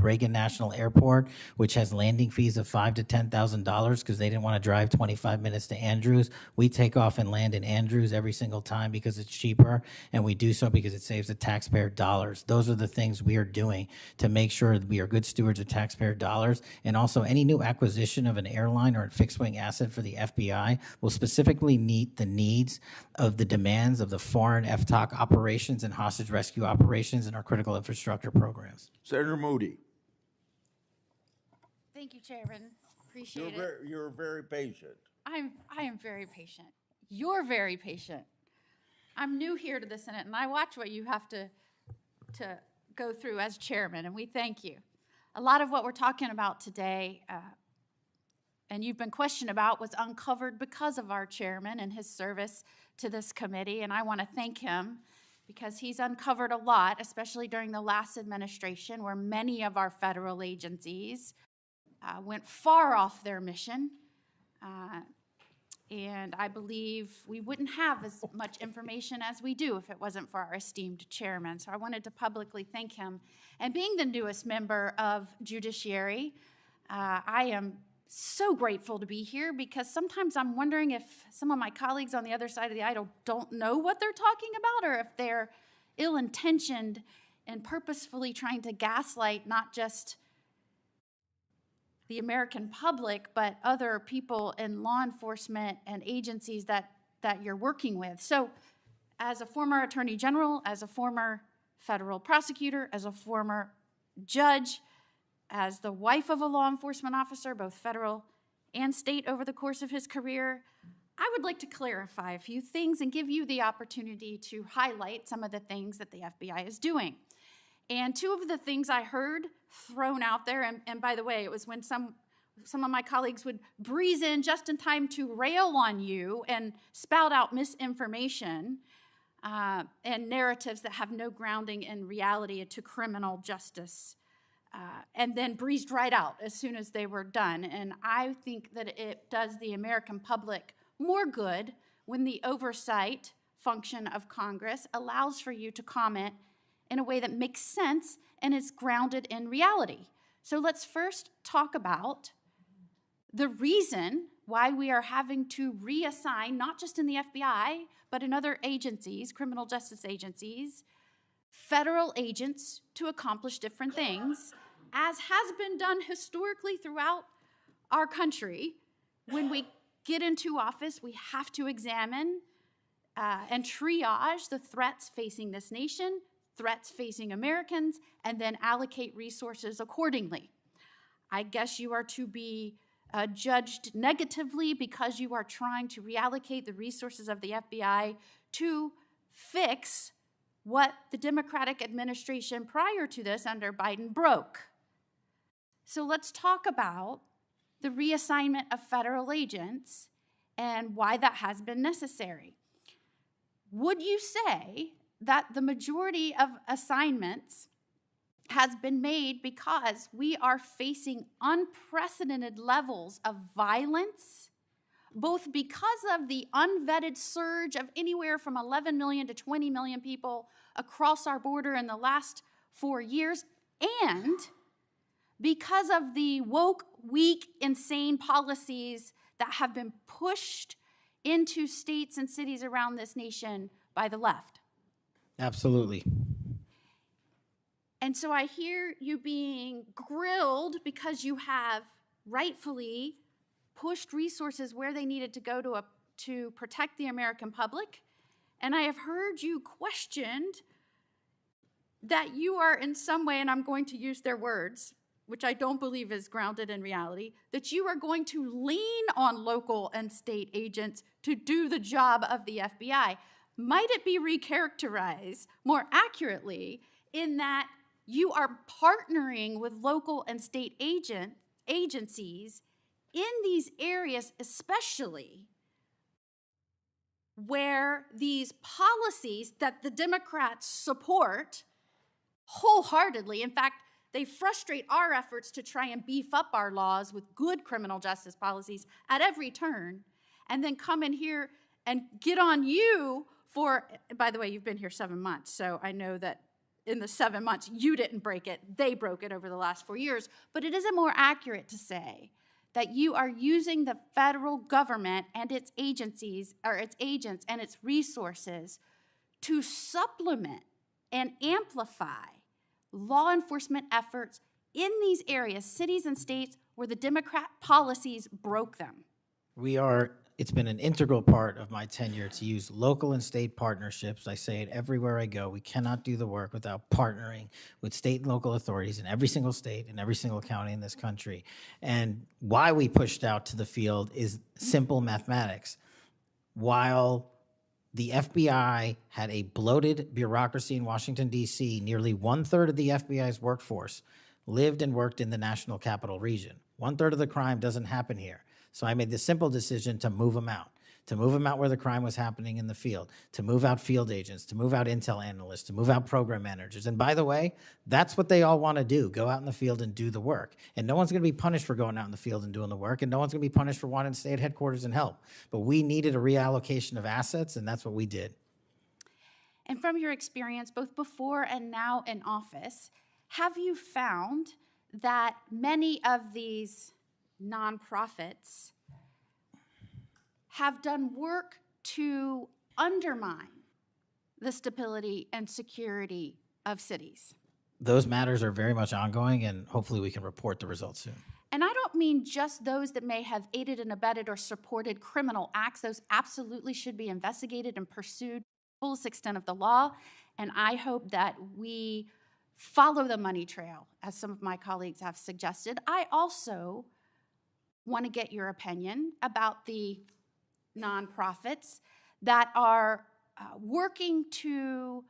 Reagan National Airport, which has landing fees of $5,000 to $10,000 because they didn't want to drive 25 minutes to Andrews. We take off and land in Andrews every single time because it's cheaper, and we do so because it saves the taxpayer dollars. Those are the things we are doing to make sure that we are good stewards of taxpayer dollars. And also, any new acquisition of an airline or a fixed-wing asset for the FBI will specifically meet the needs of the demands of the foreign FTOC operations and hostage rescue operations and our critical infrastructure programs. Senator Moody. Thank you, Chairman. Appreciate it. You're very patient. I am very patient. You're very patient. I'm new here to the Senate, and I watch what you have to go through as chairman, and we thank you. A lot of what we're talking about today, and you've been questioned about, was uncovered because of our chairman and his service to this committee, and I want to thank him because he's uncovered a lot, especially during the last administration, where many of our federal agencies went far off their mission. And I believe we wouldn't have as much information as we do if it wasn't for our esteemed chairman. So I wanted to publicly thank him. And being the newest member of Judiciary, I am so grateful to be here because sometimes I'm wondering if some of my colleagues on the other side of the aisle don't know what they're talking about, or if they're ill-intentioned and purposefully trying to gaslight not just the American public, but other people in law enforcement and agencies that you're working with. So as a former attorney general, as a former federal prosecutor, as a former judge, as the wife of a law enforcement officer, both federal and state over the course of his career, I would like to clarify a few things and give you the opportunity to highlight some of the things that the FBI is doing. And two of the things I heard thrown out there, and by the way, it was when some of my colleagues would breeze in just in time to rail on you and spout out misinformation and narratives that have no grounding in reality to criminal justice, and then breezed right out as soon as they were done. And I think that it does the American public more good when the oversight function of Congress allows for you to comment in a way that makes sense and is grounded in reality. So let's first talk about the reason why we are having to reassign, not just in the FBI, but in other agencies, criminal justice agencies, federal agents to accomplish different things, as has been done historically throughout our country. When we get into office, we have to examine and triage the threats facing this nation, threats facing Americans, and then allocate resources accordingly. I guess you are to be judged negatively because you are trying to reallocate the resources of the FBI to fix what the Democratic administration prior to this under Biden broke. So let's talk about the reassignment of federal agents and why that has been necessary. Would you say that the majority of assignments has been made because we are facing unprecedented levels of violence, both because of the unvetted surge of anywhere from 11 million to 20 million people across our border in the last 4 years, and because of the woke, weak, insane policies that have been pushed into states and cities around this nation by the left? Absolutely. And so I hear you being grilled because you have rightfully pushed resources where they needed to go to protect the American public. And I have heard you questioned that you are in some way, and I'm going to use their words, which I don't believe is grounded in reality, that you are going to lean on local and state agents to do the job of the FBI. Might it be recharacterized more accurately in that you are partnering with local and state agencies in these areas, especially where these policies that the Democrats support wholeheartedly, in fact, they frustrate our efforts to try and beef up our laws with good criminal justice policies at every turn, and then come in here and get on you for, by the way, you've been here 7 months, so I know that in the 7 months, you didn't break it, they broke it over the last 4 years, but it isn't more accurate to say that you are using the federal government and its agencies, or its agents and its resources to supplement and amplify law enforcement efforts in these areas, cities and states, where the Democrat policies broke them. We are it's been an integral part of my tenure to use local and state partnerships. I say it everywhere I go. We cannot do the work without partnering with state and local authorities in every single state and every single county in this country. And why we pushed out to the field is simple mathematics. While the FBI had a bloated bureaucracy in Washington, D.C., nearly 1/3 of the FBI's workforce lived and worked in the national capital region. 1/3 of the crime doesn't happen here. So I made the simple decision to move them out where the crime was happening in the field, to move out field agents, to move out intel analysts, to move out program managers. And by the way, that's what they all want to do, go out in the field and do the work. And no one's going to be punished for going out in the field and doing the work, and no one's going to be punished for wanting to stay at headquarters and help. But we needed a reallocation of assets, and that's what we did. And from your experience, both before and now in office, have you found that many of these nonprofits have done work to undermine the stability and security of cities? Those matters are very much ongoing, and hopefully we can report the results soon. And I don't mean just those that may have aided and abetted or supported criminal acts. Those absolutely should be investigated and pursued to the fullest extent of the law. And I hope that we follow the money trail, as some of my colleagues have suggested. I also want to get your opinion about the nonprofits that are working to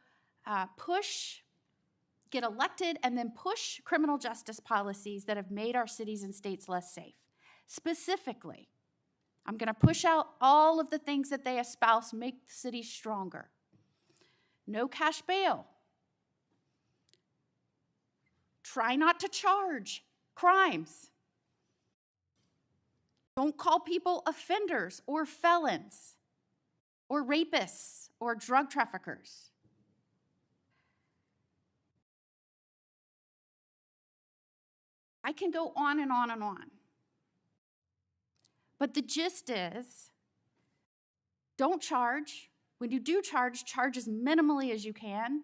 get elected and then push criminal justice policies that have made our cities and states less safe. Specifically, I'm going to push out all of the things that they espouse make the cities stronger. No cash bail. Try not to charge crimes. Don't call people offenders or felons or rapists or drug traffickers. I can go on and on and on. But the gist is, don't charge. When you do charge, charge as minimally as you can.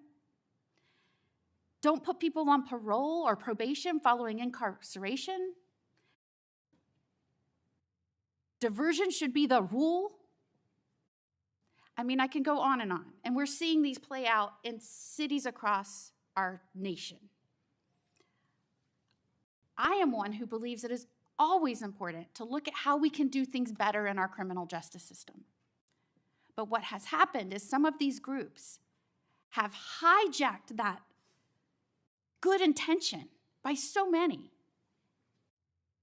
Don't put people on parole or probation following incarceration. Diversion should be the rule. I mean, I can go on. And we're seeing these play out in cities across our nation. I am one who believes it is always important to look at how we can do things better in our criminal justice system. But what has happened is some of these groups have hijacked that good intention by so many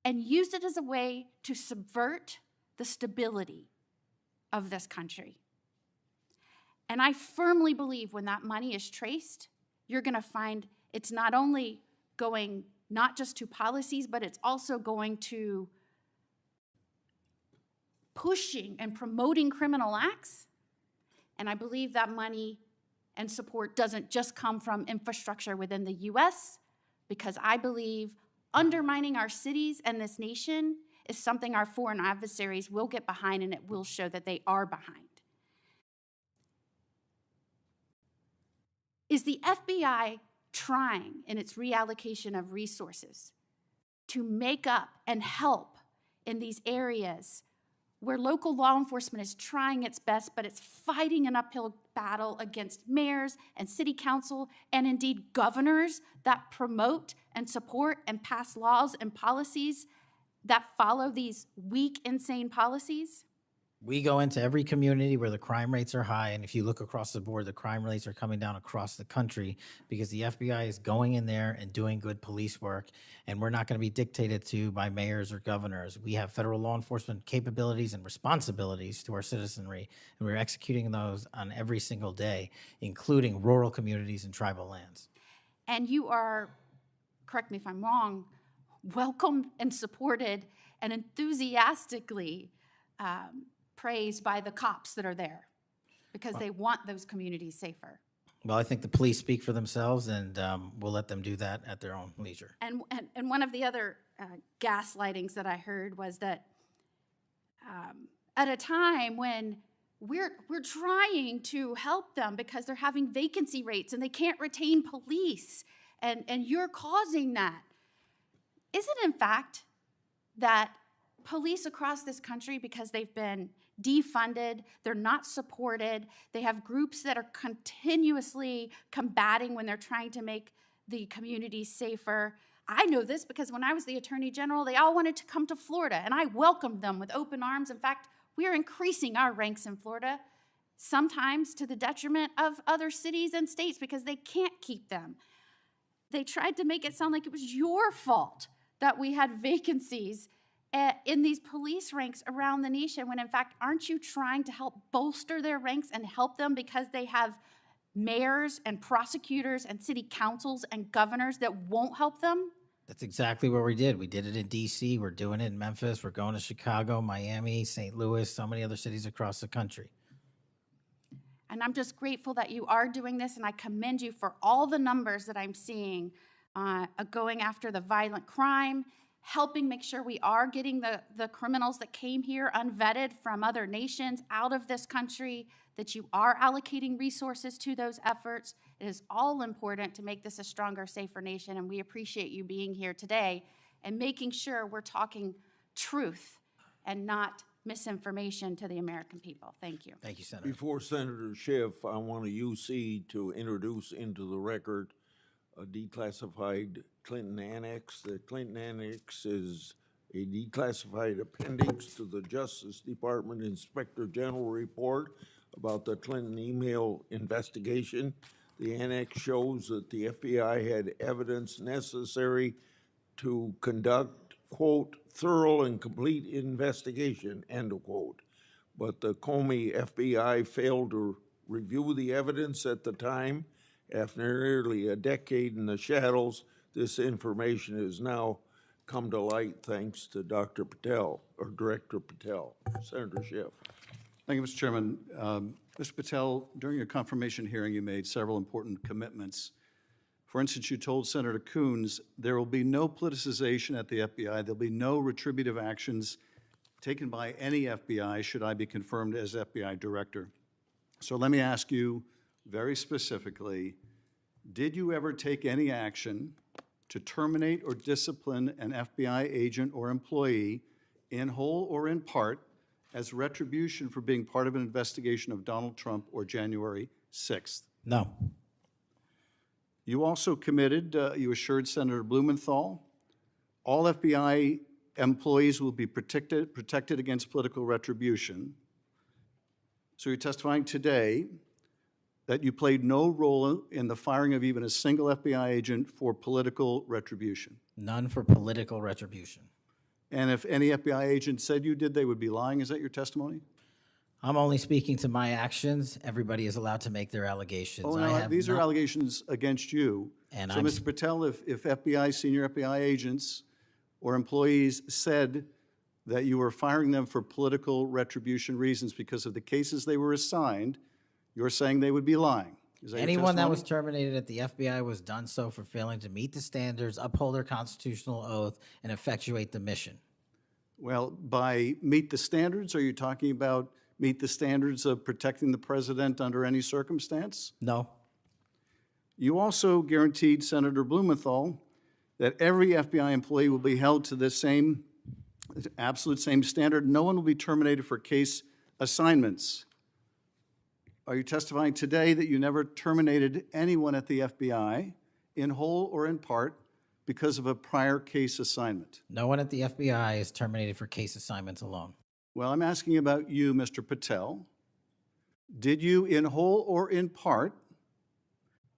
and used it as a way to subvert the stability of this country. And I firmly believe when that money is traced, you're going to find it's not only going not just to policies, but it's also going to pushing and promoting criminal acts. And I believe that money and support doesn't just come from infrastructure within the U.S., because I believe undermining our cities and this nation is something our foreign adversaries will get behind, and it will show that they are behind. Is the FBI trying in its reallocation of resources to make up and help in these areas where local law enforcement is trying its best, but it's fighting an uphill battle against mayors and city council and indeed governors that promote and support and pass laws and policies that follow these weak, insane policies? We go into every community where the crime rates are high, and if you look across the board, the crime rates are coming down across the country because the FBI is going in there and doing good police work, and we're not going to be dictated to by mayors or governors. We have federal law enforcement capabilities and responsibilities to our citizenry, and we're executing those on every single day, including rural communities and tribal lands. And you are, correct me if I'm wrong, welcomed and supported and enthusiastically praised by the cops that are there because they want those communities safer. Well, I think the police speak for themselves, and we'll let them do that at their own leisure. And one of the other gaslightings that I heard was that at a time when we're trying to help them because they're having vacancy rates and they can't retain police, and you're causing that. Is it in fact that police across this country, because they've been defunded, they're not supported, they have groups that are continuously combating when they're trying to make the community safer. I know this because when I was the Attorney General, they all wanted to come to Florida, and I welcomed them with open arms. In fact, we are increasing our ranks in Florida, sometimes to the detriment of other cities and states because they can't keep them. They tried to make it sound like it was your fault that we had vacancies in these police ranks around the nation, when in fact, aren't you trying to help bolster their ranks and help them because they have mayors and prosecutors and city councils and governors that won't help them? That's exactly what we did. We did it in D.C., we're doing it in Memphis, we're going to Chicago, Miami, St. Louis, so many other cities across the country. And I'm just grateful that you are doing this, and I commend you for all the numbers that I'm seeing going after the violent crime, helping make sure we are getting the criminals that came here unvetted from other nations out of this country, that you are allocating resources to those efforts. It is all important to make this a stronger, safer nation, and we appreciate you being here today and making sure we're talking truth and not misinformation to the American people. Thank you. Thank you, Senator. Before Senator Schiff, I want a UC to introduce into the record a declassified Clinton Annex. The Clinton Annex is a declassified appendix to the Justice Department Inspector General report about the Clinton email investigation. The annex shows that the FBI had evidence necessary to conduct, quote, thorough and complete investigation, end of quote. But the Comey FBI failed to review the evidence at the time. After nearly a decade in the shadows, this information has now come to light thanks to Dr. Patel, or Director Patel. Senator Schiff. Thank you, Mr. Chairman. Mr. Patel, during your confirmation hearing, you made several important commitments. For instance, you told Senator Coons there will be no politicization at the FBI. There'll be no retributive actions taken by any FBI should I be confirmed as FBI director. So let me ask you very specifically, did you ever take any action to terminate or discipline an FBI agent or employee in whole or in part as retribution for being part of an investigation of Donald Trump or January 6th? No. You also committed, you assured Senator Blumenthal, all FBI employees will be protected against political retribution. So you're testifying today that you played no role in the firing of even a single FBI agent for political retribution. None for political retribution. And if any FBI agent said you did, they would be lying. Is that your testimony? I'm only speaking to my actions. Everybody is allowed to make their allegations. Oh, no, these are allegations against you. And so, Mr. Patel, if FBI, senior FBI agents or employees said that you were firing them for political retribution reasons because of the cases they were assigned, you're saying they would be lying. Is that Anyone that your was testimony? terminated at the FBI was done so for failing to meet the standards, uphold their constitutional oath, and effectuate the mission. Well, by meet the standards, are you talking about meet the standards of protecting the president under any circumstance? No. You also guaranteed Senator Blumenthal that every FBI employee will be held to the same, absolute same standard. No one will be terminated for case assignments. Are you testifying today that you never terminated anyone at the FBI, in whole or in part, because of a prior case assignment? No one at the FBI is terminated for case assignments alone. Well, I'm asking about you, Mr. Patel. Did you, in whole or in part,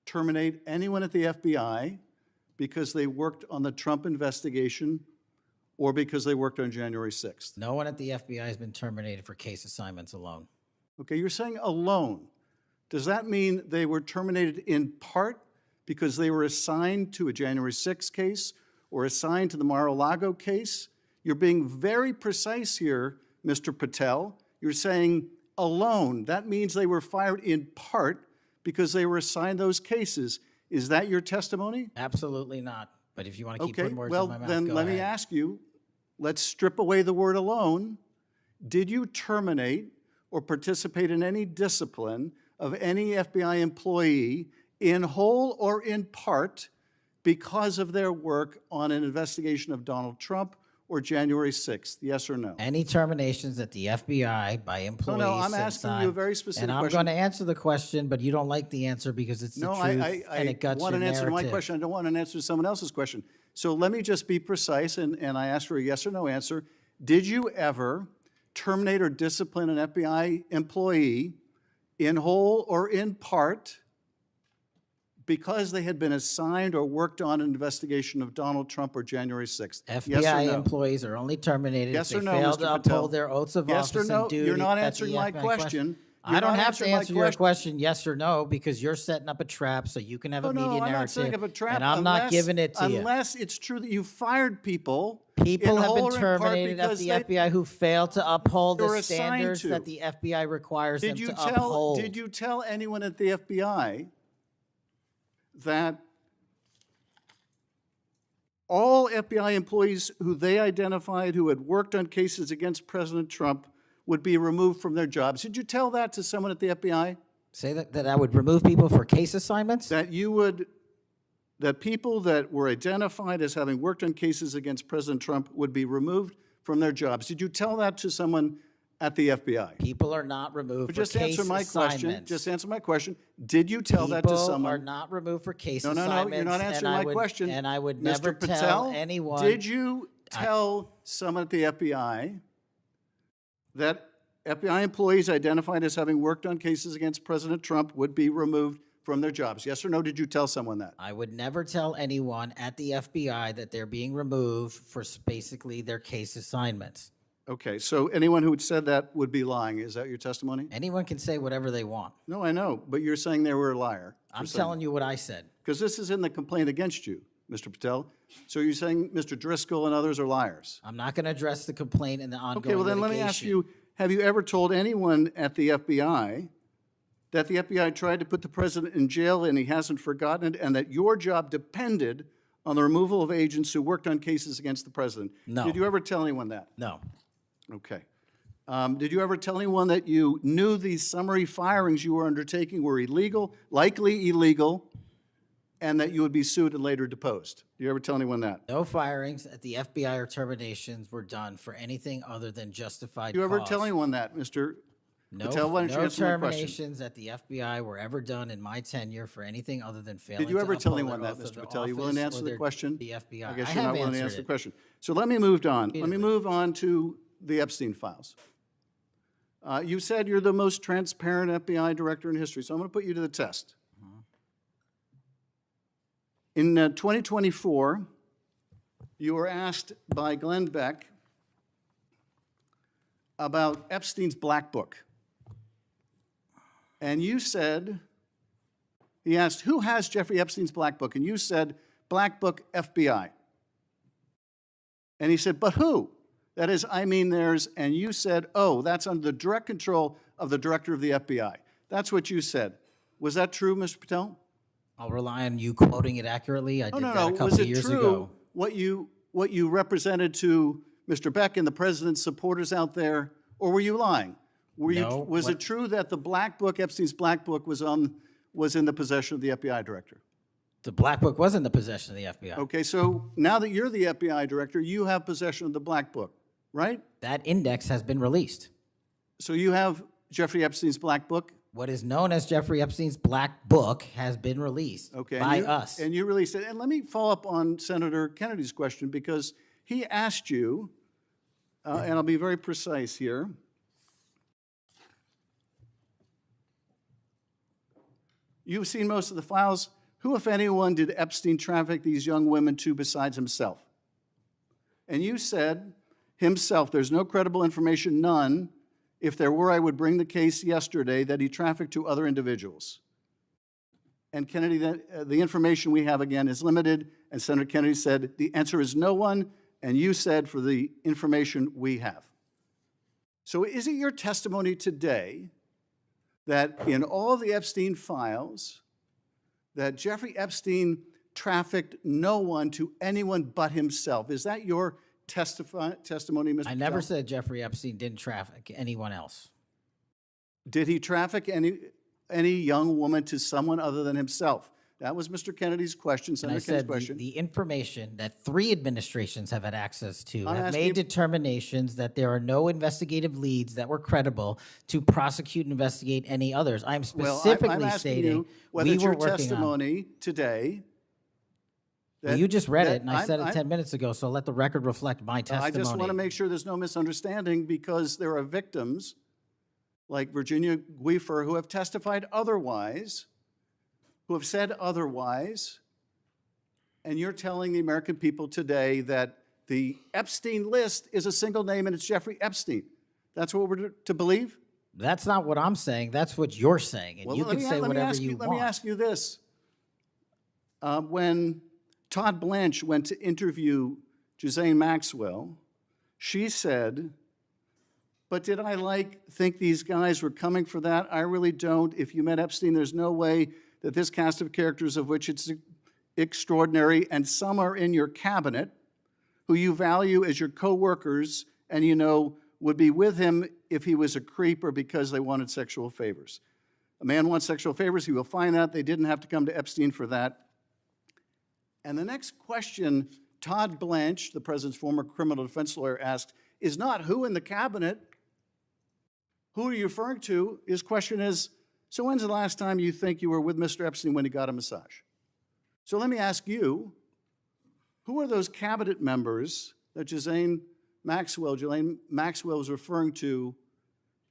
terminate anyone at the FBI because they worked on the Trump investigation or because they worked on January 6th? No one at the FBI has been terminated for case assignments alone. Okay, you're saying alone. Does that mean they were terminated in part because they were assigned to a January 6th case or assigned to the Mar-a-Lago case? You're being very precise here, Mr. Patel. You're saying alone. That means they were fired in part because they were assigned those cases. Is that your testimony? Absolutely not. But if you want to keep Okay, putting words well, in my mouth, then go let me ahead. ask you, let's strip away the word alone. Did you terminate or participate in any discipline of any FBI employee in whole or in part because of their work on an investigation of Donald Trump or January 6th? Yes or no? Any terminations at the FBI by employees. I'm since asking you a I'm- very specific And I'm question. going to answer the question, but you don't like the answer because it's the No, truth I and it guts want your an answer to my narrative. question. I don't want an answer to someone else's question. So let me just be precise, and I ask for a yes or no answer. Did you ever terminate or discipline an FBI employee in whole or in part because they had been assigned or worked on an investigation of Donald Trump or January 6th? Yes or FBI no? employees are only terminated Yes if or they no, fail Mr. to Patel? uphold their oaths of Yes or office no? and duty. You're not at the answering my FBI question. I You're don't not have to answering my answer your question. question yes or no because you're setting up a trap so you can have a Oh, media no, I'm narrative. not setting up a trap. And I'm not giving it to you. Unless it's true that you fired people. People in have whole been or in part terminated at because the they- FBI who failed to uphold they were the assigned standards to. that the FBI requires them Did you to tell? uphold. Did you tell anyone at the FBI that all FBI employees who they identified who had worked on cases against President Trump would be removed from their jobs? Did you tell that to someone at the FBI? Say that I would remove people for case assignments? That you would, that people that were identified as having worked on cases against President Trump would be removed from their jobs. Did you tell that to someone at the FBI? People are not removed But for just case answer my question. assignments. Just answer my question. Did you tell that to People someone? are not removed for case No, assignments. you're not and answering I my would- question. And I would Mr. never Patel, tell anyone. did you tell someone at the FBI that FBI employees identified as having worked on cases against President Trump would be removed from their jobs? Yes or no, did you tell someone that? I would never tell anyone at the FBI that they're being removed for basically their case assignments. Okay, so anyone who had said that would be lying. Is that your testimony? Anyone can say whatever they want. No, I know, but you're saying they were a liar. I'm telling you what I said. Because this is in the complaint against you, Mr. Patel. So you're saying Mr. Driscoll and others are liars? I'm not going to address the complaint and the ongoing Okay, well then let me ask litigation. you, have you ever told anyone at the FBI that the FBI tried to put the president in jail and he hasn't forgotten it, and that your job depended on the removal of agents who worked on cases against the president? No. Did you ever tell anyone that? No. Okay. Did you ever tell anyone that you knew these summary firings you were undertaking were illegal, likely illegal, and that you would be sued and later deposed? Did you ever tell anyone that? No firings at the FBI or terminations were done for anything other than justified Did you ever cause. tell anyone that, Mr. No, Patel? Why don't you no answer my question? terminations at the FBI were ever done in my tenure for anything other than failing Did you to ever tell uphold anyone their that, oath of Mr. Patel? You willing to office answer or the their- question? The FBI. I guess I you're not have willing to answered answer the it. question. So let me move on. Let me move on to the Epstein files. You said you're the most transparent FBI director in history, so I'm going to put you to the test. In 2024, you were asked by Glenn Beck about Epstein's Black Book. And you said, he asked, who has Jeffrey Epstein's Black Book? And you said, Black Book, FBI. And he said, but who? That is, I mean theirs. And you said, oh, that's under the direct control of the director of the FBI. That's what you said. Was that true, Mr. Patel? I'll rely on you quoting it accurately. I did that a Was couple it of years true ago. what you represented to Mr. Beck and the president's supporters out there, or were you lying? No, Was it true that the Black Book, Epstein's Black Book, was in the possession of the FBI director? The Black Book was in the possession of the FBI. Okay, so now that you're the FBI director, you have possession of the Black Book, right? That index has been released. So you have Jeffrey Epstein's Black Book? What is known as Jeffrey Epstein's Black Book has been released by us. And you released it. And let me follow up on Senator Kennedy's question, because he asked you, and I'll be very precise here. You've seen most of the files. Who, if anyone, did Epstein traffic these young women to besides himself? And you said, himself, there's no credible information, none. If there were, I would bring the case yesterday that he trafficked to other individuals. And Kennedy, the information we have, again, is limited. And Senator Kennedy said, the answer is no one. And you said, for the information we have. So is it your testimony today that in all the Epstein files, that Jeffrey Epstein trafficked no one to anyone but himself? Is that your testimony, Mr. I never Patel? said Jeffrey Epstein didn't traffic anyone else. Did he traffic any young woman to someone other than himself? That was Mr. Kennedy's question, And I Senator Kennedy's said question. the information that 3 administrations have had access to I'm have asking made you- determinations that there are no investigative leads that were credible to prosecute and investigate any others. I'm Well, specifically I'm asking stating you whether we it's were your working on. testimony today. Well, you just read that it, and I said it 10 minutes ago, so let the record reflect my testimony. I just want to make sure there's no misunderstanding because there are victims like Virginia Guifer who have testified otherwise, who have said otherwise, and you're telling the American people today that the Epstein list is a single name and it's Jeffrey Epstein. That's what we're to believe? That's not what I'm saying. That's what you're saying, and Well, you let can me- say let me whatever ask you Let want. me ask you this. When Todd Blanche went to interview Ghislaine Maxwell, she said, but did I think these guys were coming for that? I really don't. If you met Epstein, there's no way that this cast of characters, of which it's extraordinary, and some are in your cabinet, who you value as your co-workers, and you know would be with him if he was a creep or because they wanted sexual favors. A man wants sexual favors, he will find out. They didn't have to come to Epstein for that. And the next question Todd Blanche, the president's former criminal defense lawyer, asked is not who in the cabinet, who are you referring to? His question is, so when's the last time you think you were with Mr. Epstein when he got a massage? So let me ask you, who are those cabinet members that Ghislaine Maxwell was referring to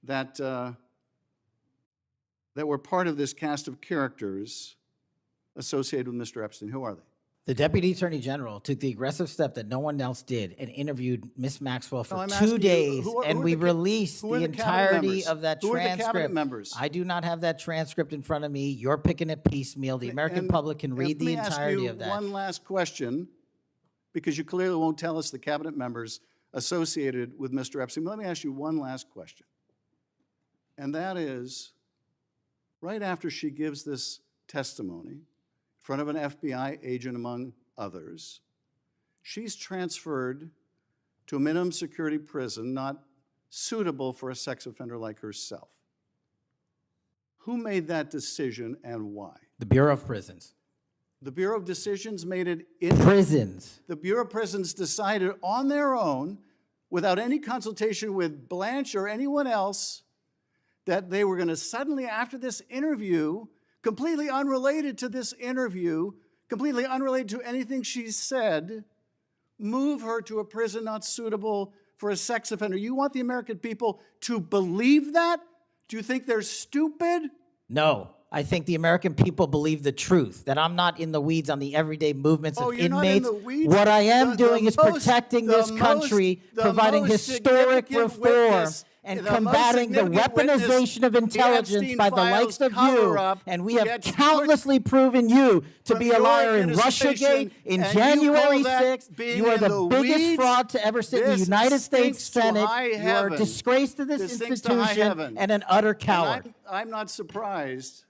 that, that were part of this cast of characters associated with Mr. Epstein? Who are they? The Deputy Attorney General took the aggressive step that no one else did and interviewed Miss Maxwell for I'm 2 asking you, days, who are and the we ca- released who are the the cabinet entirety members? of that Who are the transcript. cabinet members? I do not have that transcript in front of me. You're picking it piecemeal. The American public can read the entirety of that. Let me ask you one last question, because you clearly won't tell us the cabinet members associated with Mr. Epstein. Let me ask you one last question. And that is, right after she gives this testimony in front of an FBI agent, among others, she's transferred to a minimum security prison not suitable for a sex offender like herself. Who made that decision and why? The Bureau of Prisons. The Bureau of Decisions made it in Prisons. The Bureau of Prisons decided on their own, without any consultation with Blanche or anyone else, that they were going to suddenly, after this interview, completely unrelated to this interview, completely unrelated to anything she said, move her to a prison not suitable for a sex offender. You want the American people to believe that? Do you think they're stupid? No. I think the American people believe the truth, that I'm not in the weeds on the everyday movements of you're not in inmates. the weeds? What I am doing is most- protecting the this country, most- the providing most historic significant reform, witness- and the most combating the significant witness weaponization of the intelligence Epstein by the files likes of you. cover-up And we have gets countlessly proven you to from be a your liar in administration, Russiagate, in and you January call that 6th. being You are in the the biggest weeds? fraud to ever sit in the This United States stinks to Senate. high You are a heaven. disgrace to this This stinks to high institution heaven. and an utter coward. And I'm not surprised.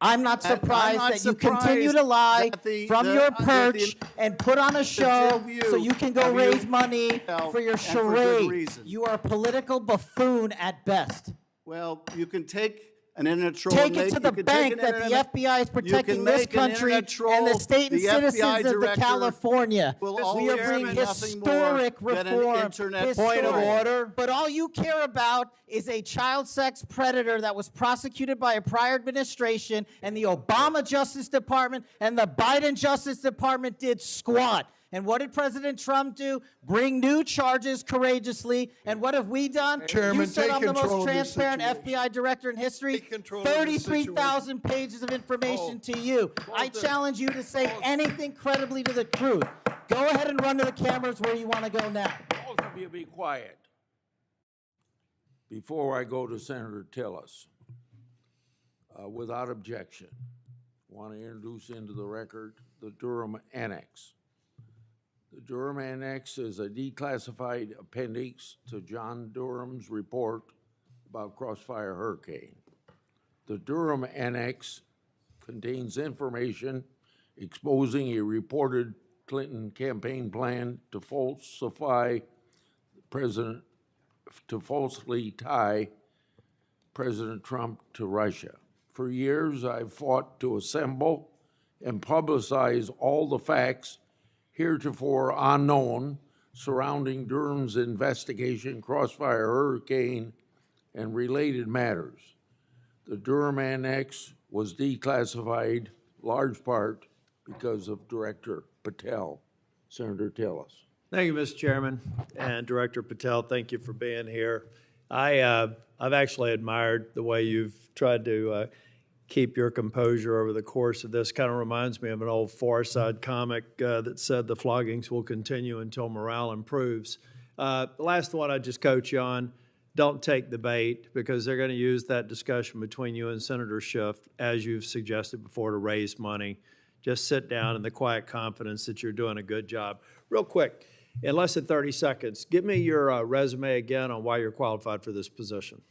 I'm not I'm surprised not that you continue to surprised lie that from your perch and put on a show view so you can go of you raise money yourself for your and for good charade. reason. You are a political buffoon at best. Well, you can take an internet troll. Take and it make- to the you can take bank an that the internet- FBI is you protecting can this make an country internet troll, and the state and the FBI citizens of the director California. will We are always bringing be nothing more historic than an reform. internet Point of troll. order. But all you care about is a child sex predator that was prosecuted by a prior administration, and the Obama Justice Department and the Biden Justice Department did squat. And what did President Trump do? Bring new charges courageously. And what have we done? Chairman, You said take I'm the control most of this transparent situation. FBI director in history. Take control of this 33,000 pages of information to you. I challenge you to say anything credibly to the truth. Go ahead and run to the cameras where you want to go now. Both of you be quiet. Before I go to Senator Tillis, without objection, want to introduce into the record the Durham Annex. The Durham Annex is a declassified appendix to John Durham's report about Crossfire Hurricane. The Durham Annex contains information exposing a reported Clinton campaign plan to falsely tie President Trump to Russia. For years, I've fought to assemble and publicize all the facts heretofore unknown surrounding Durham's investigation, Crossfire Hurricane, and related matters. The Durham Annex was declassified large part because of Director Patel. Senator, tell us. Thank you, Mr. Chairman, and Director Patel, thank you for being here. I've actually admired the way you've tried to keep your composure over the course of this. Kind of reminds me of an old Far Side comic that said the floggings will continue until morale improves. The last one I just coach you on, don't take the bait, because they're going to use that discussion between you and Senator Schiff, as you've suggested before, to raise money. Just sit down in the quiet confidence that you're doing a good job. Real quick, in less than 30 seconds, give me your resume again on why you're qualified for this position.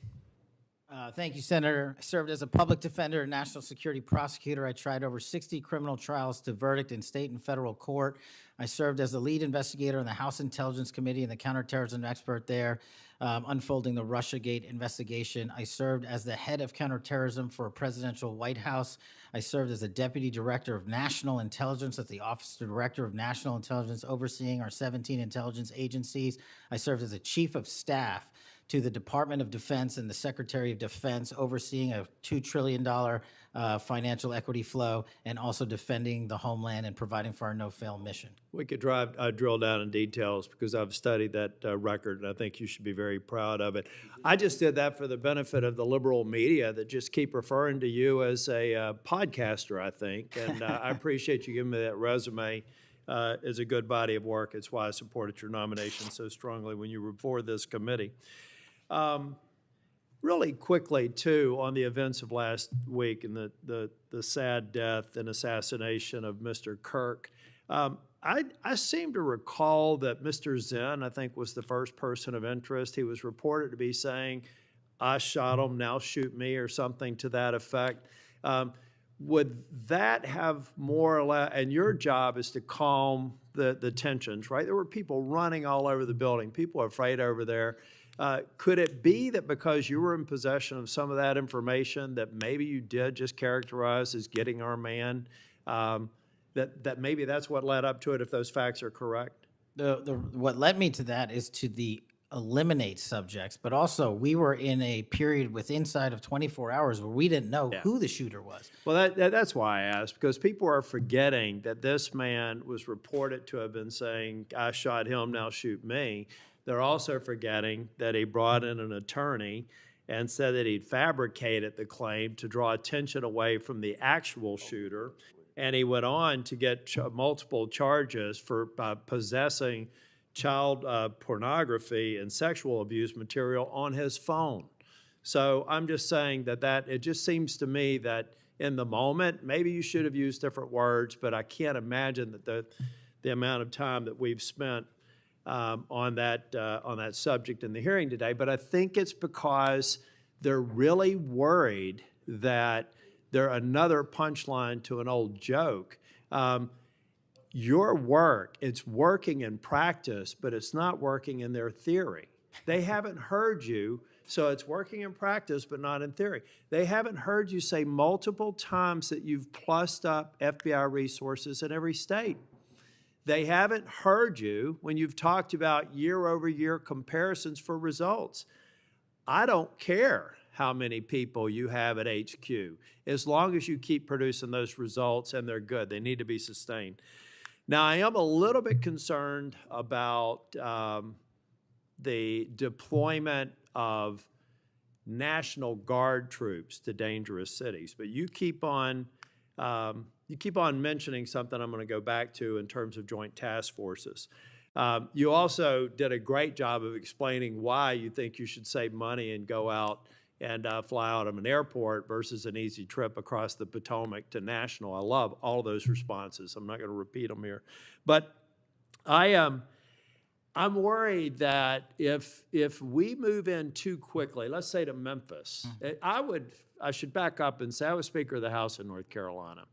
Thank you, Senator. I served as a public defender and national security prosecutor. I tried over 60 criminal trials to verdict in state and federal court. I served as the lead investigator on the House Intelligence Committee and the counterterrorism expert there, unfolding the Russiagate investigation. I served as the head of counterterrorism for a presidential White House. I served as a deputy director of national intelligence at the Office of Director of National Intelligence, overseeing our 17 intelligence agencies. I served as a chief of staff to the Department of Defense and the Secretary of Defense, overseeing a $2 trillion financial equity flow, and also defending the homeland and providing for our no-fail mission. We could drill down in details, because I've studied that record, and I think you should be very proud of it. I just did that for the benefit of the liberal media that just keep referring to you as a podcaster, I think, and I appreciate you giving me that resume. It's a good body of work. It's why I supported your nomination so strongly when you were before this committee. Really quickly, too, on the events of last week and the sad death and assassination of Mr. Kirk, I seem to recall that Mr. Zinn, I think, was the first person of interest. He was reported to be saying, "I shot him, now shoot me," or something to that effect. Would that have more or less, and your job is to calm the tensions, right? There were people running all over the building. People are afraid over there. Could it be that because you were in possession of some of that information that maybe you did just characterize as getting our man, that maybe that's what led up to it, if those facts are correct? What led me to that is to eliminate subjects, but also we were in a period with inside of 24 hours where we didn't know who the shooter was. Well, that's why I asked, because people are forgetting that this man was reported to have been saying, "I shot him, now shoot me." They're also forgetting that he brought in an attorney and said that he'd fabricated the claim to draw attention away from the actual shooter. And he went on to get multiple charges for possessing child pornography and sexual abuse material on his phone. So I'm just saying that it just seems to me that in the moment, maybe you should have used different words, but I can't imagine that the amount of time that we've spent on that subject in the hearing today. But I think it's because they're really worried that they're another punchline to an old joke. Your work, it's working in practice, but it's not working in their theory. They haven't heard you, so it's working in practice, but not in theory. They haven't heard you say multiple times that you've plussed up FBI resources in every state. They haven't heard you when you've talked about year-over-year comparisons for results. I don't care how many people you have at HQ, as long as you keep producing those results and they're good. They need to be sustained. Now, I am a little bit concerned about the deployment of National Guard troops to dangerous cities, but you keep on mentioning something I'm going to go back to in terms of joint task forces. You also did a great job of explaining why you think you should save money and go out and fly out of an airport versus an easy trip across the Potomac to National. I love all those responses. I'm not going to repeat them here. But I'm worried that if we move in too quickly, let's say to Memphis, I should back up and say I was Speaker of the House in North Carolina.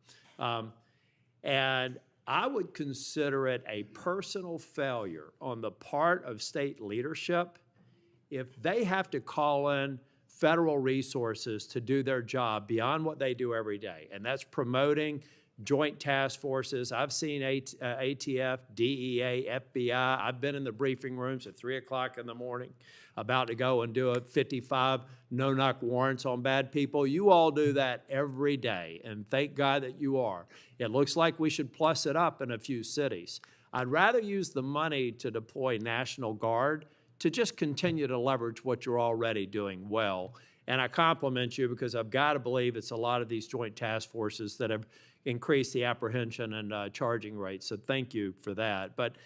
And I would consider it a personal failure on the part of state leadership if they have to call in federal resources to do their job beyond what they do every day. And that's promoting joint task forces. I've seen ATF, DEA, FBI. I've been in the briefing rooms at 3 o'clock in the morning about to go and do a 55 no-knock warrants on bad people. You all do that every day, and thank God that you are. It looks like we should plus it up in a few cities. I'd rather use the money to deploy National Guard to just continue to leverage what you're already doing well. And I compliment you because I've got to believe it's a lot of these joint task forces that have increased the apprehension and charging rates. So thank you for that. But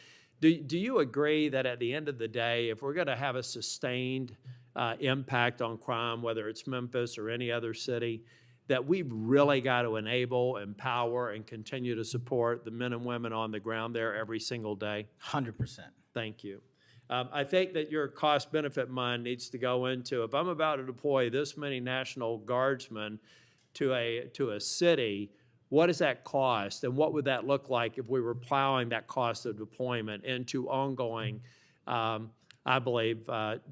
do you agree that at the end of the day, if we're going to have a sustained impact on crime, whether it's Memphis or any other city, that we've really got to enable, empower, and continue to support the men and women on the ground there every single day? 100%. Thank you. I think that your cost-benefit mind needs to go into, if I'm about to deploy this many National Guardsmen to a city, what does that cost, and what would that look like if we were plowing that cost of deployment into ongoing, I believe,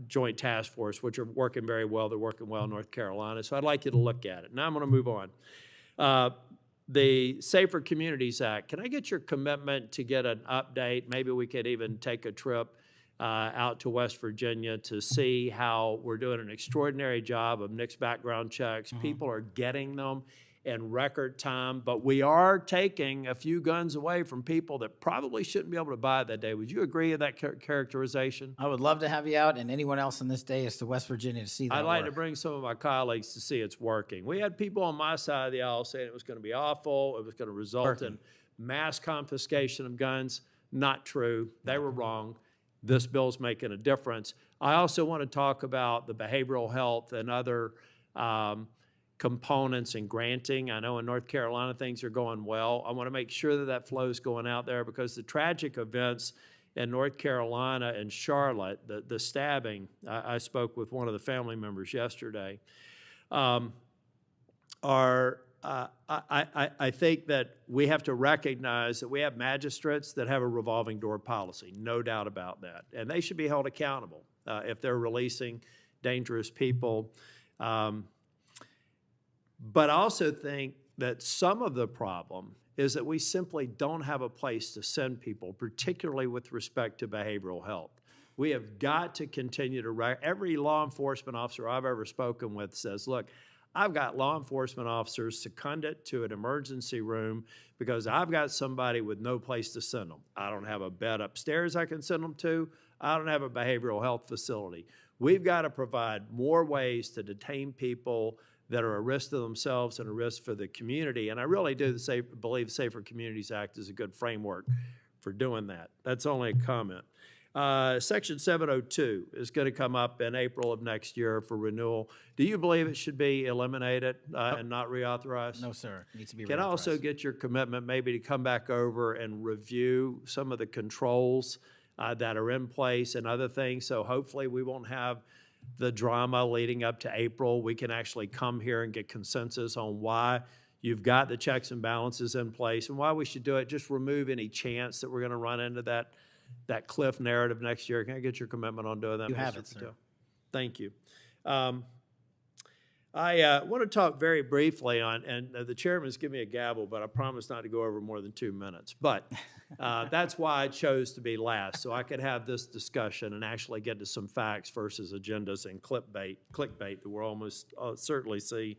joint task force, which are working very well. They're working well in North Carolina. So I'd like you to look at it. Now I'm going to move on. The Safer Communities Act, can I get your commitment to get an update? Maybe we could even take a trip out to West Virginia to see how we're doing an extraordinary job of NICS background checks. People are getting them in record time, but we are taking a few guns away from people that probably shouldn't be able to buy that day. Would you agree with that characterization? I would love to have you out and anyone else on this day is to West Virginia to see that I'd like work. to bring some of my colleagues to see it's working. We had people on my side of the aisle saying it was going to be awful, it was going to result in mass confiscation of guns. Not true. They were wrong. This bill's making a difference. I also want to talk about the behavioral health and other components in granting. I know in North Carolina things are going well. I want to make sure that that flow is going out there because the tragic events in North Carolina and Charlotte, the stabbing, I spoke with one of the family members yesterday, I think that we have to recognize that we have magistrates that have a revolving door policy, no doubt about that. And they should be held accountable if they're releasing dangerous people. But I also think that some of the problem is that we simply don't have a place to send people, particularly with respect to behavioral health. We have got to continue to, every law enforcement officer I've ever spoken with says, look, I've got law enforcement officers seconded to an emergency room because I've got somebody with no place to send them. I don't have a bed upstairs I can send them to. I don't have a behavioral health facility. We've got to provide more ways to detain people that are a risk to themselves and a risk for the community. And I really do believe Safer Communities Act is a good framework for doing that. That's only a comment. Section 702 is going to come up in April of next year for renewal. Do you believe it should be eliminated and not reauthorized? No, sir. It needs to be Can I also get your commitment maybe to come back over and review some of the controls that are in place and other things? So hopefully we won't have the drama leading up to April. We can actually come here and get consensus on why you've got the checks and balances in place and why we should do it. Just remove any chance that we're going to run into that cliff narrative next year. Can I get your commitment on doing that? You have Mr. it, sir. Patel? Thank you. I want to talk very briefly on, and the chairman's given me a gavel, but I promise not to go over more than 2 minutes. But that's why I chose to be last, so I could have this discussion and actually get to some facts versus agendas and clickbait that we'll almost certainly see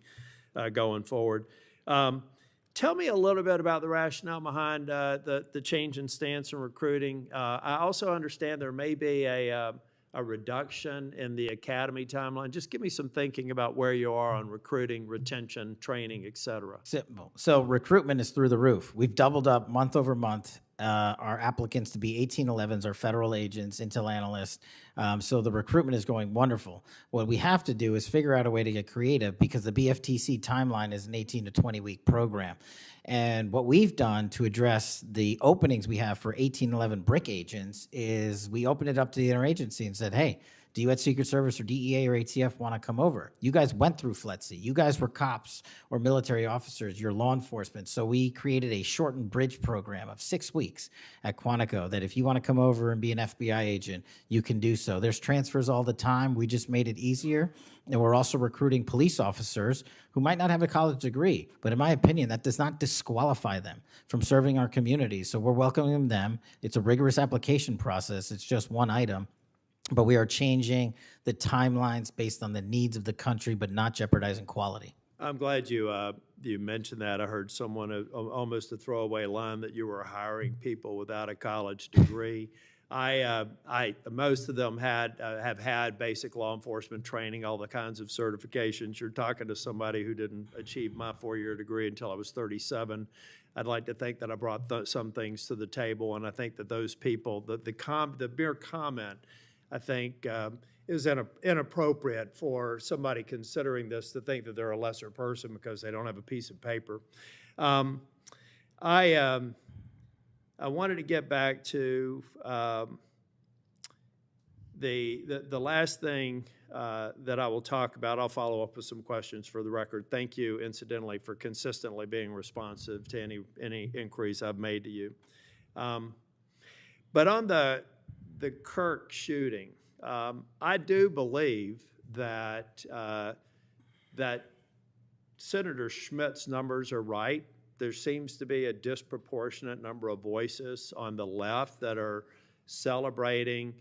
going forward. Tell me a little bit about the rationale behind the change in stance in recruiting. I also understand there may be a reduction in the academy timeline. Just give me some thinking about where you are on recruiting, retention, training, et cetera. Simple. So recruitment is through the roof. We've doubled up month over month our applicants to be 1811s, our federal agents, intel analysts. So the recruitment is going wonderful. What we have to do is figure out a way to get creative because the BFTC timeline is an 18 to 20 week program. And what we've done to address the openings we have for 1811 brick agents is we opened it up to the interagency and said, hey, Do you at Secret Service or DEA or ATF want to come over? You guys went through FLETC. You guys were cops or military officers. You're law enforcement. So we created a shortened bridge program of 6 weeks at Quantico that if you want to come over and be an FBI agent, you can do so. There's transfers all the time. We just made it easier. And we're also recruiting police officers who might not have a college degree. But in my opinion, that does not disqualify them from serving our community. So we're welcoming them. It's a rigorous application process. It's just one item. But we are changing the timelines based on the needs of the country, but not jeopardizing quality. I'm glad you mentioned that. I heard someone almost a throwaway line that you were hiring people without a college degree. Most of them have had basic law enforcement training, all the kinds of certifications. You're talking to somebody who didn't achieve my 4-year degree until I was 37. I'd like to think that I brought some things to the table, and I think that those people, the mere comment, I think, is inappropriate for somebody considering this to think that they're a lesser person because they don't have a piece of paper. I wanted to get back to the last thing that I will talk about. I'll follow up with some questions for the record. Thank you, incidentally, for consistently being responsive to any inquiries I've made to you. But on the Kirk shooting, I do believe that that Senator Schmitt's numbers are right. There seems to be a disproportionate number of voices on the left that are celebrating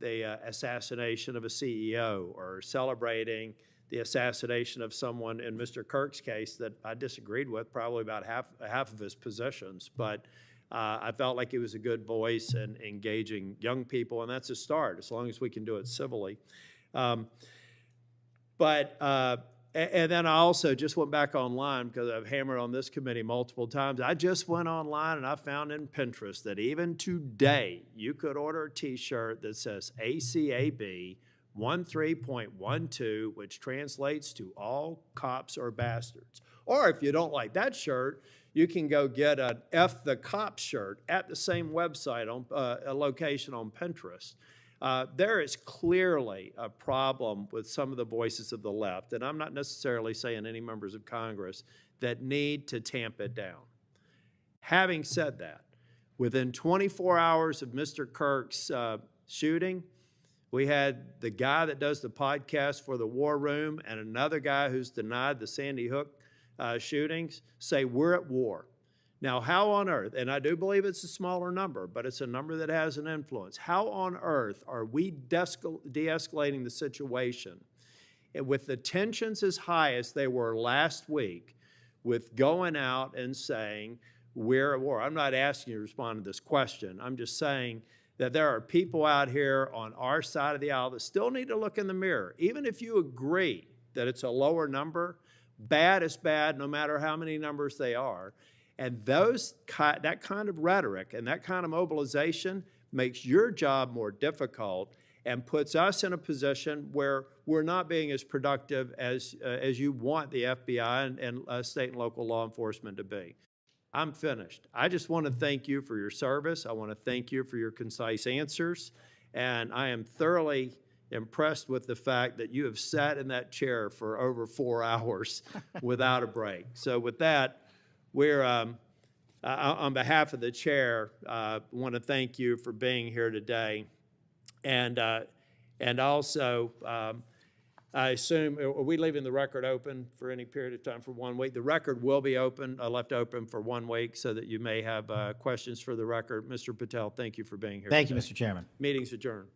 the assassination of a CEO or celebrating the assassination of someone in Mr. Kirk's case that I disagreed with probably about half of his positions. But I felt like he was a good voice in engaging young people, and that's a start, as long as we can do it civilly. And then I also just went back online because I've hammered on this committee multiple times. I just went online and I found in Pinterest that even today you could order a T-shirt that says ACAB 13.12, which translates to all cops are bastards. Or if you don't like that shirt, you can go get an F the Cop shirt at the same website on a location on Pinterest. There is clearly a problem with some of the voices of the left, and I'm not necessarily saying any members of Congress, that need to tamp it down. Having said that, within 24 hours of Mr. Kirk's shooting, we had the guy that does the podcast for the War Room and another guy who's denied the Sandy Hook shootings say we're at war. Now, how on earth, and I do believe it's a smaller number, but it's a number that has an influence. How on earth are we de-escalating the situation with the tensions as high as they were last week with going out and saying we're at war? I'm not asking you to respond to this question. I'm just saying that there are people out here on our side of the aisle that still need to look in the mirror. Even if you agree that it's a lower number, bad is bad no matter how many numbers they are. And that kind of rhetoric and that kind of mobilization makes your job more difficult and puts us in a position where we're not being as productive as you want the FBI and state and local law enforcement to be. I'm finished. I just want to thank you for your service. I want to thank you for your concise answers. And I am thoroughly impressed with the fact that you have sat in that chair for over 4 hours without a break. So with that, we're, on behalf of the chair, want to thank you for being here today. And also, I assume, are we leaving the record open for any period of time for 1 week? The record will be open, left open for 1 week so that you may have questions for the record. Mr. Patel, thank you for being here Thank today. you, Mr. Chairman. Meeting's adjourned.